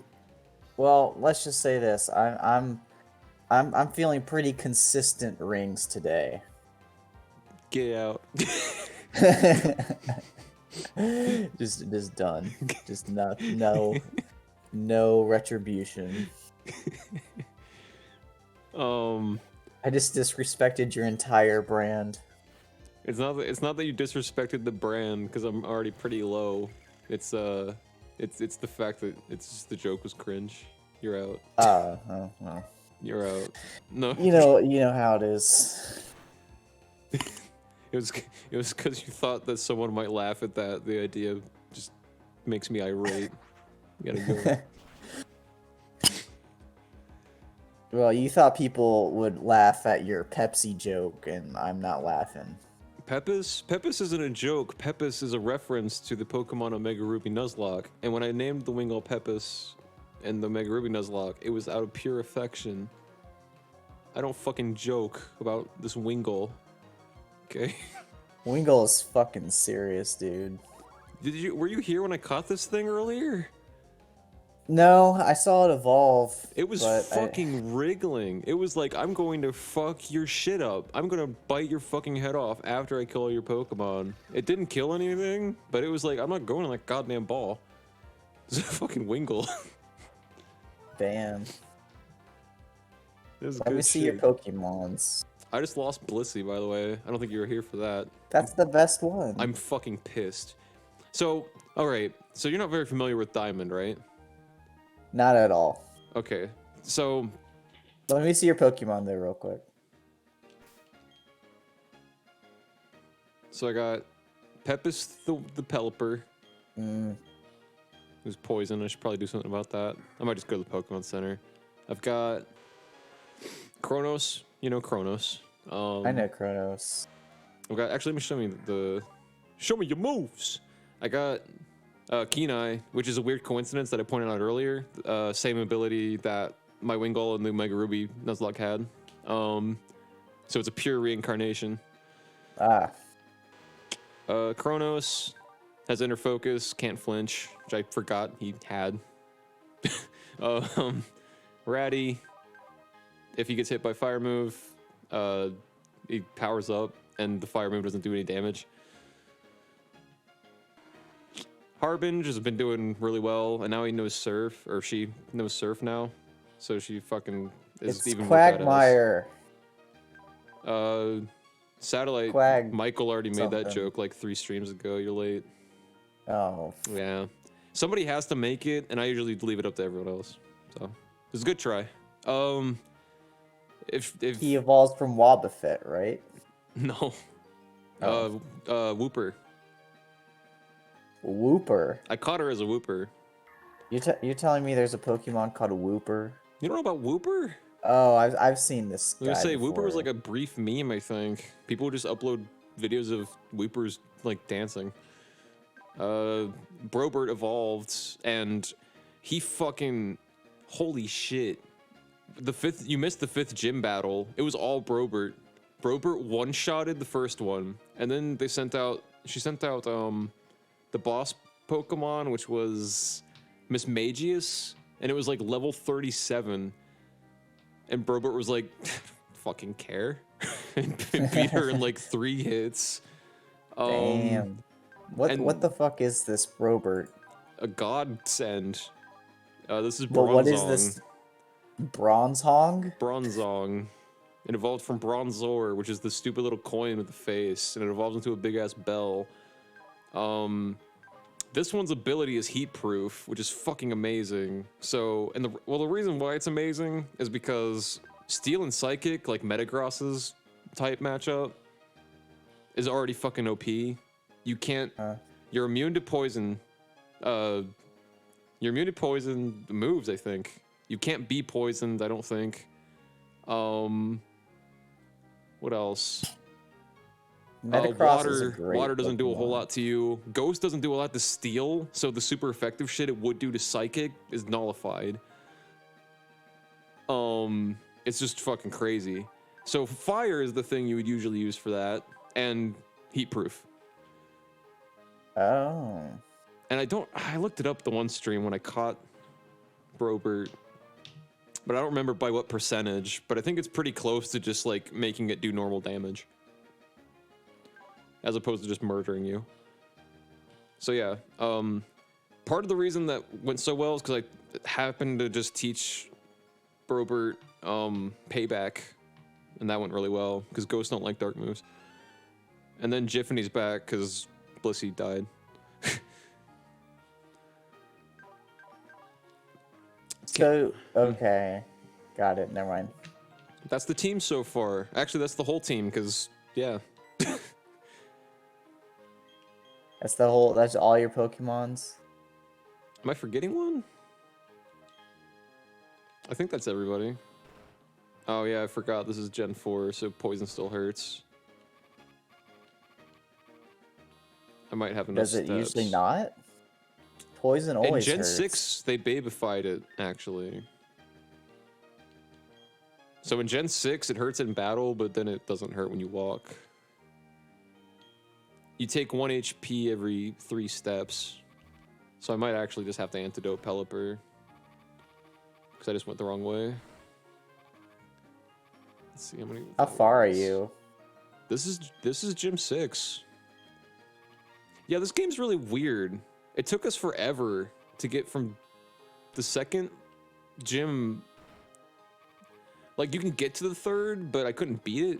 well. Let's just say this. I'm feeling pretty consistent rings today. Get out. just done. Just no retribution. I just disrespected your entire brand. It's not that you disrespected the brand because I'm already pretty low. It's the fact that it's just the joke was cringe. You're out. Oh well. You're out. No. You know how it is. It was because you thought that someone might laugh at that. The idea just makes me irate. You gotta go. Well, you thought people would laugh at your Pepsi joke, and I'm not laughing. Pepis isn't a joke. Pepis is a reference to the Pokemon Omega Ruby Nuzlocke. And when I named the Wingull Pepis and the Omega Ruby Nuzlocke, it was out of pure affection. I don't fucking joke about this Wingull. Okay? Wingull is fucking serious, dude. Were you here when I caught this thing earlier? No, I saw it evolve. It was fucking wriggling. It was like, I'm going to fuck your shit up. I'm going to bite your fucking head off after I kill all your Pokemon. It didn't kill anything, but it was like, I'm not going to that goddamn ball. It's a fucking Wingull. Damn. This is Let me good see shit. your Pokemons. I just lost Blissey, by the way. I don't think you were here for that. That's the best one. I'm fucking pissed. So, alright. So you're not very familiar with Diamond, right? Not at all. Okay. So, Let me see your Pokemon there real quick. I got Pepis the Pelipper. Who's poison. I should probably do something about that. I might just go to the Pokemon Center. I've got Kronos. You know Kronos. I know Kronos. I've got, actually, let me show me your moves. I got Kenai, which is a weird coincidence that I pointed out earlier. Same ability that my Wingull and the Mega Ruby Nuzlocke had. So it's a pure reincarnation. Kronos has inner focus, can't flinch, which I forgot he had. Ratty, if he gets hit by fire move, he powers up and the fire move doesn't do any damage. Harbinge has been doing really well, and now he knows Surf, or she knows Surf now, so she fucking is It's even Quagmire. more badass. Satellite, Quag Michael already made that something. joke like 3 streams ago. You're late. Oh. Yeah, somebody has to make it, and I usually leave it up to everyone else. So it was a good try. If He evolves from Wobbuffet, right? no, Oh. Wooper. Wooper. I caught her as a Wooper. You're telling me there's a Pokemon called a Wooper? You don't know about Wooper? Oh, I've seen this I was guy gonna say before. Wooper was like a brief meme. I think people would just upload videos of Woopers like dancing. Brobert evolved, and he fucking holy shit. You missed the 5th gym battle. It was all Brobert. Brobert one-shotted the first one, and then she sent out the boss Pokemon, which was Miss Magius, and it was like level 37. And Brobert was like, fucking care. And beat her in like 3 hits. Damn. What the fuck is this Robert? A godsend. This is Bronzong. Well, what is this? Bronzong? Bronzong. It evolved from Bronzor, which is the stupid little coin with the face, and it evolves into a big-ass bell. This one's ability is heat proof, which is fucking amazing. So, and the reason why it's amazing is because Steel and Psychic, like Metagross's type matchup, is already fucking OP. You can't. You're immune to poison. You're immune to poison moves, I think. You can't be poisoned, I don't think. What else? Water doesn't do a whole lot to you. Ghost doesn't do a lot to Steel, so the super effective shit it would do to Psychic is nullified. It's just fucking crazy. So Fire is the thing you would usually use for that, and Heat Proof. Oh. And I looked it up the one stream when I caught Brobert, but I don't remember by what percentage, but I think it's pretty close to just like making it do normal damage, as opposed to just murdering you. So yeah, part of the reason that went so well is because I happened to just teach Brobert Payback, and that went really well, because ghosts don't like dark moves. And then Jiffany's back, because Blissey died. So, okay. Got it, never mind. That's the team so far. Actually, that's the whole team, because, yeah. That's all your Pokemons? Am I forgetting one? I think that's everybody. Oh yeah, I forgot this is Gen 4, so poison still hurts. I might have enough Does it steps. usually not? Poison always In Gen hurts. 6, they babified it, actually. So in Gen 6, it hurts in battle, but then it doesn't hurt when you walk. You take 1 HP every 3 steps. So I might actually just have to antidote Pelipper, because I just went the wrong way. Let's see how many. How far are you? This is Gym 6. Yeah, this game's really weird. It took us forever to get from the second gym. Like, you can get to the third, but I couldn't beat it.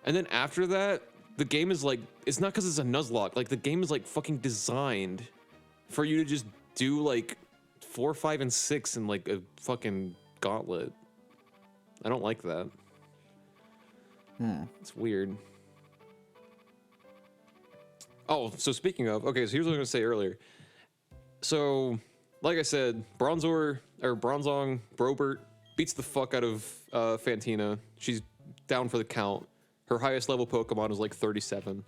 And then after that, the game is like, it's not because it's a Nuzlocke. Like, the game is like fucking designed for you to just do like 4, 5, and 6 in like a fucking gauntlet. I don't like that. It's weird. Oh, so speaking of, okay, so here's what I was gonna say earlier. So, like I said, Bronzong, Brobert beats the fuck out of Fantina. She's down for the count. Her highest level Pokemon is like 37.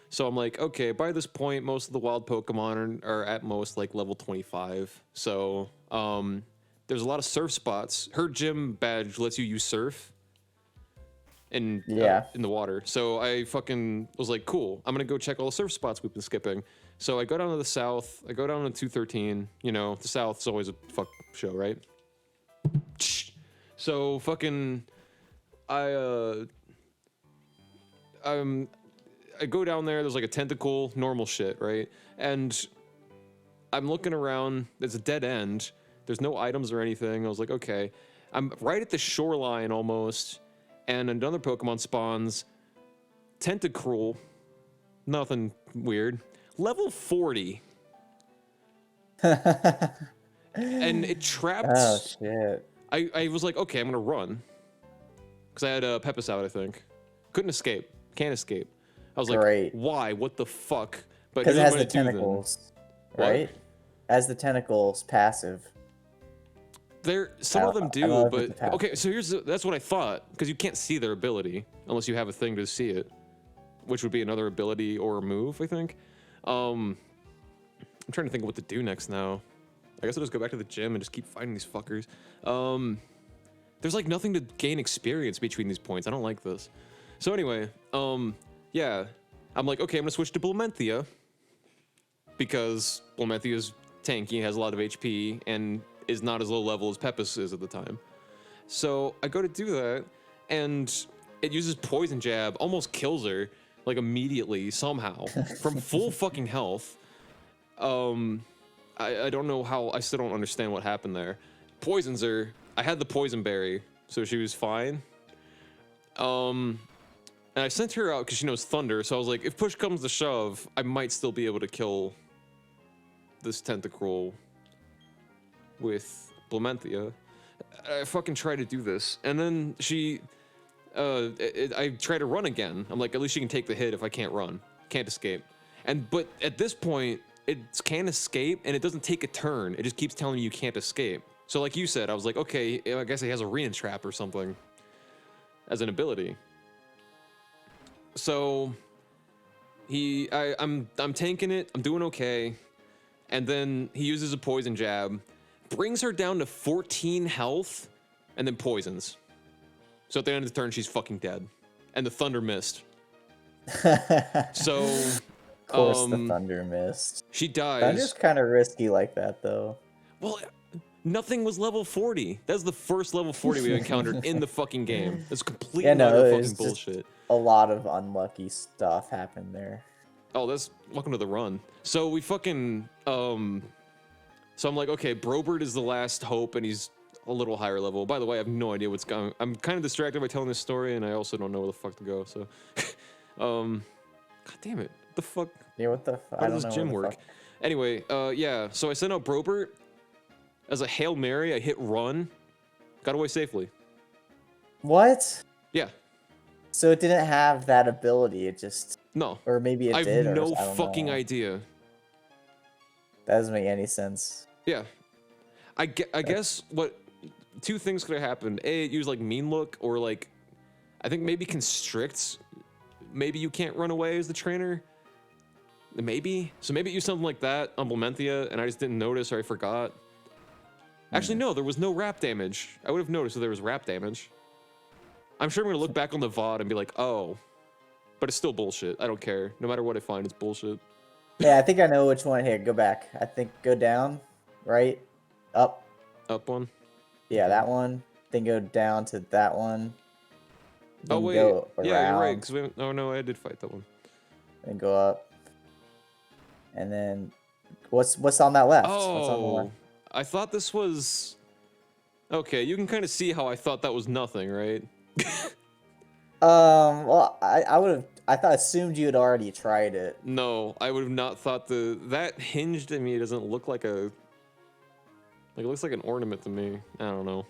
So I'm like, okay, by this point, most of the wild Pokemon are at most like level 25. So, there's a lot of surf spots. Her gym badge lets you use surf in the water. So I fucking was like, cool, I'm gonna go check all the surf spots we've been skipping. So I go down to the south. I go down to 213. You know, the south's always a fuck show, right? So fucking, I go down there. There's like a tentacle, normal shit, right? And I'm looking around. There's a dead end. There's no items or anything. I was like, okay. I'm right at the shoreline almost, and another Pokemon spawns. Tentacruel. Nothing weird. Level 40. And it trapped. Oh, shit. I was like, okay, I'm going to run. Because I had a Pepis out, I think. Couldn't escape. Can't escape. I was like, why? What the fuck? Because it has the tentacles, right? As the tentacles passive. Some of them do, but okay. So that's what I thought, because you can't see their ability unless you have a thing to see it, which would be another ability or a move, I think. I'm trying to think of what to do next now. I guess I'll just go back to the gym and just keep fighting these fuckers. There's like nothing to gain experience between these points. I don't like this. So anyway, yeah, I'm like, okay, I'm gonna switch to Blumenthia. because Blomenthia is tanky, has a lot of HP, and is not as low level as Pepis is at the time. So I go to do that, and it uses Poison Jab, almost kills her, like immediately, somehow, from full fucking health. I don't know how, I still don't understand what happened there. Poisons her. I had the Poison Berry, so she was fine. And I sent her out because she knows Thunder, so I was like, if push comes to shove, I might still be able to kill this Tentacruel with Blomenthia. I fucking tried to do this, and then she, I try to run again. I'm like, at least she can take the hit if I can't run. Can't escape. But at this point, it can escape, and it doesn't take a turn. It just keeps telling you can't escape. So like you said, I was like, okay, I guess he has a Reintrap or something as an ability. So I'm tanking it, I'm doing okay, and then he uses a Poison Jab, brings her down to 14 health, and then poisons. So at the end of the turn, she's fucking dead. And the Thunder missed. So Of course the Thunder missed. she dies. Thunder's kind of risky like that, though. Well, nothing was level 40. That's the first level 40 we encountered in the fucking game. It's complete and utter fucking bullshit. A lot of unlucky stuff happened there. Oh, that's welcome to the run. So we fucking so I'm like, okay, Brobert is the last hope, and he's a little higher level. By the way, I have no idea what's going. I'm kind of distracted by telling this story, and I also don't know where the fuck to go. So, god damn it, what the fuck? Yeah, what the fuck? How does this gym work? Anyway, yeah. So I sent out Brobert as a Hail Mary. I hit run, got away safely. What? Yeah. So it didn't have that ability. It just no. Or maybe it I did. have or no I don't fucking know. idea. That doesn't make any sense. Yeah. I guess what two things could have happened. A, it used like mean look, or like I think maybe constricts. Maybe you can't run away as the trainer. Maybe. So maybe it used something like that on Blomenthia, and I just didn't notice, or I forgot. Actually, no, there was no wrap damage. I would have noticed if there was wrap damage. I'm sure I'm gonna look back on the VOD and be like, oh. But it's still bullshit. I don't care. No matter what I find, it's bullshit. Yeah, I think I know which one. Here, go back. I think go down, right, up. Up one? Yeah, that one. Then go down to that one. Oh, Then wait. go Yeah, you're right. around, 'Cause we oh, no, I did fight that one. and go up. And then what's on that left? What's on the Oh, left? I thought this was... Okay, you can kind of see how I thought that was nothing, right? Well, I assumed you had already tried it. No, I would have not thought that hinge to me doesn't look like a... Like, it looks like an ornament to me. I don't know.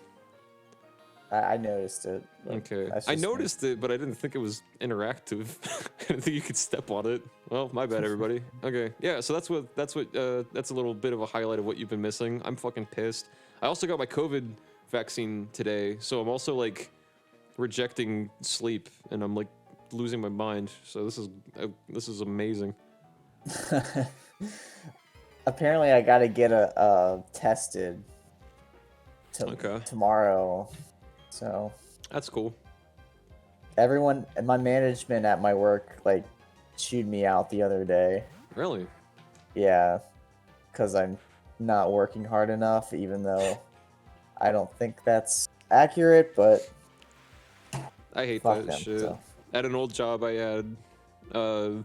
I noticed it. but Okay. that's I just me. noticed it, but I didn't think it was interactive. I didn't think you could step on it. Well, my bad, everybody. Okay. Yeah, so that's a little bit of a highlight of what you've been missing. I'm fucking pissed. I also got my COVID vaccine today, so I'm also like rejecting sleep, and I'm like losing my mind. So this is amazing. Apparently, I gotta get tested Okay. tomorrow. So That's cool. everyone, my management at my work, like, chewed me out the other day. Really? Yeah, because I'm not working hard enough, even though I don't think that's accurate, but I hate fuck that them. shit. So. At an old job I had, that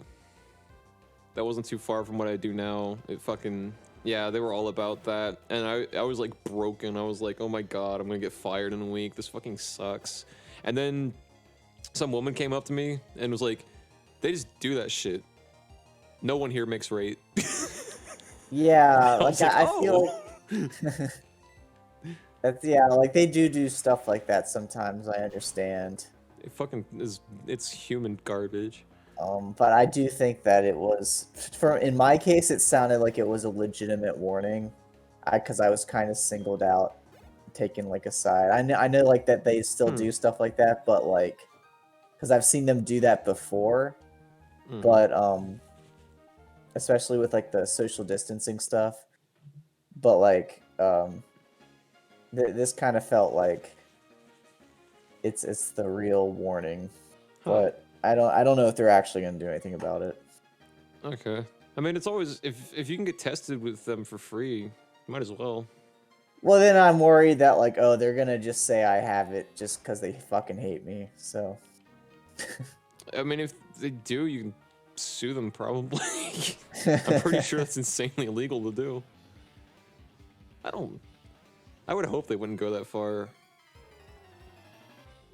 wasn't too far from what I do now. It fucking, yeah, they were all about that. And I was like broken. I was like, oh my god, I'm gonna get fired in a week. This fucking sucks. And then some woman came up to me and was like, they just do that shit. No one here makes rate. Yeah, I was like, like, I feel like that's, yeah, like they do stuff like that sometimes. I understand. It fucking is, it's human garbage. But I do think that it was, in my case, it sounded like it was a legitimate warning, because I was kind of singled out, taken like aside. I know like that they still do stuff like that, but like, because I've seen them do that before, but especially with like the social distancing stuff. But like, this kind of felt like it's the real warning, but I don't know if they're actually gonna do anything about it. Okay. I mean, it's always if you can get tested with them for free, might as well. Well, then I'm worried that like, oh, they're gonna just say I have it just because they fucking hate me. So. I mean, if they do, you can sue them probably. I'm pretty sure that's insanely illegal to do. I would hope they wouldn't go that far.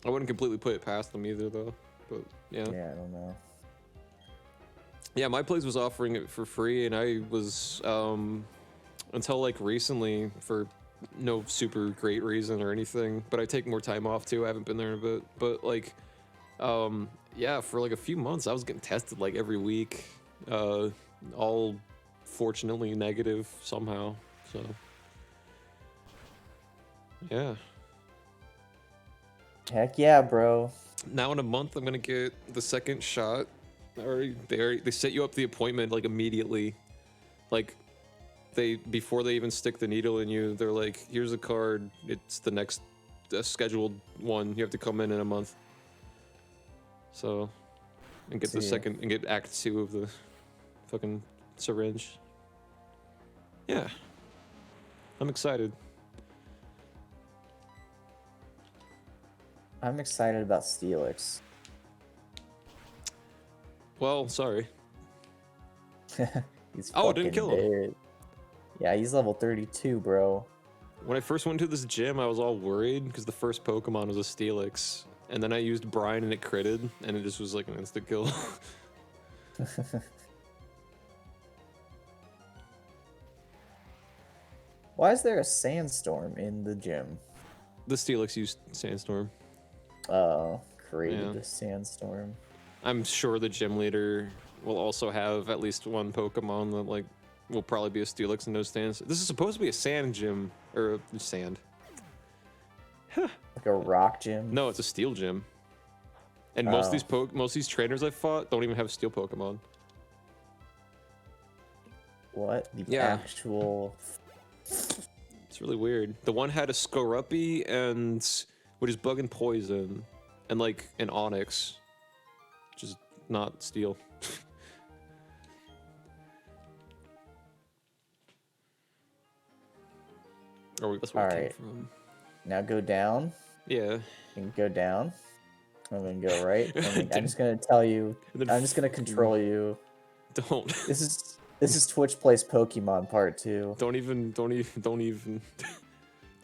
I wouldn't completely put it past them either, though. But yeah. Yeah, I don't know. Yeah, my place was offering it for free, and I was until like recently for no super great reason or anything. But I take more time off too. I haven't been there in a bit, but like, yeah, for like a few months, I was getting tested like every week. All fortunately negative somehow. So yeah. Heck yeah, bro. Now in a month, I'm gonna get the second shot. They set you up the appointment like immediately, like before they even stick the needle in you. They're like, "Here's a card. It's the next scheduled one. You have to come in a month." So, and get the second and get Act 2 of the fucking syringe. Yeah, I'm excited. I'm excited about Steelix. Well, sorry. He's Oh, I didn't kill him. dead. Yeah, he's level 32, bro. When I first went to this gym, I was all worried because the first Pokemon was a Steelix. And then I used Brine and it critted, and it just was like an instant kill. Why is there a sandstorm in the gym? The Steelix used Sandstorm. Oh, created Yeah. a sandstorm. I'm sure the gym leader will also have at least one Pokemon that like will probably be a Steelix and no stands. This is supposed to be a sand gym or sand. Like a rock gym? No, it's a steel gym. And most of these trainers I fought don't even have steel Pokemon. What? The Yeah. actual... It's really weird. The one had a Skorupi and which is bug and poison, and like an Onyx, which is not steel. Or that's where it came Alright. from. Now go down. Yeah. And go down. I'm gonna go right. I'm just gonna tell you. I'm just gonna control you. Don't. This is Twitch Plays Pokemon Part 2. Don't even.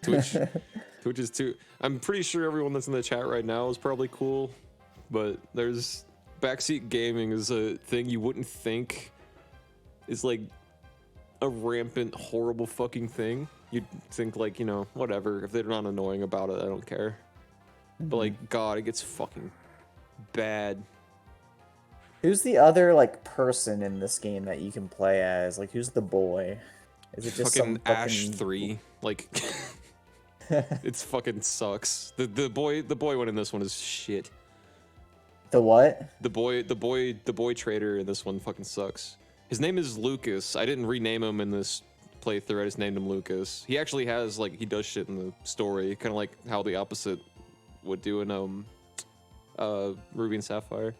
Twitch is too. I'm pretty sure everyone that's in the chat right now is probably cool, but there's backseat gaming is a thing you wouldn't think is like a rampant, horrible fucking thing. You'd think like, you know, whatever. If they're not annoying about it, I don't care. But like, God, it gets fucking bad. Who's the other like person in this game that you can play as? Like, who's the boy? Is it just Fucking some Ash fucking... 3? Like, it's fucking sucks. The boy one in this one is shit. The what? The boy trader in this one fucking sucks. His name is Lucas. I didn't rename him in this playthrough. I just named him Lucas. He actually has like he does shit in the story, kind of like how the opposite would do in Ruby and Sapphire.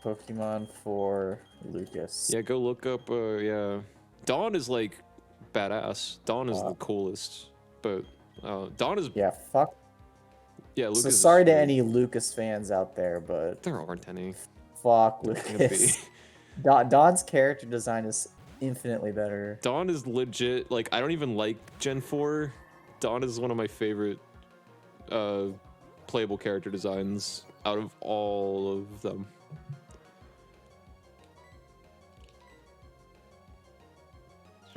Pokemon for Lucas. Yeah, go look up. Yeah, Dawn is like badass. Dawn is the coolest, but Dawn is Yeah, fuck. yeah. Lucas So is sorry to sweet. any Lucas fans out there, but There aren't any. fuck Gonna be. Lucas. Don's character design is infinitely better. Dawn is legit. Like, I don't even like Gen 4. Dawn is one of my favorite playable character designs out of all of them.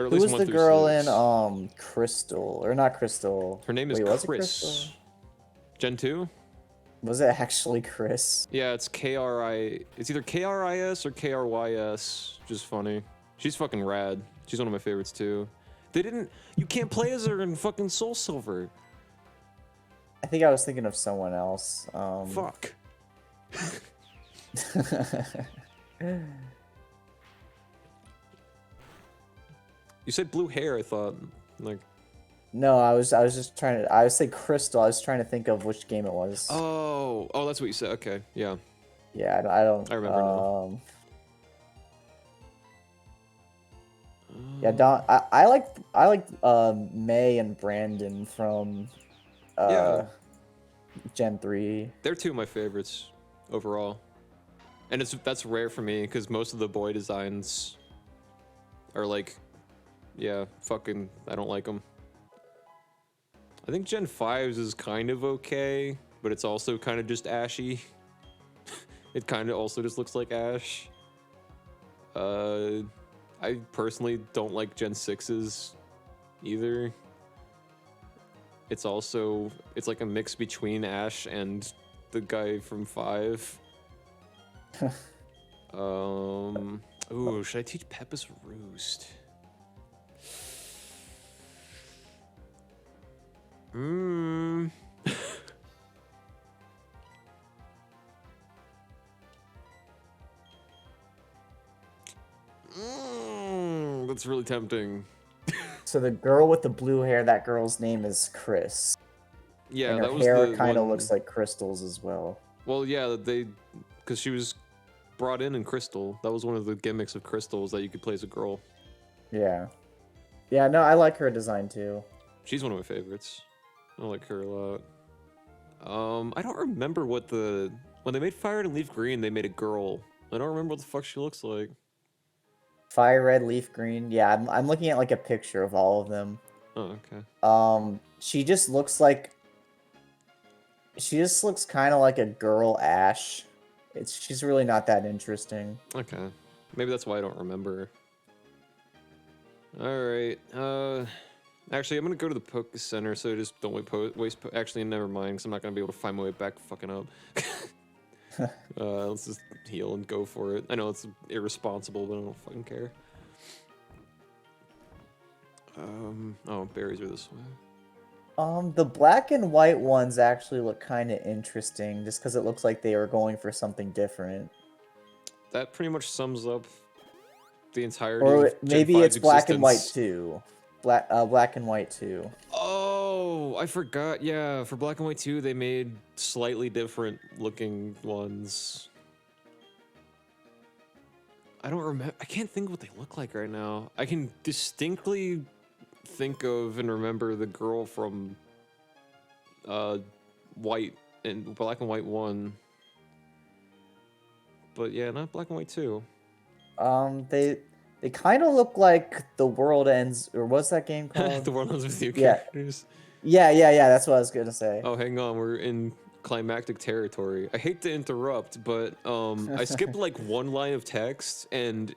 Or at Who least was 1 the through girl 6. in Crystal? Or not Crystal. Her name is Wait, was it Chris. Crystal? Gen 2? Was it actually Chris? Yeah, it's KRI. It's either KRIS or KRYS, which is funny. She's fucking rad. She's one of my favorites too. They didn't. You can't play as her in fucking Soul Silver. I think I was thinking of someone else. Fuck. You said blue hair. I thought like. No, I was just trying to. I would say Crystal. I was trying to think of which game it was. Oh, that's what you said. Okay, yeah. Yeah, I don't. I remember now. Yeah, I like May and Brandon from Yeah, Gen 3. they're two of my favorites overall, and that's rare for me because most of the boy designs are like, yeah, fucking, I don't like them. I think Gen 5's is kind of okay, but it's also kind of just ashy. It kind of also just looks like Ash. I personally don't like Gen 6's either. It's like a mix between Ash and the guy from 5. Ooh, should I teach Peppa's Roost? That's really tempting. So the girl with the blue hair, that girl's name is Chris. Yeah, And her that was hair the kind of one... looks like crystals as well. Well, yeah, because she was brought in Crystal. That was one of the gimmicks of Crystal's, that you could play as a girl. Yeah. Yeah, no, I like her design too. She's one of my favorites. I like her a lot. I don't remember when they made Fire Red and Leaf Green, they made a girl. I don't remember what the fuck she looks like. Fire red, leaf green. Yeah, I'm looking at like a picture of all of them. Oh, okay. She just looks kind of like a girl Ash. She's really not that interesting. Okay. Maybe that's why I don't remember. Alright, actually, I'm gonna go to the Poke Center, so just don't waste actually, never mind, because I'm not gonna be able to find my way back fucking up. Let's just heal and go for it. I know it's irresponsible, but I don't fucking care. Oh, berries are this way. The black and white ones actually look kind of interesting, just because it looks like they were going for something different. That pretty much sums up the entirety Or of Gen maybe 5's it's black and white existence. too. Black and white too. Oh, I forgot. Yeah, for Black and White 2, they made slightly different looking ones. I don't remember. I can't think what they look like right now. I can distinctly think of and remember the girl from White and Black and White 1. But yeah, not Black and White 2. They kind of look like The World Ends, or what's that game called? The one with you Yeah. characters. Yeah, that's what I was gonna say. Oh, hang on, we're in climactic territory. I hate to interrupt, but I skipped like one line of text, and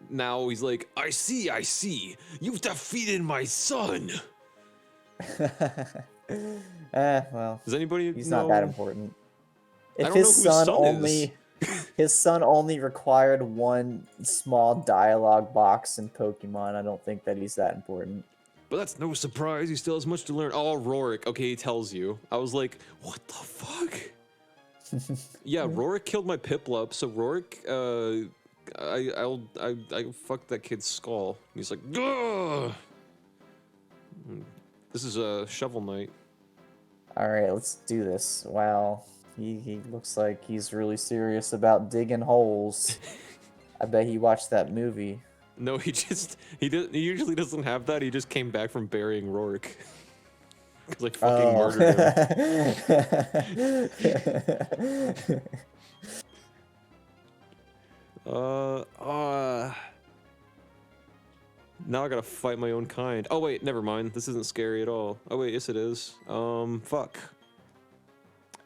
now he's like, I see, you've defeated my son. Well, Does anybody he's know? not that important. I If don't know his who son only, his son only required one small dialogue box in Pokemon, I don't think that he's that important. But that's no surprise, he still has much to learn. Oh, Rorik, okay, he tells you. I was like, what the fuck? Yeah, Rorik killed my Piplup, so Rorik, I fucked that kid's skull. He's like, ugh! This is a Shovel Knight. Alright, let's do this. Wow. He looks like he's really serious about digging holes. I bet he watched that movie. No, he usually doesn't have that. He just came back from burying Rorik. Because I fucking murdered him. Now I gotta fight my own kind. Oh wait, never mind. This isn't scary at all. Oh wait, yes it is. Fuck.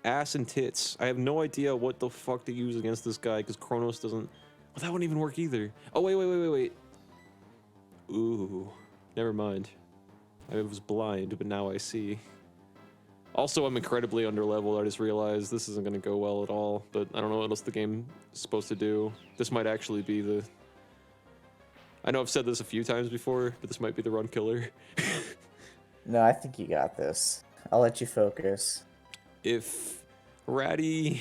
Ass and tits. I have no idea what the fuck to use against this guy, because Kronos doesn't... Oh, that wouldn't even work either. Oh, wait. Ooh. Never mind. I was blind, but now I see. Also, I'm incredibly underleveled. I just realized this isn't going to go well at all, but I don't know what else the game is supposed to do. This might actually be the... I know I've said this a few times before, but this might be the run killer. No, I think you got this. I'll let you focus. If Ratty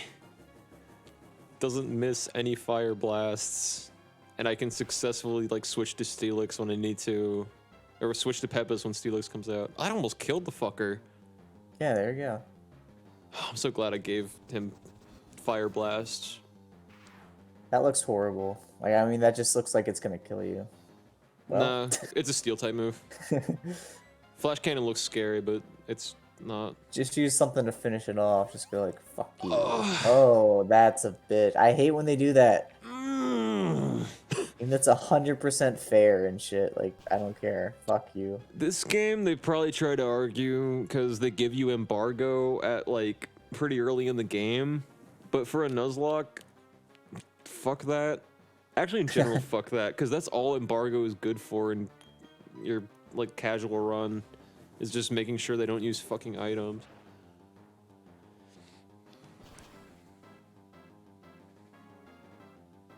doesn't miss any fire blasts, and I can successfully like switch to Steelix when I need to, or switch to Peppa's when Steelix comes out, I almost killed the fucker. Yeah, there you go. I'm so glad I gave him fire blast. That looks horrible. Like, I mean, that just looks like it's gonna kill you. Well. Nah, it's a steel type move. Flash cannon looks scary, but it's not. Just use something to finish it off. Just go like, fuck you. Oh, that's a bitch. I hate when they do that. And it's 100% fair and shit. Like, I don't care. Fuck you. This game, they probably try to argue because they give you embargo at like pretty early in the game. But for a Nuzlocke, fuck that. Actually, in general, fuck that, because that's all embargo is good for in your like casual run, is just making sure they don't use fucking items.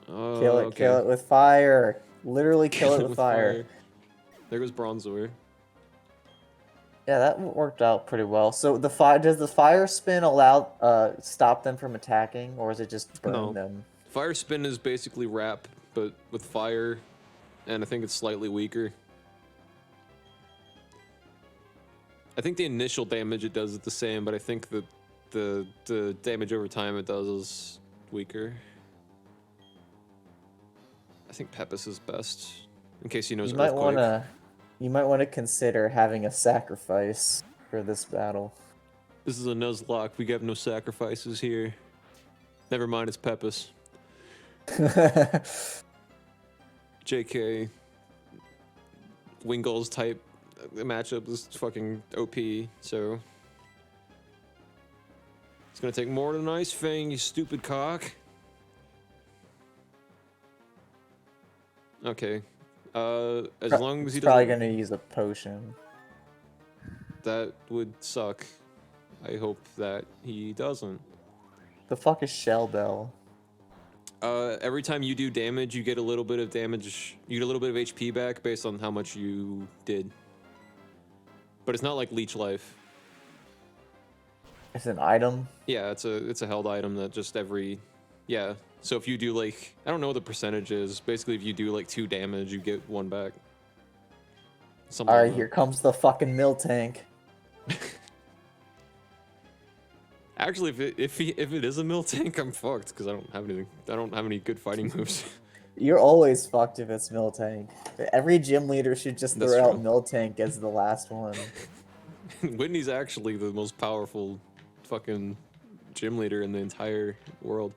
Kill it, kill it with fire. Literally kill it with fire. There goes Bronzor. Yeah, that worked out pretty well. So the fire, does the fire spin allow stop them from attacking, or is it just burn them? Fire spin is basically wrap, but with fire, and I think it's slightly weaker. I think the initial damage it does is the same, but I think that the damage over time it does is weaker. I think Pepis is best, in case he knows Earthquake. You might want to consider having a sacrifice for this battle. This is a Nuzlocke. We have no sacrifices here. Never mind, it's Pepis. JK. Wingul's type matchup is fucking OP, so... It's gonna take more than an Ice Fang, you stupid cock. Okay. As long as he doesn't... probably gonna use a potion. That would suck. I hope that he doesn't. The fuck is Shell Bell? Every time you do damage, you get a little bit of damage. You get a little bit of HP back based on how much you did. But it's not like Leech Life. It's an item? Yeah, it's a held item that just every... Yeah. So if you do like... I don't know what the percentage is. Basically, if you do like 2 damage, you get 1 back. Alright, here comes the fucking mill tank. Actually, if it is a mill tank, I'm fucked because I don't have anything. I don't have any good fighting moves. You're always fucked if it's mill tank. Every gym leader should just That's throw true. out mill tank as the last one. Whitney's actually the most powerful fucking gym leader in the entire world.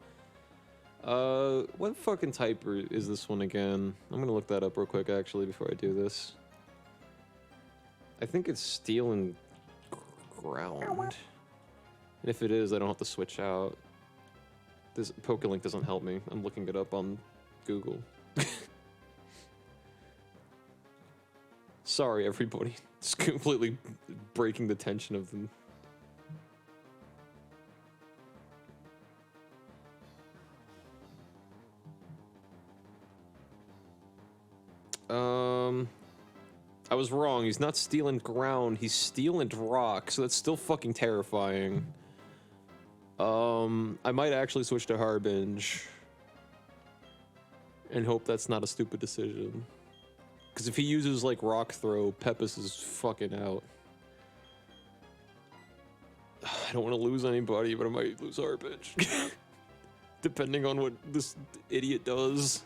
What fucking type is this one again? I'm gonna look that up real quick actually before I do this. I think it's steel and ground. And if it is, I don't have to switch out. This PokeLink doesn't help me. I'm looking it up on Google. Sorry, everybody. Just completely breaking the tension of them. I was wrong. He's not stealing ground. He's stealing rock. So that's still fucking terrifying. I might actually switch to Harbinge. And hope that's not a stupid decision. Because if he uses, like, Rock Throw, Pepis is fucking out. I don't want to lose anybody, but I might lose Harbinge. Depending on what this idiot does.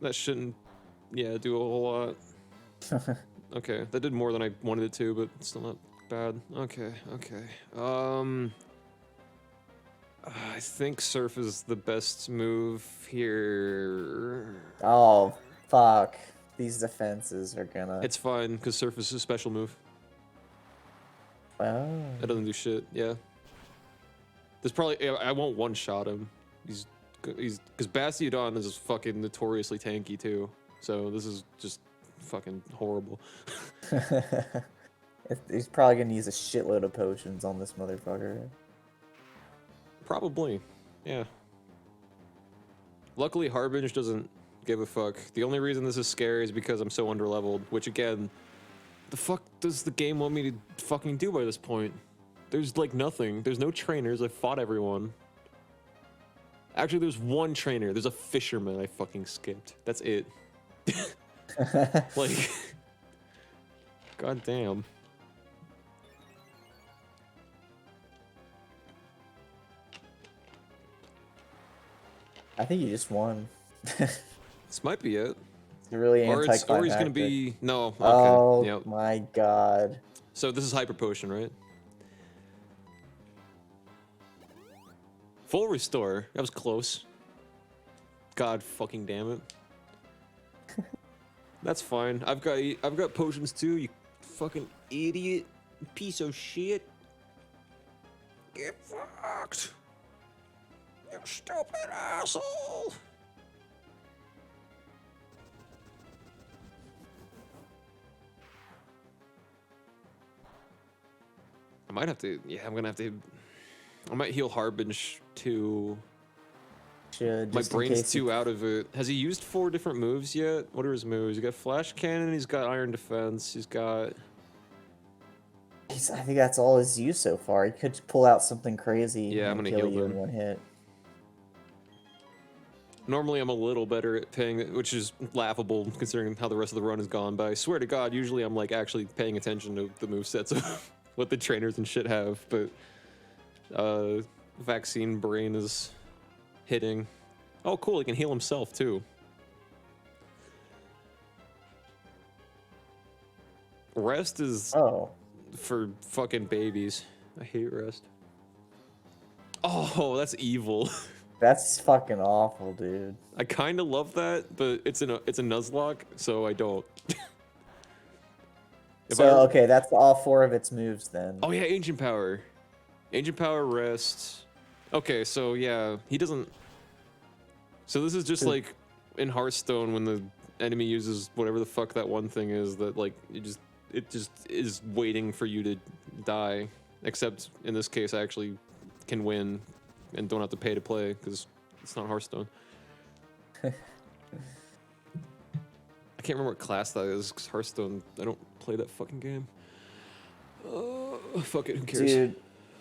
That shouldn't, yeah, do a whole lot. Okay, that did more than I wanted it to, but it's still not bad. Okay. I think Surf is the best move here. Oh, fuck. These defenses are gonna... It's fine, because Surf is a special move. Oh. It doesn't do shit, yeah. There's probably, I won't one-shot him. He's, because Bastiodon is fucking notoriously tanky too. So this is just fucking horrible. He's probably gonna use a shitload of potions on this motherfucker. Probably, yeah. Luckily, Harbinge doesn't give a fuck. The only reason this is scary is because I'm so underleveled, which again, the fuck does the game want me to fucking do by this point? There's like nothing. There's no trainers. I fought everyone. Actually, there's one trainer. There's a fisherman I fucking skipped. That's it. Like, god damn. I think you just won. This might be it. It's really Or anticlimactic. he's gonna be no. Okay. Oh Yep. my god. So this is hyper potion, right? Full restore. That was close. God fucking damn it. That's fine. I've got potions too. You fucking idiot, piece of shit. Get fucked. You stupid asshole. I might have to. Yeah, I'm gonna have to. I might heal Harbinge too. Should, My just in brain's case too out of it. Has he used 4 different moves yet? What are his moves? He's got Flash Cannon, he's got Iron Defense, he's got... I think that's all his use so far. He could pull out something crazy Yeah, I'm and gonna kill heal you in them. one hit. Normally I'm a little better at paying, which is laughable considering how the rest of the run has gone, but I swear to God, usually I'm like actually paying attention to the movesets of what the trainers and shit have, but vaccine brain is hitting. Oh cool, he can heal himself too. Rest is Oh. for fucking babies. I hate rest. Oh, that's evil. That's fucking awful, dude. I kind of love that, but it's a Nuzlocke, so I don't. If So, I- okay, that's all 4 of its moves then. Oh yeah, Ancient Power. Ancient Power, Rest. Okay, so yeah, he doesn't... So this is just Hmm. like in Hearthstone when the enemy uses whatever the fuck that one thing is that like it just is waiting for you to die. Except in this case, I actually can win and don't have to pay to play because it's not Hearthstone. I can't remember what class that is because Hearthstone, I don't play that fucking game. Fuck it, who cares? Dude,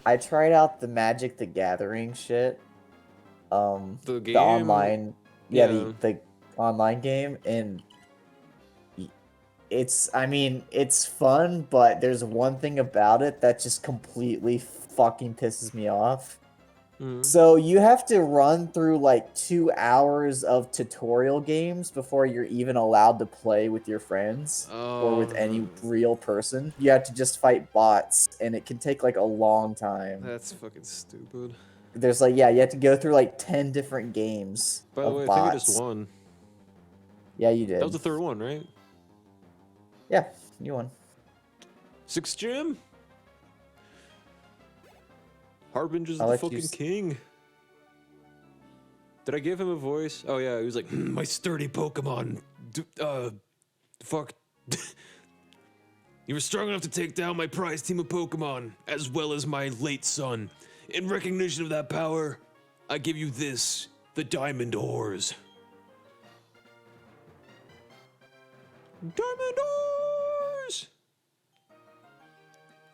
I tried out the Magic the Gathering shit. The game? The online, yeah, Yeah. the online game, and I mean, it's fun, but there's one thing about it that just completely fucking pisses me off. Mhm. So you have to run through like 2 hours of tutorial games before you're even allowed to play with your friends or with any real person. You have to just fight bots, and it can take like a long time. That's fucking stupid. There's like, yeah, you have to go through like 10 different games By the of way, I bots. think I just won. Yeah, you did. That was the third one, right? Yeah, you won. 6th gym? Harbinge is I the like you fucking king. Did I give him a voice? Oh yeah, he was like, my sturdy Pokemon. Fuck. You were strong enough to take down my prized team of Pokemon, as well as my late son. In recognition of that power, I give you this, the Diamond Ores. Diamond Ores!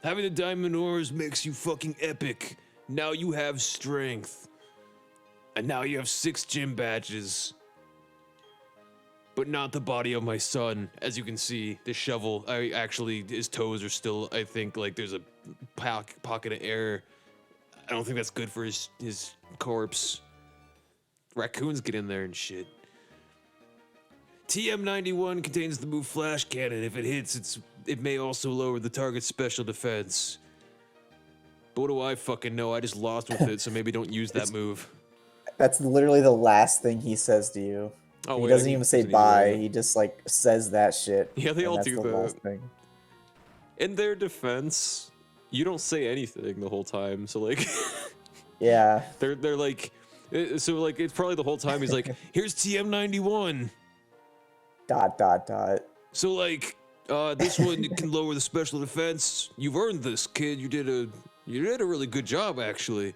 Having the Diamond Ores makes you fucking epic. Now you have strength. And now you have 6 gym badges. But not the body of my son. As you can see, the shovel, his toes are still, I think, like there's a pocket of air. I don't think that's good for his corpse. Raccoons get in there and shit. TM91 contains the move Flash Cannon. If it hits, it may also lower the target's special defense. But what do I fucking know? I just lost with it, so maybe don't use that move. That's literally the last thing he says to you. Oh, He wait, doesn't even say doesn't bye. do He just like says that shit. Yeah, they and all that's do the that. last thing. In their defense, you don't say anything the whole time. So like, Yeah. they're like, so like it's probably the whole time he's like, here's TM91. ... So like, this one can lower the special defense. You've earned this, kid. You did a really good job, actually.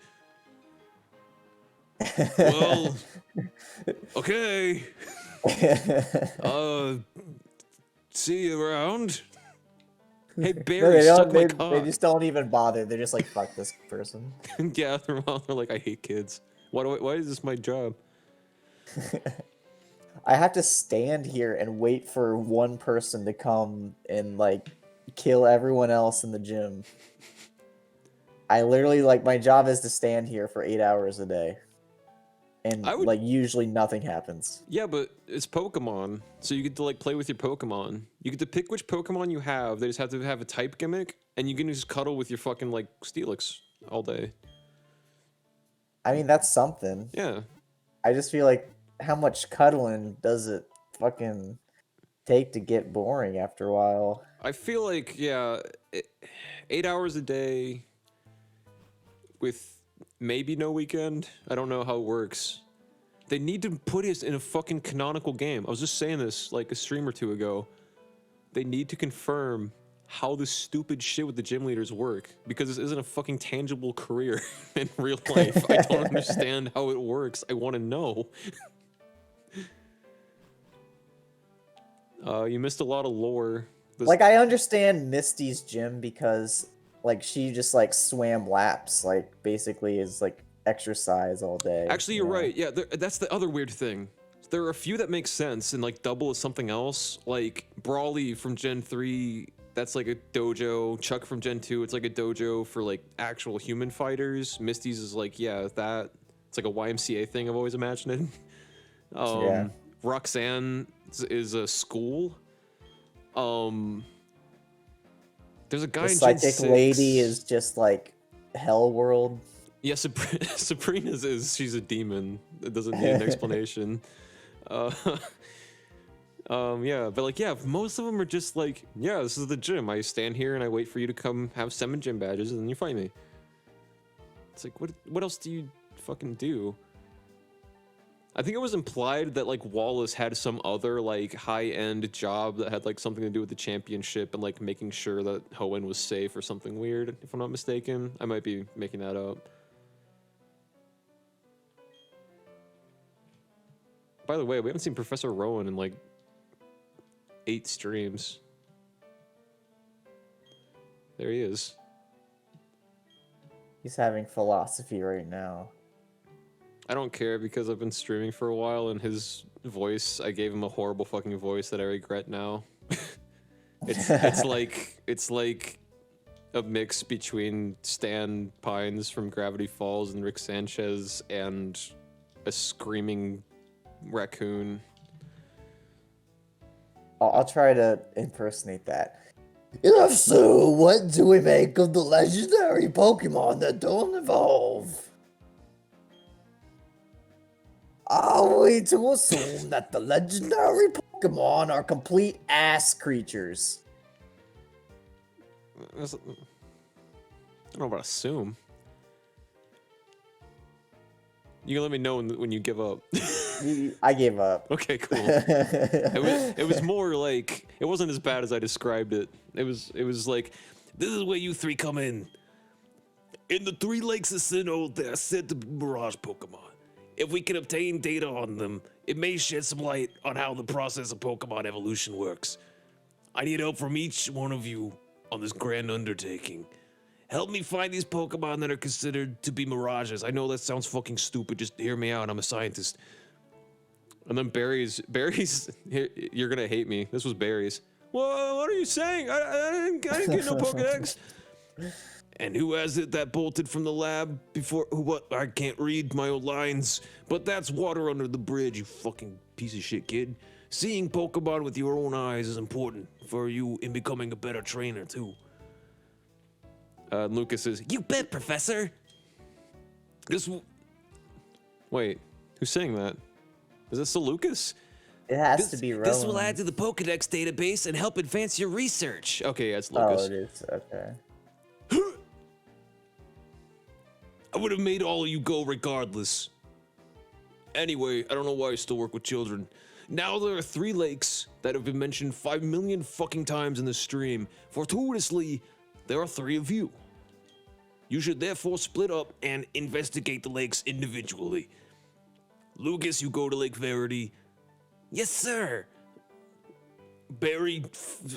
Well, okay. See you around. Hey Barry, suck my cock. They just don't even bother. They're just like, fuck this person. Yeah, they're like, I hate kids. Why is this my job? I have to stand here and wait for one person to come and like kill everyone else in the gym. I literally, like, my job is to stand here for 8 hours a day. and I would- like usually nothing happens. Yeah, but it's Pokemon, so you get to like play with your Pokemon. You get to pick which Pokemon you have. They just have to have a type gimmick, and you can just cuddle with your fucking like Steelix all day. I mean, that's something. Yeah. I just feel like how much cuddling does it fucking take to get boring after a while? I feel like, yeah, 8 hours a day with maybe no weekend. I don't know how it works. They need to put us in a fucking canonical game. I was just saying this like a stream or two ago. They need to confirm how this stupid shit with the gym leaders work, because this isn't a fucking tangible career in real life. I don't understand how it works. I want to know. You missed a lot of lore. Like, I understand Misty's gym because like she just like swam laps, like basically is like exercise all day. Actually, you're right. Yeah, that's the other weird thing. There are a few that make sense, and like double is something else. Like Brawly from Gen 3, that's like a dojo. Chuck from Gen 2, it's like a dojo for like actual human fighters. Misty's is like, yeah, that. It's like a YMCA thing I've always imagined it. Yeah. Roxanne is a school. There's a guy The in Gen psychic 6. lady is just like Hell World. Yeah, Sabrina's is she's a demon. It doesn't need an explanation. Yeah, but like, yeah, most of them are just like, yeah, this is the gym. I stand here and I wait for you to come have 7 gym badges, and then you fight me. It's like, what else do you fucking do? I think it was implied that like Wallace had some other like high-end job that had like something to do with the championship and like making sure that Hoenn was safe or something weird, if I'm not mistaken. I might be making that up. By the way, we haven't seen Professor Rowan in like 8 streams. There he is. He's having philosophy right now. I don't care because I've been streaming for a while and his voice, I gave him a horrible fucking voice that I regret now. it's like a mix between Stan Pines from Gravity Falls and Rick Sanchez and a screaming raccoon. I'll try to impersonate that. If so, what do we make of the legendary Pokemon that don't evolve? Are we to assume that the legendary Pokemon are complete ass creatures? I don't know about assume. You can let me know when you give up. I gave up. Okay, cool. It was more like, it wasn't as bad as I described it. It was like, this is where you 3 come in. In the 3 lakes of Sinnoh, they are said to be Mirage Pokemon. If we can obtain data on them, it may shed some light on how the process of Pokemon evolution works. I need help from each one of you on this grand undertaking. Help me find these Pokemon that are considered to be mirages. I know that sounds fucking stupid, just hear me out, I'm a scientist. And then Barry's, you're gonna hate me. This was Barry's. Well, what are you saying? I didn't get no Pokedex. And who has it that bolted from the lab before? What? I can't read my own lines, but that's water under the bridge, you fucking piece of shit kid. Seeing Pokemon with your own eyes is important for you in becoming a better trainer, too. Lucas says, you bet, Professor. Wait, who's saying that? Is this still Lucas? It has to be Rowan. This will add to the Pokedex database and help advance your research. Okay, yeah, it's Lucas. Oh, it is. Okay. I would have made all of you go regardless. Anyway, I don't know why I still work with children. Now there are 3 lakes that have been mentioned 5 million fucking times in the stream. Fortuitously, there are 3 of you. You should therefore split up and investigate the lakes individually. Lucas, you go to Lake Verity. Yes, sir. Barry,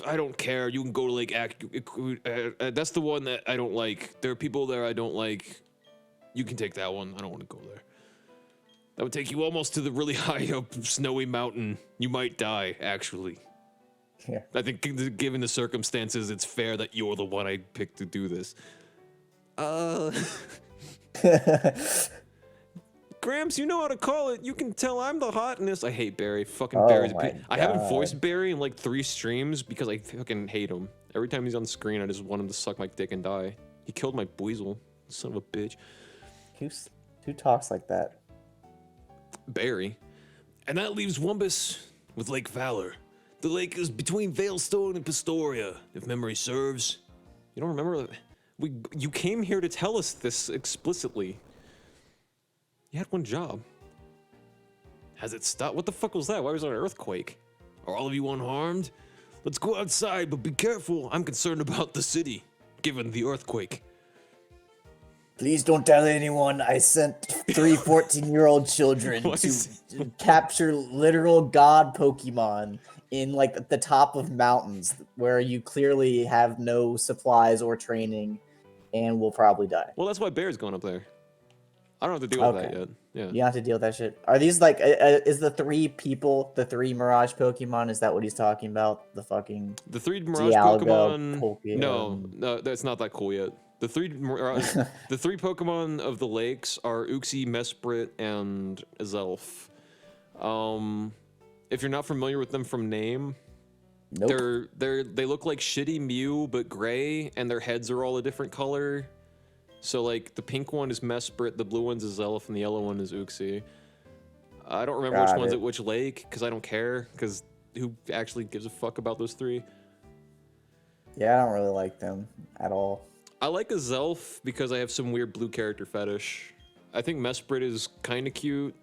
I don't care. You can go to Lake that's the one that I don't like. There are people there I don't like. You can take that one. I don't want to go there. That would take you almost to the really high up snowy mountain. You might die, actually. Yeah. I think given the circumstances, it's fair that you're the one I picked to do this. Gramps, you know how to call it. You can tell I'm the hotness. I hate Barry. Fucking Oh Barry's. my I haven't God. voiced Barry in like 3 streams because I fucking hate him. Every time he's on screen, I just want him to suck my dick and die. He killed my Buizel, son of a bitch. Who talks like that? Barry. And that leaves Wumbus with Lake Valor. The lake is between Veilstone and Pistoria, if memory serves. You don't remember? You came here to tell us this explicitly. You had one job. Has it stopped? What the fuck was that? Why was there an earthquake? Are all of you unharmed? Let's go outside, but be careful. I'm concerned about the city, given the earthquake. Please don't tell anyone I sent 3 14-year-old children to capture literal god Pokemon in like the top of mountains where you clearly have no supplies or training and will probably die. Well, that's why Bear's going up there. I don't have to deal with that yet. Yeah. You have to deal with that shit. Are these like, is the 3 people, the 3 Mirage Pokemon, is that what he's talking about? The 3 Mirage Dialga, Pokemon. No, that's not that cool yet. The 3 Pokemon of the lakes are Uxie, Mesprit, and Azelf. If you're not familiar with them from name, Nope. they look like shitty Mew but gray, and their heads are all a different color. So like the pink one is Mesprit, the blue one's Azelf, and the yellow one is Uxie. I don't remember which one's at which lake because I don't care. Because who actually gives a fuck about those 3? Yeah, I don't really like them at all. I like Azelf because I have some weird blue character fetish. I think Mesprit is kind of cute.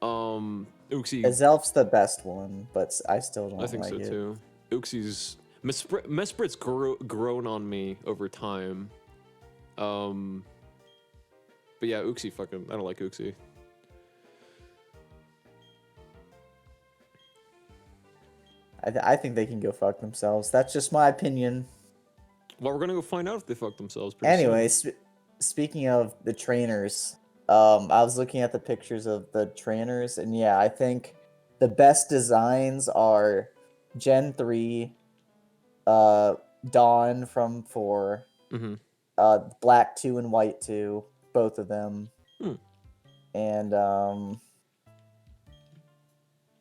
Uxie. Azelf's the best one, but I still don't like it. I think so too. Uxie's Mesprit's grown on me over time. But yeah, Uxie fucking. I don't like Uxie. I think they can go fuck themselves. That's just my opinion. Well, we're gonna go find out if they fuck themselves. Pretty Anyway, soon. Speaking of the trainers, I was looking at the pictures of the trainers, and yeah, I think the best designs are Gen 3, Dawn from 4, Black 2 and White 2, both of them. And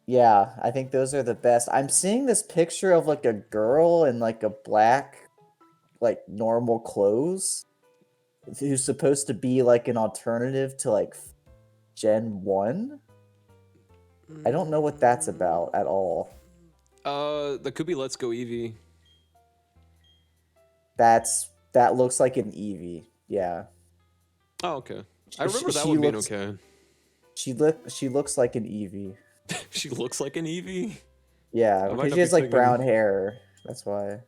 yeah, I think those are the best. I'm seeing this picture of like a girl in like a black, like normal clothes, who's supposed to be like an alternative to like Gen 1. I don't know what that's about at all. That could be Let's Go Eevee. That looks like an Eevee. Yeah. Oh, okay. I remember that one being okay. She looks like an Eevee. She looks like an Eevee? Yeah, because she has like brown hair. That's why.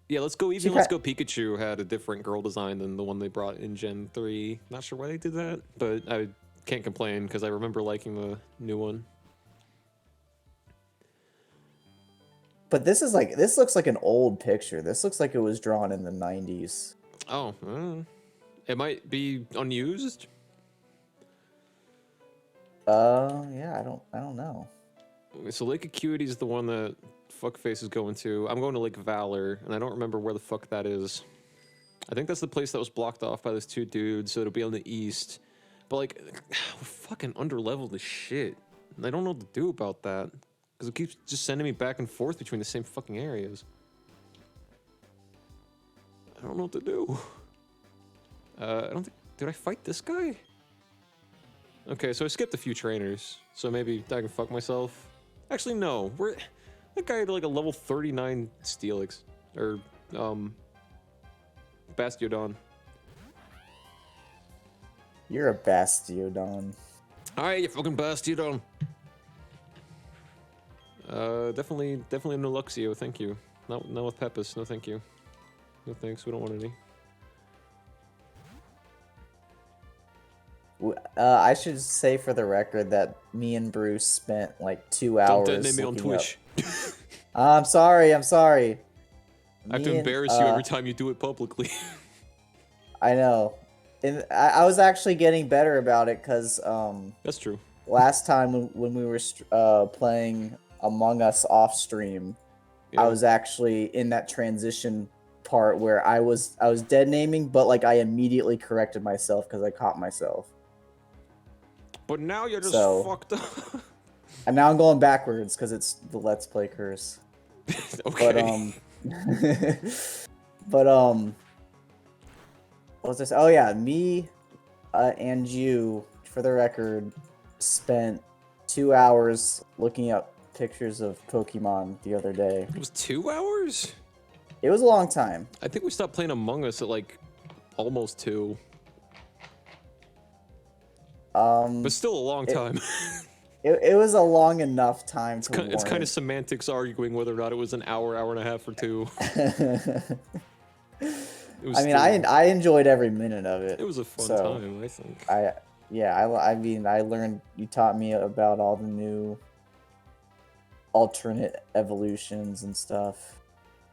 Yeah, Let's Go Eevee and Let's Go Pikachu had a different girl design than the one they brought in Gen 3. Not sure why they did that, but I can't complain because I remember liking the new one. But this looks like an old picture. This looks like it was drawn in the 90s. Oh, it might be unused. Yeah, I don't know. So Lake Acuity is the one that Fuckface is going to. I'm going to Lake Valor, and I don't remember where the fuck that is. I think that's the place that was blocked off by those 2 dudes, so it'll be on the east. But like, we're fucking underleveled as shit. And I don't know what to do about that. Because it keeps just sending me back and forth between the same fucking areas. I don't know what to do. I don't think... Did I fight this guy? Okay, so I skipped a few trainers. So maybe I can fuck myself. Actually, no. That guy had like a level 39 Steelix. Or, Bastiodon. You're a Bastiodon. Alright, you fucking Bastiodon. Definitely no Luxio, thank you. Not with Pepis, no thank you. No thanks, we don't want any. I should say for the record that me and Bruce spent like 2 hours. Don't detonate me on Twitch. I'm sorry. I have to embarrass you every time you do it publicly. I know. And I was actually getting better about it because That's true. Last time when we were playing Among Us off stream, yeah. I was actually in that transition part where I was dead naming, but like I immediately corrected myself because I caught myself. But now you're just So- fucked up. And now I'm going backwards because it's the Let's Play curse. Okay. But what was this? Oh yeah, me and you, for the record, spent 2 hours looking up pictures of Pokemon the other day. It was 2 hours? It was a long time. I think we stopped playing Among Us at like almost 2. But still a long time. It was a long enough time to It's kind warrant- of semantics arguing whether or not it was an hour, hour and a half, or 2. It was I mean, still- I enjoyed every minute of it. It was a fun so, time, I think. I mean, I learned. You taught me about all the new alternate evolutions and stuff.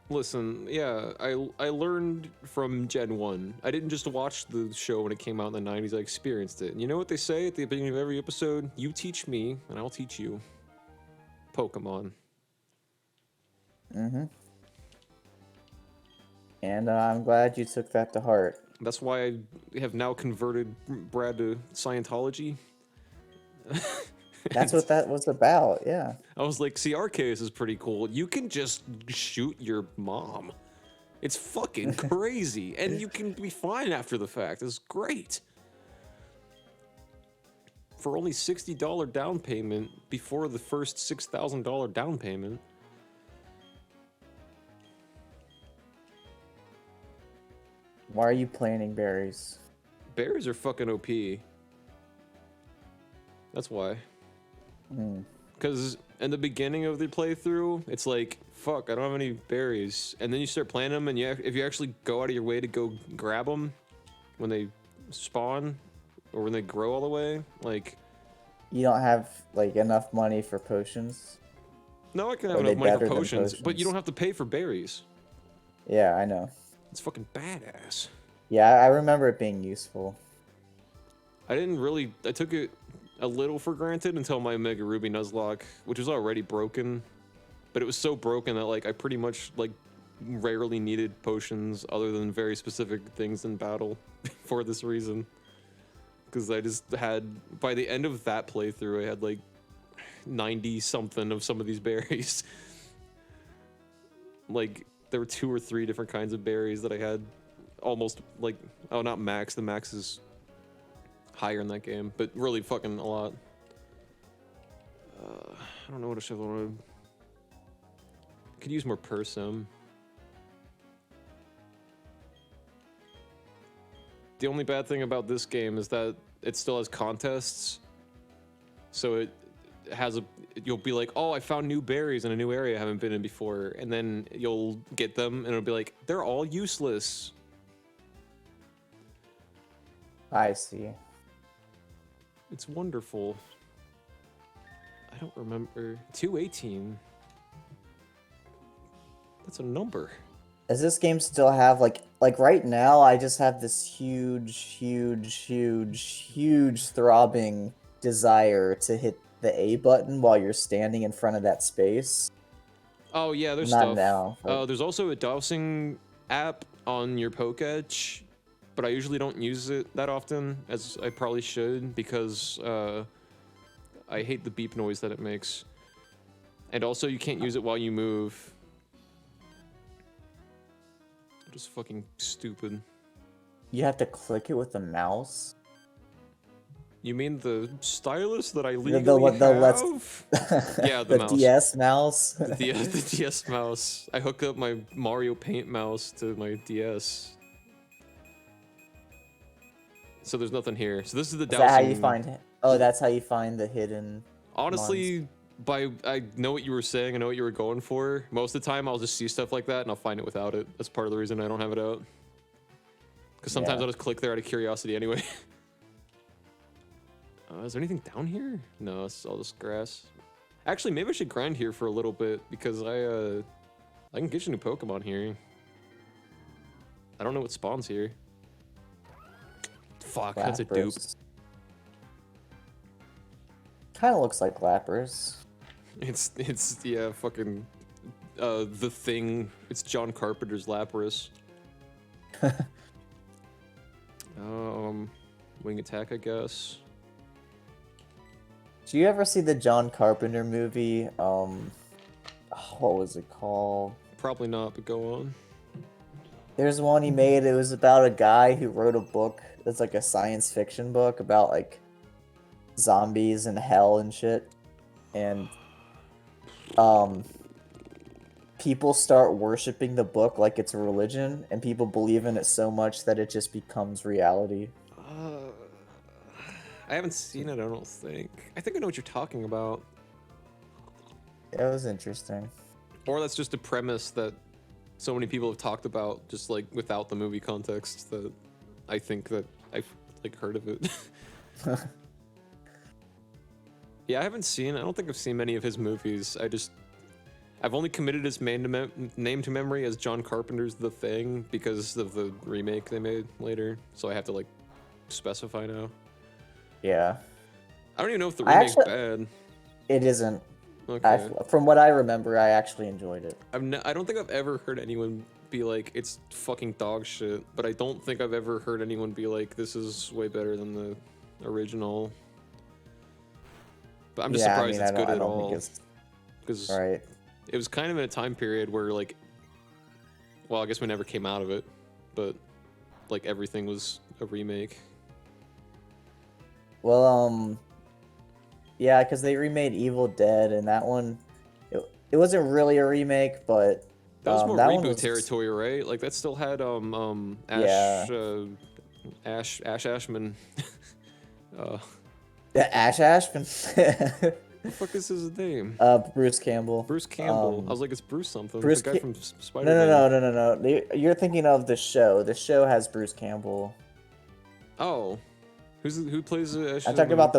Listen, yeah, I learned from Gen 1. I didn't just watch the show when it came out in the 90s, I experienced it. And you know what they say at the beginning of every episode? You teach me, and I'll teach you. Pokemon. Mm-hmm. And I'm glad you took that to heart. That's why I have now converted Brad to Scientology. That's what that was about, yeah. I was like, see, our case is pretty cool. You can just shoot your mom. It's fucking crazy. And you can be fine after the fact. It's great. For only $60 down payment before the first $6,000 down payment. Why are you planting berries? Berries are fucking OP. That's why. Because in the beginning of the playthrough, it's like, fuck, I don't have any berries. And then you start planting them, and if you actually go out of your way to go grab them when they spawn, or when they grow all the way, like... You don't have, like, enough money for potions? No, I can have Are they enough money for better than potions, but you potions? don't have to pay for berries. Yeah, I know. It's fucking badass. Yeah, I remember it being useful. I took it a little for granted until my Mega Ruby Nuzlocke, which was already broken. But it was so broken that, like, I pretty much, like, rarely needed potions other than very specific things in battle for this reason. Because I just had, by the end of that playthrough, I had, like, 90-something of some of these berries. Like, there were 2 or 3 different kinds of berries that I had almost, like, oh, not max. The max is higher in that game, but really fucking a lot. I don't know what else I want to... Could use more Persim. The only bad thing about this game is that it still has contests. So it has you'll be like, oh, I found new berries in a new area I haven't been in before. And then you'll get them and it'll be like, they're all useless. I see. It's wonderful. I don't remember. 218. That's a number. Does this game still have, like right now, I just have this huge throbbing desire to hit the A button while you're standing in front of that space. Oh yeah, there's Not stuff. now, but- There's also a dowsing app on your Pokédex, but I usually don't use it that often, as I probably should, because I hate the beep noise that it makes. And also, you can't use it while you move. Just fucking stupid. You have to click it with the mouse? You mean the stylus that I The- legally the let's- have? Yeah, the mouse. DS mouse? The DS mouse. I hook up my Mario Paint mouse to my DS. So there's nothing here. So this is the Is that how you dowsing. find... Oh, that's how you find the hidden... Honestly, I know what you were saying. I know what you were going for. Most of the time, I'll just see stuff like that and I'll find it without it. That's part of the reason I don't have it out. Because sometimes Yeah. I'll just click there out of curiosity anyway. Is there anything down here? No, it's all just grass. Actually, maybe I should grind here for a little bit because I can get you new Pokemon here. I don't know what spawns here. Fuck, that's a dupe. Kind of looks like Lapras. It's yeah, fucking the Thing. It's John Carpenter's Lapras. Wing attack, I guess. Do you ever see the John Carpenter movie? What was it called? Probably not, but go on. There's one he made. It was about a guy who wrote a book. It's like a science fiction book about like zombies and hell and shit. And people start worshiping the book like it's a religion, and people believe in it so much that it just becomes reality. I haven't seen it, I don't think. I think I know what you're talking about. It was interesting. Or that's just a premise that so many people have talked about, just like without the movie context, that I think that I've like heard of it. Yeah, I haven't seen. I don't think I've seen many of his movies. I've only committed his name to memory as John Carpenter's The Thing because of the remake they made later. So I have to like specify now. Yeah. I don't even know if the I remake's actually- bad. It isn't. Okay. From what I remember, I actually enjoyed it. I don't think I've ever heard anyone be like, it's fucking dog shit, but I don't think I've ever heard anyone be like, this is way better than the original. But I'm just surprised it's good at all. Because right. it was kind of in a time period where, like, well, I guess we never came out of it, but like everything was a remake. Well, yeah, because they remade Evil Dead, and that one, it wasn't really a remake, but That was more that one reboot was- territory, right? Like that still had Ash Ashman. Ash Ashman. What the fuck is his name? Bruce Campbell. Bruce Campbell. I was like, it's Bruce something. Bruce the guy Ca- from Spider-Man. No. You're thinking of the show. The show has Bruce Campbell. Oh, who plays Ash? I'm talking about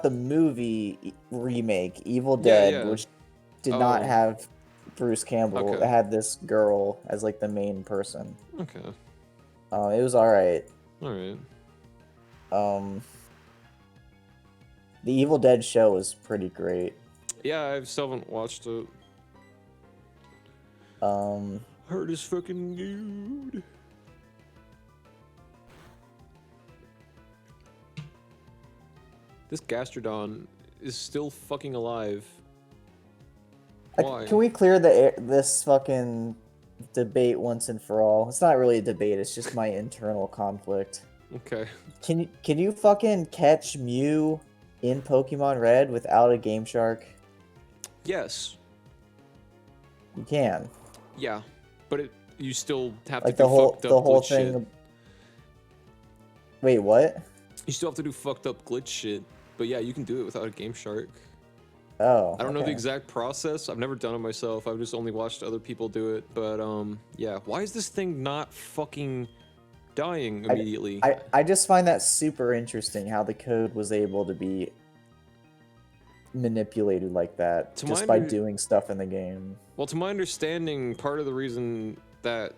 the movie remake, Evil Dead, yeah. which did not Oh. have Bruce Campbell. Okay. It had this girl as like the main person. Okay, It was alright. all right. The Evil Dead show was pretty great. Yeah, I still haven't watched it. Heard is fucking good. This Gastrodon is still fucking alive. Why? Can we clear this fucking debate once and for all? It's not really a debate. It's just my internal conflict. Okay. Can you fucking catch Mew in Pokemon Red without a Game Shark? Yes. You can. Yeah, but you still have Like to do the whole fucked up glitch thing. shit. Wait, what? You still have to do fucked up glitch shit. But yeah, you can do it without a Game Shark. Oh. I don't know the okay. exact process. I've never done it myself. I've just only watched other people do it. But yeah. Why is this thing not fucking dying immediately? I just find that super interesting how the code was able to be manipulated like that To just my by under- doing stuff in the game. Well, to my understanding, part of the reason that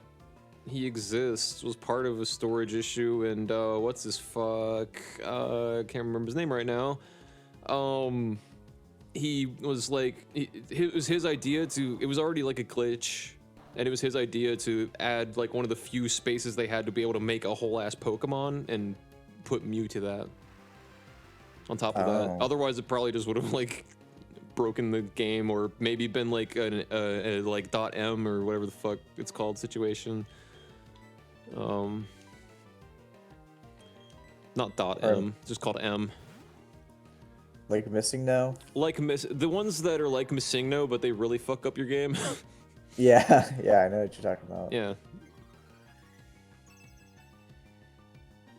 he exists was part of a storage issue, and what's his fuck? I can't remember his name right now. He was like, it was his idea to. It was already like a glitch, and it was his idea to add like one of the few spaces they had to be able to make a whole ass Pokemon and put Mew to that. On top of that, Oh. otherwise it probably just would have like broken the game, or maybe been like a like .m or whatever the fuck it's called situation. Not .m, just called M. Like missing no? Like the ones that are like Missingno, but they really fuck up your game. Yeah, yeah, I know what you're talking about. Yeah.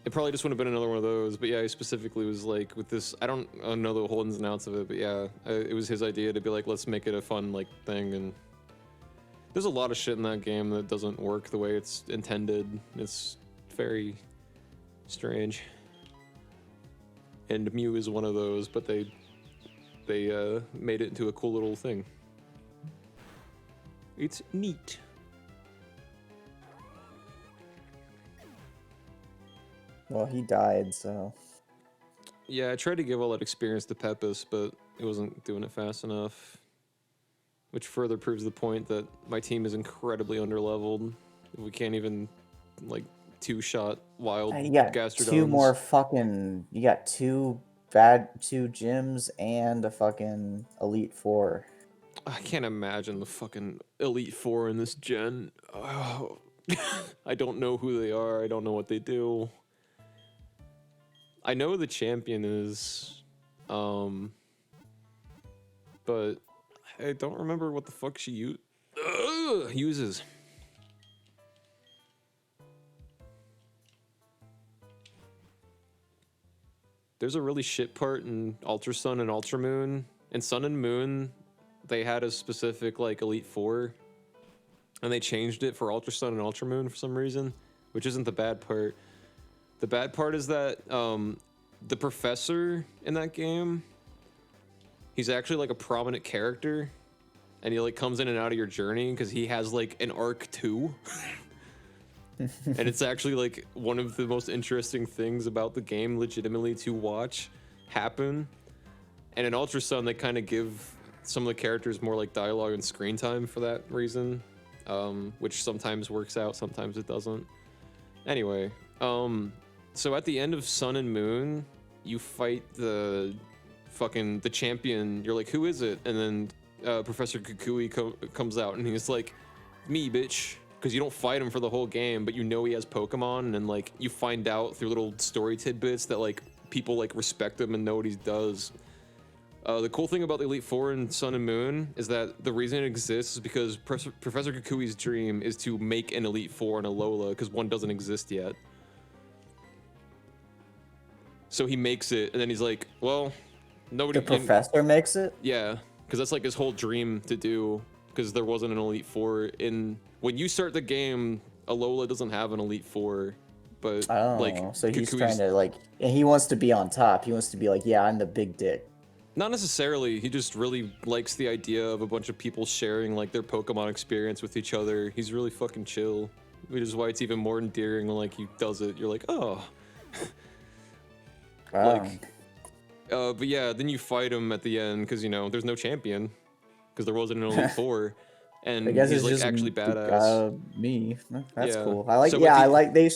It probably just would have been another one of those, but yeah, he specifically was like, with this, I don't know the whole ins and outs of it, but yeah, it was his idea to be like, let's make it a fun, like, thing, and there's a lot of shit in that game that doesn't work the way it's intended. It's very strange. And Mew is one of those, but they made it into a cool little thing. It's neat. Well, he died, so. Yeah, I tried to give all that experience to Pepis, but it wasn't doing it fast enough. Which further proves the point that my team is incredibly underleveled. We can't even, like, two-shot wild You got Gastrodons. two more fucking. You got two two gyms and a fucking Elite Four. I can't imagine the fucking Elite Four in this gen. Oh, I don't know who they are. I don't know what they do. I know who the champion is, but I don't remember what the fuck she uses. There's a really shit part in Ultra Sun and Ultra Moon. In Sun and Moon, they had a specific like Elite Four, and they changed it for Ultra Sun and Ultra Moon for some reason, which isn't the bad part. The bad part is that the professor in that game, he's actually like a prominent character, and he like comes in and out of your journey because he has like an arc too. And it's actually like one of the most interesting things about the game legitimately to watch happen. And in Ultra Sun, they kind of give some of the characters more like dialogue and screen time for that reason, which sometimes works out, sometimes it doesn't. Anyway, so at the end of Sun and Moon, you fight the champion. You're like, who is it? And then Professor Kukui comes out and he's like, me, bitch. Because you don't fight him for the whole game, but you know he has Pokemon, and like you find out through little story tidbits that like people like respect him and know what he does. The cool thing about the Elite Four in Sun and Moon is that the reason it exists is because Professor Kukui's dream is to make an Elite Four and a Alola, because one doesn't exist yet. So he makes it, and then he's like, well, nobody... The professor makes it? Yeah, because that's like his whole dream to do, because there wasn't an Elite Four in... When you start the game, Alola doesn't have an Elite Four, but like... So he's Kukui's... trying to like... And he wants to be on top. He wants to be like, yeah, I'm the big dick. Not necessarily. He just really likes the idea of a bunch of people sharing like their Pokemon experience with each other. He's really fucking chill, which is why it's even more endearing when like he does it. You're like, oh... Like, but yeah, then you fight him at the end because you know there's no champion because there wasn't an Elite Four, and I guess he's it's like just actually badass. Me. That's Yeah. cool. I like. So Yeah, at I the- like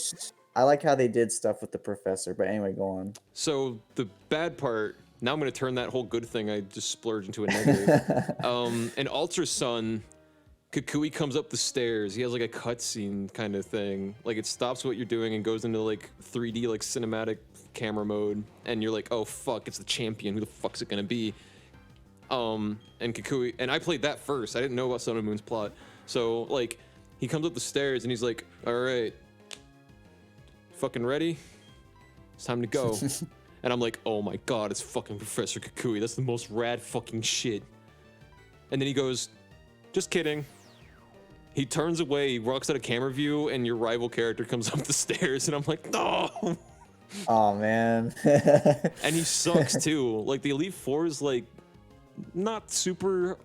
I like how they did stuff with the professor. But anyway, go on. So the bad part. Now I'm gonna turn that whole good thing I just splurged into a negative. In Ultra Sun, Kukui comes up the stairs. He has like a cutscene kind of thing. Like it stops what you're doing and goes into like 3D like cinematic camera mode, and you're like, oh fuck, it's the champion. Who the fuck's it gonna be? And Kukui, and I played that first. I didn't know about Sun and Moon's plot. So like he comes up the stairs and he's like, all right, fucking ready? It's time to go. And I'm like, oh my god, it's fucking Professor Kukui. That's the most rad fucking shit. And then he goes, just kidding. He turns away, he walks out of camera view, and your rival character comes up the stairs, and I'm like, no. Oh man. And he sucks too. Like the Elite Four is like not super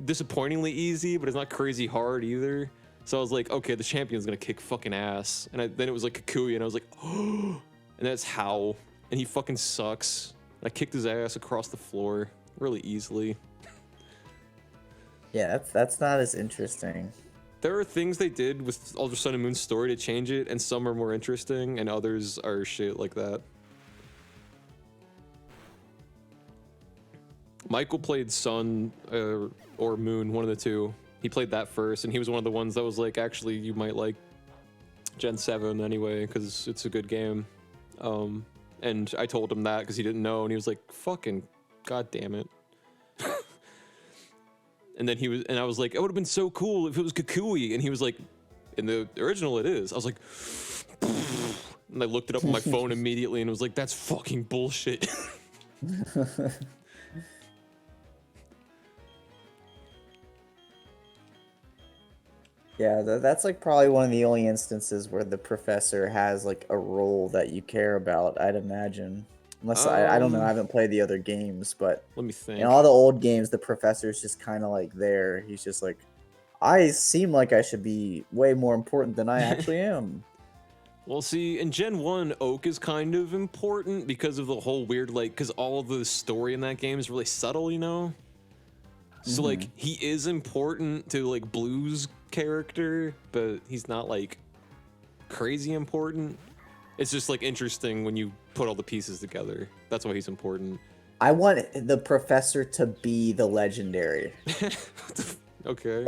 disappointingly easy, but it's not crazy hard either. So I was like, okay, the champion's gonna kick fucking ass. And then it was like Kukui, and I was like, oh. And that's how. And he fucking sucks. I kicked his ass across the floor really easily. Yeah, that's not as interesting. There are things they did with Ultra Sun and Moon's story to change it, and some are more interesting, and others are shit like that. Michael played Sun or Moon, one of the two. He played that first, and he was one of the ones that was like, actually, you might like Gen 7 anyway, because it's a good game. And I told him that because he didn't know, and he was like, fucking god damn it. And then I was like, it would have been so cool if it was Kukui. And he was like, in the original it is. I was like, and I looked it up on my phone immediately and was like, that's fucking bullshit. Yeah, that's like probably one of the only instances where the professor has like a role that you care about, I'd imagine. Unless I don't know, I haven't played the other games, but Let me think. in all the old games, the professor's just kind of like there. He's just like, I seem like I should be way more important than I actually am. Well, see, in Gen 1, Oak is kind of important because of the whole weird, like, because all of the story in that game is really subtle, you know? So, like, he is important to, like, Blue's character, but he's not, like, crazy important. It's just like interesting when you put all the pieces together. That's why he's important. I want the professor to be the legendary. Okay.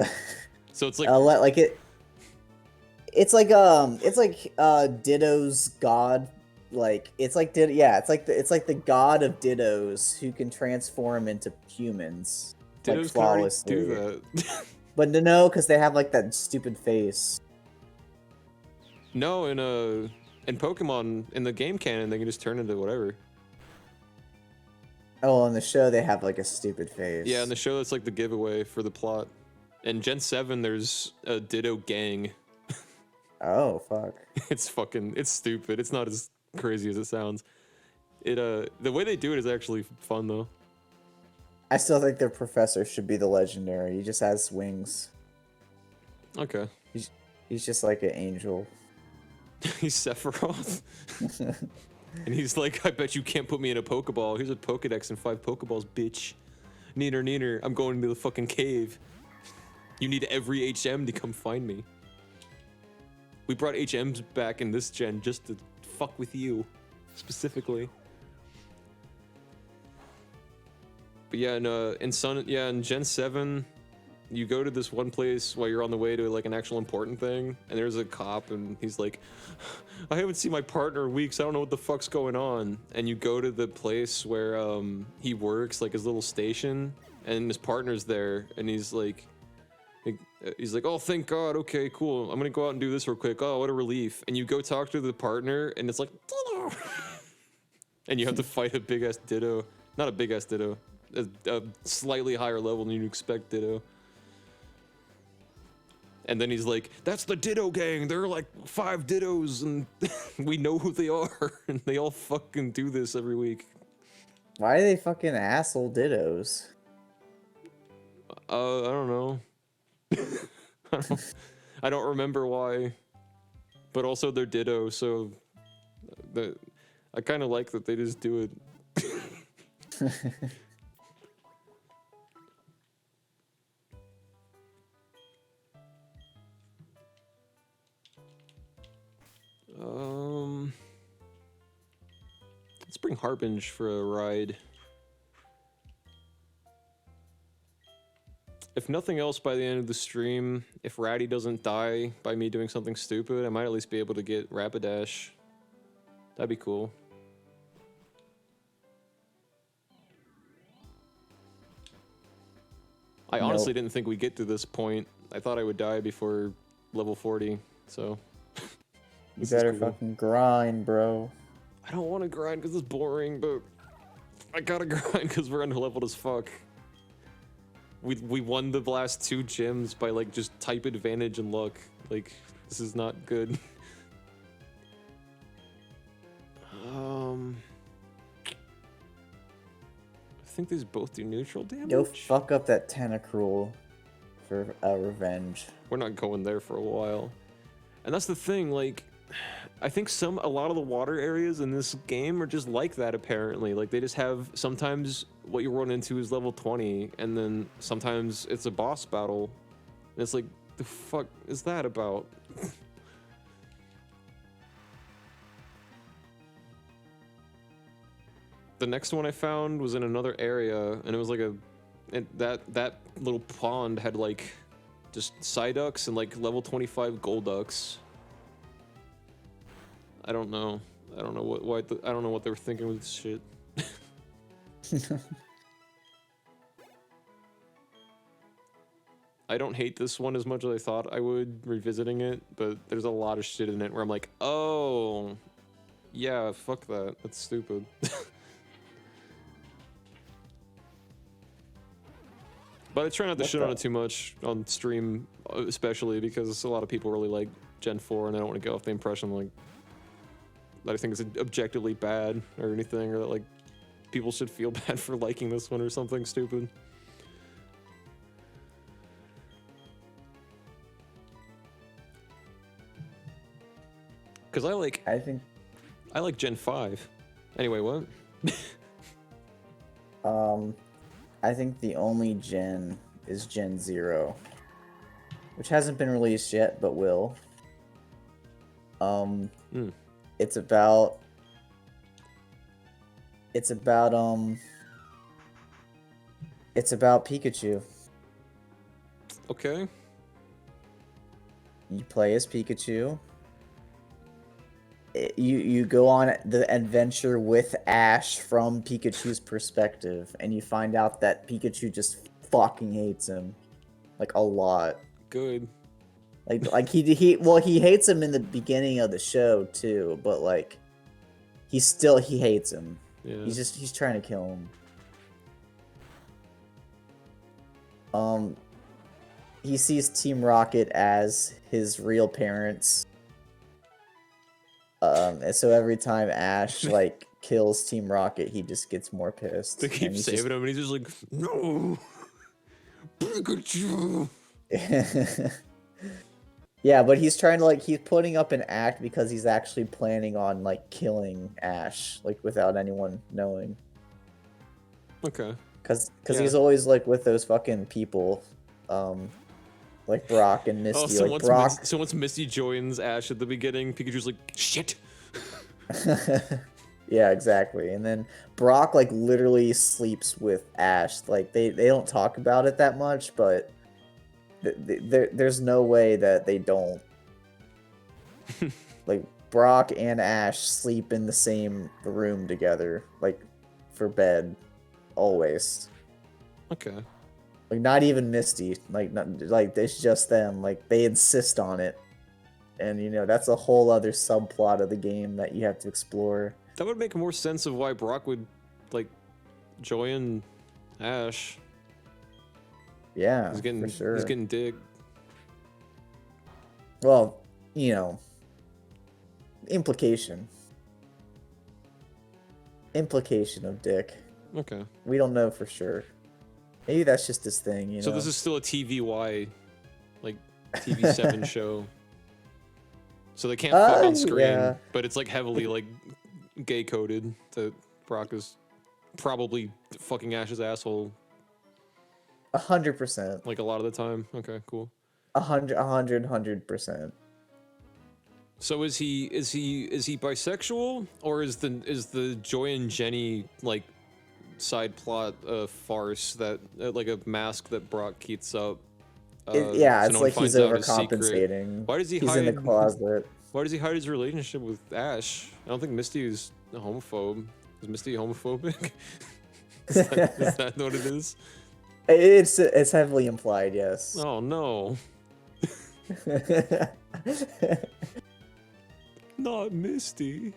So it's like Like it's like Ditto's god. Like it's like it's like the god of Dittos who can transform into humans Dittos like can already flawlessly. do that. But no, because they have like that stupid face. No, in Pokemon, in the game canon, they can just turn into whatever. Oh, on the show they have like a stupid face. Yeah, in the show that's like the giveaway for the plot. In Gen 7, there's a Ditto gang. Oh fuck. It's stupid. It's not as crazy as it sounds. The way they do it is actually fun though. I still think their professor should be the legendary. He just has wings. Okay. He's just like an angel. He's Sephiroth. And he's like, I bet you can't put me in a Pokeball. Here's a Pokedex and 5 Pokeballs, bitch. Neener, neener, I'm going to the fucking cave. You need every HM to come find me. We brought HMs back in this gen just to fuck with you, specifically. But yeah, in Gen 7, you go to this one place while you're on the way to like an actual important thing, and there's a cop, and he's like, I haven't seen my partner in weeks, I don't know what the fuck's going on. And you go to the place where he works, like his little station, and his partner's there, and he's like, oh, thank God, okay, cool, I'm gonna go out and do this real quick, oh, what a relief. And you go talk to the partner, and it's like, Ditto! And you have to fight a big-ass Ditto. Not a big-ass Ditto, a slightly higher level than you'd expect Ditto. And then he's like, that's the Ditto gang, there are like 5 Dittos, and we know who they are, and they all fucking do this every week. Why are they fucking asshole Dittos? I don't know. I don't remember why. But also they're Ditto, so I kind of like that they just do it. Let's bring Harbinge for a ride. If nothing else, by the end of the stream, if Ratty doesn't die by me doing something stupid, I might at least be able to get Rapidash. That'd be cool. I honestly didn't think we'd get to this point. I thought I would die before level 40, so... You better fucking grind, bro. I don't want to grind because it's boring, but I gotta grind because we're underleveled as fuck. We won the last 2 gyms by like just type advantage and luck. Like, this is not good. I think these both do neutral damage. Yo, fuck up that Tentacruel for revenge. We're not going there for a while. And that's the thing, like, I think a lot of the water areas in this game are just like that, apparently. Like, they just have, sometimes what you run into is level 20, and then sometimes it's a boss battle. And it's like, the fuck is that about? The next one I found was in another area, and it was like that little pond had like just Psyducks and like level 25 Golducks. I don't know. I don't know I don't know what they were thinking with this shit. I don't hate this one as much as I thought I would revisiting it, but there's a lot of shit in it where I'm like, oh, yeah, fuck that. That's stupid. But I try not to shit on it too much on stream, especially because a lot of people really like Gen 4, and I don't want to go off the impression like that I think it's objectively bad or anything, or that like people should feel bad for liking this one or something stupid. Because I like Gen 5. Anyway, what? I think the only gen is Gen 0, which hasn't been released yet, but will. It's about. It's about It's about Pikachu. Okay. You play as Pikachu. You go on the adventure with Ash from Pikachu's perspective, and you find out that Pikachu just fucking hates him, like a lot. Good. Like he hates him in the beginning of the show too, but like he hates him. Yeah. He's trying to kill him. He sees Team Rocket as his real parents. And so every time Ash like kills Team Rocket, he just gets more pissed. They keep saving him, and he's just like, no, Pikachu. Yeah, but he's trying to he's putting up an act because he's actually planning on like killing Ash, like without anyone knowing. Okay. Because Yeah. he's always like with those fucking people, like Brock and Misty. Oh, so like Brock. once Misty joins Ash at the beginning, Pikachu's like, shit. Yeah, exactly. And then Brock like literally sleeps with Ash. Like they don't talk about it that much, but there's no way that they don't. Like Brock and Ash sleep in the same room together, like for bed, always. Okay. Like not even Misty, like it's just them. Like they insist on it, and that's a whole other subplot of the game that you have to explore. That would make more sense of why Brock would like join Ash. Yeah, He's getting for sure. He's getting dig. Well, implication of dick. Okay. We don't know for sure. Maybe that's just his thing, So this is still a TVY, like TV7 show. So they can't fuck on screen, yeah. but it's like heavily like gay coded that Brock is probably fucking Ash's asshole 100%. like a lot of the time. Okay, cool. 100%. So is he bisexual, or is the Joy and Jenny like side plot a farce that like a mask that Brock keeps up? Yeah, so it's no one like he's finds out his secret? overcompensating. Why does he He's hide? in the closet. Why does he hide his relationship with Ash? I don't think Misty is a homophobe. Is Misty homophobic? is that what it is? It's heavily implied, yes. Oh no. Not Misty.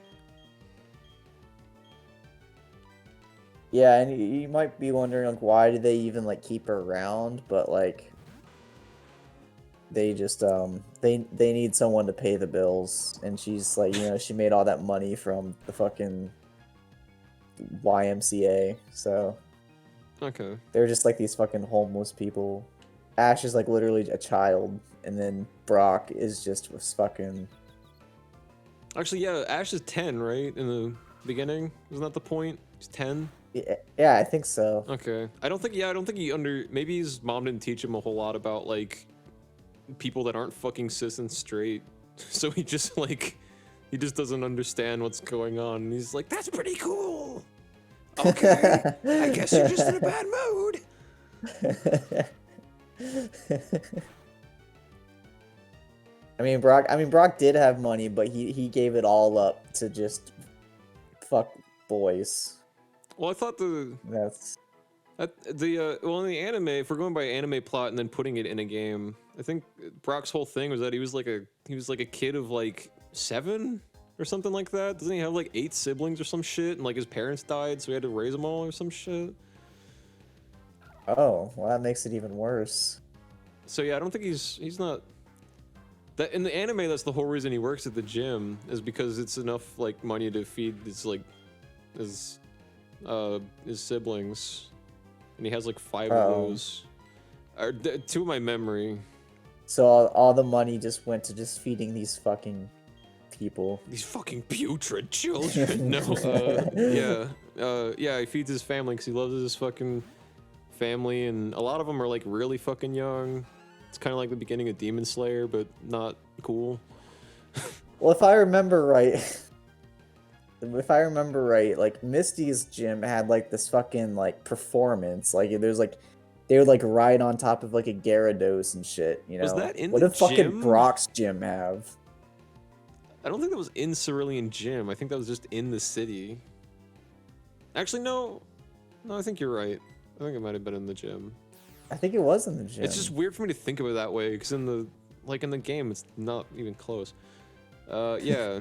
Yeah, and you might be wondering like why do they even like keep her around, but like they just they need someone to pay the bills, and she's like, she made all that money from the fucking YMCA, so Okay. they're just like these fucking homeless people. Ash is like literally a child, and then Brock is just was fucking. Actually, yeah, Ash is 10, right? In the beginning, isn't that the point? He's 10. Yeah, I think so. Okay. I don't think he maybe his mom didn't teach him a whole lot about like people that aren't fucking cis and straight. So he just doesn't understand what's going on. And he's like, that's pretty cool. Okay. I guess you're just in a bad mood. Brock did have money, but he gave it all up to just fuck boys. Well, I thought That's in the anime, if we're going by anime plot and then putting it in a game, I think Brock's whole thing was that he was like a kid of like 7 or something like that. Doesn't he have like 8 siblings or some shit? And like his parents died, so he had to raise them all or some shit. oh, well, that makes it even worse. So yeah, I don't think he's not. That in the anime, that's the whole reason he works at the gym, is because it's enough like money to feed his siblings, and he has like 5 of those. Or to my memory. So all the money just went to just feeding these fucking people. These fucking putrid children. No, yeah, he feeds his family because he loves his fucking family, and a lot of them are like really fucking young. It's kind of like the beginning of Demon Slayer, but not cool. Well, if I remember right, if I remember right, like Misty's gym had like this fucking like performance. Like there's like they would like ride on top of like a Gyarados and shit. You know. Was that in what the did fucking gym? Brock's gym have? I don't think that was in Cerulean Gym. I think that was just in the city. Actually, no. No, I think you're right. I think it might have been in the gym. I think it was in the gym. It's just weird for me to think of it that way, because in the game, it's not even close. Yeah.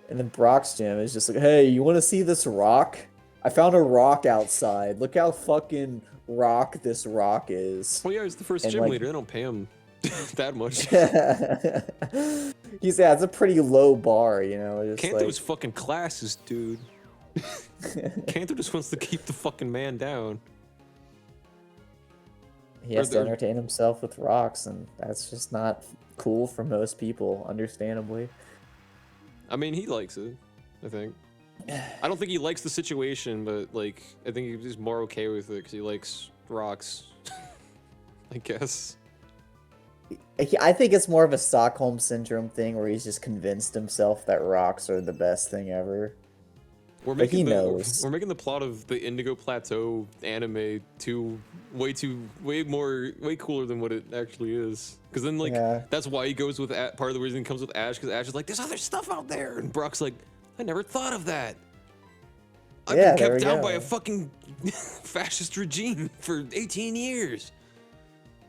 And then Brock's gym is just like, hey, you want to see this rock? I found a rock outside. Look how fucking rock this rock is. Well, yeah, he's the first And, gym like- leader. They don't pay him that much. It's a pretty low bar, you know. Just Kanto's fucking classes, dude. Kanto just wants to keep the fucking man down. he has or to the- entertain himself with rocks, and that's just not cool for most people, understandably. I mean, he likes it, I think. I don't think he likes the situation, but, like, I think he's more okay with it because he likes rocks. I guess. I think it's more of a Stockholm Syndrome thing where he's just convinced himself that rocks are the best thing ever. We're But he making knows. We're making the plot of the Indigo Plateau anime way cooler than what it actually is. Because then, like, Yeah. that's why he goes with part of the reason he comes with Ash, because Ash is like, there's other stuff out there, and Brock's like, I never thought of that. I've Yeah, been there kept we down go. by a fucking fascist regime for 18 years.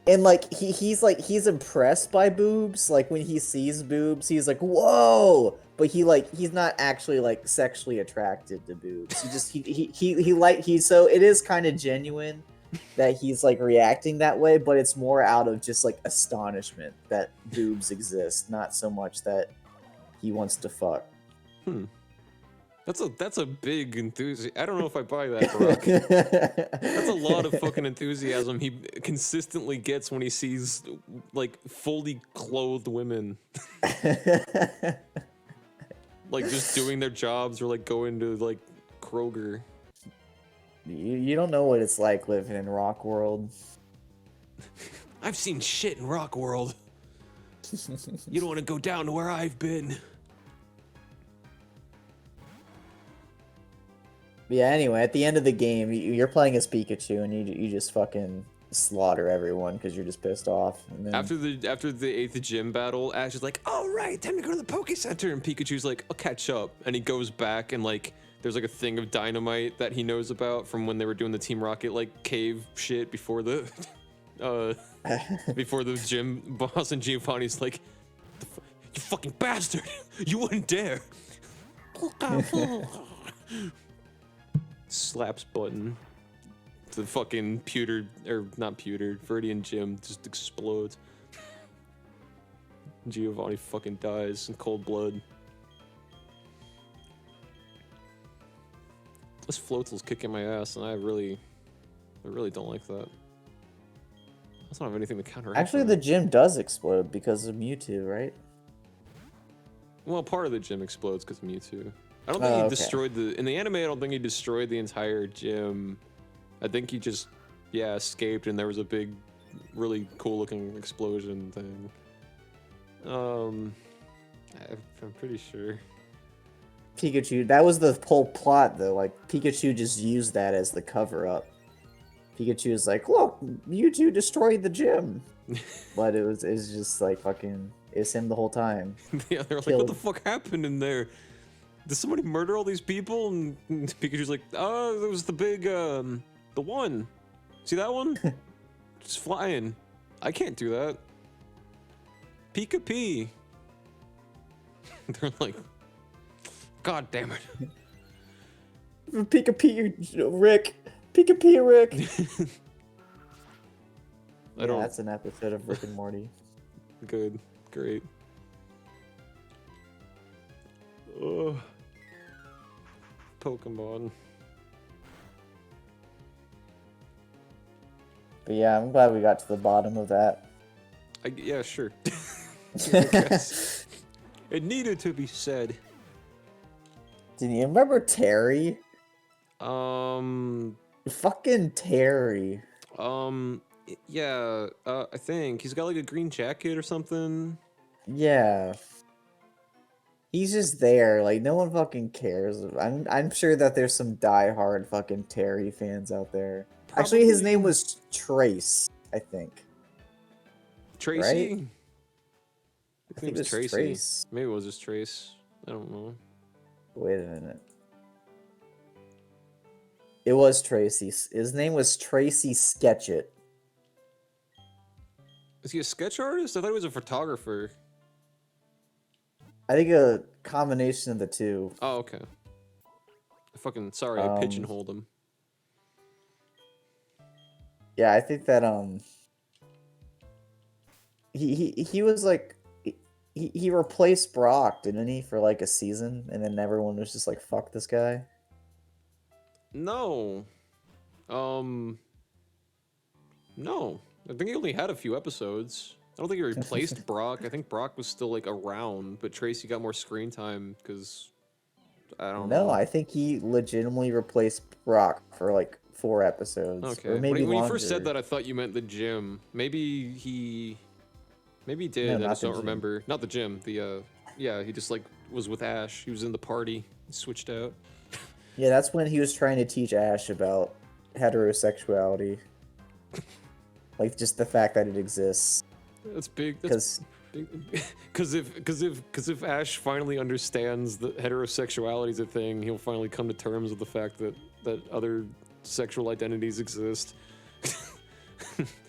And like he's impressed by boobs. Like when he sees boobs, he's like, whoa! But he's not actually like sexually attracted to boobs. He just he so it is kind of genuine that he's like reacting that way, but it's more out of just like astonishment that boobs exist, not so much that he wants to fuck. That's a big enthusiasm. I don't know if I buy that, Brock. That's a lot of fucking enthusiasm he consistently gets when he sees, like, fully clothed women. Like, just doing their jobs or, like, going to, like, Kroger. You don't know what it's like living in Rock World. I've seen shit in Rock World. You don't want to go down to where I've been. Yeah, anyway, at the end of the game, you're playing as Pikachu, and you just fucking slaughter everyone because you're just pissed off. And then, After the 8th gym battle, Ash is like, all right, time to go to the Poke Center. And Pikachu's like, I'll catch up. And he goes back and, like, there's like a thing of dynamite that he knows about from when they were doing the Team Rocket, like, cave shit before the before the gym boss, and Giovanni's like, you fucking bastard, you wouldn't dare. Slaps button. The fucking not pewtered, Viridian gym just explodes. Giovanni fucking dies in cold blood. This Floatzel's kicking my ass, and I really don't like that. I don't have anything to counteract. actually, that. the gym does explode because of Mewtwo, right? Well, part of the gym explodes because of Mewtwo. I don't think Oh, he okay. destroyed in the anime. I don't think he destroyed the entire gym. I think he just, escaped, and there was a big, really cool-looking explosion thing. I'm pretty sure. Pikachu, that was the whole plot, though. Like, Pikachu just used that as the cover-up. Pikachu is like, look, Mewtwo destroyed the gym. But it was just like fucking, it's him the whole time. Yeah, they're like, what the fuck happened in there? Did somebody murder all these people? And Pikachu's like, oh, there was the big, the one. See that one? Just flying. I can't do that. Pika P. They're like, God damn it. Pika Rick. Pika Rick. I don't. That's an episode of Rick and Morty. Good. Great. Ugh. Pokemon. But yeah, I'm glad we got to the bottom of that. Yeah, sure. I guess. It needed to be said. Do you remember Terry? Um, Fucking Terry. yeah, I think he's got like a green jacket or something. Yeah. He's just there. Like no one fucking cares. I'm sure that there's some diehard fucking Terry fans out there. Actually, his name Probably. was Trace, I think. Tracy. Right? His I think name it was was Tracy. Trace. Maybe it was just Trace. I don't know. Wait a minute. It was Tracy. His name was Tracy Sketchit. Is he a sketch artist? I thought he was a photographer. I think a combination of the two. Oh, okay. Sorry, I pigeonholed him. Yeah, I think that he was like he replaced Brock, didn't he, for like a season, and then everyone was just like, "Fuck this guy." No. No. I think he only had a few episodes. I don't think he replaced Brock. I think Brock was still like around, but Tracy got more screen time because I don't know. No, I think he legitimately replaced Brock for like 4 episodes, Okay. or maybe When you longer. first said that, I thought you meant the gym. Maybe he did. No, I not just the don't gym. remember. Not the gym. Yeah, he just like was with Ash. He was in the party. He switched out. Yeah, that's when he was trying to teach Ash about heterosexuality, like just the fact that it exists. That's big. That's Because because if Ash finally understands that heterosexuality is a thing, he'll finally come to terms with the fact that other sexual identities exist.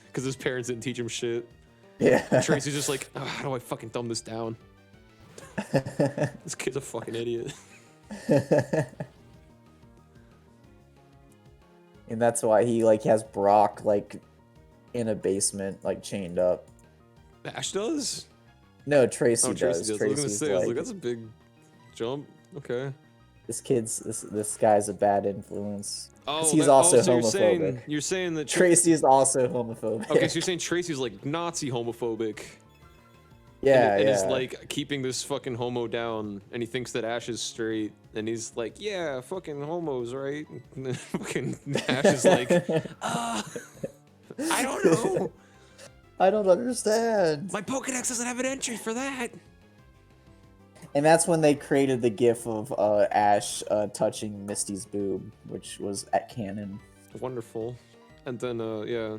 Because his parents didn't teach him shit. yeah, Tracy's just like, oh, how do I fucking dumb this down? This kid's a fucking idiot. and that's why he like has Brock like in a basement, like chained up. Ash does? No, Tracy Oh, Tracy does. does. I was gonna Tracy's say, I was like, like, that's a big jump. Okay. this guy's a bad influence. Oh, He's also so homophobic. you're saying that Tracy is also homophobic. Okay, so you're saying Tracy's like Nazi homophobic. yeah, and yeah. is like keeping this fucking homo down, and he thinks that Ash is straight, and he's like, yeah, fucking homos, right? And then fucking Ash is like, I don't know. I don't understand. My Pokedex doesn't have an entry for that. And that's when they created the gif of Ash touching Misty's boob, which was at canon. Wonderful. And then, yeah.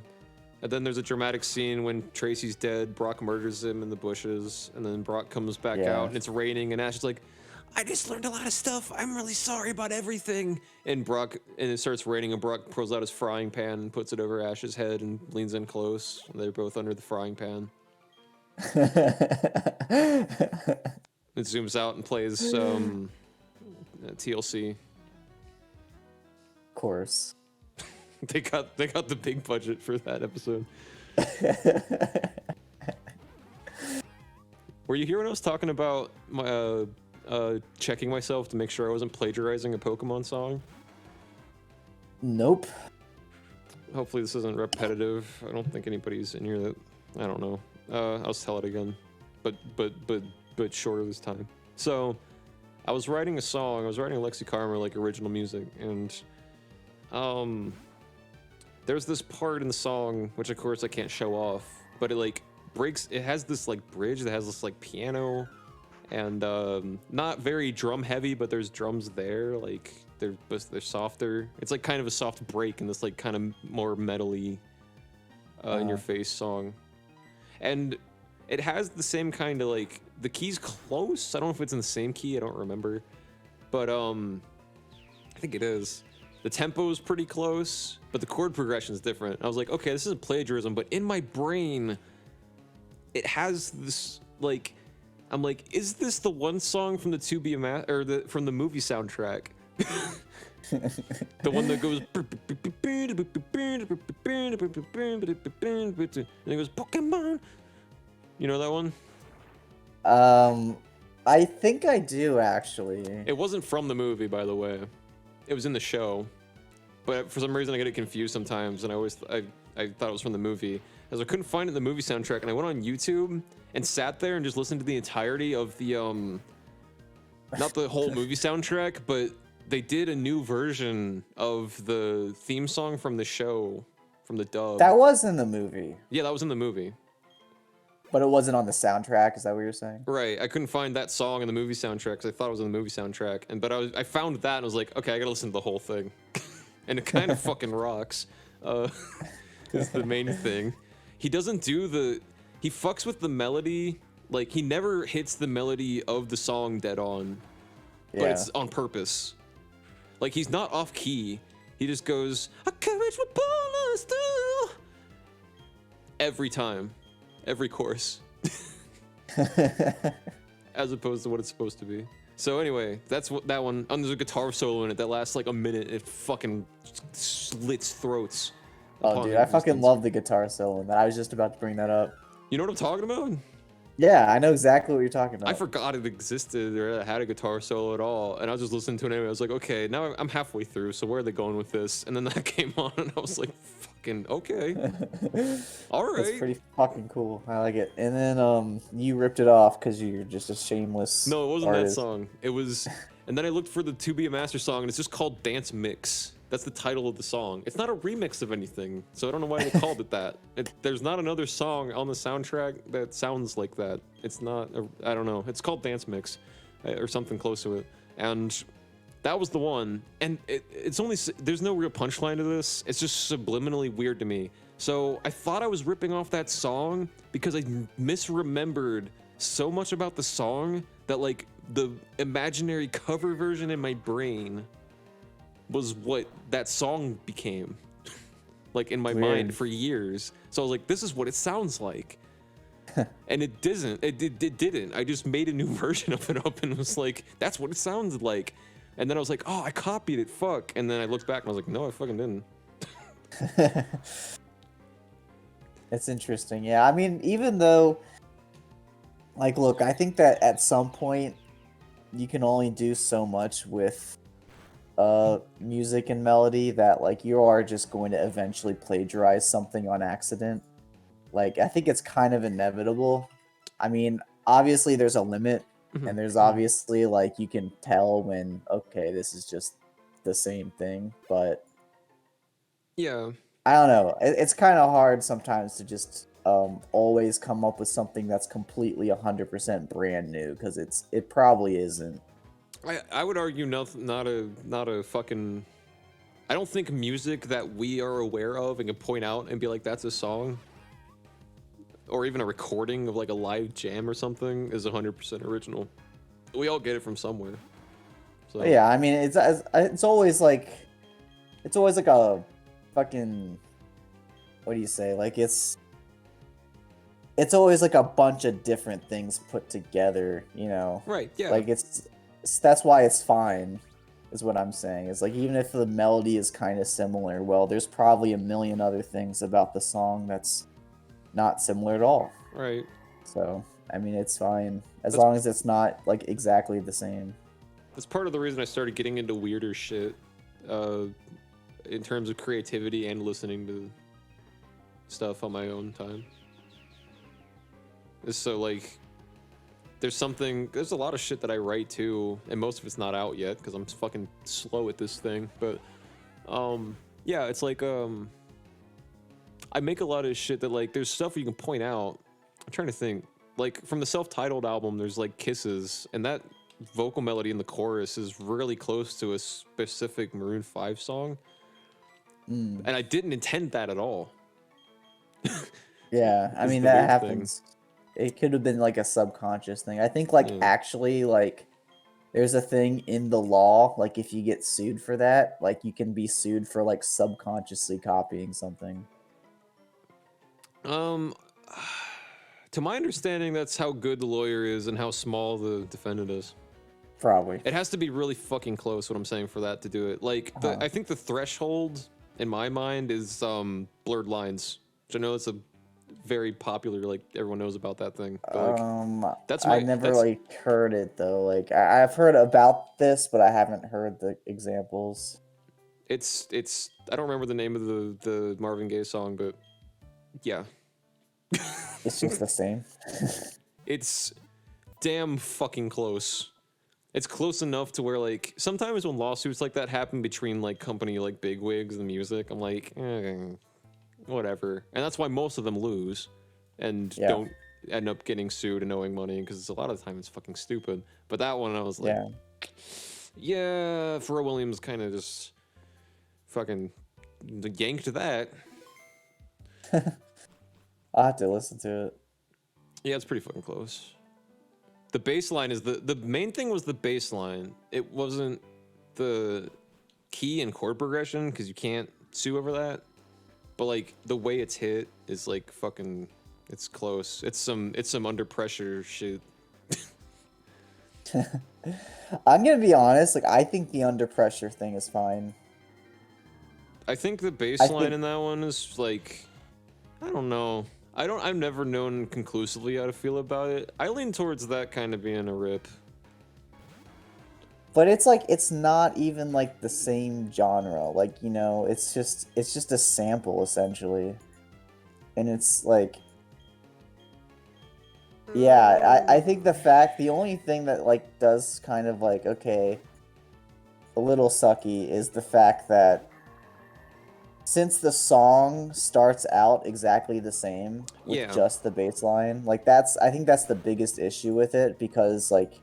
And then there's a dramatic scene when Tracy's dead, Brock murders him in the bushes, and then Brock comes back Yeah. out, and it's raining, and Ash is like, I just learned a lot of stuff. I'm really sorry about everything. And it starts raining, and Brock pulls out his frying pan and puts it over Ash's head and leans in close. And they're both under the frying pan. It zooms out and plays TLC. Of course. They got the big budget for that episode. Were you here when I was talking about my checking myself to make sure I wasn't plagiarizing a Pokemon song? Nope. Hopefully this isn't repetitive. I don't think anybody's in here that I don't know. I'll just tell it again, but shorter this time. So, I was writing a song. I was writing a Lexi Karma like original music, and there's this part in the song which of course I can't show off, but it like breaks. It has this like bridge that has this like piano, and not very drum heavy, but there's drums there. Like they're softer. It's like kind of a soft break in this like kind of more metally, in your face song, and it has the same kind of like the key's close. I don't know if it's in the same key. I don't remember, but I think it is. The tempo is pretty close, but the chord progression is different. I was like, okay, this isn't plagiarism, but in my brain, it has this like, I'm like, is this the one song from the from the movie soundtrack? The one that goes and it goes Pokemon. You know that one? I think I do actually. It wasn't from the movie, by the way. It was in the show, but for some reason I get it confused sometimes, and I thought it was from the movie, as I couldn't find it in the movie soundtrack, and I went on YouTube and sat there and just listened to the entirety of the not the whole movie soundtrack, but they did a new version of the theme song from the show, from the dub. That was in the movie. Yeah, that was in the movie. But it wasn't on the soundtrack. Is that what you're saying? Right, I couldn't find that song in the movie soundtrack because I thought it was in the movie soundtrack, but I found that and I was like, okay, I gotta listen to the whole thing, and it kind of fucking rocks. Is the main thing. He doesn't do he fucks with the melody, like he never hits the melody of the song dead on, but it's on purpose. Like he's not off key. He just goes, "A courage will pull us through." Every time. Every course. As opposed to what it's supposed to be. So anyway, that's what that one. And there's a guitar solo in it that lasts like a minute. It fucking slits throats. Oh, dude, I fucking love the guitar solo in that. I was just about to bring that up. You know what I'm talking about? Yeah, I know exactly what you're talking about. I forgot it existed or had a guitar solo at all, and I was just listening to it anyway. I was like, okay, now I'm halfway through, so where are they going with this? And then that came on, and I was like, fucking okay, all right. It's pretty fucking cool. I like it. And then you ripped it off because you're just a shameless. No, it wasn't artist. that song. It was, and then I looked for the To Be a Master song, and it's just called Dance Mix. That's the title of the song. It's not a remix of anything, so I don't know why they called it that. There's not another song on the soundtrack that sounds like that. It's not, I don't know. It's called Dance Mix, or something close to it. And that was the one. And it's only, there's no real punchline to this. It's just subliminally weird to me. So I thought I was ripping off that song because I misremembered so much about the song that like the imaginary cover version in my brain was what that song became, like in my mind for years. So I was like, this is what it sounds like. And it didn't. It didn't. I just made a new version of it up and was like, that's what it sounded like. And then I was like, oh, I copied it, fuck. And then I looked back and I was like, no, I fucking didn't. It's interesting. Yeah, I mean, even though, like, look, I think that at some point you can only do so much with music and melody that like you are just going to eventually plagiarize something on accident. Like I think it's kind of inevitable. I mean, obviously there's a limit, and there's obviously like you can tell when okay, this is just the same thing, but yeah, I don't know. It's kind of hard sometimes to just always come up with something that's completely 100% brand new because it probably isn't. I would argue not a fucking. I don't think music that we are aware of and can point out and be like that's a song, or even a recording of like a live jam or something is 100% original. We all get it from somewhere. So Yeah, I mean it's always like a fucking, what do you say? Like it's always like a bunch of different things put together, you know? Right. Yeah. Like that's why it's fine, is what I'm saying. It's like even if the melody is kind of similar, well, there's probably a million other things about the song that's not similar at all. Right. So, I mean, it's fine as long as it's not like exactly the same. That's part of the reason I started getting into weirder shit, in terms of creativity and listening to stuff on my own time. So like, there's a lot of shit that I write too, and most of it's not out yet because I'm fucking slow at this thing. But, yeah, it's like, I make a lot of shit that like, there's stuff you can point out. I'm trying to think, like from the self-titled album, there's like Kisses, and that vocal melody in the chorus is really close to a specific Maroon 5 song. And I didn't intend that at all. Yeah, I mean, that happens. It could have been like a subconscious thing. I think like actually like there's a thing in the law, like if you get sued for that, like you can be sued for like subconsciously copying something. To my understanding, that's how good the lawyer is and how small the defendant is. Probably. It has to be really fucking close, what I'm saying, for that to do it. Like, I think the threshold in my mind is Blurred Lines, which I know it's a very popular, like everyone knows about that thing. But, like, I never like heard it though. Like I've heard about this, but I haven't heard the examples. It's I don't remember the name of the Marvin Gaye song, but yeah. It's just the same. It's damn fucking close. It's close enough to where like sometimes when lawsuits like that happen between like company like bigwigs and music, I'm like, whatever. And that's why most of them lose and don't end up getting sued and owing money because a lot of the time it's fucking stupid. But that one I was like, yeah, Pharrell Williams kind of just fucking yanked that. I'll have to listen to it. Yeah, it's pretty fucking close. The bass line is the main thing was the bass line. It wasn't the key and chord progression because you can't sue over that. But like the way it's hit is like fucking, it's close. It's some under pressure shit. I'm gonna be honest. Like I think the under pressure thing is fine. I think the bass line in that one is like, I don't know. I've never known conclusively how to feel about it. I lean towards that kind of being a rip. But it's like it's not even like the same genre. Like, you know, it's just a sample essentially. And it's like yeah, I think the only thing that like does kind of like okay, a little sucky is the fact that since the song starts out exactly the same with just the bass line, like I think that's the biggest issue with it because like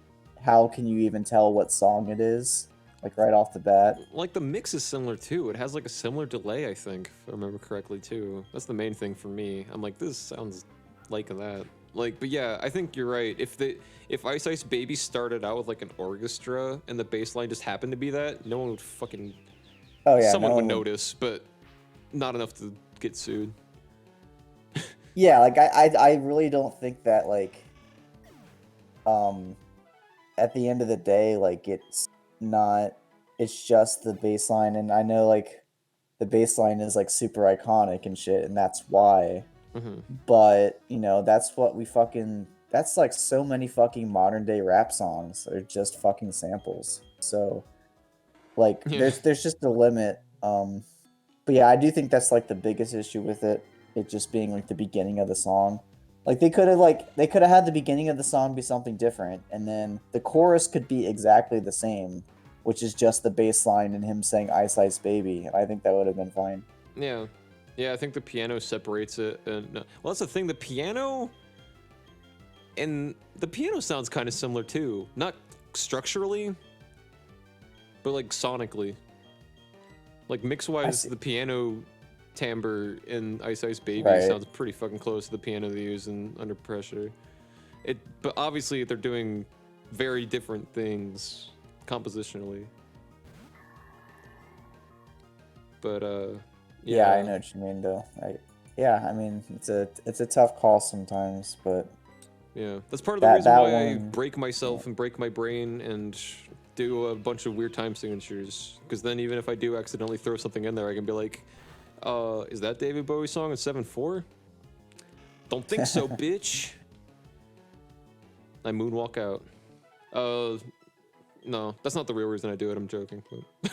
how can you even tell what song it is like right off the bat? Like the mix is similar too. It has like a similar delay, I think, if I remember correctly too. That's the main thing for me. I'm like, this sounds like that. Like, but yeah, I think you're right. If Ice Ice Baby started out with like an orchestra and the bass line just happened to be that, no one would fucking someone would notice, but not enough to get sued. Yeah, like I really don't think that like at the end of the day, like it's just the bass line, and I know like the bass line is like super iconic and shit, and that's why. But you know, that's like so many fucking modern day rap songs are just fucking samples. So like there's just a limit. But yeah, I do think that's like the biggest issue with it just being like the beginning of the song. Like they could have had the beginning of the song be something different, and then the chorus could be exactly the same, which is just the bass line and him saying Ice Ice Baby, and I think that would have been fine. Yeah. Yeah, I think the piano separates it. And well, that's the thing. The piano sounds kind of similar too. Not structurally, but like sonically. Like mix-wise, the piano timbre in Ice Ice Baby sounds pretty fucking close to the piano they use in Under Pressure. But obviously they're doing very different things compositionally. But yeah, I know what you mean though. I mean it's a tough call sometimes, but yeah, that's part of the reason why I break myself and break my brain and do a bunch of weird time signatures, because then even if I do accidentally throw something in there, I can be like, is that David Bowie's song in 7/4? Don't think so, bitch. I moonwalk out. No, that's not the real reason I do it. I'm joking. But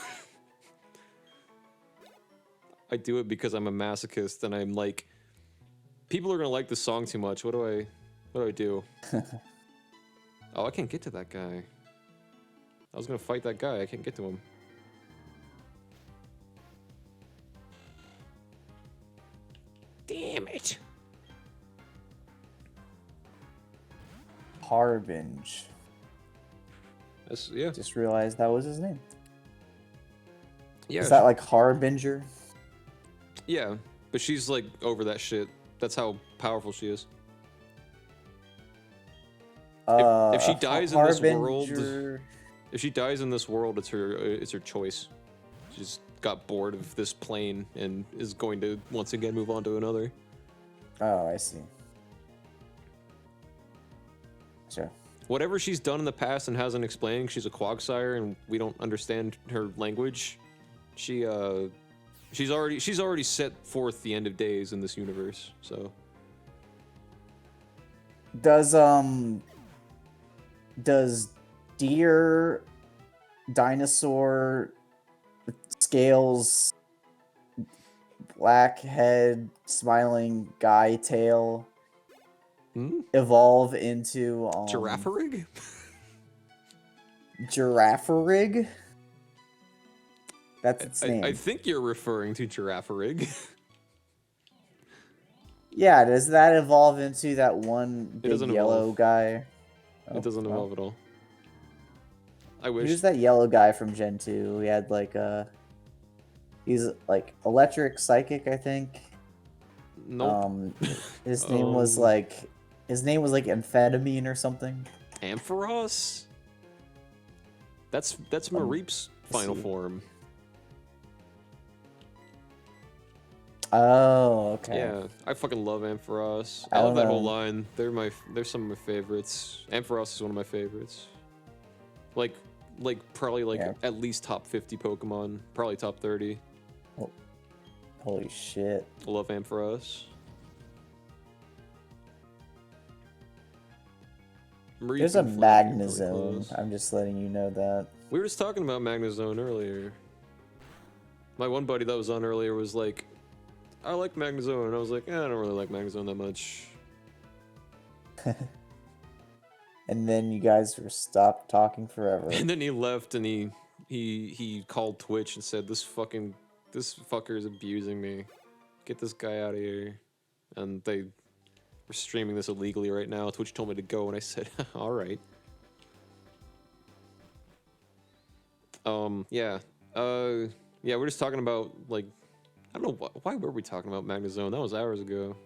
I do it because I'm a masochist and I'm like, people are gonna like the song too much. What do I do? Oh, I can't get to that guy. I was gonna fight that guy. I can't get to him. Damn it. Harbinge. Yeah. Just realized that was his name. Yeah. Is that like Harbinger? Yeah, but she's like over that shit. That's how powerful she is. If she dies in this world, it's her choice. She just got bored of this plane and is going to once again move on to another. Oh, I see. Sure. Whatever she's done in the past and hasn't explained, she's a Quagsire and we don't understand her language. She's already set forth the end of days in this universe. So does deer, dinosaur, scales, black head, smiling guy tail evolve into Giraffarig? Giraffarig? That's its name. I think you're referring to Giraffarig. Yeah, does that evolve into that one It big doesn't yellow evolve. guy? Oh, It doesn't well. evolve at all. I wish. Who's that yellow guy from Gen 2? He had like he's like electric psychic, I think. Nope. His name was like amphetamine or something. Ampharos? That's Mareep's final see. form. Oh, okay. Yeah, I fucking love Ampharos. I I love don't that whole know. line. They're some of my favorites. Ampharos is one of my favorites. Like probably like Yeah. at least top 50 Pokemon, probably top 30. Holy shit. I love Ampharos. Mareep There's a and Flappy are really Magnezone. close. I'm just letting you know that. We were just talking about Magnezone earlier. My one buddy that was on earlier was like, I like Magnezone, and I was like, I don't really like Magnezone that much. And then you guys were stopped talking forever. And then he left, and he called Twitch and said, this fucker is abusing me. Get this guy out of here. And they were streaming this illegally right now. Twitch told me to go, and I said, all right. Yeah. Yeah, we're just talking about, like, I don't know, why were we talking about Magnezone? That was hours ago.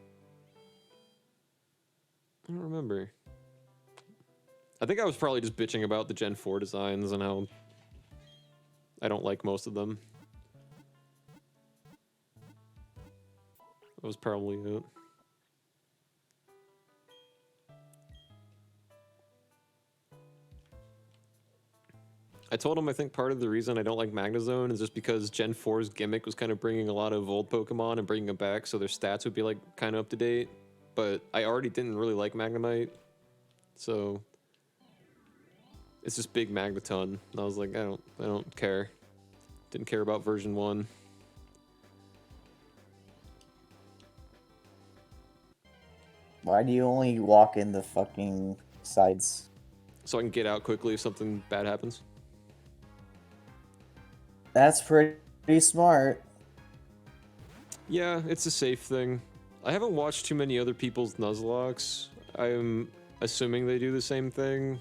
I don't remember. I think I was probably just bitching about the Gen 4 designs and how I don't like most of them. That was probably it. I told him I think part of the reason I don't like Magnezone is just because Gen 4's gimmick was kind of bringing a lot of old Pokemon and bringing them back so their stats would be like kind of up to date. But I already didn't really like Magnemite, so it's just big Magneton. And I was like, I don't care. Didn't care about version 1. Why do you only walk in the fucking sides? So I can get out quickly if something bad happens. That's pretty smart. Yeah, it's a safe thing. I haven't watched too many other people's Nuzlockes. I'm assuming they do the same thing.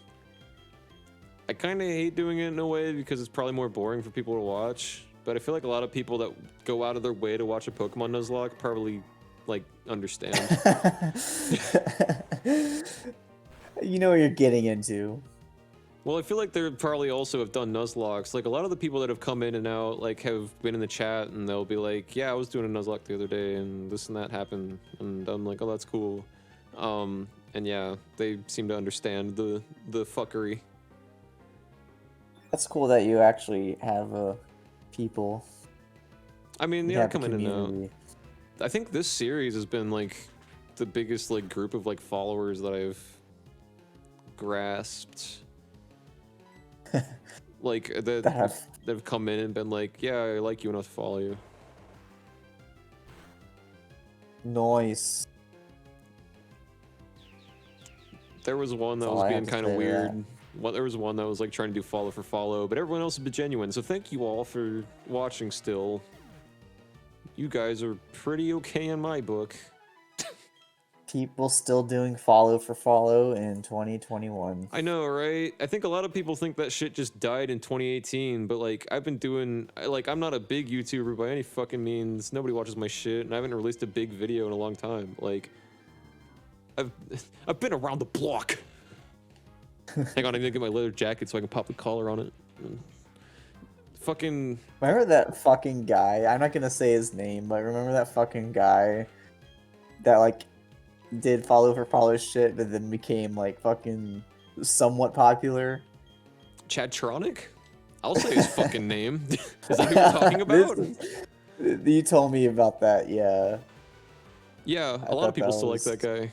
I kind of hate doing it in a way because it's probably more boring for people to watch. But I feel like a lot of people that go out of their way to watch a Pokemon Nuzlocke probably, like, understand. You know what you're getting into. Well, I feel like they probably also have done Nuzlockes. Like, a lot of the people that have come in and out, like, have been in the chat, and they'll be like, yeah, I was doing a Nuzlocke the other day, and this and that happened. And I'm like, oh, that's cool. And yeah, they seem to understand the fuckery. That's cool that you actually have people. I mean, You yeah, have a come in and out. community. I think this series has been, like, the biggest, like, group of, like, followers that I've grasped. Like, that have come in and been like, yeah, I like you enough to follow you. Noise. There was one that That's all was I being have to kind of say to that. weird. Well, there was one that was like trying to do follow for follow, but everyone else has been genuine. So thank you all for watching still. You guys are pretty okay in my book. People still doing follow for follow in 2021. I know, right? I think a lot of people think that shit just died in 2018, but like I've been doing, like I'm not a big YouTuber by any fucking means. Nobody watches my shit, and I haven't released a big video in a long time. Like I've been around the block. Hang on, I need to get my leather jacket so I can pop the collar on it. Fucking. Remember that fucking guy? I'm not gonna say his name, but remember that fucking guy that like did follow for follow shit, but then became like fucking somewhat popular? Chadtronic? I'll say his fucking name. Is that who you're talking about? You told me about that, yeah. Yeah, a lot thought of people that still was- like that guy.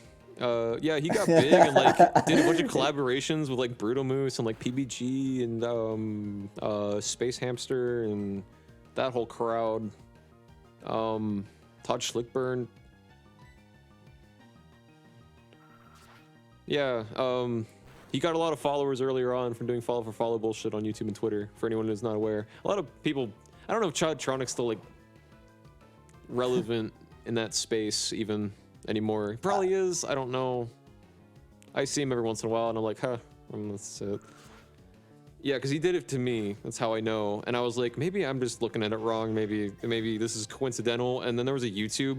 Yeah, he got big and like did a bunch of collaborations with like Brutomoose and like PBG and Space Hamster and that whole crowd. Todd Schlickburn. Yeah, he got a lot of followers earlier on from doing follow for follow bullshit on YouTube and Twitter, for anyone who's not aware. A lot of people, I don't know if Chadtronic's still like relevant in that space even. anymore. Probably is. I don't know. I see him every once in a while, and I'm like, huh, that's it. Yeah, because he did it to me. That's how I know. And I was like, maybe I'm just looking at it wrong. Maybe this is coincidental. And then there was a YouTube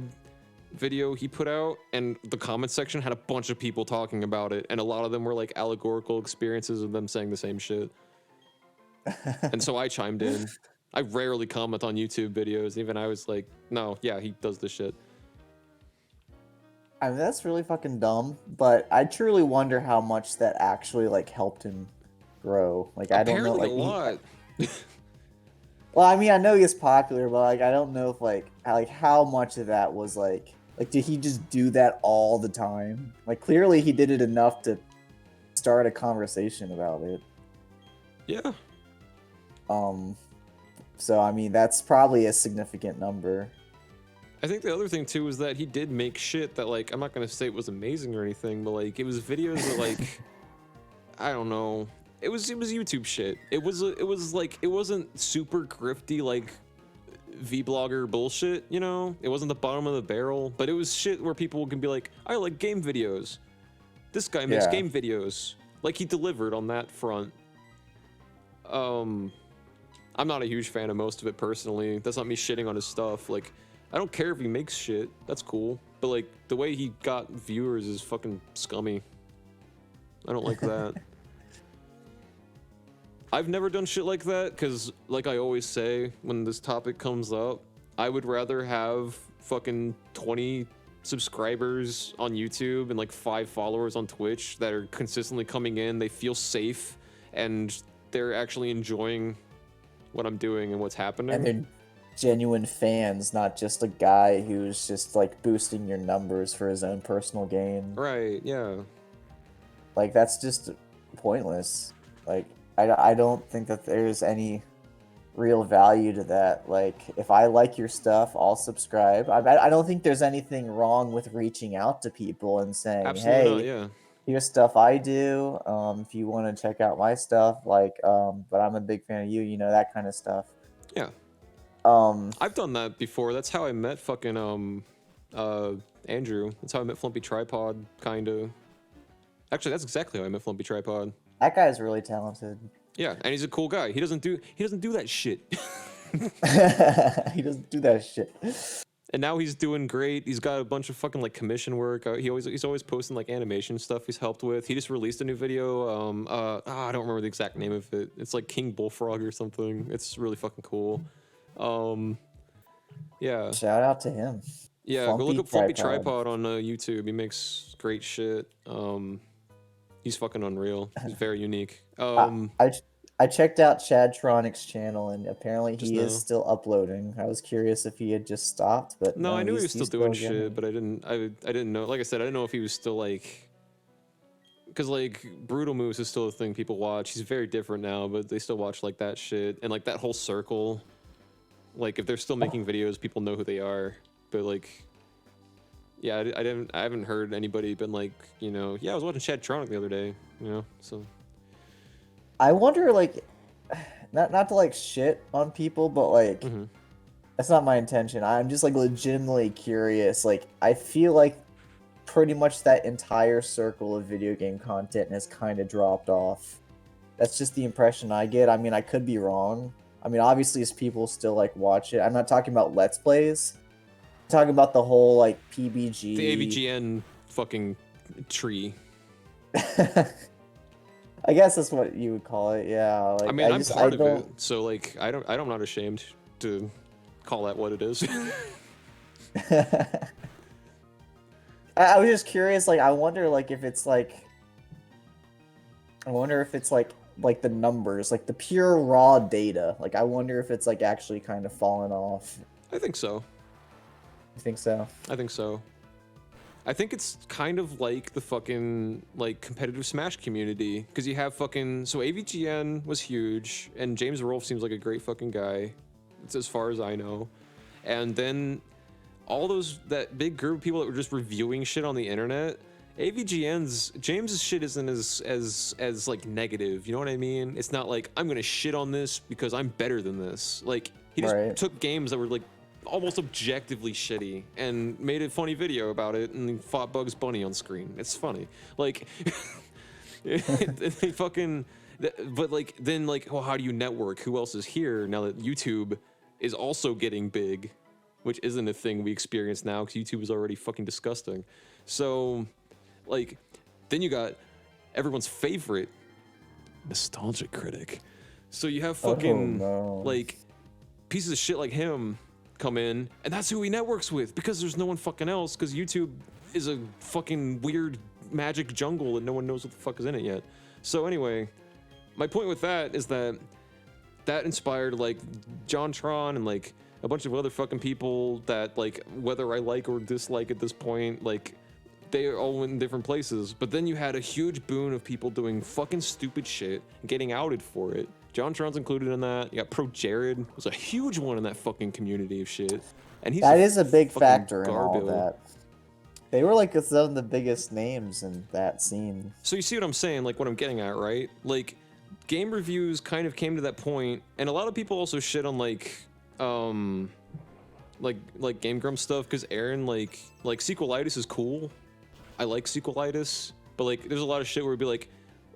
video he put out, and the comment section had a bunch of people talking about it, and a lot of them were like allegorical experiences of them saying the same shit. And so I chimed in. I rarely comment on YouTube videos. Even I was like, no, yeah, he does this shit. I mean, that's really fucking dumb, but I truly wonder how much that actually like helped him grow. Like, I don't know, like a lot. Well, I mean, I know he's popular, but like, I don't know if like how much of that was like did he just do that all the time? Like, clearly he did it enough to start a conversation about it. Yeah. So I mean, that's probably a significant number. I think the other thing too is that he did make shit that, like, I'm not gonna say it was amazing or anything, but like it was videos that, like, I don't know. It was YouTube shit. It was like, it wasn't super grifty like vlogger bullshit, you know? It wasn't the bottom of the barrel, but it was shit where people can be like, I like game videos. This guy makes game videos. Like, he delivered on that front. I'm not a huge fan of most of it personally. That's not me shitting on his stuff. Like, I don't care if he makes shit. That's cool. But like, the way he got viewers is fucking scummy. I don't like that. I've never done shit like that because, like I always say when this topic comes up, I would rather have fucking 20 subscribers on YouTube and like 5 followers on Twitch that are consistently coming in. They feel safe and they're actually enjoying what I'm doing and what's happening. And they're genuine fans, not just a guy who's just like boosting your numbers for his own personal gain. Right, yeah. Like, that's just pointless. Like, I don't think that there's any real value to that. Like, if I like your stuff, I'll subscribe. I don't think there's anything wrong with reaching out to people and saying, Absolutely hey, not, yeah. here's stuff I do. If you want to check out my stuff, like, but I'm a big fan of you, you know, that kind of stuff. Yeah. I've done that before. That's how I met fucking Andrew. That's how I met Flumpy Tripod, kinda. Actually, that's exactly how I met Flumpy Tripod. That guy's really talented. Yeah, and he's a cool guy. He doesn't do that shit. He doesn't do that shit. And now he's doing great. He's got a bunch of fucking like commission work. He's always posting like animation stuff he's helped with. He just released a new video. I don't remember the exact name of it. It's like King Bullfrog or something. It's really fucking cool. Yeah. Shout out to him. Yeah, go look up Flumpy Tripod on YouTube. He makes great shit. He's fucking unreal. He's very unique. I checked out Chadtronic's channel, and apparently he is now. still uploading. I was curious if he had just stopped, but No, I knew he was he's still doing again. shit, but I didn't know. Like I said, I didn't know if he was still like, because like Brutal Moose is still a thing people watch. He's very different now, but they still watch like that shit and like that whole circle. Like, if they're still making videos, people know who they are. But like, yeah, I haven't heard anybody been like, you know, yeah, I was watching Chadtronic the other day, you know, so. I wonder, like, not to like shit on people, but like, that's not my intention. I'm just like legitimately curious. Like, I feel like pretty much that entire circle of video game content has kind of dropped off. That's just the impression I get. I mean, I could be wrong. I mean, obviously, as people still like watch it. I'm not talking about Let's Plays. I'm talking about the whole like PBG. The AVGN fucking tree. I guess that's what you would call it. Yeah. Like, I mean, I'm part of it, so like, I'm not ashamed to call that what it is. I was just curious. Like, I wonder, like, if it's like the numbers, like the pure raw data. Like, I wonder if it's like actually kind of fallen off. I think so. You think so? I think so. I think it's kind of like the fucking like competitive Smash community, because you have fucking, so AVGN was huge, and James Rolfe seems like a great fucking guy. It's as far as I know. And then all that big group of people that were just reviewing shit on the internet, James's shit isn't as like negative, you know what I mean? It's not like, I'm gonna shit on this because I'm better than this. Like, he just took games that were like almost objectively shitty and made a funny video about it and fought Bugs Bunny on screen. It's funny. Like, they fucking, but like, then like, well, how do you network? Who else is here now that YouTube is also getting big, which isn't a thing we experience now because YouTube is already fucking disgusting. So, like, then you got everyone's favorite nostalgia critic. So you have fucking like pieces of shit like him come in, and that's who he networks with because there's no one fucking else because YouTube is a fucking weird magic jungle and no one knows what the fuck is in it yet. So anyway, my point with that is that inspired like JonTron and like a bunch of other fucking people that like whether I like or dislike at this point, like they all went in different places. But then you had a huge boon of people doing fucking stupid shit and getting outed for it. JonTron's included in that. You got Pro Jared was a huge one in that fucking community of shit. And that is a big factor in all garbill. that. They were like some of the biggest names in that scene. So you see what I'm saying? Like what I'm getting at, right? Like game reviews kind of came to that point, and a lot of people also shit on like Game Grumps stuff because Aaron like sequelitis is cool. I like sequelitis, but like there's a lot of shit where it'd be like,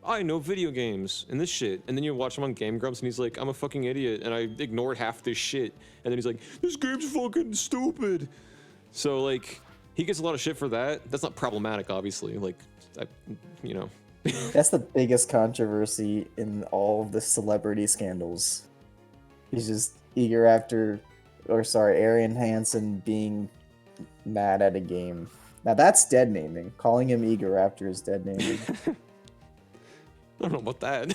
I know video games and this shit, and then you watch him on Game Grumps and he's like, I'm a fucking idiot and I ignored half this shit, and then he's like, this game's fucking stupid. So like he gets a lot of shit for that. That's not problematic, obviously. Like, you know. That's the biggest controversy in all of the celebrity scandals. He's just eager after, Arian Hansen being mad at a game. Now that's dead naming. Calling him Eager Raptor is dead naming. I don't know about that.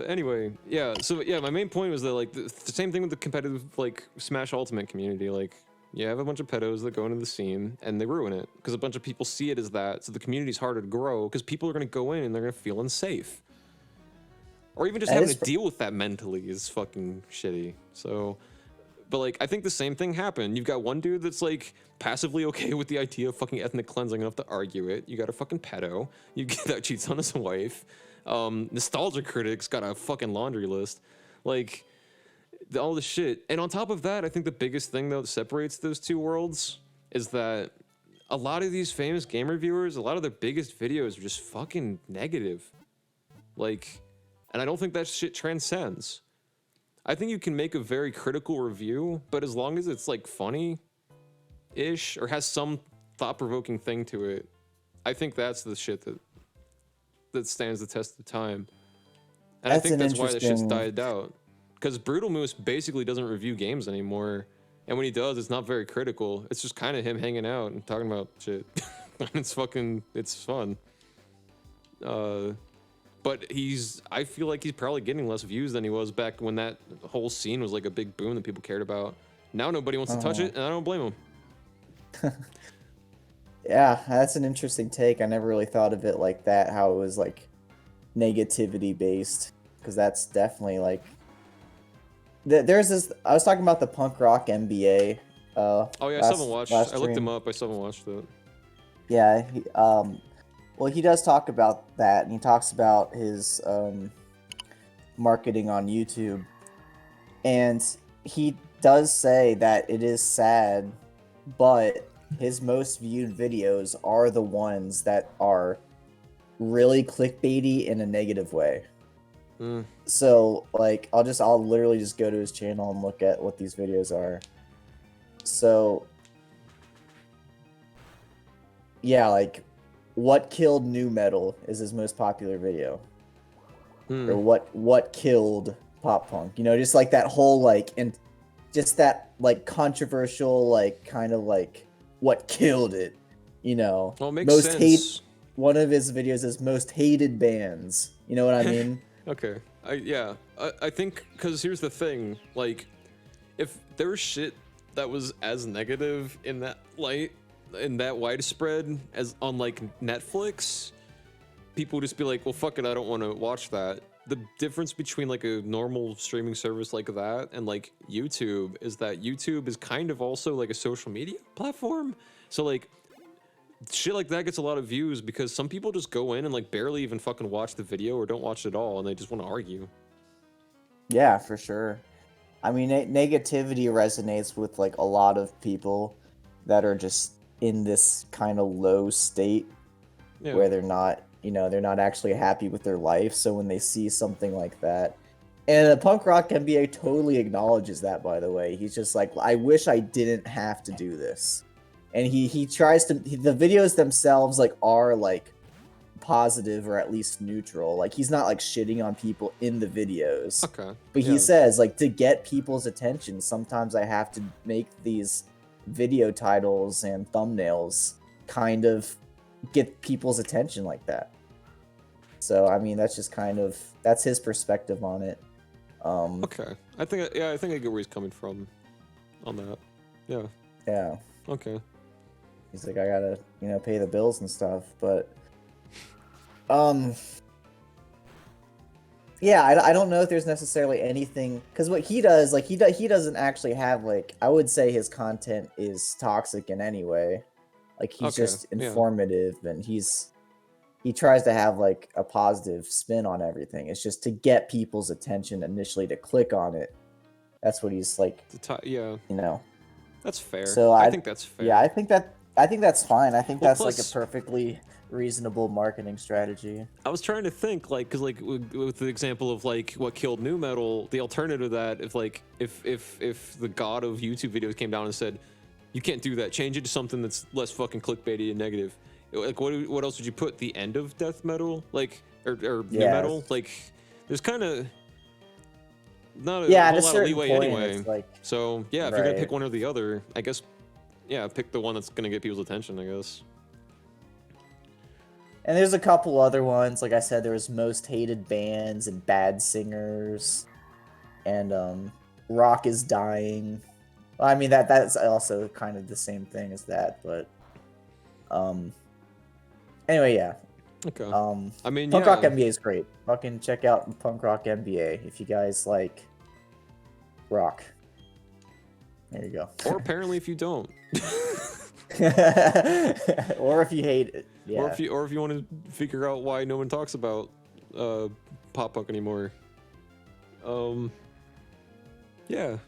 Anyway, yeah. So yeah, my main point was that like the same thing with the competitive like Smash Ultimate community. Like you have a bunch of pedos that go into the scene and they ruin it because a bunch of people see it as that. So the community's harder to grow because people are going to go in and they're going to feel unsafe. Or even just having to deal with that mentally is fucking shitty. So, but like, I think the same thing happened. You've got one dude that's like passively okay with the idea of fucking ethnic cleansing enough to argue it. You got a fucking pedo. You get that cheats on his wife. Nostalgia critics got a fucking laundry list. Like, all this shit. And on top of that, I think the biggest thing though that separates those two worlds is that a lot of these famous game reviewers, a lot of their biggest videos are just fucking negative. Like, and I don't think that shit transcends. I think you can make a very critical review, but as long as it's like funny-ish or has some thought-provoking thing to it, I think that's the shit that stands the test of time. And I think that's why that shit's died out. Because Brutal Moose basically doesn't review games anymore, and when he does, it's not very critical. It's just kind of him hanging out and talking about shit. It's fun. But I feel like he's probably getting less views than he was back when that whole scene was like a big boom that people cared about. Now nobody wants to touch it, and I don't blame him. Yeah, that's an interesting take. I never really thought of it like that, how it was like negativity based, because that's definitely like there's this. I was talking about the punk rock MBA. Oh yeah, I still haven't watched. I looked him up. I still haven't watched it. Yeah, well, he does talk about that, and he talks about his marketing on YouTube, and he does say that it is sad, but his most viewed videos are the ones that are really clickbaity in a negative way. So, like, I'll literally just go to his channel and look at what these videos are. So, yeah, like, what killed nu metal is his most popular video. Or what killed pop punk. You know, just like that whole, like, and just that, like, controversial, like, kind of like, what killed it, you know? Well, it makes sense. One of his videos is most hated bands. You know what I mean? Okay. I think, because here's the thing, like, if there was shit that was as negative in that light, in that widespread as on like Netflix, people would just be like, well, fuck it, I don't want to watch that. The difference between like a normal streaming service like that and like YouTube is that YouTube is kind of also like a social media platform. So like shit like that gets a lot of views because some people just go in and like barely even fucking watch the video or don't watch it at all and they just want to argue. Yeah, for sure. I mean, negativity resonates with like a lot of people that are just in this kind of low state Yeah. where they're not, they're not actually happy with their life. So when they see something like that, and the punk rock MBA totally acknowledges that, by the way. He's just like, I wish I didn't have to do this. And he tries to, the videos themselves like are like positive or at least neutral. Like he's not like shitting on people in the videos. Okay. But yeah. he says like, to get people's attention, sometimes I have to make these video titles and thumbnails kind of get people's attention like that. So I mean, that's just kind of, that's his perspective on it. Okay. I think I get where he's coming from on that. Yeah. Yeah. Okay. He's like, I gotta, pay the bills and stuff, but yeah, I don't know if there's necessarily anything, because what he does, like he doesn't actually have like, I would say his content is toxic in any way. Like he's Okay, just yeah. informative, and he tries to have like a positive spin on everything. It's just to get people's attention initially to click on it. That's what he's like, Yeah. That's fair. So I think that's fair. Yeah, I think that's fine. I think Well, that's like plus- a perfectly reasonable marketing strategy. I was trying to think, like, because like with the example of like what killed new metal, the alternative to that, if the god of YouTube videos came down and said, you can't do that, change it to something that's less fucking clickbaity and negative. Like, what else would you put? The end of death metal, like, or new metal? Like, there's kind of not a Yeah, at whole a lot of certain leeway point, anyway. it's like, So yeah, if you're gonna Right. pick one or the other, I guess, yeah, pick the one that's gonna get people's attention, I guess. and there's a couple other ones. Like I said, there was most hated bands and bad singers, and rock is dying. Well, I mean that's also kind of the same thing as that, but anyway, yeah. Okay. I mean, Punk yeah. Rock MBA is great. Fucking check out Punk Rock MBA if you guys like rock. There you go. Or apparently, if you don't, Or if you hate it. Yeah. or if you want to figure out why no one talks about pop punk anymore. Yeah.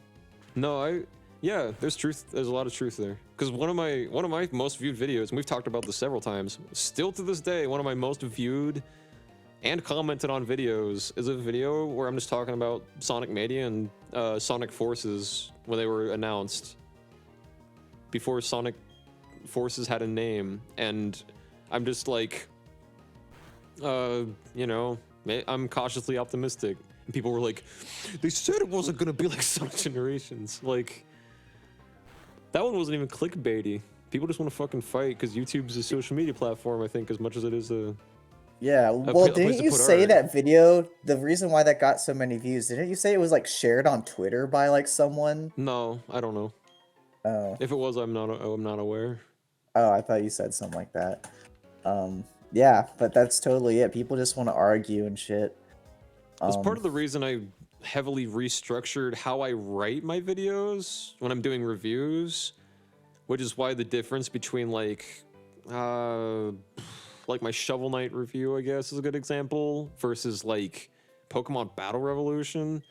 No, yeah, there's truth. There's a lot of truth there. Because one of my most viewed videos, and we've talked about this several times, still to this day, one of my most viewed and commented on videos is a video where I'm just talking about Sonic Mania and Sonic Forces when they were announced. Before Sonic Forces had a name, and I'm just like, I'm cautiously optimistic. And people were like, they said it wasn't gonna be like Sonic Generations. Like, that one wasn't even clickbaity. People just want to fucking fight because YouTube's a social media platform, I think, as much as it is a... Yeah, place well, to didn't you put say art. that video, the reason why that got so many views, didn't you say it was like shared on Twitter by like someone? No, I don't know. Oh. If it was, I'm not aware. Oh, I thought you said something like that. Yeah, but that's totally it. People just want to argue and shit. It's part of the reason I heavily restructured how I write my videos when I'm doing reviews, which is why the difference between like my Shovel Knight review, I guess, is a good example, versus like Pokemon Battle Revolution,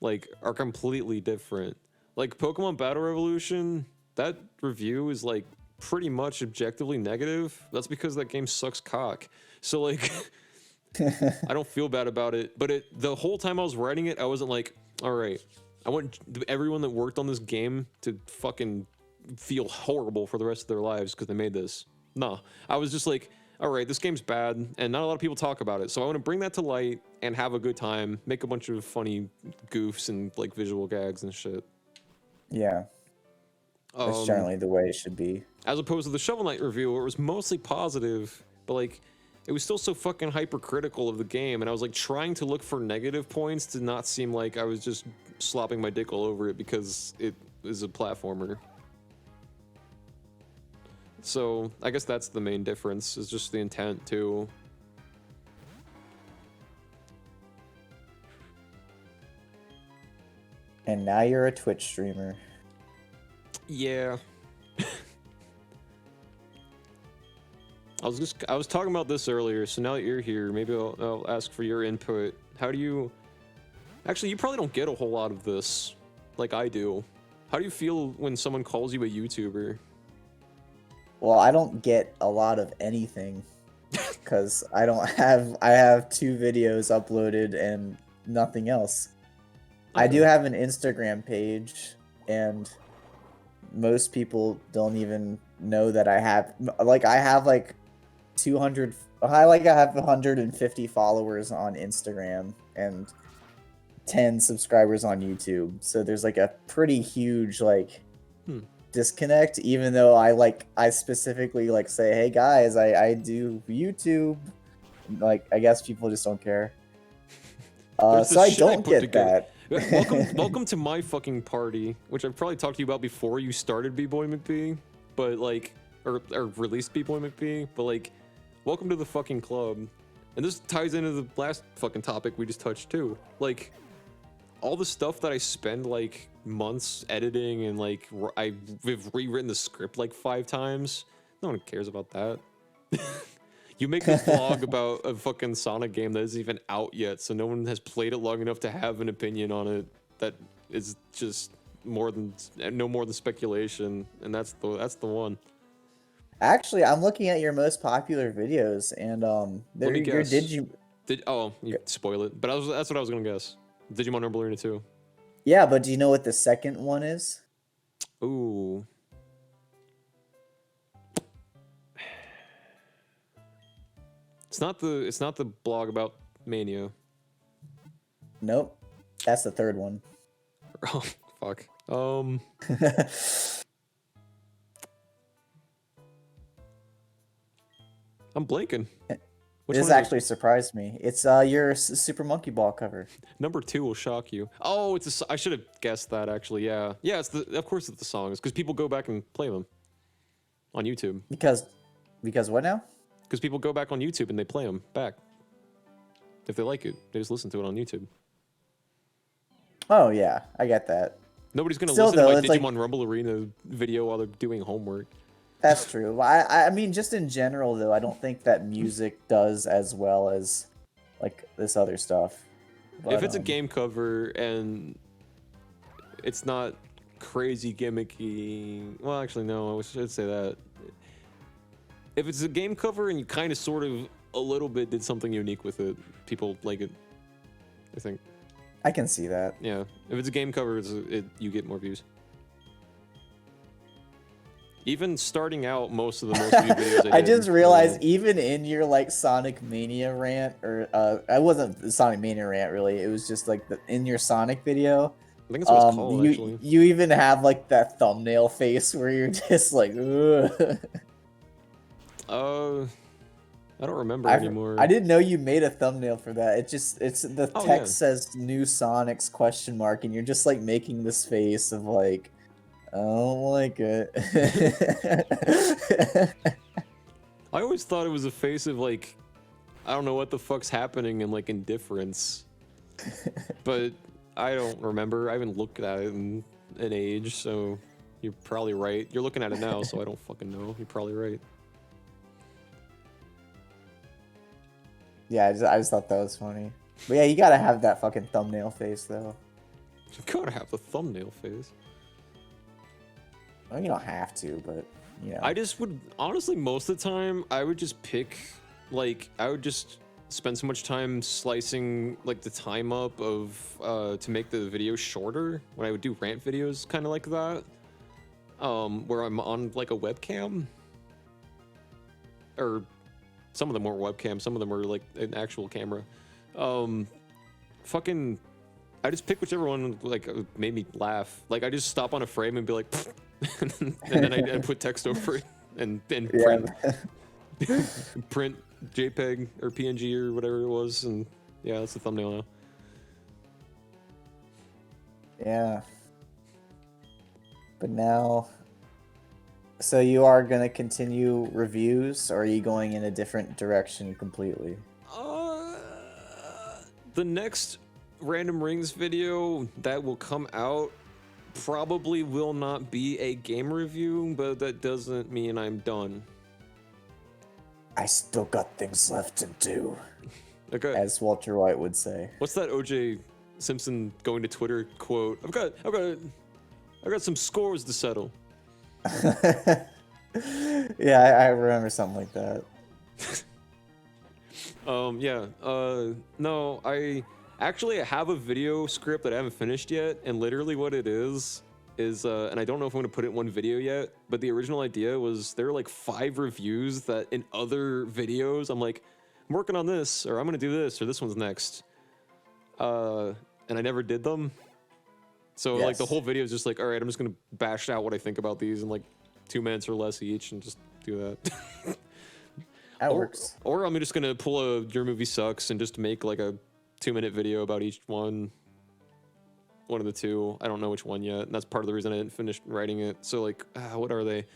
like, are completely different. Like Pokemon Battle Revolution, that review is like pretty much objectively negative. That's because that game sucks cock. So like, I don't feel bad about it. But the whole time I was writing it, I wasn't like, all right, I want everyone that worked on this game to fucking feel horrible for the rest of their lives because they made this. No, I was just like, all right, this game's bad and not a lot of people talk about it. So I want to bring that to light and have a good time, make a bunch of funny goofs and like visual gags and shit. Yeah, that's generally the way it should be. As opposed to the Shovel Knight review, where it was mostly positive, but like, it was still so fucking hypercritical of the game, and I was like trying to look for negative points to not seem like I was just slopping my dick all over it because it is a platformer. So I guess that's the main difference, is just the intent too. And now you're a Twitch streamer. Yeah. I was talking about this earlier, so now that you're here, maybe I'll ask for your input. How do you Actually, you probably don't get a whole lot of this, like I do. How do you feel when someone calls you a YouTuber? Well, I don't get a lot of anything because I have 2 videos uploaded and nothing else. I do have an Instagram page, and most people don't even know that I have, like, I have like 200, I have 150 followers on Instagram and 10 subscribers on YouTube. So there's like a pretty huge like disconnect, even though I specifically like say, hey guys, I do YouTube. Like, I guess people just don't care. So I don't get that. Welcome to my fucking party, which I've probably talked to you about before you started B-Boy McBee, but like, or released B-Boy McBee, but like, welcome to the fucking club. And this ties into the last fucking topic we just touched too. Like, all the stuff that I spend like months editing and like I've rewritten the script like 5 times. No one cares about that. You make a vlog about a fucking Sonic game that isn't even out yet, so no one has played it long enough to have an opinion on it. That is just no more than speculation, and that's the one. Actually, I'm looking at your most popular videos, and Let me guess. you spoil it, but that's what I was gonna guess. Digimon Rumble Arena 2. Yeah, but do you know what the second one is? Ooh. It's not the blog about Mania. Nope. That's the third one. Oh, fuck. I'm blanking. This actually surprised me. It's your Super Monkey Ball cover. Number 2 will shock you. Oh, I should have guessed that actually. Yeah, it's of course it's the songs, because people go back and play them on YouTube. Because what now? Because people go back on YouTube and they play them back. If they like it, they just listen to it on YouTube. Oh yeah, I get that. Nobody's gonna listen to my Digimon Rumble Arena video while they're doing homework. That's true. I mean, just in general though, I don't think that music does as well as like this other stuff. But, if it's a game cover and it's not crazy gimmicky, well, actually no, I should say that. If it's a game cover and you kind of sort of a little bit did something unique with it, people like it, I think. I can see that. Yeah, if it's a game cover, you get more views. Even starting out, most of your videos. I just realized, even in your like Sonic Mania rant, or I wasn't the Sonic Mania rant really. It was just like in your Sonic video. I think that's what it's called, actually. You even have like that thumbnail face where you're just like, ugh. I don't remember anymore. I didn't know you made a thumbnail for that. It's the text says "New Sonics?" and you're just like making this face of like, I don't like it. I always thought it was a face of like, I don't know what the fuck's happening, and like indifference. But I don't remember. I haven't looked at it in an age, so you're probably right. You're looking at it now, so I don't fucking know. You're probably right. Yeah, I just thought that was funny. But yeah, you gotta have that fucking thumbnail face, though. You gotta have the thumbnail face. Well, you don't have to, but, you know. I just would, honestly, most of the time, I would just pick, like, I would just spend so much time slicing, like, the time up of, to make the video shorter, when I would do rant videos, kind of like that. Where I'm on, like, a webcam. Or... some of them weren't webcam, some of them were like an actual camera. Fucking, I just pick whichever one like made me laugh. Like I just stop on a frame and be like, and then I put text over it and print JPEG or PNG or whatever it was, and yeah, that's the thumbnail now. Yeah. But now. So you are going to continue reviews, or are you going in a different direction completely? The next Random Rings video that will come out probably will not be a game review, but that doesn't mean I'm done. I still got things left to do. Okay. As Walter White would say. What's that OJ Simpson going to Twitter quote. I've got some scores to settle. Yeah, I remember something like that. No, I actually have a video script that I haven't finished yet, and literally what it is, and I don't know if I'm gonna put it in one video yet, but the original idea was there are like 5 reviews that in other videos, I'm like, I'm working on this, or I'm gonna do this, or this one's next. And I never did them. So like the Yes. whole video is just like, all right, I'm just gonna bash out what I think about these in like 2 minutes or less each and just do that. That works. Or I'm just gonna pull a Your Movie Sucks and just make like a 2-minute video about each one. One of the two. I don't know which one yet. And that's part of the reason I didn't finish writing it. So like, what are they?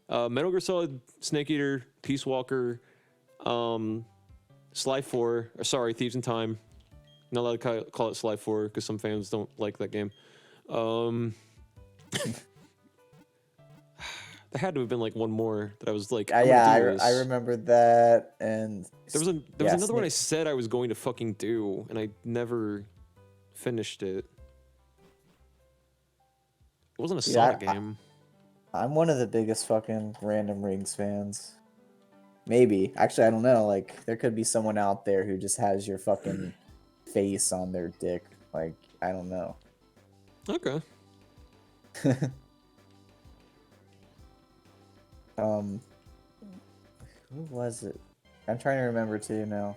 Metal Gear Solid, Snake Eater, Peace Walker, Sly 4, or sorry, Thieves in Time. Not allowed to call it Sly 4 because some fans don't like that game. There had to have been like one more that I was like, I'm Yeah, gonna do this. I remembered that, and There was another one I said I was going to fucking do, and I never finished it. It wasn't a Sonic game. I'm one of the biggest fucking Random Rings fans. Maybe. Actually, I don't know. Like, there could be someone out there who just has your fucking face on their dick. Like, I don't know. Okay. Who was it? I'm trying to remember too now.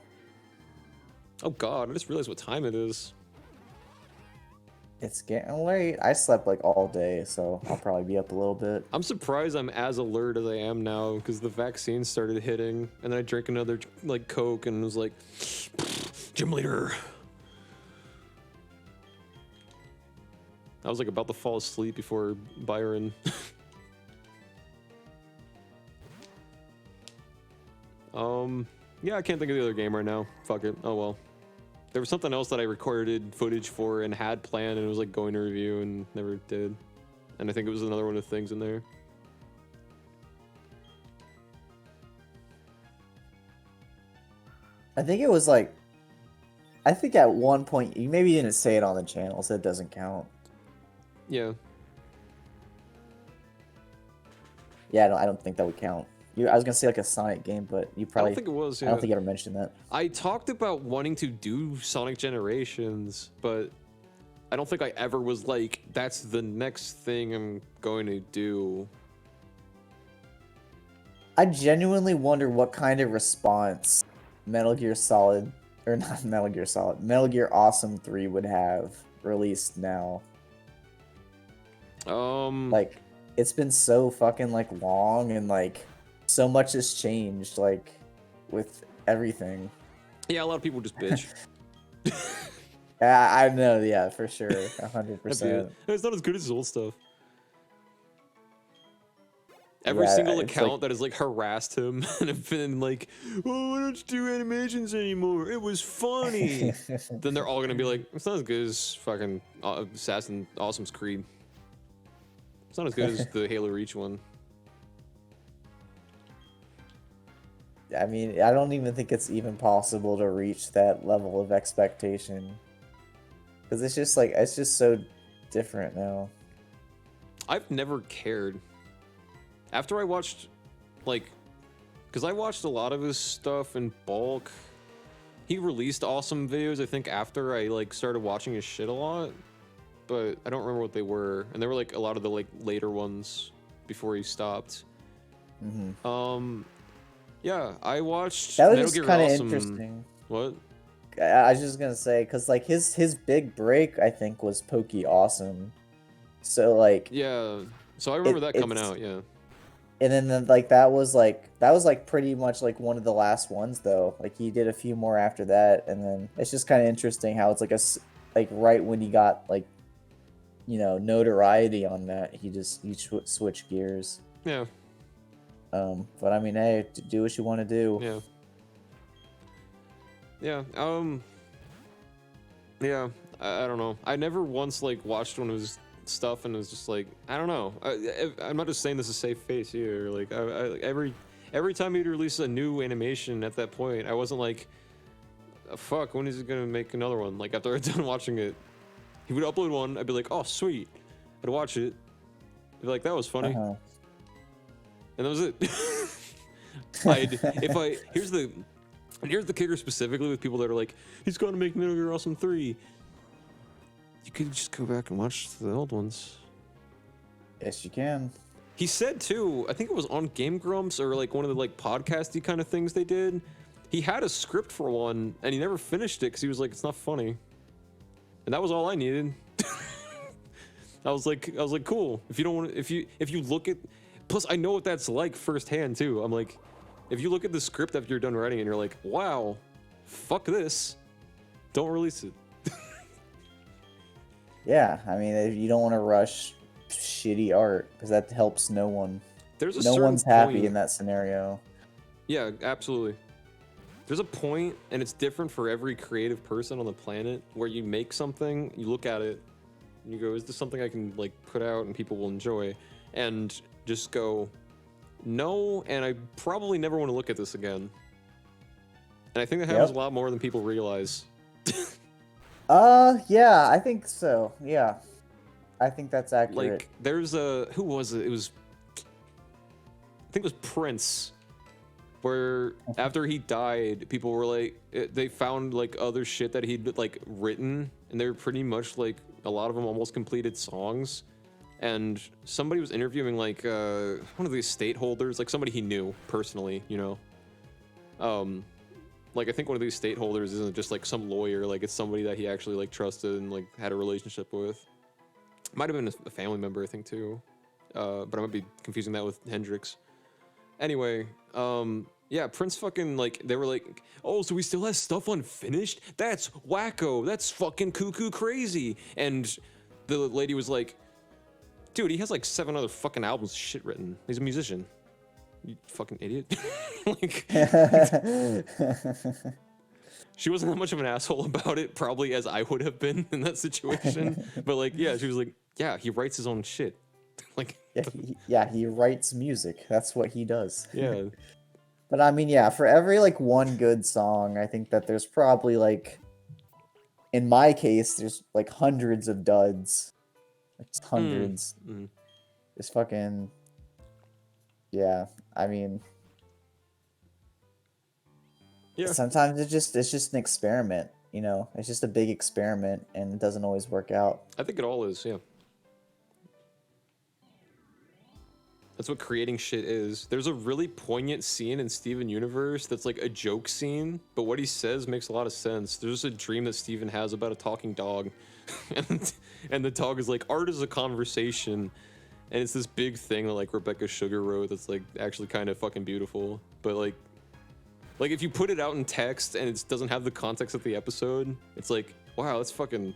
Oh god, I just realized what time it is. It's getting late. I slept like all day, so I'll probably be up a little bit. I'm surprised I'm as alert as I am now because the vaccine started hitting, and then I drank another like Coke and was like, gym leader. I was like about to fall asleep before Byron. Yeah, I can't think of the other game right now. Fuck it. Oh well. There was something else that I recorded footage for and had planned and it was like going to review and never did. And I think it was another one of the things in there. I think it was like, I think at one point you maybe didn't say it on the channel, so it doesn't count. Yeah. Yeah, I don't think that would count. I was gonna say like a Sonic game, but you probably. I don't think it was. I Yeah. don't think you ever mentioned that. I talked about wanting to do Sonic Generations, but I don't think I ever was like, that's the next thing I'm going to do. I genuinely wonder what kind of response Metal Gear Solid, or not Metal Gear Solid, Metal Gear Awesome 3 would have released now. Like, it's been so fucking like long and like so much has changed like with everything. Yeah, a lot of people just bitch. I know, yeah, for sure, 100%. It's not as good as his old stuff. Every Yeah, single it's account like- that has like harassed him and have been like, "Oh, why don't you do animations anymore? It was funny." Then they're all gonna be like, "It's not as good as fucking Assassin Awesome's Creed. It's not as good as the Halo Reach one." I mean, I don't even think it's even possible to reach that level of expectation. Because it's just like, it's just so different now. I've never cared. After I watched, like, because I watched a lot of his stuff in bulk. He released awesome videos, I think, after I, like, started watching his shit a lot. But I don't remember what they were. And they were, like, a lot of the, like, later ones before he stopped. Mm-hmm. Yeah, I watched That was Metal just Gear kind of Awesome. interesting. What? I was just gonna say, because like his big break, I think, was Pokey Awesome. So like, Yeah. So I remember that coming it's- out, yeah. and then like that was like pretty much like one of the last ones though. Like he did a few more after that, and then it's just kind of interesting how it's like like right when he got like, you know, notoriety on that, he switched gears. Yeah. But I mean, hey, do what you want to do. Yeah. Yeah. Yeah. I don't know. I never once like watched one of his stuff and was just like, I don't know. I'm not just saying this to save face here. Like, every time he'd release a new animation at that point, I wasn't like, fuck, when is he gonna make another one? Like after I'm done watching it, he would upload one. I'd be like, oh sweet, I'd watch it. I'd be like, that was funny, Uh-huh. and that was it. Here's the kicker specifically with people that are like, he's gonna make Metal Gear Awesome 3. You could just go back and watch the old ones. Yes, you can. He said too, I think it was on Game Grumps or like one of the like podcasty kind of things they did. He had a script for one and he never finished it because he was like, it's not funny. And that was all I needed. I was like, cool. If you don't want to, if you look at, plus I know what that's like firsthand too. I'm like, if you look at the script after you're done writing and you're like, wow, fuck this, don't release it. Yeah, I mean, if you don't want to rush shitty art because that helps no one. There's a No certain one's happy point- in that scenario. Yeah, absolutely. There's a point, and it's different for every creative person on the planet, where you make something, you look at it, and you go, is this something I can like put out and people will enjoy? And just go, no, and I probably never want to look at this again. And I think that happens a lot more than people realize. Yeah, I think so. Yeah. I think that's accurate. Like, there's a, who was it? It was, I think it was Prince, where after he died, people were like, they found like other shit that he'd like written, and they were pretty much like, a lot of them almost completed songs. And somebody was interviewing like one of the estate holders, like somebody he knew personally, you know. Like I think one of these estate holders isn't just like some lawyer, like it's somebody that he actually like trusted and like had a relationship with. Might have been a family member, I think too. But I might be confusing that with Hendrix. Anyway, yeah, Prince fucking like, they were like, oh, so he still has stuff unfinished? That's wacko. That's fucking cuckoo crazy. And the lady was like, dude, he has like 7 other fucking albums shit written. He's a musician. You fucking idiot. Like, she wasn't that much of an asshole about it, probably as I would have been in that situation. But like, yeah, she was like, yeah, he writes his own shit. Like, he writes music. That's what he does. yeah. But I mean, yeah, for every like one good song, I think that there's probably like, in my case, there's like hundreds of duds. Like just hundreds. Just fucking, yeah. I mean, Yeah. sometimes it's just an experiment. You know, it's just a big experiment, and it doesn't always work out. I think it all is, yeah. That's what creating shit is. There's a really poignant scene in Steven Universe that's like a joke scene, but what he says makes a lot of sense. There's just a dream that Steven has about a talking dog, and the dog is like, art is a conversation, and it's this big thing that like Rebecca Sugar wrote that's like actually kind of fucking beautiful, but like if you put it out in text and it doesn't have the context of the episode, it's like, wow, that's fucking,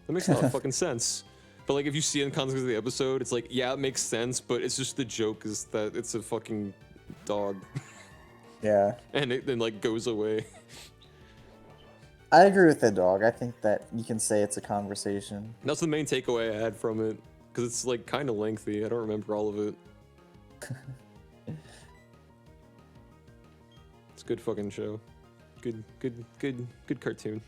that makes a lot of fucking sense. But like if you see it in context of the episode, it's like, yeah, it makes sense, but it's just the joke is that it's a fucking dog. Yeah. And it then like goes away. I agree with the dog. I think that you can say it's a conversation. That's the main takeaway I had from it, because it's like kind of lengthy. I don't remember all of it. It's a good fucking show. Good cartoon.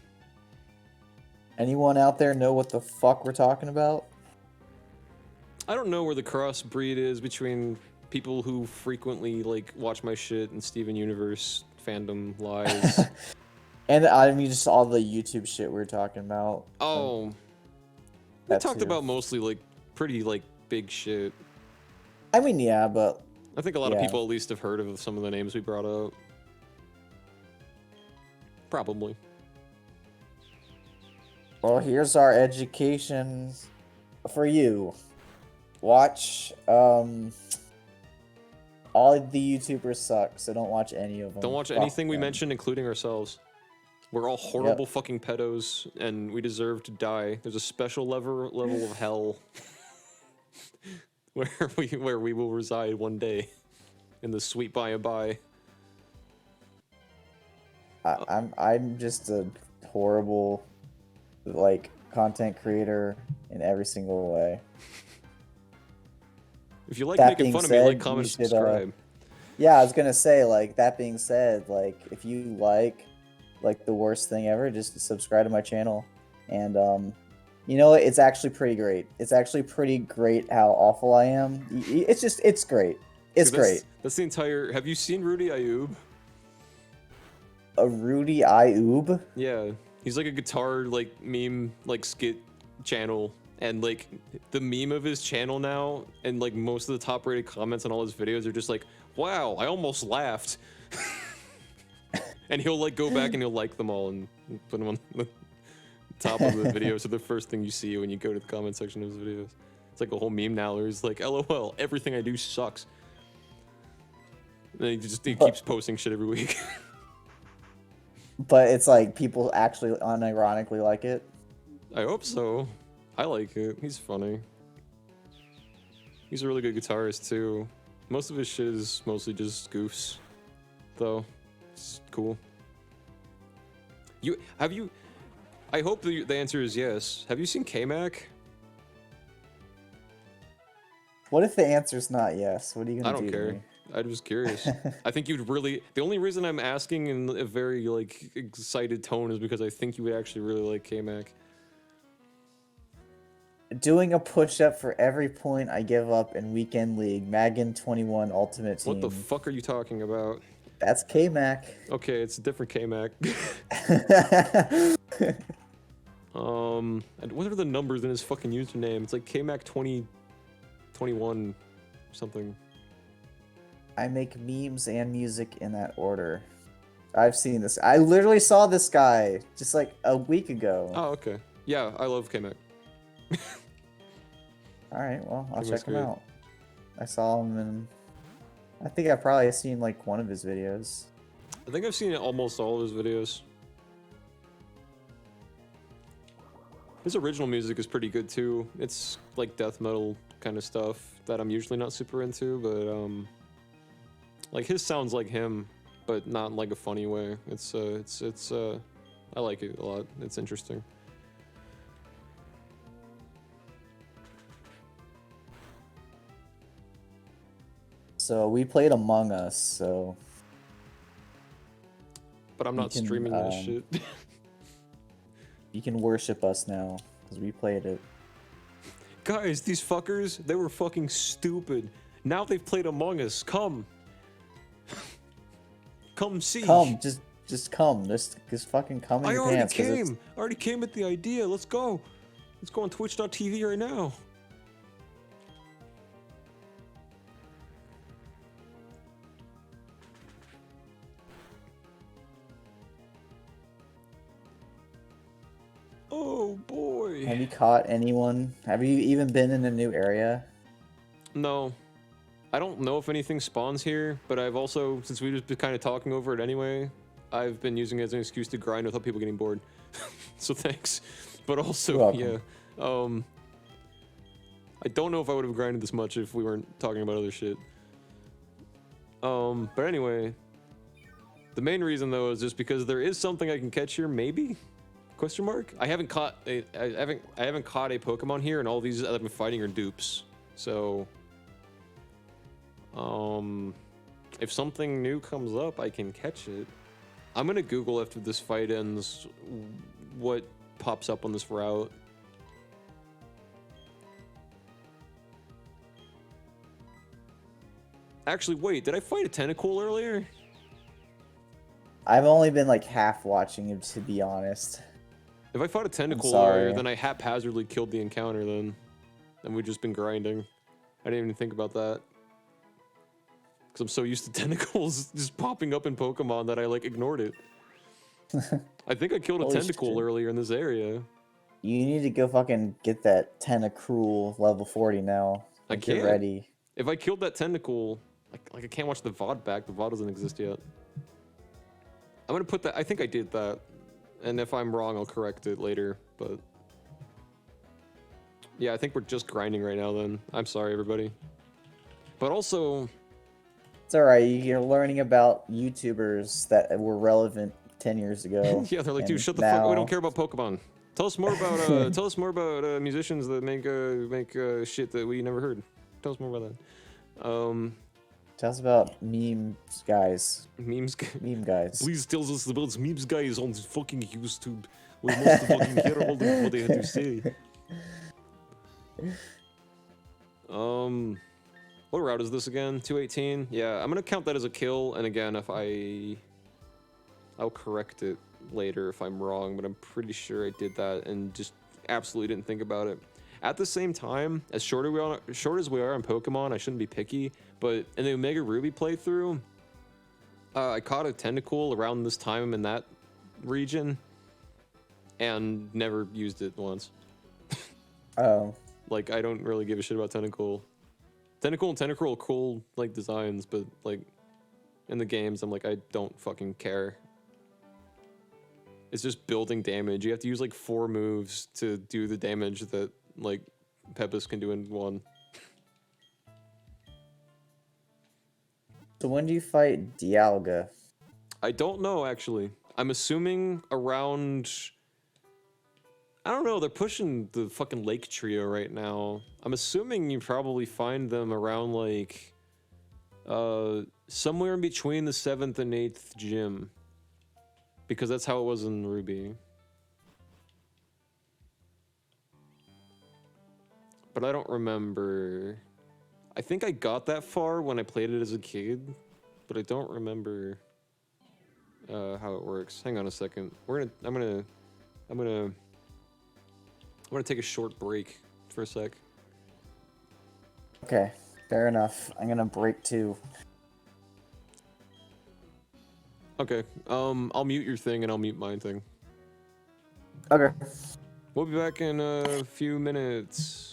Anyone out there know what the fuck we're talking about? I don't know where the crossbreed is between people who frequently like watch my shit and Steven Universe fandom lies. And I mean, just all the YouTube shit we were talking about. Oh, we that talked too. about mostly like pretty like big shit. I mean, yeah, but I think a lot of Yeah. people at least have heard of some of the names we brought up. Probably. well, here's our education for you. Watch. All of the YouTubers suck, so don't watch any of them. Don't watch Fuck anything we them. mentioned, including ourselves. We're all horrible fucking pedos, and we deserve to die. There's a special level of hell where we will reside one day in the sweet by and by. I'm just a horrible, like, content creator in every single way. If you like That making being fun of me, said, like, comment, you and should, subscribe. Yeah, I was gonna say, like, that being said, like, if you like like the worst thing ever, just subscribe to my channel. And you know what? It's actually pretty great. It's actually pretty great how awful I am. It's great. It's Dude, great. That's the entire. Have you seen Rudy Ayub? A Rudy Ayub? Yeah, he's like a guitar like meme like skit channel, and like the meme of his channel now, and like most of the top rated comments on all his videos are just like, "Wow, I almost laughed," and he'll like go back and he'll like them all and put them on the top of the video, so the first thing you see when you go to the comment section of his videos. It's like a whole meme now where he's like, "LOL, everything I do sucks." And then he keeps posting shit every week. But it's like people actually unironically like it. I hope so. I like it. He's funny. He's a really good guitarist too. Most of his shit is mostly just goofs, though. It's cool. I hope the answer is yes. Have you seen K-Mac? What if the answer's not yes? What are you I gonna don't do to care. me? I'm just curious. I think you'd really. The only reason I'm asking in a very like excited tone is because I think you would actually really like K-Mac. Doing a push-up for every point I give up in Weekend League, Magan 21 Ultimate Team. What the fuck are you talking about? That's K-Mac. Okay, it's a different K-Mac. And what are the numbers in his fucking username? It's like K-Mac 2021 something. I make memes and music in that order. I've seen this. I literally saw this guy just like a week ago. Oh, okay. Yeah, I love K-Mac. All right, well, I'll K-Mac's check him great. out. I saw him in... I think I've probably seen like one of his videos. I think I've seen almost all of his videos. His original music is pretty good too. It's like death metal kind of stuff that I'm usually not super into, but like his sounds like him, but not in like a funny way. It's I like it a lot. It's interesting. So we played Among Us, so But I'm not can, streaming that shit. you can worship us now, because we played it. Guys, these fuckers, they were fucking stupid. Now they've played Among Us. Come. Come see. Come, just come. Just fucking come in I your already pants. 'cause it's- came. I already came with the idea. Let's go. Let's go on twitch.tv right now. Oh boy. Have you caught anyone? Have you even been in a new area? No. I don't know if anything spawns here, but I've also, since we've just been kind of talking over it anyway, I've been using it as an excuse to grind without people getting bored. So thanks. But also, You're yeah. I don't know if I would have grinded this much if we weren't talking about other shit. But anyway, the main reason though is just because there is something I can catch here, maybe? Question mark? I haven't caught a Pokemon here, and all these that I've been fighting are dupes. So, if something new comes up, I can catch it. I'm gonna Google after this fight ends what pops up on this route. Actually, wait, did I fight a Tentacool earlier? I've only been like half watching it, to be honest. If I fought a Tentacool sorry. earlier, then I haphazardly killed the encounter then. And we've just been grinding. I didn't even think about that. Because I'm so used to tentacles just popping up in Pokemon that I like ignored it. I think I killed a Holy Tentacool shit. earlier in this area. You need to go fucking get that Tentacruel level 40 now. I Like, you're can't. ready. If I killed that Tentacool, like I can't watch the VOD back. The VOD doesn't exist yet. I'm gonna put that. I think I did that. And if I'm wrong, I'll correct it later. But yeah, I think we're just grinding right now then. I'm sorry, everybody. But also, It's alright, you're learning about YouTubers that were relevant 10 years ago. yeah, they're like, dude, and shut the fuck up. We now- don't care about Pokemon. Tell us more about musicians that make shit that we never heard. Tell us more about that. Tell us about memes, guys. Memes. Meme guys. Please tell us about memes guys on fucking YouTube. We must fucking hear all of what they had to say. What route is this again? 218? Yeah, I'm gonna count that as a kill, and again, if I'll correct it later if I'm wrong, but I'm pretty sure I did that and just absolutely didn't think about it. At the same time, as short as we are on Pokemon, I shouldn't be picky, but in the Omega Ruby playthrough, I caught a Tentacool around this time in that region, and never used it once. Oh. Like, I don't really give a shit about Tentacool. Tentacool and Tentacruel are cool, like, designs, but, like, in the games, I'm like, I don't fucking care. It's just building damage. You have to use, like, 4 moves to do the damage that, like, Pepis can do in 1. So when do you fight Dialga? I don't know, actually. I'm assuming around... I don't know, they're pushing the fucking Lake Trio right now. I'm assuming you probably find them around, like... somewhere in between the 7th and 8th gym. Because that's how it was in Ruby. But I don't remember... I think I got that far when I played it as a kid, but I don't remember how it works. Hang on a second. I'm gonna take a short break for a sec. Okay, fair enough. I'm gonna break too. Okay, I'll mute your thing and I'll mute my thing. Okay. We'll be back in a few minutes.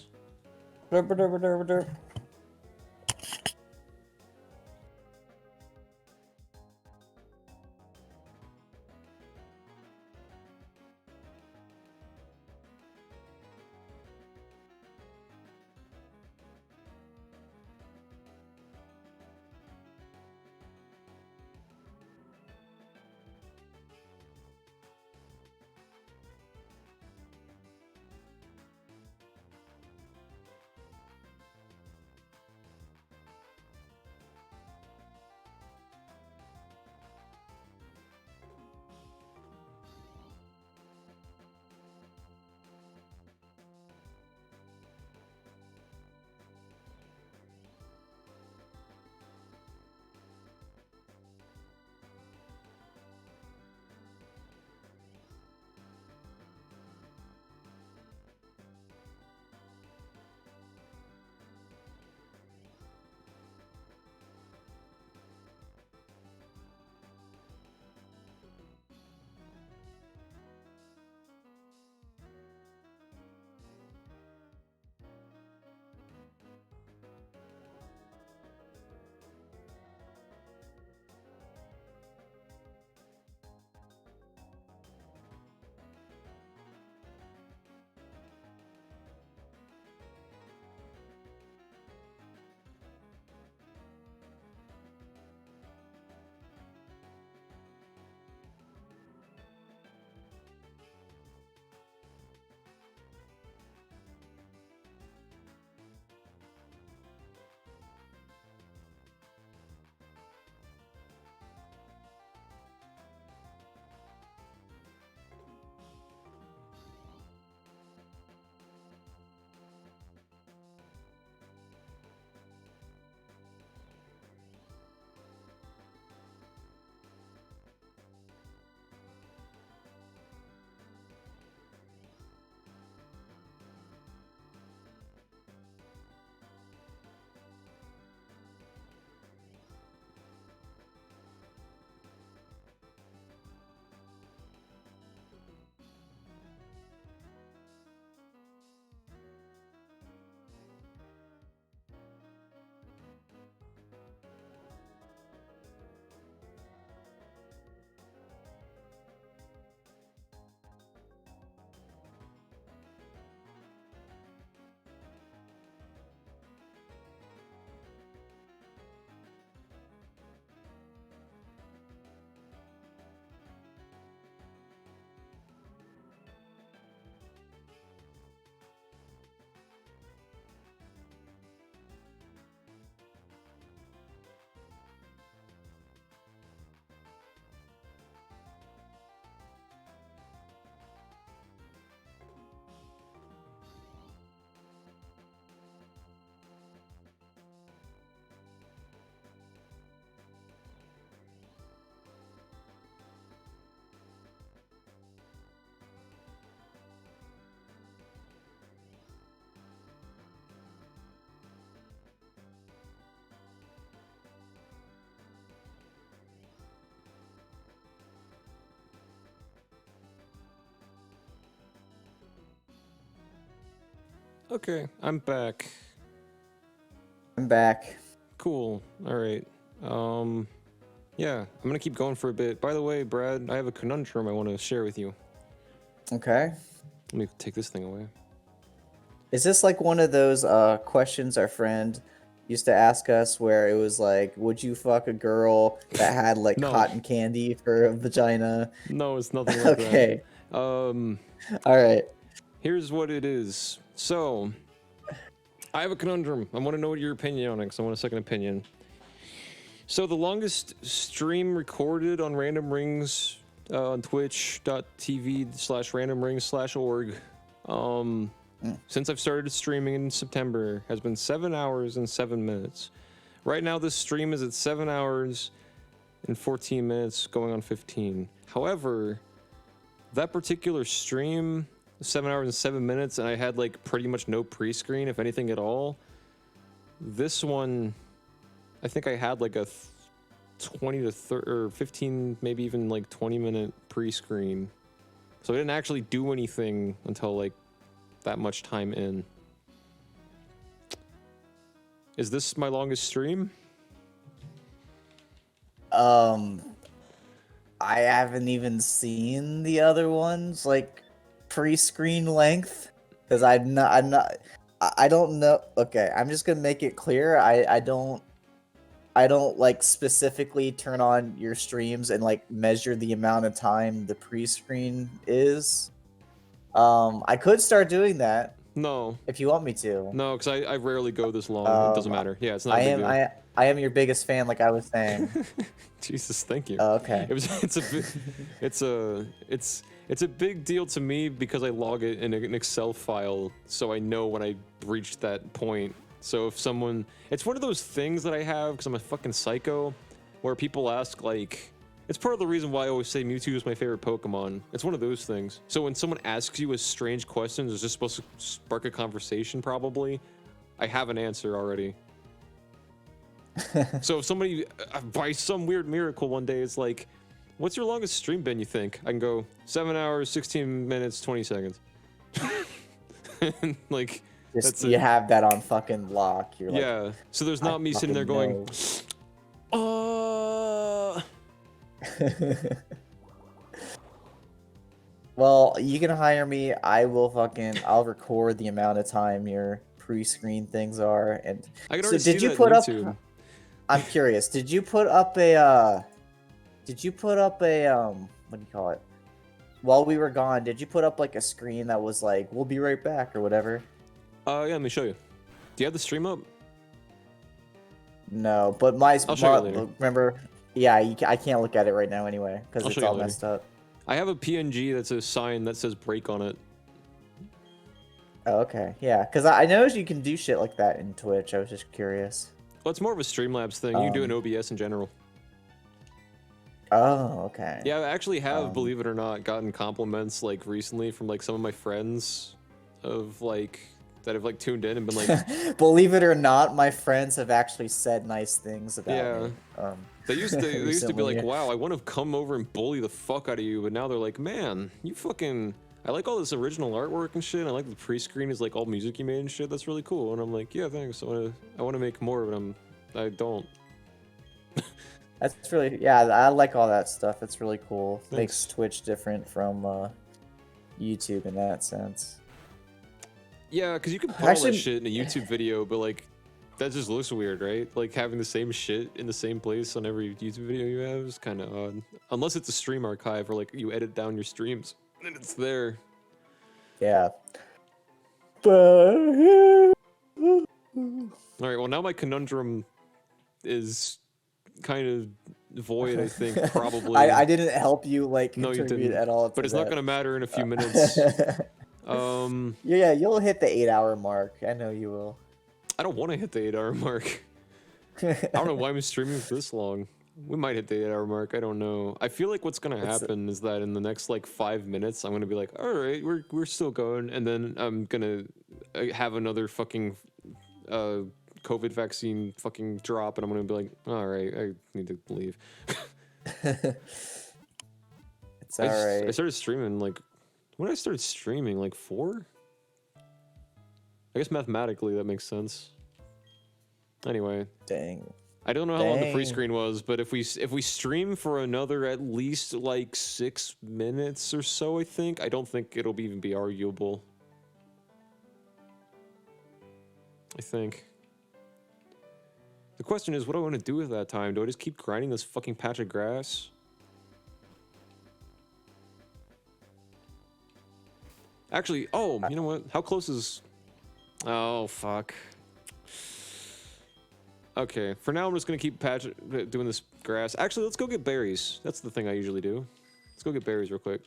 Okay, I'm back. I'm back. Cool. All right. Yeah, I'm gonna keep going for a bit. By the way, Brad, I have a conundrum I want to share with you. Okay. Let me take this thing away. Is this like one of those questions our friend used to ask us where it was like, would you fuck a girl that had like No. cotton candy for a vagina? No, it's nothing like Okay. that. All right. Here's what it is. So, I have a conundrum. I want to know what your opinion on it, because I want a second opinion. So, the longest stream recorded on Random Rings on twitch.tv/randomrings/org since I've started streaming in September has been 7 hours and 7 minutes. Right now, this stream is at 7 hours and 14 minutes, going on 15. However, that particular stream, 7 hours and 7 minutes, and I had like pretty much no pre-screen, if anything at all. This one, I think I had like a 20 to 30 or 15, maybe even like 20-minute pre-screen. So I didn't actually do anything until like that much time in. Is this my longest stream? I haven't even seen the other ones like pre-screen length because I don't know. Okay, I'm just gonna make it clear. I don't like specifically turn on your streams and like measure the amount of time the pre-screen is. I could start doing that No. if you want me to. No, because I rarely go this long. It doesn't matter. Yeah, it's not a big deal. I am your biggest fan, like I was saying. Jesus, thank you. Okay. It's a big deal to me because I log it in an Excel file, so I know when I reached that point. So if someone, it's one of those things that I have because I'm a fucking psycho, where people ask like, it's part of the reason why I always say Mewtwo is my favorite Pokemon. It's one of those things. So when someone asks you a strange question, it's just supposed to spark a conversation. Probably, I have an answer already. So if somebody, by some weird miracle one day, is like, what's your longest stream been, you think? I can go 7 hours, 16 minutes, 20 seconds. And like, Just, you have that on fucking lock. You're yeah. like, So there's not me sitting there going, Well, you can hire me. I'll record the amount of time your pre-screen things are. And I can so already did see you that put on up? YouTube. I'm curious. Did you put up a? What do you call it? While we were gone, did you put up like a screen that was like, "We'll be right back" or whatever? Yeah, let me show you. Do you have the stream up? No, but I'll show you later. remember? Yeah, I can't look at it right now anyway because I'll it's show you all later. messed up. I have a PNG that's a sign that says break on it. Oh, okay, yeah, because I know you can do shit like that in Twitch. I was just curious. Well, it's more of a Streamlabs thing. You can do it in OBS in general. Oh, okay. Yeah, I actually have, believe it or not, gotten compliments like recently from like some of my friends of like that have like tuned in and been like, believe it or not, my friends have actually said nice things about me. They used to be like, recently. wow, I want to come over and bully the fuck out of you, but now they're like, man, you fucking, I like all this original artwork and shit. I like the pre-screen is like all music you made and shit. That's really cool. And I'm like, yeah, thanks. I want to make more of it. I don't. That's really, yeah, I like all that stuff. It's really cool. Thanks. Makes Twitch different from YouTube in that sense. Yeah, because you can put all that shit in a YouTube video, but like, that just looks weird, right? Like having the same shit in the same place on every YouTube video you have is kind of odd. Unless it's a stream archive or like you edit down your streams and it's there. Yeah. All right, well now my conundrum is kind of void, I think, probably. I didn't help you like No, you contribute didn't. at all. But it's that. not going to matter in a few minutes. Yeah, you'll hit the 8-hour mark. I know you will. I don't want to hit the 8-hour mark. I don't know why I'm streaming for this long. We might hit the 8-hour mark. I don't know. I feel like what's gonna happen is that in the next like 5 minutes, I'm gonna be like, all right, we're still going, and then I'm gonna have another fucking COVID vaccine fucking drop, and I'm gonna be like, all right, I need to leave. It's all right. I started streaming like when did I start streaming? Like 4? I guess mathematically that makes sense. Anyway, Dang. I don't know how long the free Dang. screen was, but if we stream for another at least like 6 minutes or so, I think. I don't think it'll even be arguable. I think. The question is, what do I want to do with that time? Do I just keep grinding this fucking patch of grass? Actually, oh, you know what? How close is... Oh, fuck. Okay, for now I'm just gonna keep doing this grass. Actually, let's go get berries. That's the thing I usually do. Let's go get berries real quick.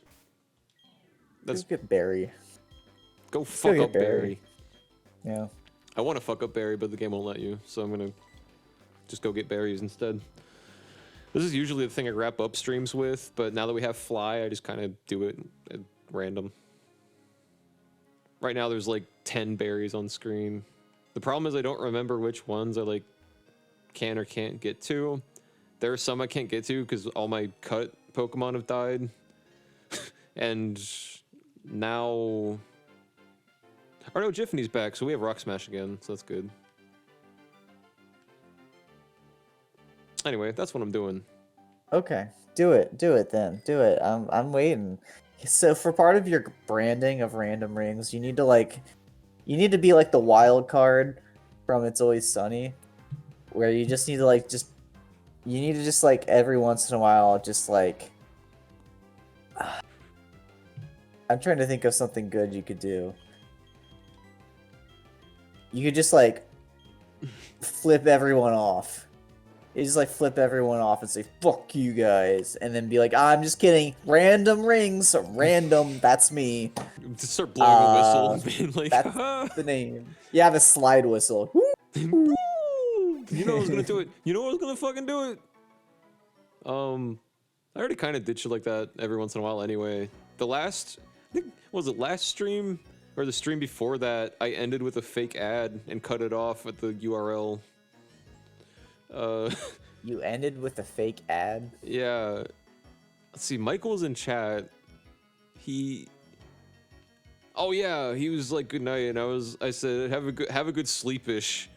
Let's get Barry. Go fuck get up Barry. Yeah. I want to fuck up Barry, but the game won't let you, so I'm gonna just go get berries instead. This is usually the thing I wrap up streams with, but now that we have Fly, I just kind of do it at random. Right now there's like 10 berries on screen. The problem is I don't remember which ones I like can or can't get to. There are some I can't get to because all my cut Pokemon have died. And now... Oh no, Jiffany's back, so we have Rock Smash again, so that's good. Anyway, that's what I'm doing. Okay. Do it then. Do it. I'm waiting. So for part of your branding of Random Rings, you need to be like the wild card from It's Always Sunny, where you just need to like every once in a while just like I'm trying to think of something good you could do. You could just like flip everyone off. You just like flip everyone off and say "fuck you guys," and then be like, "I'm just kidding. Random rings, random. That's me." Just start blowing a whistle and being like, That's the name. You have a slide whistle. You know I was gonna do it. You know I was gonna fucking do it. I already kind of did shit like that every once in a while anyway. The last, I think, was it last stream or the stream before that? I ended with a fake ad and cut it off at the URL. You ended with a fake ad? Yeah. Let's see, Michael's in chat. Oh yeah, he was like good night, and I said have a good sleepish.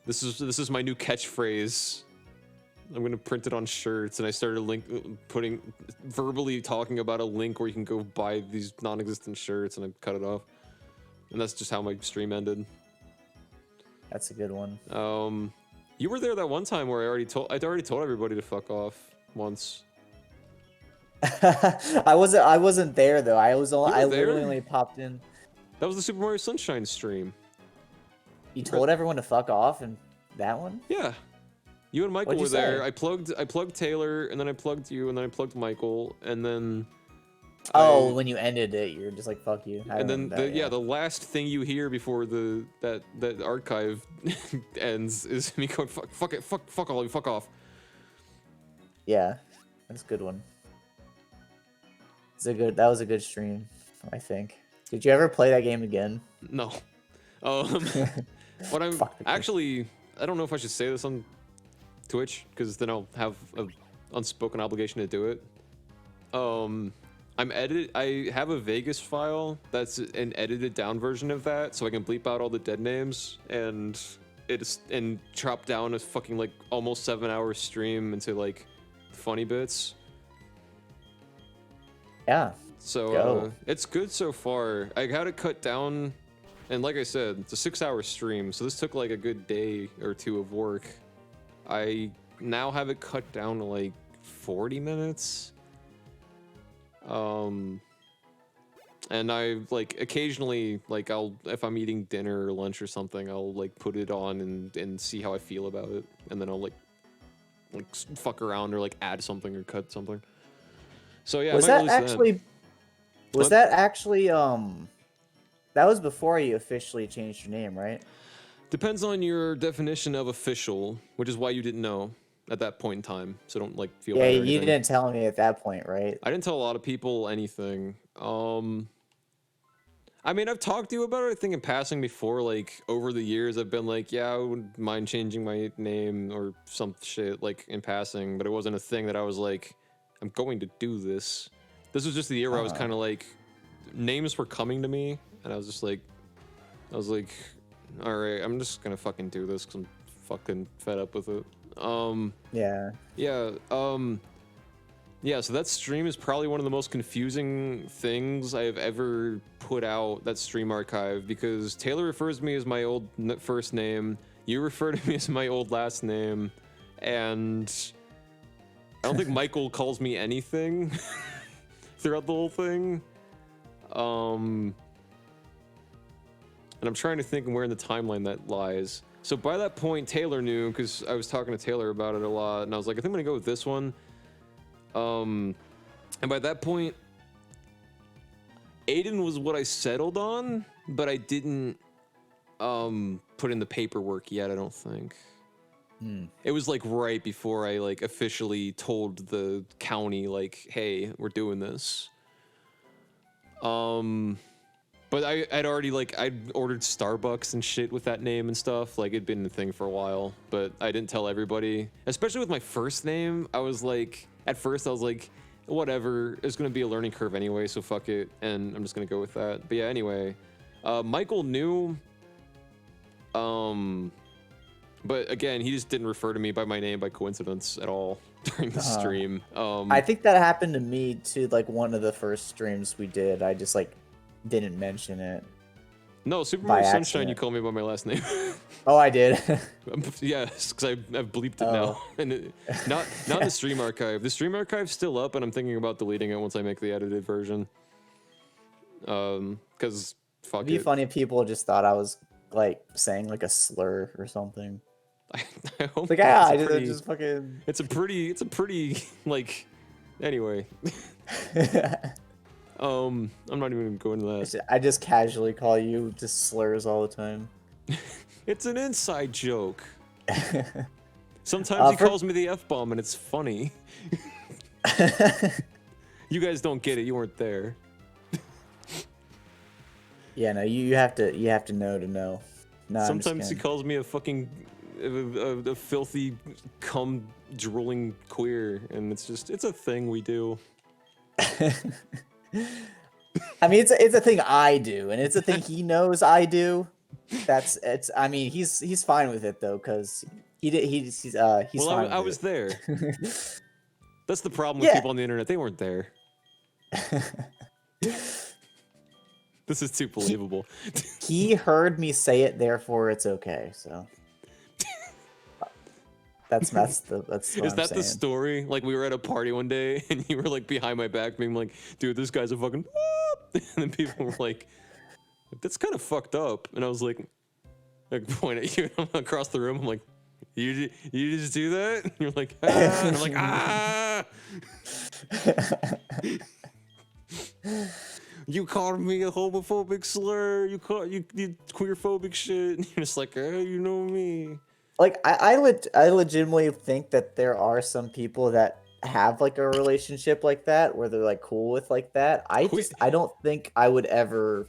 This is my new catchphrase. I'm gonna print it on shirts, and I started verbally talking about a link where you can go buy these non-existent shirts, and I cut it off. And that's just how my stream ended. That's a good one. You were there that one time where I'd already told everybody to fuck off once. I wasn't there though. I literally only popped in. That was the Super Mario Sunshine stream. You told everyone to fuck off in that one? Yeah. You and Michael What'd you were there. say? I plugged Taylor, and then I plugged you, and then I plugged Michael, and then when you ended it, you're just like fuck you. And then the last thing you hear before that archive ends is me going fuck all you, fuck off. Yeah, that's a good one. That was a good stream, I think. Did you ever play that game again? No. But I'm actually, I don't know if I should say this on Twitch because then I'll have an unspoken obligation to do it. I have a Vegas file that's an edited down version of that, so I can bleep out all the dead names and chop down a fucking like almost 7-hour stream into like funny bits. Yeah. So it's good so far. I had it cut down, and like I said, it's a 6-hour stream, so this took like a good day or two of work. I now have it cut down to like 40 minutes. And I like occasionally, like if I'm eating dinner or lunch or something, I'll like put it on and see how I feel about it, and then I'll like fuck around or like add something or cut something. So yeah, was that actually that was before you officially changed your name, right? Depends on your definition of official, which is why you didn't know at that point in time. So don't like feel bad or you anything. didn't tell me at that point, right? I didn't tell a lot of people anything. I mean, I've talked to you about it, I think, in passing before. Like, over the years, I've been like, yeah, I wouldn't mind changing my name or some shit, like, in passing. But it wasn't a thing that I was like, I'm going to do this. This was just the year where I was kind of like, names were coming to me. And I was like, All right, I'm just gonna fucking do this because I'm fucking fed up with it. Yeah. Yeah. Yeah. So that stream is probably one of the most confusing things I have ever put out. That stream archive, because Taylor refers to me as my old first name. You refer to me as my old last name, and I don't think Michael calls me anything throughout the whole thing. And I'm trying to think where in the timeline that lies. So by that point, Taylor knew, because I was talking to Taylor about it a lot, and I was like, I think I'm gonna go with this one. And by that point, Aiden was what I settled on, but I didn't put in the paperwork yet, I don't think. It was like right before I like officially told the county like, hey, we're doing this. But I'd already I'd ordered Starbucks and shit with that name and stuff. Like, it'd been a thing for a while, but I didn't tell everybody. Especially with my first name, I was like, at first I was like, whatever, it's gonna be a learning curve anyway, so fuck it, and I'm just gonna go with that. But yeah, anyway, Michael knew, but again, he just didn't refer to me by my name by coincidence at all during the stream. I think that happened to me too. Like one of the first streams we did, I just like didn't mention it. No, Super by Mario Sunshine, accident. you call me by my last name. Oh, I did. Yes, because I've bleeped it now, and not in the stream archive. The stream archive's still up, and I'm thinking about deleting it once I make the edited version. Because fuck It'd be it. funny if people just thought I was like saying like a slur or something. I hope Like, not. I It's a pretty- just fucking. It's a pretty like. Anyway. I'm not even going to that. I just casually call you just slurs all the time. It's an inside joke. Sometimes he calls me the F-bomb, and it's funny. You guys don't get it. You weren't there. Yeah, no, you have to know to know. No, Sometimes he calls me a fucking a filthy cum drooling queer, and it's a thing we do. I mean, it's a thing I do, and it's a thing he knows I do. I mean, he's fine with it though, cause he's Well, fine. I with was it. there. That's the problem with people on the internet. They weren't there. This is too believable. He heard me say it, therefore it's okay. So that's what Is I'm that saying. the story? Like, we were at a party one day, and you were like behind my back, being like, "Dude, this guy's a fucking," and then people were like, "That's kind of fucked up," and I was like point at you across the room. I'm like, "You just do that?" And you're like, "Ah," and I'm like, "Ah." You called me a homophobic slur. You queerphobic shit. And you're just like, you know me. Like I legitimately think that there are some people that have like a relationship like that where they're like cool with like that. I don't think I would ever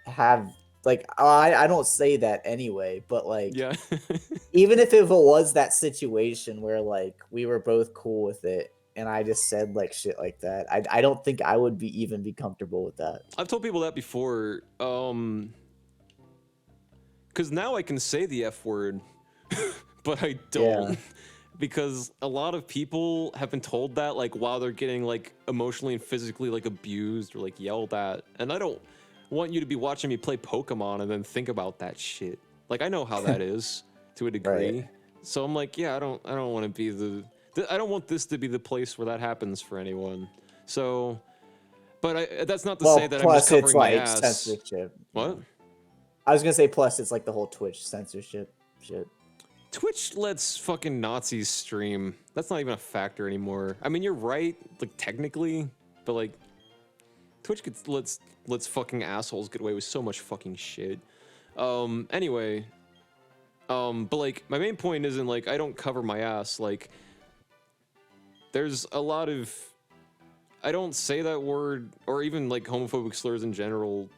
have like I don't say that anyway, but like Yeah. even if it was that situation where like we were both cool with it and I just said like shit like that, I don't think I would even be comfortable with that. I've told people that before, because now I can say the F word, but I don't, Yeah. because a lot of people have been told that like while they're getting like emotionally and physically like abused or like yelled at, and I don't want you to be watching me play Pokemon and then think about that shit. Like, I know how that is to a degree, Right. so I'm like, yeah, I don't want to be I don't want this to be the place where that happens for anyone. So, but that's not to say that I'm just plus it's covering my like ass. censorship. What? I was gonna say plus it's like the whole Twitch censorship shit. Twitch lets fucking Nazis stream. That's not even a factor anymore. I mean, you're right, like technically, but like Twitch lets fucking assholes get away with so much fucking shit. Anyway, but like my main point isn't like I don't cover my ass. Like, there's a lot of, I don't say that word or even like homophobic slurs in general.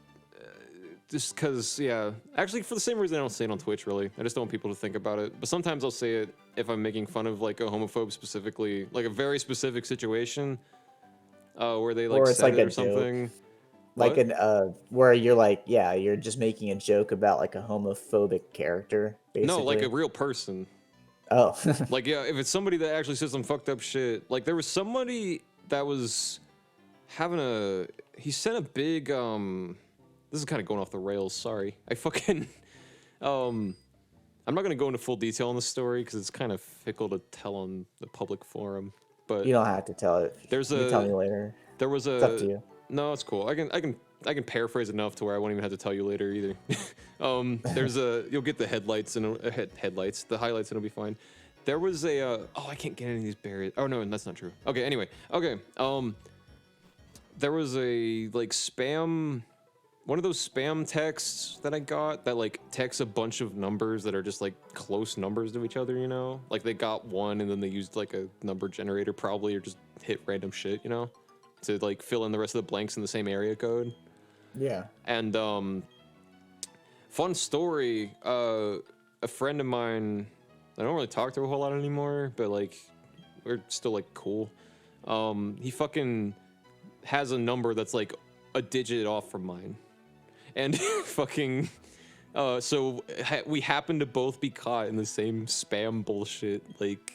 Just because, yeah. Actually, for the same reason I don't say it on Twitch, really. I just don't want people to think about it. But sometimes I'll say it if I'm making fun of, like, a homophobe specifically. Like, a very specific situation where they, like, Or it's said like it a or something. Like What? where you're like, yeah, you're just making a joke about like a homophobic character, No, like basically. a real person. Oh. Like, yeah, if it's somebody that actually says some fucked up shit. Like, there was somebody that was having a. He sent a big. This is kind of going off the rails. Sorry. I fucking. I'm not gonna go into full detail on the story because it's kind of fickle to tell on the public forum. But You don't have to tell it. there's You can tell me a. later. There was It's up to a. you. No, it's cool. I can paraphrase enough to where I won't even have to tell you later either. There's a. You'll get the headlights and headlights, the highlights, and it'll be fine. There was a. Oh, I can't get any of these buried. Oh no, that's not true. Okay, anyway. Okay. There was a like spam. One of those spam texts that I got that like texts a bunch of numbers that are just like close numbers to each other, you know? Like they got one and then they used like a number generator probably or just hit random shit, you know? To like fill in the rest of the blanks in the same area code. Yeah. And fun story, a friend of mine, I don't really talk to a whole lot anymore, but like we're still like cool. He fucking has a number that's like a digit off from mine. And fucking, so we happen to both be caught in the same spam bullshit, like,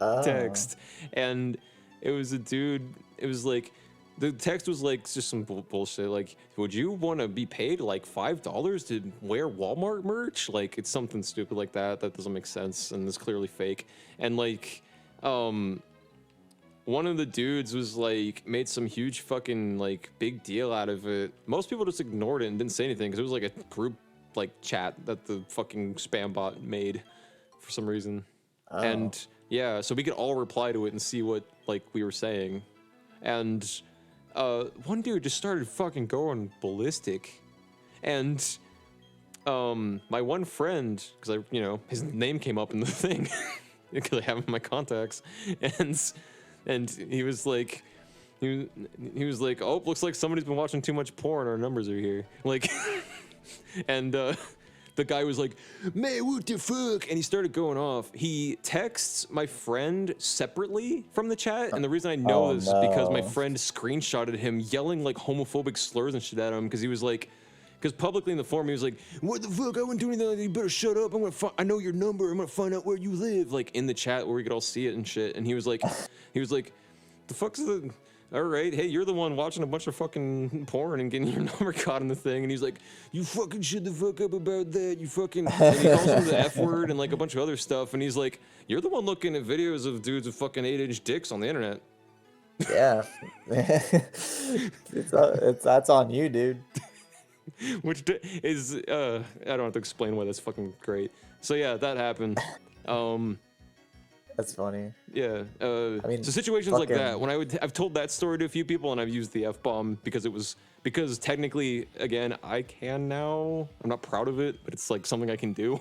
text. And it was a dude, it was like, the text was like just some bullshit, like, would you want to be paid like $5 to wear Walmart merch? Like, it's something stupid like that, that doesn't make sense, and it's clearly fake. And like, one of the dudes was like made some huge fucking like big deal out of it. Most people just ignored it and didn't say anything because it was like a group like chat that the fucking spam bot made for some reason. Oh. And yeah, so we could all reply to it and see what like we were saying. And one dude just started fucking going ballistic. And my one friend, because I, you know, his name came up in the thing because I have him in my contacts, and he was like, he was like, oh, looks like somebody's been watching too much porn. Our numbers are here. Like, and the guy was like, man, what the fuck? And he started going off. He texts my friend separately from the chat. And the reason I know this is because my friend screenshotted him yelling like homophobic slurs and shit at him because he was like, because publicly in the forum he was like, what the fuck, I wouldn't do anything like that, you better shut up, I know your number, I'm gonna find out where you live, like in the chat where we could all see it and shit. And he was like, the fuck's the, alright, hey, you're the one watching a bunch of fucking porn and getting your number caught in the thing. And he's like, you fucking shut the fuck up about that, you fucking, and he calls him the F word and like a bunch of other stuff. And he's like, you're the one looking at videos of dudes with fucking 8-inch dicks on the internet. Yeah. That's on you, dude. Which is, I don't have to explain why that's fucking great. So yeah, that happened. That's funny. Yeah. I mean, so situations like fucking- that, when I've told that story to a few people and I've used the F-bomb because technically, again, I can now. I'm not proud of it, but it's like something I can do.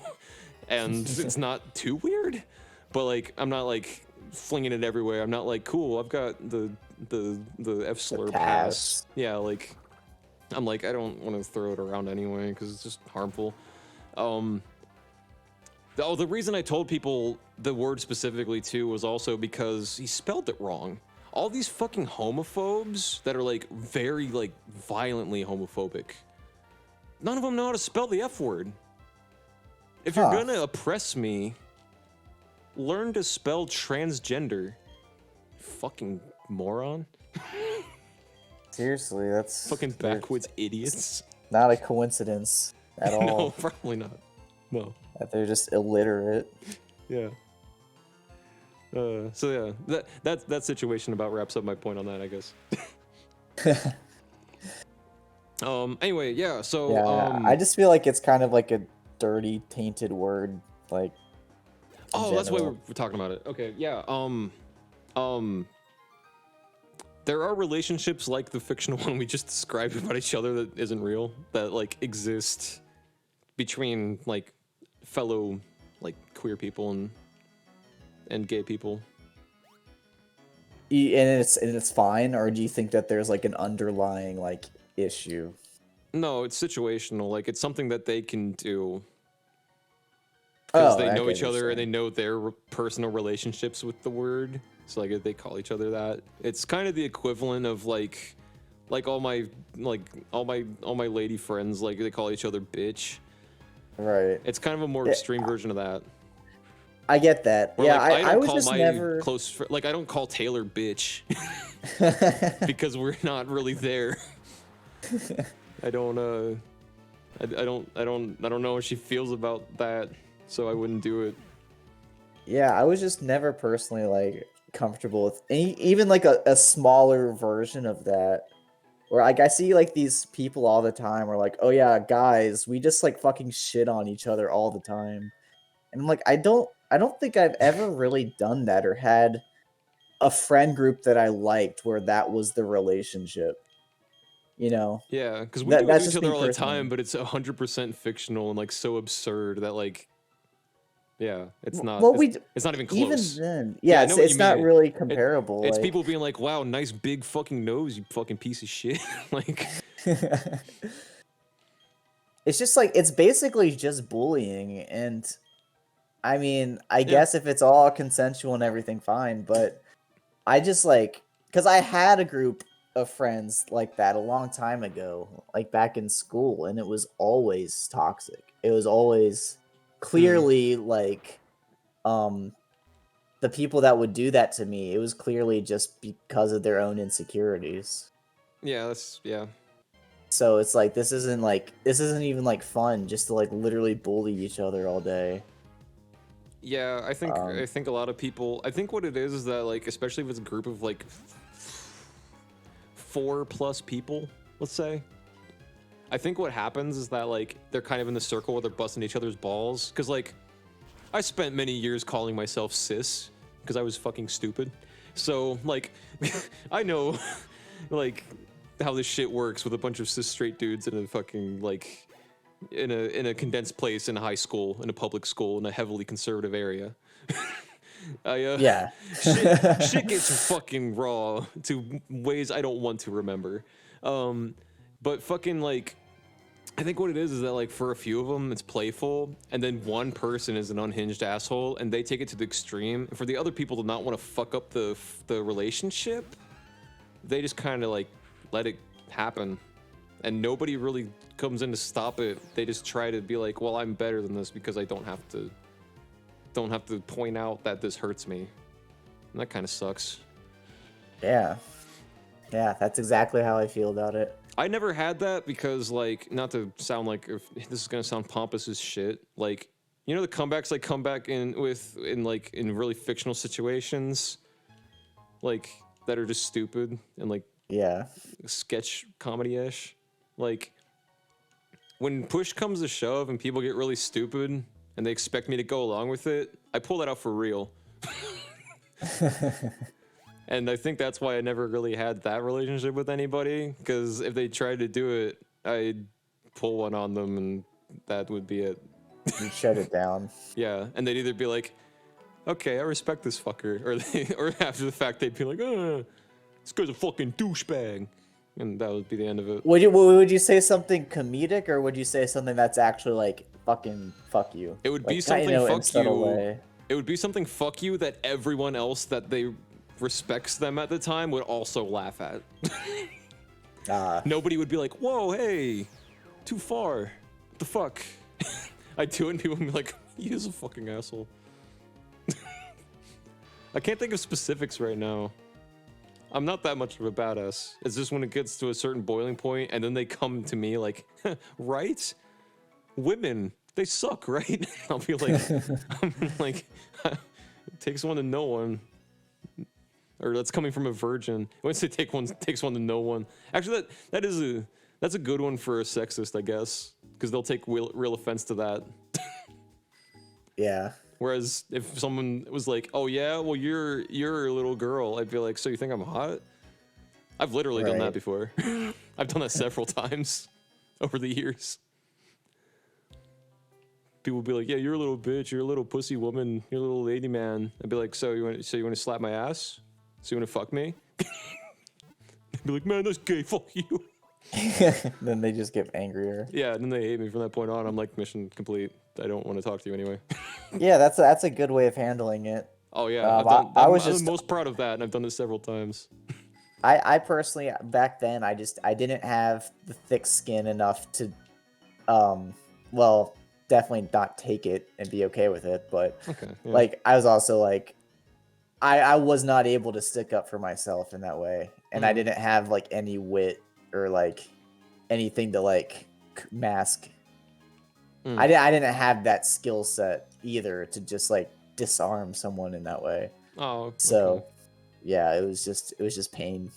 And it's not too weird, but like, I'm not like flinging it everywhere. I'm not like, cool, I've got the F slur pass. Yeah, like, I'm like, I don't want to throw it around anyway because it's just harmful. The reason I told people the word specifically too was also because he spelled it wrong. All these fucking homophobes that are like very like violently homophobic, none of them know how to spell the F word. If you're gonna oppress me, learn to spell transgender. Fucking moron. Seriously, that's Fucking backwoods idiots. not a coincidence at all. No, probably not. No. That they're just illiterate. Yeah. So yeah, that situation about wraps up my point on that, I guess. Anyway, yeah. So Yeah, I just feel like it's kind of like a dirty, tainted word. Like. Oh, that's why general. we're talking about it. Okay, yeah. There are relationships like the fictional one we just described about each other that isn't real, that like exist between like fellow like queer people and gay people. And it's fine, or do you think that there's like an underlying like issue? No, it's situational. Like it's something that they can do because they know each other and they know their personal relationships with the word. So like if they call each other that, it's kind of the equivalent of like Like all my lady friends, like they call each other bitch. Right. It's kind of a more extreme version of that. I get that. Or Yeah, like, I don't was call just my never. close like I don't call Taylor bitch because we're not really there. I don't know how she feels about that, so I wouldn't do it. Yeah, I was just never personally like comfortable with even like a smaller version of that. Or like I see like these people all the time are like, oh yeah, guys, we just like fucking shit on each other all the time. And I'm like, I don't think I've ever really done that or had a friend group that I liked where that was the relationship. You know? Yeah, because we do it That's to each just me other all the personally. time, but it's 100% fictional and like so absurd that like, yeah, it's not. Well, it's not even even close. then, Yeah, yeah, I know what it's you not mean. really comparable. It's like people being like, "Wow, nice big fucking nose, you fucking piece of shit." Like, it's just like it's basically just bullying, and I mean, I Yeah. guess if it's all consensual and everything, fine. But I just like because I had a group of friends like that a long time ago, like back in school, and it was always toxic. It was always clearly like the people that would do that to me, it was clearly just because of their own insecurities. yeah, So it's like this isn't even like fun just to like literally bully each other all day. yeah. I think a lot of people. I think what it is that like, especially if it's a group of like 4+ people, let's say. I think what happens is that like they're kind of in the circle where they're busting each other's balls. Cause like I spent many years calling myself cis because I was fucking stupid. So like I know like how this shit works with a bunch of cis straight dudes in a fucking like in a condensed place in a high school, in a public school, in a heavily conservative area. Yeah. shit gets fucking raw to ways I don't want to remember. But fucking like, I think what it is that like for a few of them it's playful, and then one person is an unhinged asshole, and they take it to the extreme. And for the other people to not want to fuck up the relationship, they just kind of like let it happen, and nobody really comes in to stop it. They just try to be like, well, I'm better than this because I don't have to point out that this hurts me. And that kind of sucks. Yeah. Yeah, that's exactly how I feel about it. I never had that because, like, not to sound like if this is gonna sound pompous as shit, like, you know the comebacks I come back in really fictional situations, like that are just stupid and like Yeah. sketch comedy-ish. Like when push comes to shove and people get really stupid and they expect me to go along with it, I pull that out for real. And I think that's why I never really had that relationship with anybody, because if they tried to do it, I'd pull one on them and that would be it. You shut it down. Yeah, and they'd either be like, okay, I respect this fucker, or after the fact they'd be like, this guy's a fucking douchebag. And that would be the end of it. Would you say something comedic, or would you say something that's actually like fucking fuck you? It would like, be something in fuck subtle you. Way. It would be something fuck you that everyone else that they respects them at the time would also laugh at. Nobody would be like, whoa, hey, too far. What the fuck? I do it and people would be like, he is a fucking asshole. I can't think of specifics right now. I'm not that much of a badass. It's just when it gets to a certain boiling point and then they come to me like, right? Women, they suck, right? I'll be like, I'm like, it takes one to know one. Or that's coming from a virgin. When I say takes one to know one. Actually, that's a good one for a sexist, I guess, because they'll take real offense to that. Yeah. Whereas if someone was like, "Oh yeah, well you're a little girl," I'd be like, "So you think I'm hot?" I've literally done that before. I've done that several times over the years. People would be like, "Yeah, you're a little bitch. You're a little pussy woman. You're a little lady man." I'd be like, "So you want to slap my ass? So you want to fuck me?" They'd be like, "Man, that's gay. Fuck you." Then they just get angrier. Yeah, and then they hate me from that point on. I'm like, mission complete. I don't want to talk to you anyway. Yeah, that's a good way of handling it. Oh yeah, I'm I'm the most proud of that, and I've done this several times. I personally back then I didn't have the thick skin enough to well, definitely not take it and be okay with it, but Okay. Yeah. like I was also like I was not able to stick up for myself in that way, and I didn't have like any wit or like anything to like mask. I didn't have that skill set either to just like disarm someone in that way. Oh. Okay. So yeah, it was just pain.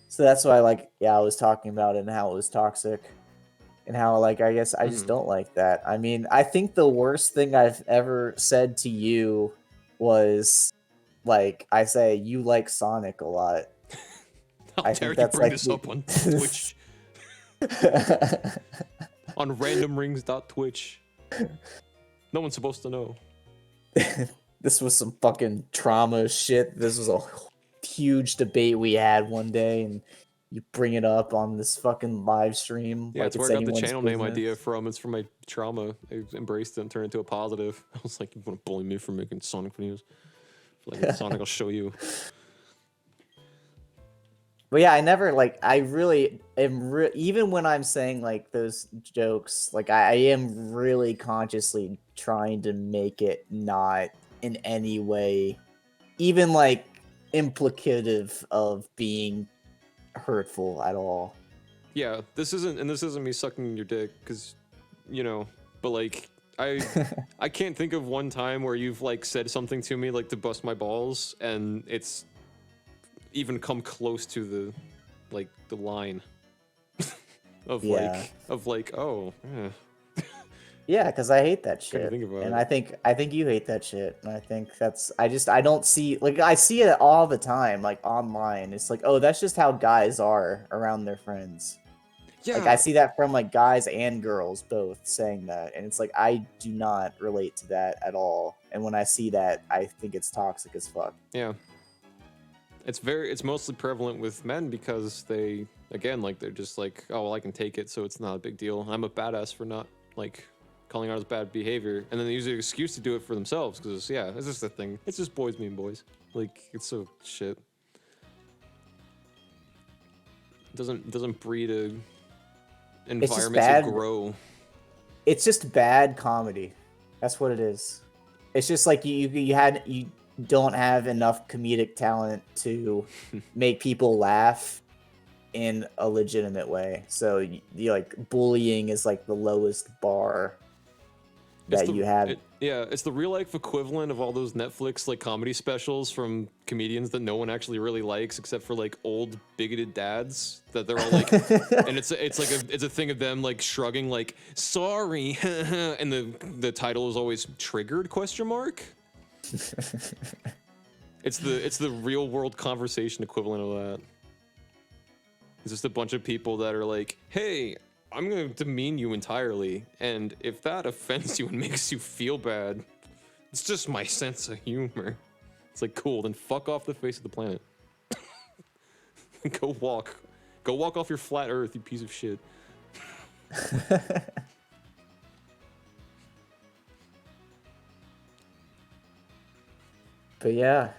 So that's why like I was talking about it and how it was toxic. And how like I guess I just don't like that. I mean, I think the worst thing I've ever said to you was like I say you like Sonic a lot. How I dare think you that's bring like this up on Twitch? On randomrings.twitch. No one's supposed to know. This was some fucking trauma shit. This was a huge debate we had one day, and you bring it up on this fucking live stream. Yeah, like it's where I got the channel name idea from. It's from my trauma. I embraced it and turned it into a positive. I was like, you want to bully me for making Sonic videos? Like, Sonic will show you. But yeah, I never like. I really am. Even when I'm saying like those jokes, like I am really consciously trying to make it not in any way, even like implicative of being hurtful at all. Yeah, this isn't me sucking your dick, because, you know, but like I can't think of one time where you've like said something to me like to bust my balls, and it's even come close to the line of oh yeah. Yeah, because I hate that Couldn't shit, think about and it. I think you hate that shit, and I think that's I don't see like I see it all the time like online. It's like, oh, that's just how guys are around their friends. Yeah, Like I see that from like guys and girls both saying that, and it's like I do not relate to that at all. And when I see that, I think it's toxic as fuck. yeah. It's mostly prevalent with men because they, again, like they're just like, oh well, I can take it, so it's not a big deal. I'm a badass for not like calling out as bad behavior, and then they use an excuse to do it for themselves because yeah, it's just a thing. It's just boys being boys. Like it's so shit. Doesn't breed a environment to grow. It's just bad comedy. That's what it is. It's just like you don't have enough comedic talent to make people laugh in a legitimate way. So you like bullying is like the lowest bar that you have. It's the real life equivalent of all those Netflix like comedy specials from comedians that no one actually really likes except for like old bigoted dads that they're all like, and it's a thing of them like shrugging like sorry, and the title is always triggered ? It's the real world conversation equivalent of that. It's just a bunch of people that are like, hey, I'm going to demean you entirely, and if that offends you and makes you feel bad, it's just my sense of humor. It's like, cool, then fuck off the face of the planet. Go walk off your flat earth, you piece of shit. But yeah,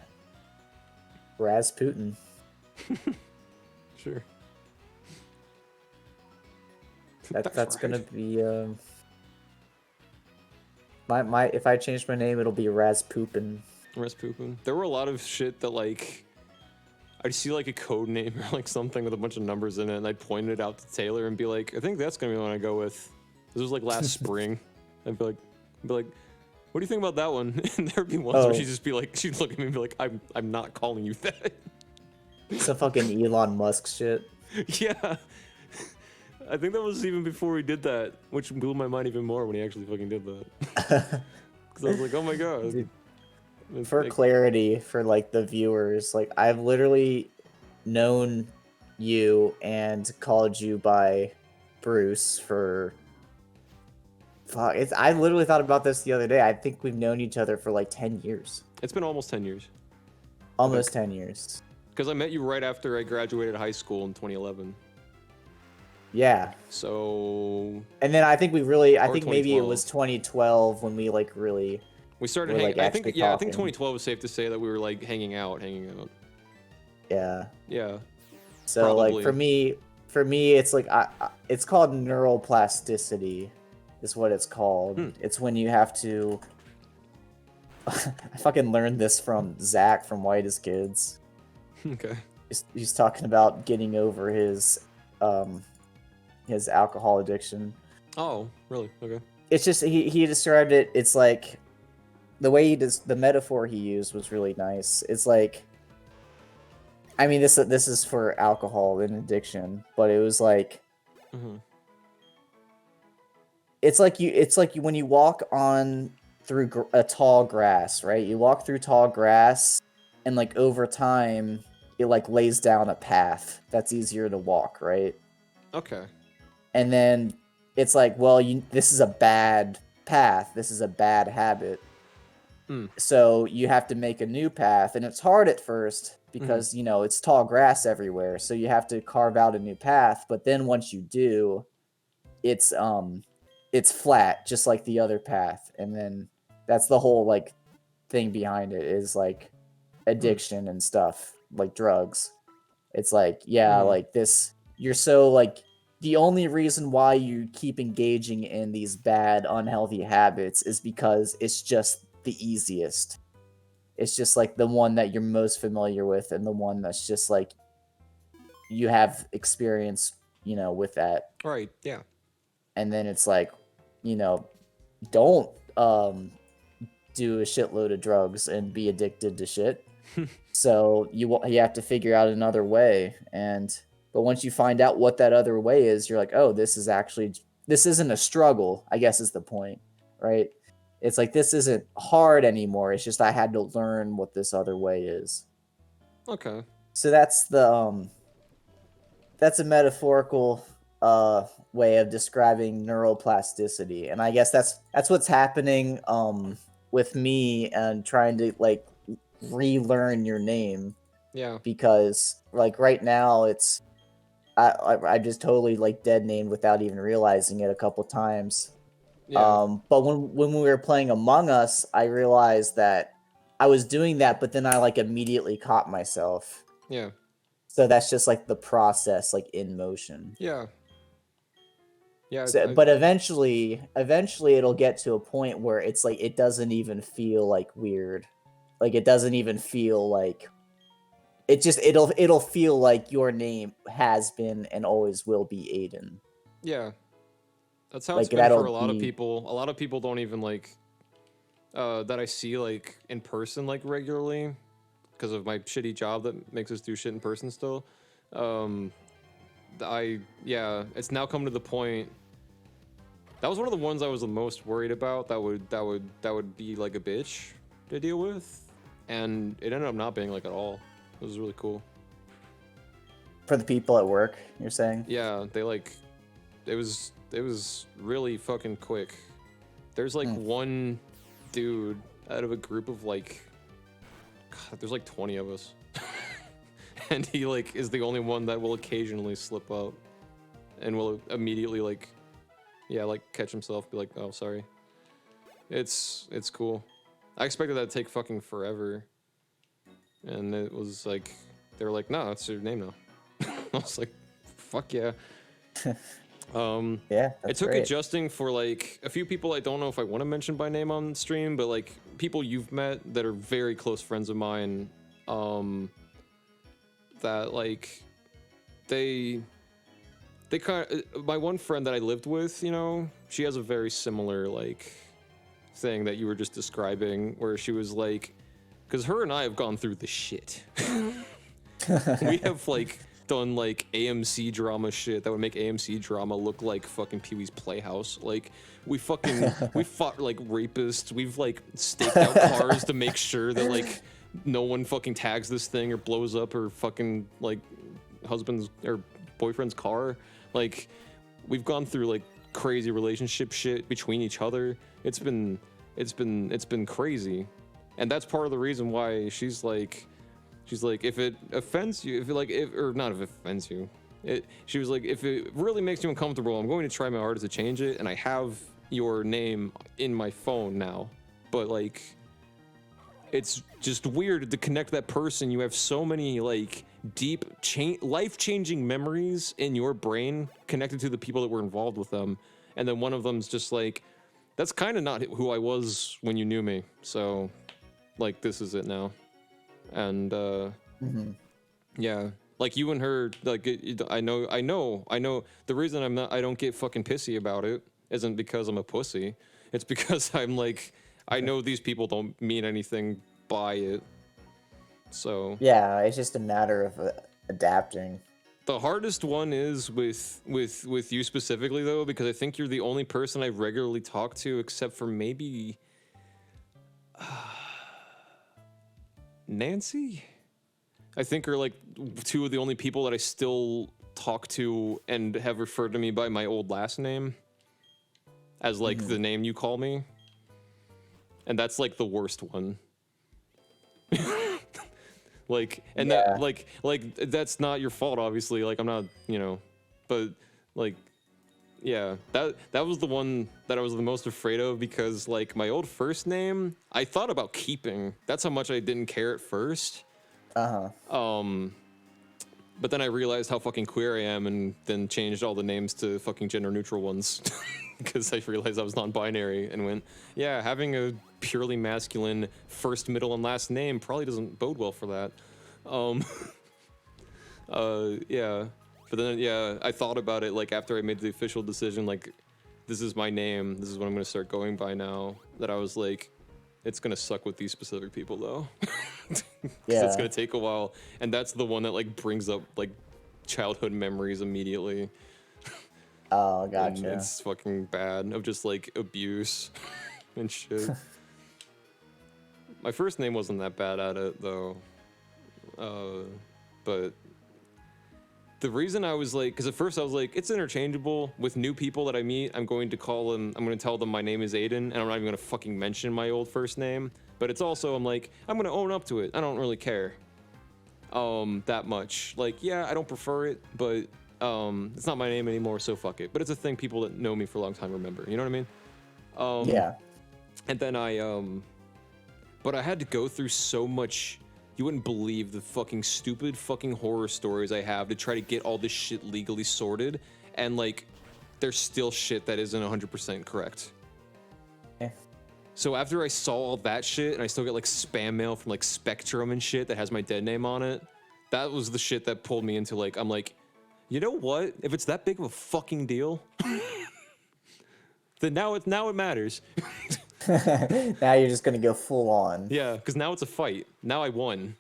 Rasputin. Sure. That's gonna be my if I change my name, it'll be Rasputin. Rasputin. There were a lot of shit that like I'd see like a code name or like something with a bunch of numbers in it, and I'd point it out to Taylor and be like, I think that's gonna be the one I go with. This was like last spring. I'd be like, what do you think about that one? And there'd be ones where she'd look at me and be like, I'm not calling you that. Some fucking Elon Musk shit. Yeah. I think that was even before we did that, which blew my mind even more when he actually fucking did that. Because I was like, oh my god. Dude, for clarity, for like the viewers, like I've literally known you and called you by Bruce for fuck. I literally thought about this the other day. I think we've known each other for like 10 years. It's been almost 10 years. Almost 10 years. Because I met you right after I graduated high school in 2011. Yeah. So. And then I think I think maybe it 2012. was 2012 when we like really. We started hanging. I think 2012 was safe to say that we were like hanging out. Yeah, Yeah. Yeah. So like Probably. for me, it's like it's called neuroplasticity, is what it's called. Hmm. It's when you have to. I fucking learned this from Zach from White as Kids. Okay. He's talking about getting over his alcohol addiction. Oh, really? Okay. It's just he described it. It's like the way the metaphor he used was really nice. It's like, I mean, this is for alcohol and addiction, but it was like, Mm-hmm. it's like you when you walk on through a tall grass, right? You walk through tall grass, and like over time, it like lays down a path that's easier to walk, right? Okay. And then it's like, well, this is a bad path. This is a bad habit. Hmm. So you have to make a new path, and it's hard at first because it's tall grass everywhere. So you have to carve out a new path. But then once you do, it's flat, just like the other path. And then that's the whole like thing behind it is like addiction and stuff, like drugs. It's like, yeah, like this, you're so like, the only reason why you keep engaging in these bad, unhealthy habits is because it's just the easiest. It's just like the one that you're most familiar with, and the one that's just like you have experience, with that. Right. Yeah. And then it's like, don't do a shitload of drugs and be addicted to shit. So you have to figure out another way. But once you find out what that other way is, you're like, oh, this isn't a struggle, I guess is the point, right? It's like, this isn't hard anymore. It's just I had to learn what this other way is. Okay. So that's a metaphorical way of describing neuroplasticity, and I guess that's what's happening with me and trying to like relearn your name. Yeah. Because like right now it's I just totally like dead named without even realizing it a couple times. Yeah. But when we were playing Among Us, I realized that I was doing that, but then I like immediately caught myself. Yeah. So that's just like the process, like in motion. Yeah. Yeah. So, but eventually it'll get to a point where it's like it doesn't even feel like weird. Like it doesn't even feel like it'll feel like your name has been and always will be Aiden. Yeah. That's how Like it's been for that'll a lot of be people. A lot of people don't even like that I see like in person like regularly because of my shitty job that makes us do shit in person still. It's now come to the point. That was one of the ones I was the most worried about. That would be like a bitch to deal with, and it ended up not being like at all. It was really cool. for the people at work, you're saying? Yeah, they like it was really fucking quick. There's like one dude out of a group of like God, there's like 20 of us. And he like is the only one that will occasionally slip up and will immediately like catch himself, be like, "Oh, sorry." It's cool. I expected that to take fucking forever. And it was like they were like, "No, that's your name now." I was like, "Fuck yeah." Yeah, that's it took great. adjusting for like a few people I don't know if I want to mention by name on stream, but like people you've met that are very close friends of mine, that like they kind of, my one friend that I lived with, she has a very similar like thing that you were just describing, where she was like, because her and I have gone through the shit. We have like done like AMC drama shit that would make AMC drama look like fucking Pee-wee's Playhouse. Like we fought like rapists. We've like staked out cars to make sure that like no one fucking tags this thing or blows up her fucking like husband's or boyfriend's car. Like we've gone through like crazy relationship shit between each other. It's been crazy. And that's part of the reason why she's like, if it offends you, she was like, if it really makes you uncomfortable, I'm going to try my hardest to change it. And I have your name in my phone now, but like, it's just weird to connect that person. You have so many like deep, life-changing memories in your brain connected to the people that were involved with them. And then one of them's just like, that's kind of not who I was when you knew me. So, like, this is it now. And, yeah. Like, you and her, like, I know. The reason I don't get fucking pissy about it isn't because I'm a pussy. It's because I'm like, I know these people don't mean anything by it. So yeah, it's just a matter of adapting. the hardest one is with you specifically, though, because I think you're the only person I regularly talk to, except for maybe Nancy. I think are like two of the only people that I still talk to and have referred to me by my old last name as like the name you call me, and that's like the worst one. Like, and that, like, that's not your fault, obviously. Like, I'm not, you know, but, like, yeah, that was the one that I was the most afraid of because, like, my old first name, I thought about keeping. That's how much I didn't care at first. But then I realized how fucking queer I am and then changed all the names to fucking gender-neutral ones because I realized I was non-binary and went, yeah, having a purely masculine first, middle, and last name probably doesn't bode well for that. Yeah. But then, yeah, I thought about it, like, after I made the official decision, like, this is my name, this is what I'm gonna start going by now, that I was like, it's gonna suck with these specific people, though. Because it's gonna take a while, and that's the one that, like, brings up, like, childhood memories immediately. Oh, gotcha. And it's fucking bad, of just, like, abuse and shit. My first name wasn't that bad at it, though. But the reason I was like, because at first I was like, it's interchangeable. With new people that I meet, I'm going to call them, I'm going to tell them my name is Aiden, and I'm not even going to fucking mention my old first name. But it's also, I'm like, I'm going to own up to it. I don't really care that much. Like, yeah, I don't prefer it, but it's not my name anymore, so fuck it. But it's a thing people that know me for a long time remember. You know what I mean? Yeah. And then but I had to go through so much. You wouldn't believe the fucking stupid fucking horror stories I have to try to get all this shit legally sorted. And, like, there's still shit that isn't 100% correct. Yeah. So after I saw all that shit, and I still get, like, spam mail from, like, Spectrum and shit that has my dead name on it, that was the shit that pulled me into, like, I'm like, you know what? If it's that big of a fucking deal, then now it matters. Now you're just gonna go full on. Yeah, because now it's a fight. Now I won.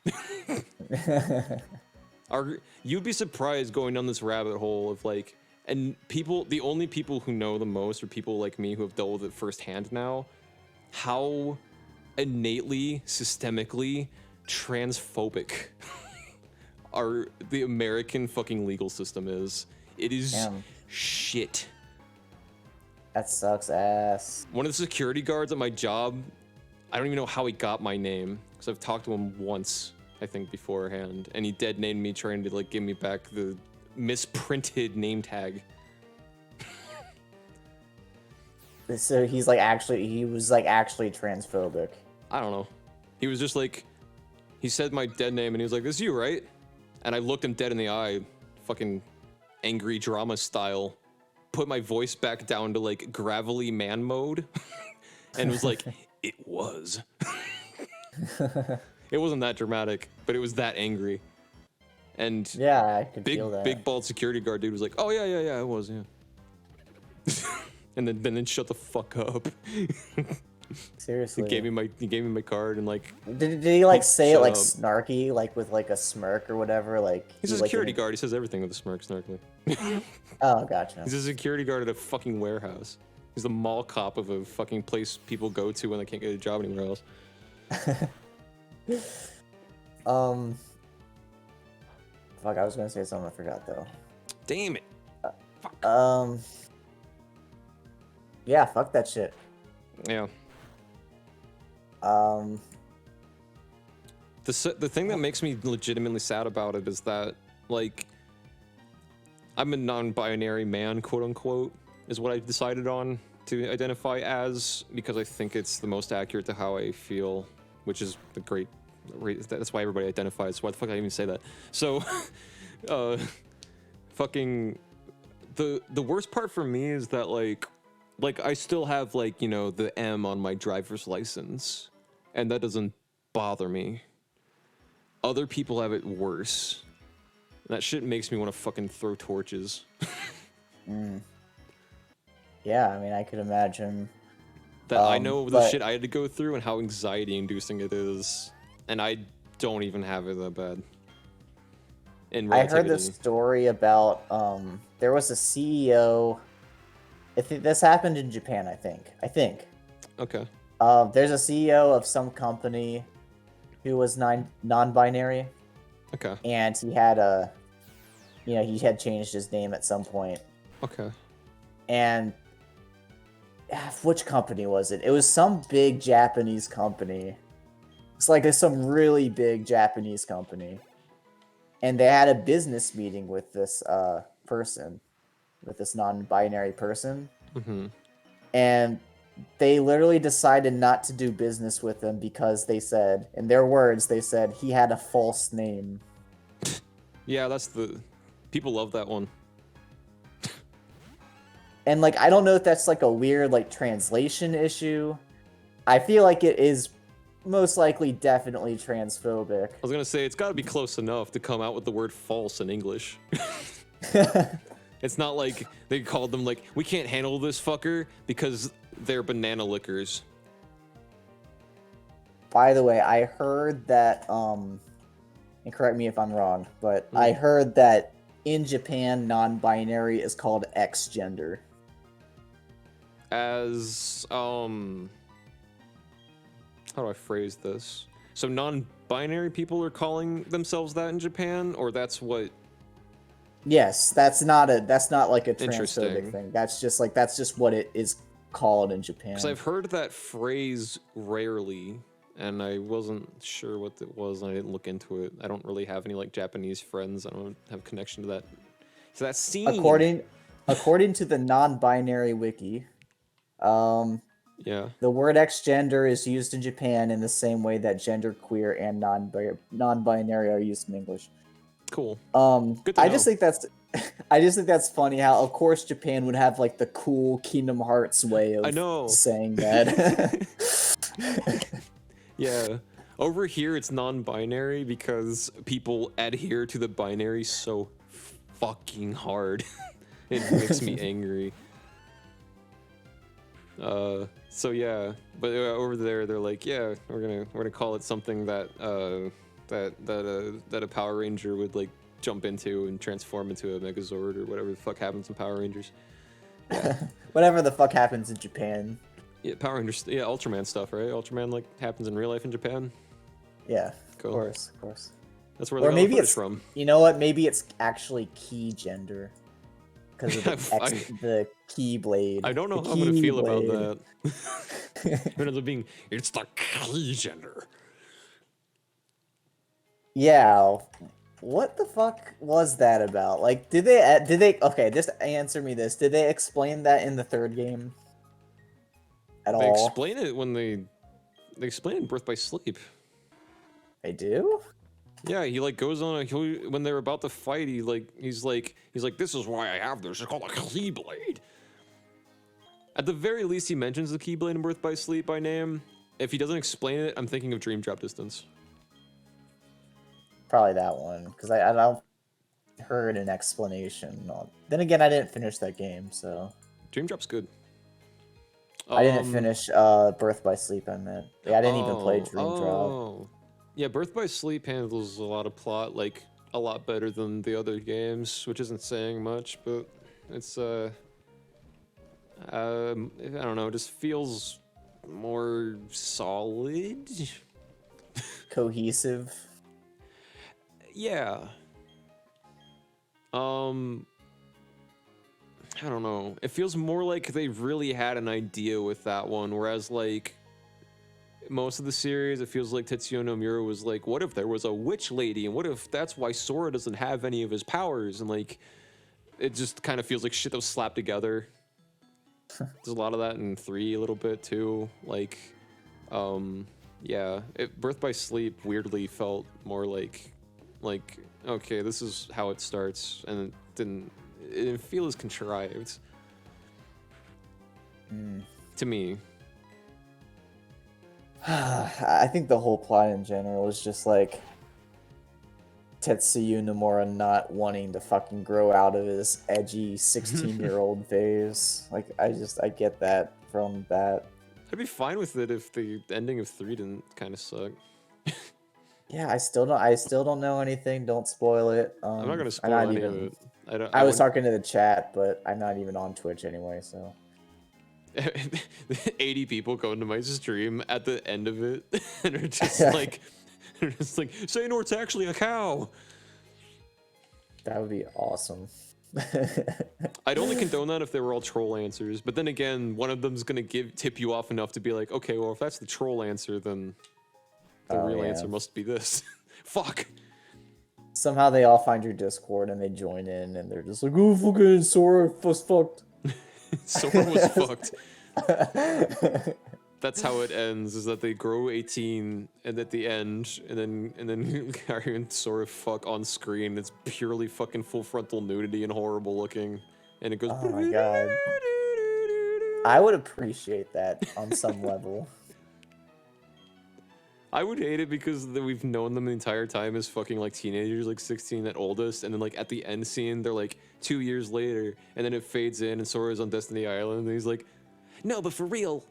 You'd be surprised going down this rabbit hole of like, and people, the only people who know the most are people like me who have dealt with it firsthand now, how innately, systemically transphobic the American fucking legal system is. It is shit. That sucks ass. One of the security guards at my job, I don't even know how he got my name, because I've talked to him once, I think, beforehand, and he dead named me trying to, like, give me back the misprinted name tag. So he was like actually transphobic. I don't know. He was just like, he said my dead name, and he was like, this is you, right? And I looked him dead in the eye, fucking angry drama style, put my voice back down to, like, gravelly man mode, and was like, it was. It wasn't that dramatic, but it was that angry. And yeah, I could feel that. Big bald security guard dude was like, oh yeah, it was, yeah. And then shut the fuck up. Seriously. He gave me my card and, like, Did he like say it like up. snarky, like with like a smirk or whatever? Like He's a security guard. He says everything with a smirk, snarkily. Oh, gotcha. He's a security guard at a fucking warehouse. He's the mall cop of a fucking place people go to when they can't get a job anywhere else. Fuck, I was gonna say something I forgot though. Damn it. Yeah, fuck that shit. Yeah. Um, The thing that makes me legitimately sad about it is that, like, I'm a non-binary man, quote unquote, is what I decided on to identify as, because I think it's the most accurate to how I feel, which is a great That's why everybody identifies. Why the fuck did I even say that? So, fucking, the worst part for me is that like I still have like, you know, the M on my driver's license, and that doesn't bother me. Other people have it worse. That shit makes me want to fucking throw torches. Yeah, I mean, I could imagine. That I know the but- shit I had to go through and how anxiety-inducing it is, and I don't even have it that bad. In I heard this relativity. story about there was a CEO. This happened in Japan, I think. Okay. There's a CEO of some company who was non-binary, Okay. and he had he had changed his name at some point. Okay. And which company was it? It was some big Japanese company. It's like there's some really big Japanese company. And they had a business meeting with this person, with this non-binary person. Mm-hmm. And they literally decided not to do business with him because they said, in their words, they said he had a false name. Yeah, that's the... People love that one. And like, I don't know if that's like a weird like translation issue. I feel like it is most likely definitely transphobic. I was gonna say, it's gotta be close enough to come out with the word false in English. It's not like they called them like, we can't handle this fucker because they're banana lickers. By the way, I heard that, and correct me if I'm wrong, but I heard that in Japan, non-binary is called X-gender. As, how do I phrase this? So non-binary people are calling themselves that in Japan, or that's what... Yes, that's not like a Interesting. transphobic thing. That's just what it is called in Japan. Because I've heard that phrase rarely, and I wasn't sure what it was, and I didn't look into it. I don't really have any like Japanese friends. I don't have connection to that scene. According to the non-binary wiki, Yeah. the word X-gender is used in Japan in the same way that genderqueer and non-binary are used in English. Cool. Good to I know. just think that's funny how, of course, Japan would have like the cool Kingdom Hearts way I know. of saying that. Yeah. Over here, it's non-binary because people adhere to the binary so fucking hard. It makes me angry. So yeah, but over there they're like, yeah, we're gonna call it something that that a Power Ranger would like jump into and transform into a Megazord or whatever the fuck happens in Power Rangers. Yeah. Whatever the fuck happens in Japan. Yeah, Power Rangers. Yeah, Ultraman stuff, right? Ultraman like happens in real life in Japan. Yeah, Cool. of course. That's where Or they got the maybe footage it's from. You know what? Maybe it's actually key gender because of the Keyblade. I don't know how I'm gonna feel about that. It ends up being, it's the key gender. Yeah. What the fuck was that about? Like, did they? Okay, just answer me this. Did they explain that in the third game? At They all? explain it when they explain it in Birth by Sleep. They do? Yeah, he like goes on when they're about to fight. He's like, this is why I have this. It's called a Keyblade. At the very least, he mentions the Keyblade in Birth by Sleep by name. If he doesn't explain it, I'm thinking of Dream Drop Distance. Probably that one, because I don't heard an explanation. Then again, I didn't finish that game, so Dream Drop's good. I didn't finish Birth by Sleep. I meant, yeah, I didn't even play Dream Drop. Oh, yeah. Birth by Sleep handles a lot of plot, like a lot better than the other games, which isn't saying much, but it's I don't know, it just feels more solid. Cohesive. Yeah. I don't know. It feels more like they really had an idea with that one, whereas like most of the series, it feels like Tetsuya Nomura was like, what if there was a witch lady, and what if that's why Sora doesn't have any of his powers, and like it just kind of feels like shit that was slapped together. There's a lot of that in 3 a little bit too, like Yeah, Birth by Sleep weirdly felt more like okay, this is how it starts, and it didn't feel as contrived to me. I think the whole plot in general is just like Tetsuya Nomura not wanting to fucking grow out of his edgy 16-year-old phase. Like, I get that from that. I'd be fine with it if the ending of 3 didn't kind of suck. Yeah, I still don't know anything. Don't spoil it. I'm not gonna I'm spoil not any of even- it. I don't. I was talking to the chat, but I'm not even on Twitch anyway, so. 80 people going to my stream at the end of it, and are just like, Xehanort's actually a cow. That would be awesome. I'd only condone that if they were all troll answers, but then again, one of them's gonna tip you off enough to be like, okay, well, if that's the troll answer, then the real answer must be this. Fuck. Somehow they all find your Discord and they join in and they're just like, oh, fucking Sora was fucked. Sora was fucked. That's how it ends, is that they grow 18 and at the end, and then Harry and Sora fuck on screen. It's purely fucking full frontal nudity and horrible looking. And it goes, Oh my god. I would appreciate that on some level. I would hate it because we've known them the entire time as fucking like teenagers, like 16 at oldest, and then like at the end scene they're like 2 years later, and then it fades in and Sora's on Destiny Island, and he's like, no, but for real,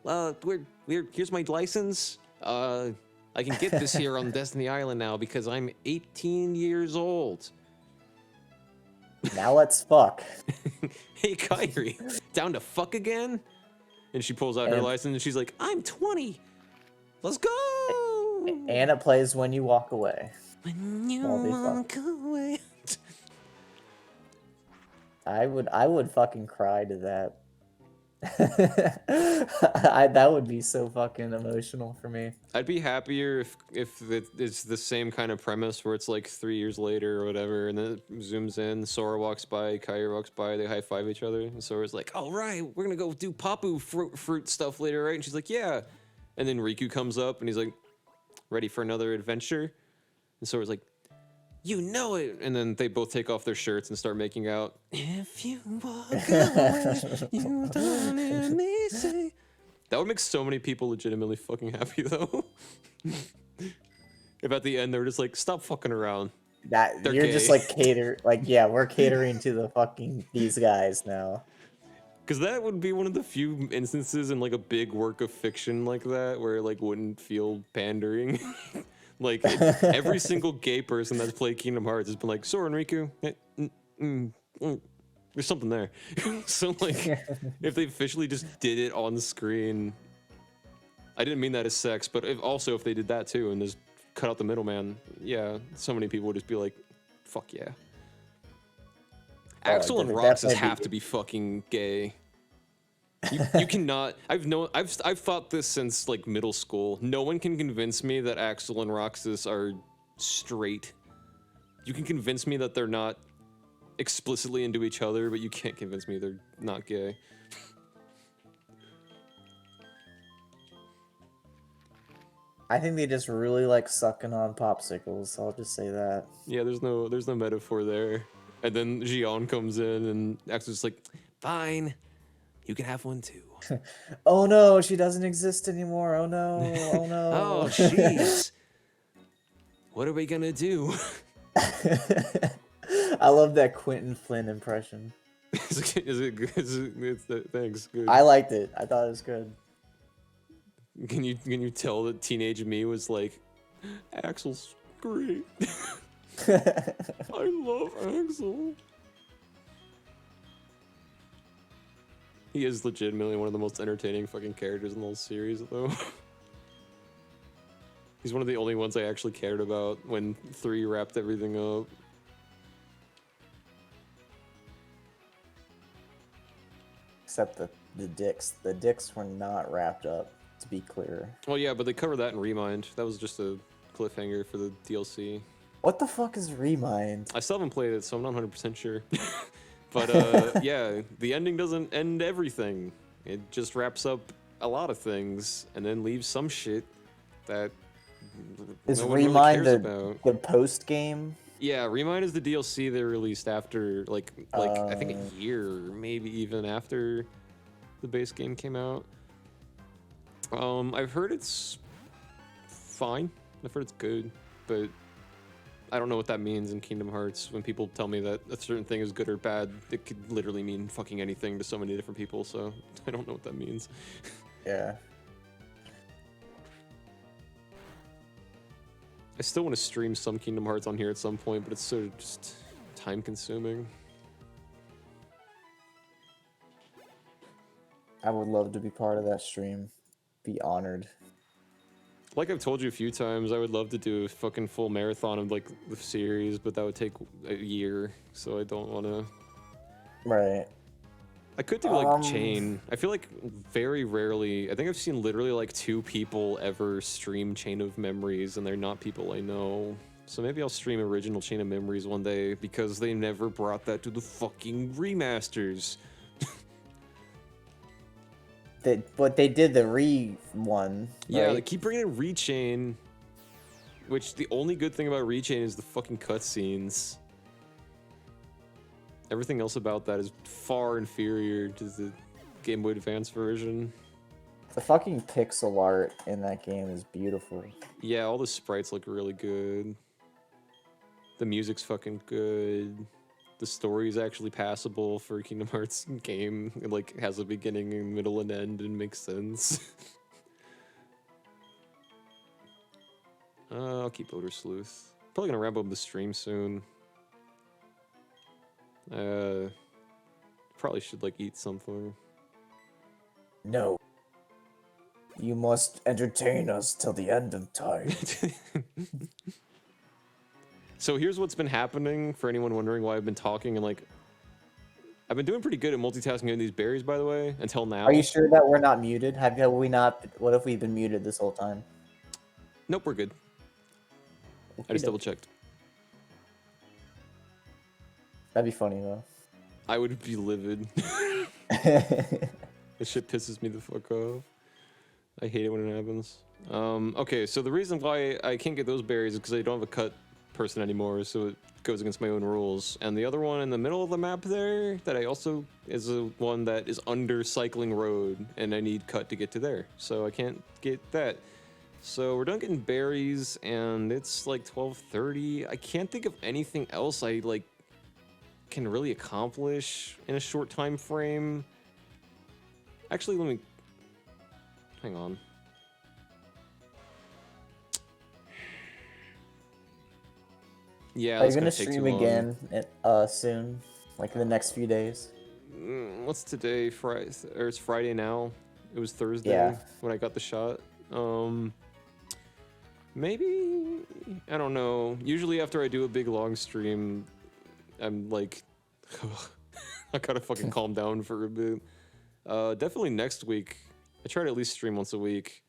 here's my license. I can get this here on Destiny Island now because I'm 18 years old. Now let's fuck. Hey Kyrie, down to fuck again? And she pulls out her And- license and she's like, I'm 20. Let's go. And it plays When You Walk Away. When you Well, they walk away. I would fucking cry to that. That would be so fucking emotional for me. I'd be happier if it's the same kind of premise where it's like 3 years later or whatever, and then it zooms in, Sora walks by, Kyrie walks by, they high five each other, and Sora's like, all right, we're gonna go do Papu fruit stuff later, right? And she's like, yeah. And then Riku comes up and he's like, ready for another adventure? And Sora's like, you know it. And then they both take off their shirts and start making out. If you walk away, you don't hear me say. That would make so many people legitimately fucking happy though. If at the end they were just like, stop fucking around. That They're you're just gay. like yeah, we're catering to the fucking these guys now. Because that would be one of the few instances in like a big work of fiction like that where it like wouldn't feel pandering. Like every single gay person that's played Kingdom Hearts has been like, Sora and Riku, there's something there. So like, if they officially just did it on screen, I didn't mean that as sex, but if they did that too and just cut out the middleman, yeah, so many people would just be like, fuck yeah. Axel and Roxas have to be fucking gay. You cannot. I've thought this since like middle school. No one can convince me that Axel and Roxas are straight. You can convince me that they're not explicitly into each other, but you can't convince me they're not gay. I think they just really like sucking on popsicles. I'll just say that. Yeah, there's no metaphor there. And then Xion comes in and Axel's like, fine, you can have one too. Oh no, she doesn't exist anymore. Oh no. Oh no. Oh jeez. What are we gonna do? I love that Quentin Flynn impression. Is it good? Thanks. Good. I liked it. I thought it was good. Can you tell that teenage me was like, Axel's great. I love Axel. He is legitimately one of the most entertaining fucking characters in the whole series, though. He's one of the only ones I actually cared about when 3 wrapped everything up. Except the dicks. The dicks were not wrapped up, to be clear. Well, yeah, but they covered that in Remind. That was just a cliffhanger for the DLC. What the fuck is Remind? I still haven't played it, so I'm not 100% sure. But yeah, the ending doesn't end everything. It just wraps up a lot of things and then leaves some shit that Is no one really Remind cares about. the post game? Yeah, Remind is the DLC they released after, like I think Uh, a year, maybe even after the base game came out. I've heard it's fine. I've heard it's good, but I don't know what that means in Kingdom Hearts. When people tell me that a certain thing is good or bad, it could literally mean fucking anything to so many different people, so I don't know what that means. Yeah. I still want to stream some Kingdom Hearts on here at some point, but it's so just time consuming. I would love to be part of that stream. Be honored. Like I've told you a few times, I would love to do a fucking full marathon of like the series, but that would take a year, so I don't want to. Right. I could do like Chain. I feel like very rarely. I think I've seen literally like 2 people ever stream Chain of Memories, and they're not people I know. So maybe I'll stream original Chain of Memories one day because they never brought that to the fucking remasters. But they did the one. Yeah, right? they keep bringing in Rechain, which the only good thing about Rechain is the fucking cutscenes. Everything else about that is far inferior to the Game Boy Advance version. The fucking pixel art in that game is beautiful. Yeah, all the sprites look really good. The music's fucking good. The story is actually passable for a Kingdom Hearts game. It like has a beginning, and middle, and end, and makes sense. I'll keep Odor Sleuth. Probably gonna wrap up the stream soon. Probably should like eat something. No. You must entertain us till the end of time. So here's what's been happening for anyone wondering why I've been talking and like I've been doing pretty good at multitasking in these berries, by the way, until now. Are you sure that we're not muted? Have we not? What if we've been muted this whole time? Nope, we're good. I just double checked. That'd be funny though. I would be livid. This shit pisses me the fuck off. I hate it when it happens. Okay, so the reason why I can't get those berries is because I don't have a cut person anymore, so it goes against my own rules. And the other one in the middle of the map there, that I also is a one that is under Cycling Road, and I need cut to get to there, so I can't get that. So we're done getting berries, and it's like 12:30. I can't think of anything else I like can really accomplish in a short time frame. Actually, let me hang on. Yeah, Are you that's gonna take stream too long. again soon? Like in the next few days? What's today? Friday, or it's Friday now. It was Thursday Yeah. when I got the shot. Maybe, I don't know. Usually after I do a big long stream, I'm like, I gotta fucking calm down for a bit. Definitely next week. I try to at least stream once a week.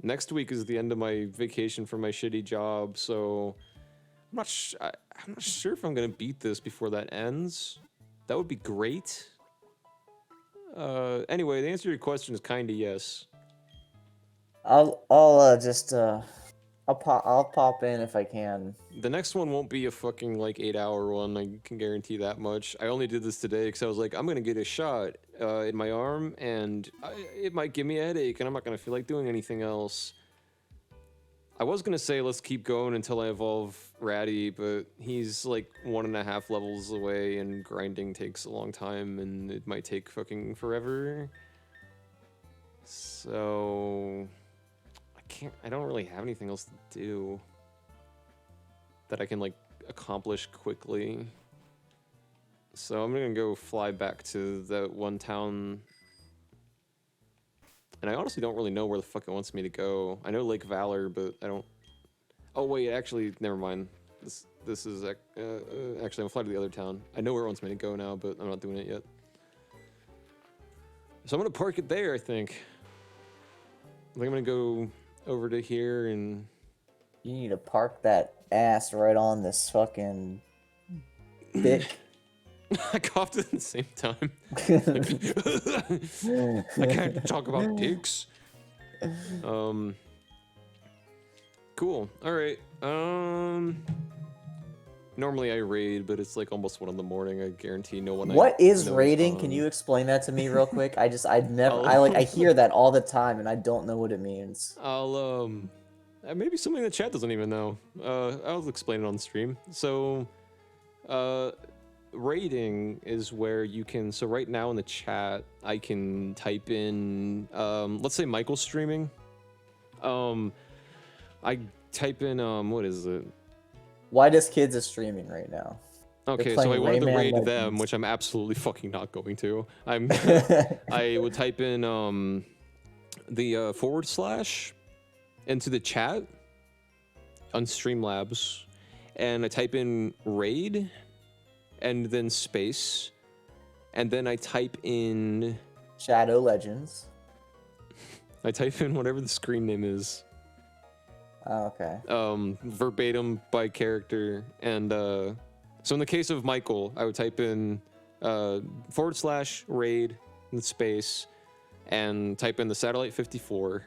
Next week is the end of my vacation from my shitty job, so I'm not sure if I'm gonna beat this before that ends. That would be great. Anyway, the answer to your question is kinda yes. I'll pop in if I can. The next one won't be a fucking like 8-hour one, I can guarantee that much. I only did this today because I was like, I'm gonna get a shot in my arm, and it might give me a headache, and I'm not gonna feel like doing anything else. I was gonna say let's keep going until I evolve Ratty, but he's like 1.5 levels away, and grinding takes a long time, and it might take fucking forever. So I don't really have anything else to do that I can like accomplish quickly. So I'm gonna go fly back to that one town, and I honestly don't really know where the fuck it wants me to go. I know Lake Valor, but I don't. Oh wait, actually, never mind. This is actually I'm flying to the other town. I know where it wants me to go now, but I'm not doing it yet. So I'm gonna park it there. I think I'm gonna go over to here and. You need to park that ass right on this fucking dick. I coughed at the same time. I can't talk about dicks. cool. All right. Normally I raid, but it's like almost 1 in the morning. I guarantee no one. What is knows raiding? Can on. you explain that to me real quick? I'd never, I'll- I hear that all the time and I don't know what it means. I'll maybe somebody in the chat doesn't even know. I'll explain it on stream. So, raiding is where you can. So right now in the chat, I can type in. Let's say Michael's streaming. I type in what is it? Why does kids is streaming right now? Okay, so I playing wanted to Rayman raid them, Legends. which I'm absolutely fucking not going to. I would type in the / into the chat on Streamlabs, and I type in raid, and then space, and then I type in Shadow Legends. I type in whatever the screen name is. Oh, okay. Verbatim by character, and so in the case of Michael, I would type in / raid in space, and type in the satellite 54,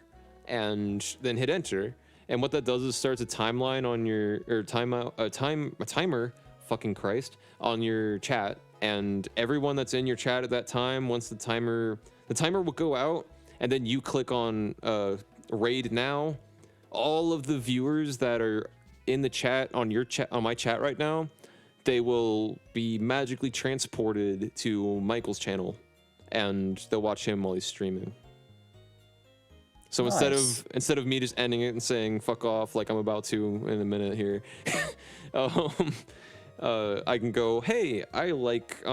and then hit enter. And what that does is starts a timeline on your a timer. Fucking Christ, on your chat, and everyone that's in your chat at that time, once the timer will go out, and then you click on raid now. All of the viewers that are in the chat on your chat on my chat right now, they will be magically transported to Michael's channel, and they'll watch him while he's streaming. So Nice. instead of me just ending it and saying fuck off like I'm about to in a minute here, I can go, hey, I like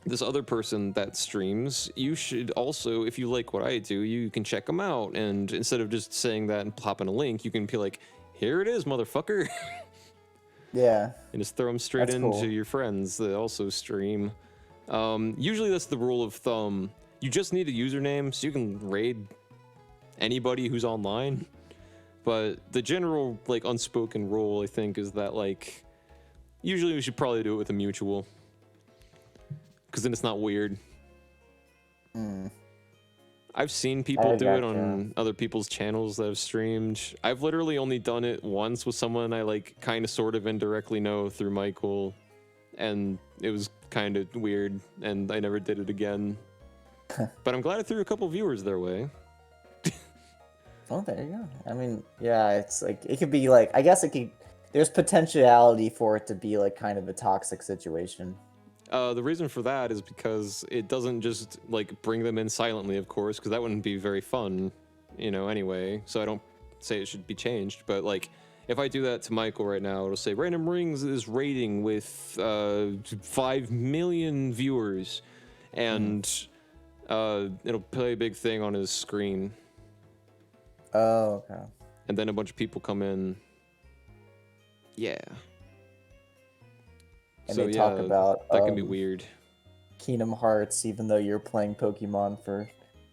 this other person that streams. You should also, if you like what I do, you can check them out. And instead of just saying that and popping a link, you can be like, here it is, motherfucker. Yeah. And just throw them straight That's into cool. your friends that also stream. Usually that's the rule of thumb. You just need a username so you can raid anybody who's online. But the general like unspoken rule, I think, is that like usually we should probably do it with a mutual, because then it's not weird. I've seen people do it on other people's channels that have streamed. I've literally only done it once with someone I like kind of sort of indirectly know through Michael, and it was kind of weird, and I never did it again. But I'm glad I threw a couple viewers their way. Oh, there you go. I mean, yeah, it's like it could be like, I guess it could. There's potentiality for it to be like kind of a toxic situation. The reason for that is because it doesn't just like bring them in silently, of course, because that wouldn't be very fun, you know, anyway. So I don't say it should be changed, but like if I do that to Michael right now, it'll say Randomrings is rating with 5 million viewers, and it'll play a big thing on his screen. Oh, okay. And then a bunch of people come in. Yeah. And So, they talk yeah, about that can be weird. Kingdom Hearts, even though you're playing Pokemon for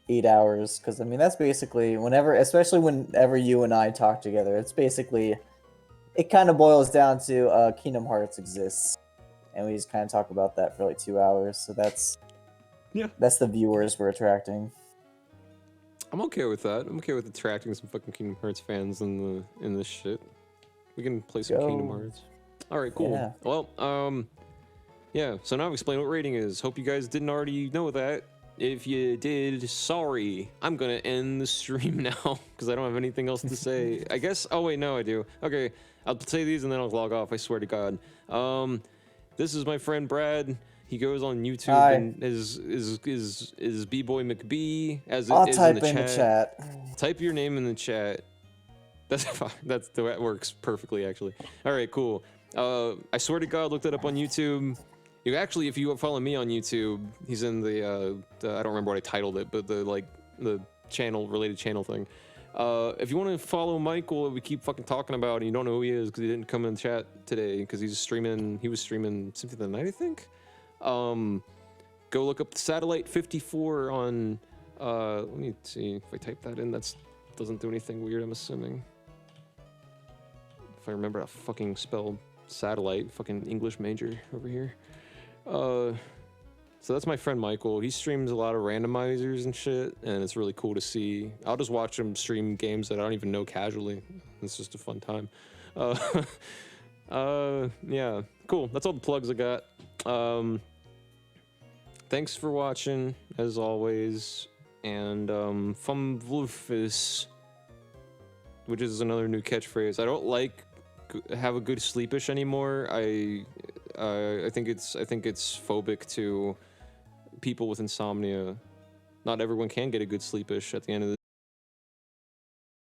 8 hours. Because, I mean, that's basically especially whenever you and I talk together, it's basically, it kind of boils down to Kingdom Hearts exists. And we just kind of talk about that for like 2 hours. So that's the viewers we're attracting. I'm okay with that. I'm okay with attracting some fucking Kingdom Hearts fans in this shit. We can play some Kingdom Hearts. All right, cool. Yeah. Well, yeah. So now I've explained what rating is. Hope you guys didn't already know that. If you did, sorry. I'm gonna end the stream now because I don't have anything else to say. I guess. Oh wait, no, I do. Okay, I'll say these and then I'll log off. I swear to God. This is my friend Brad. He goes on YouTube and is B-Boy McBee as I'll it is type in the chat. Type your name in the chat. That's fine. That's the way it works perfectly, actually. All right, cool. I swear to God, look that up on YouTube. You actually, if you follow me on YouTube, he's in the I don't remember what I titled it, but the channel related channel thing. If you want to follow Michael, we keep fucking talking about, and you don't know who he is because he didn't come in the chat today because he's streaming. He was streaming Symphony of the Night, I think. Go look up Satellite 54 on. Let me see if I type that in. That doesn't do anything weird, I'm assuming. If I remember how to fucking spell satellite, fucking English major over here. So that's my friend Michael. He streams a lot of randomizers and shit, and it's really cool to see. I'll just watch him stream games that I don't even know casually. It's just a fun time. Yeah, cool. That's all the plugs I got. Thanks for watching, as always. And Fumvlufis, which is another new catchphrase. I don't like have a good sleepish anymore. I think it's phobic to people with insomnia. Not everyone can get a good sleepish at the end of the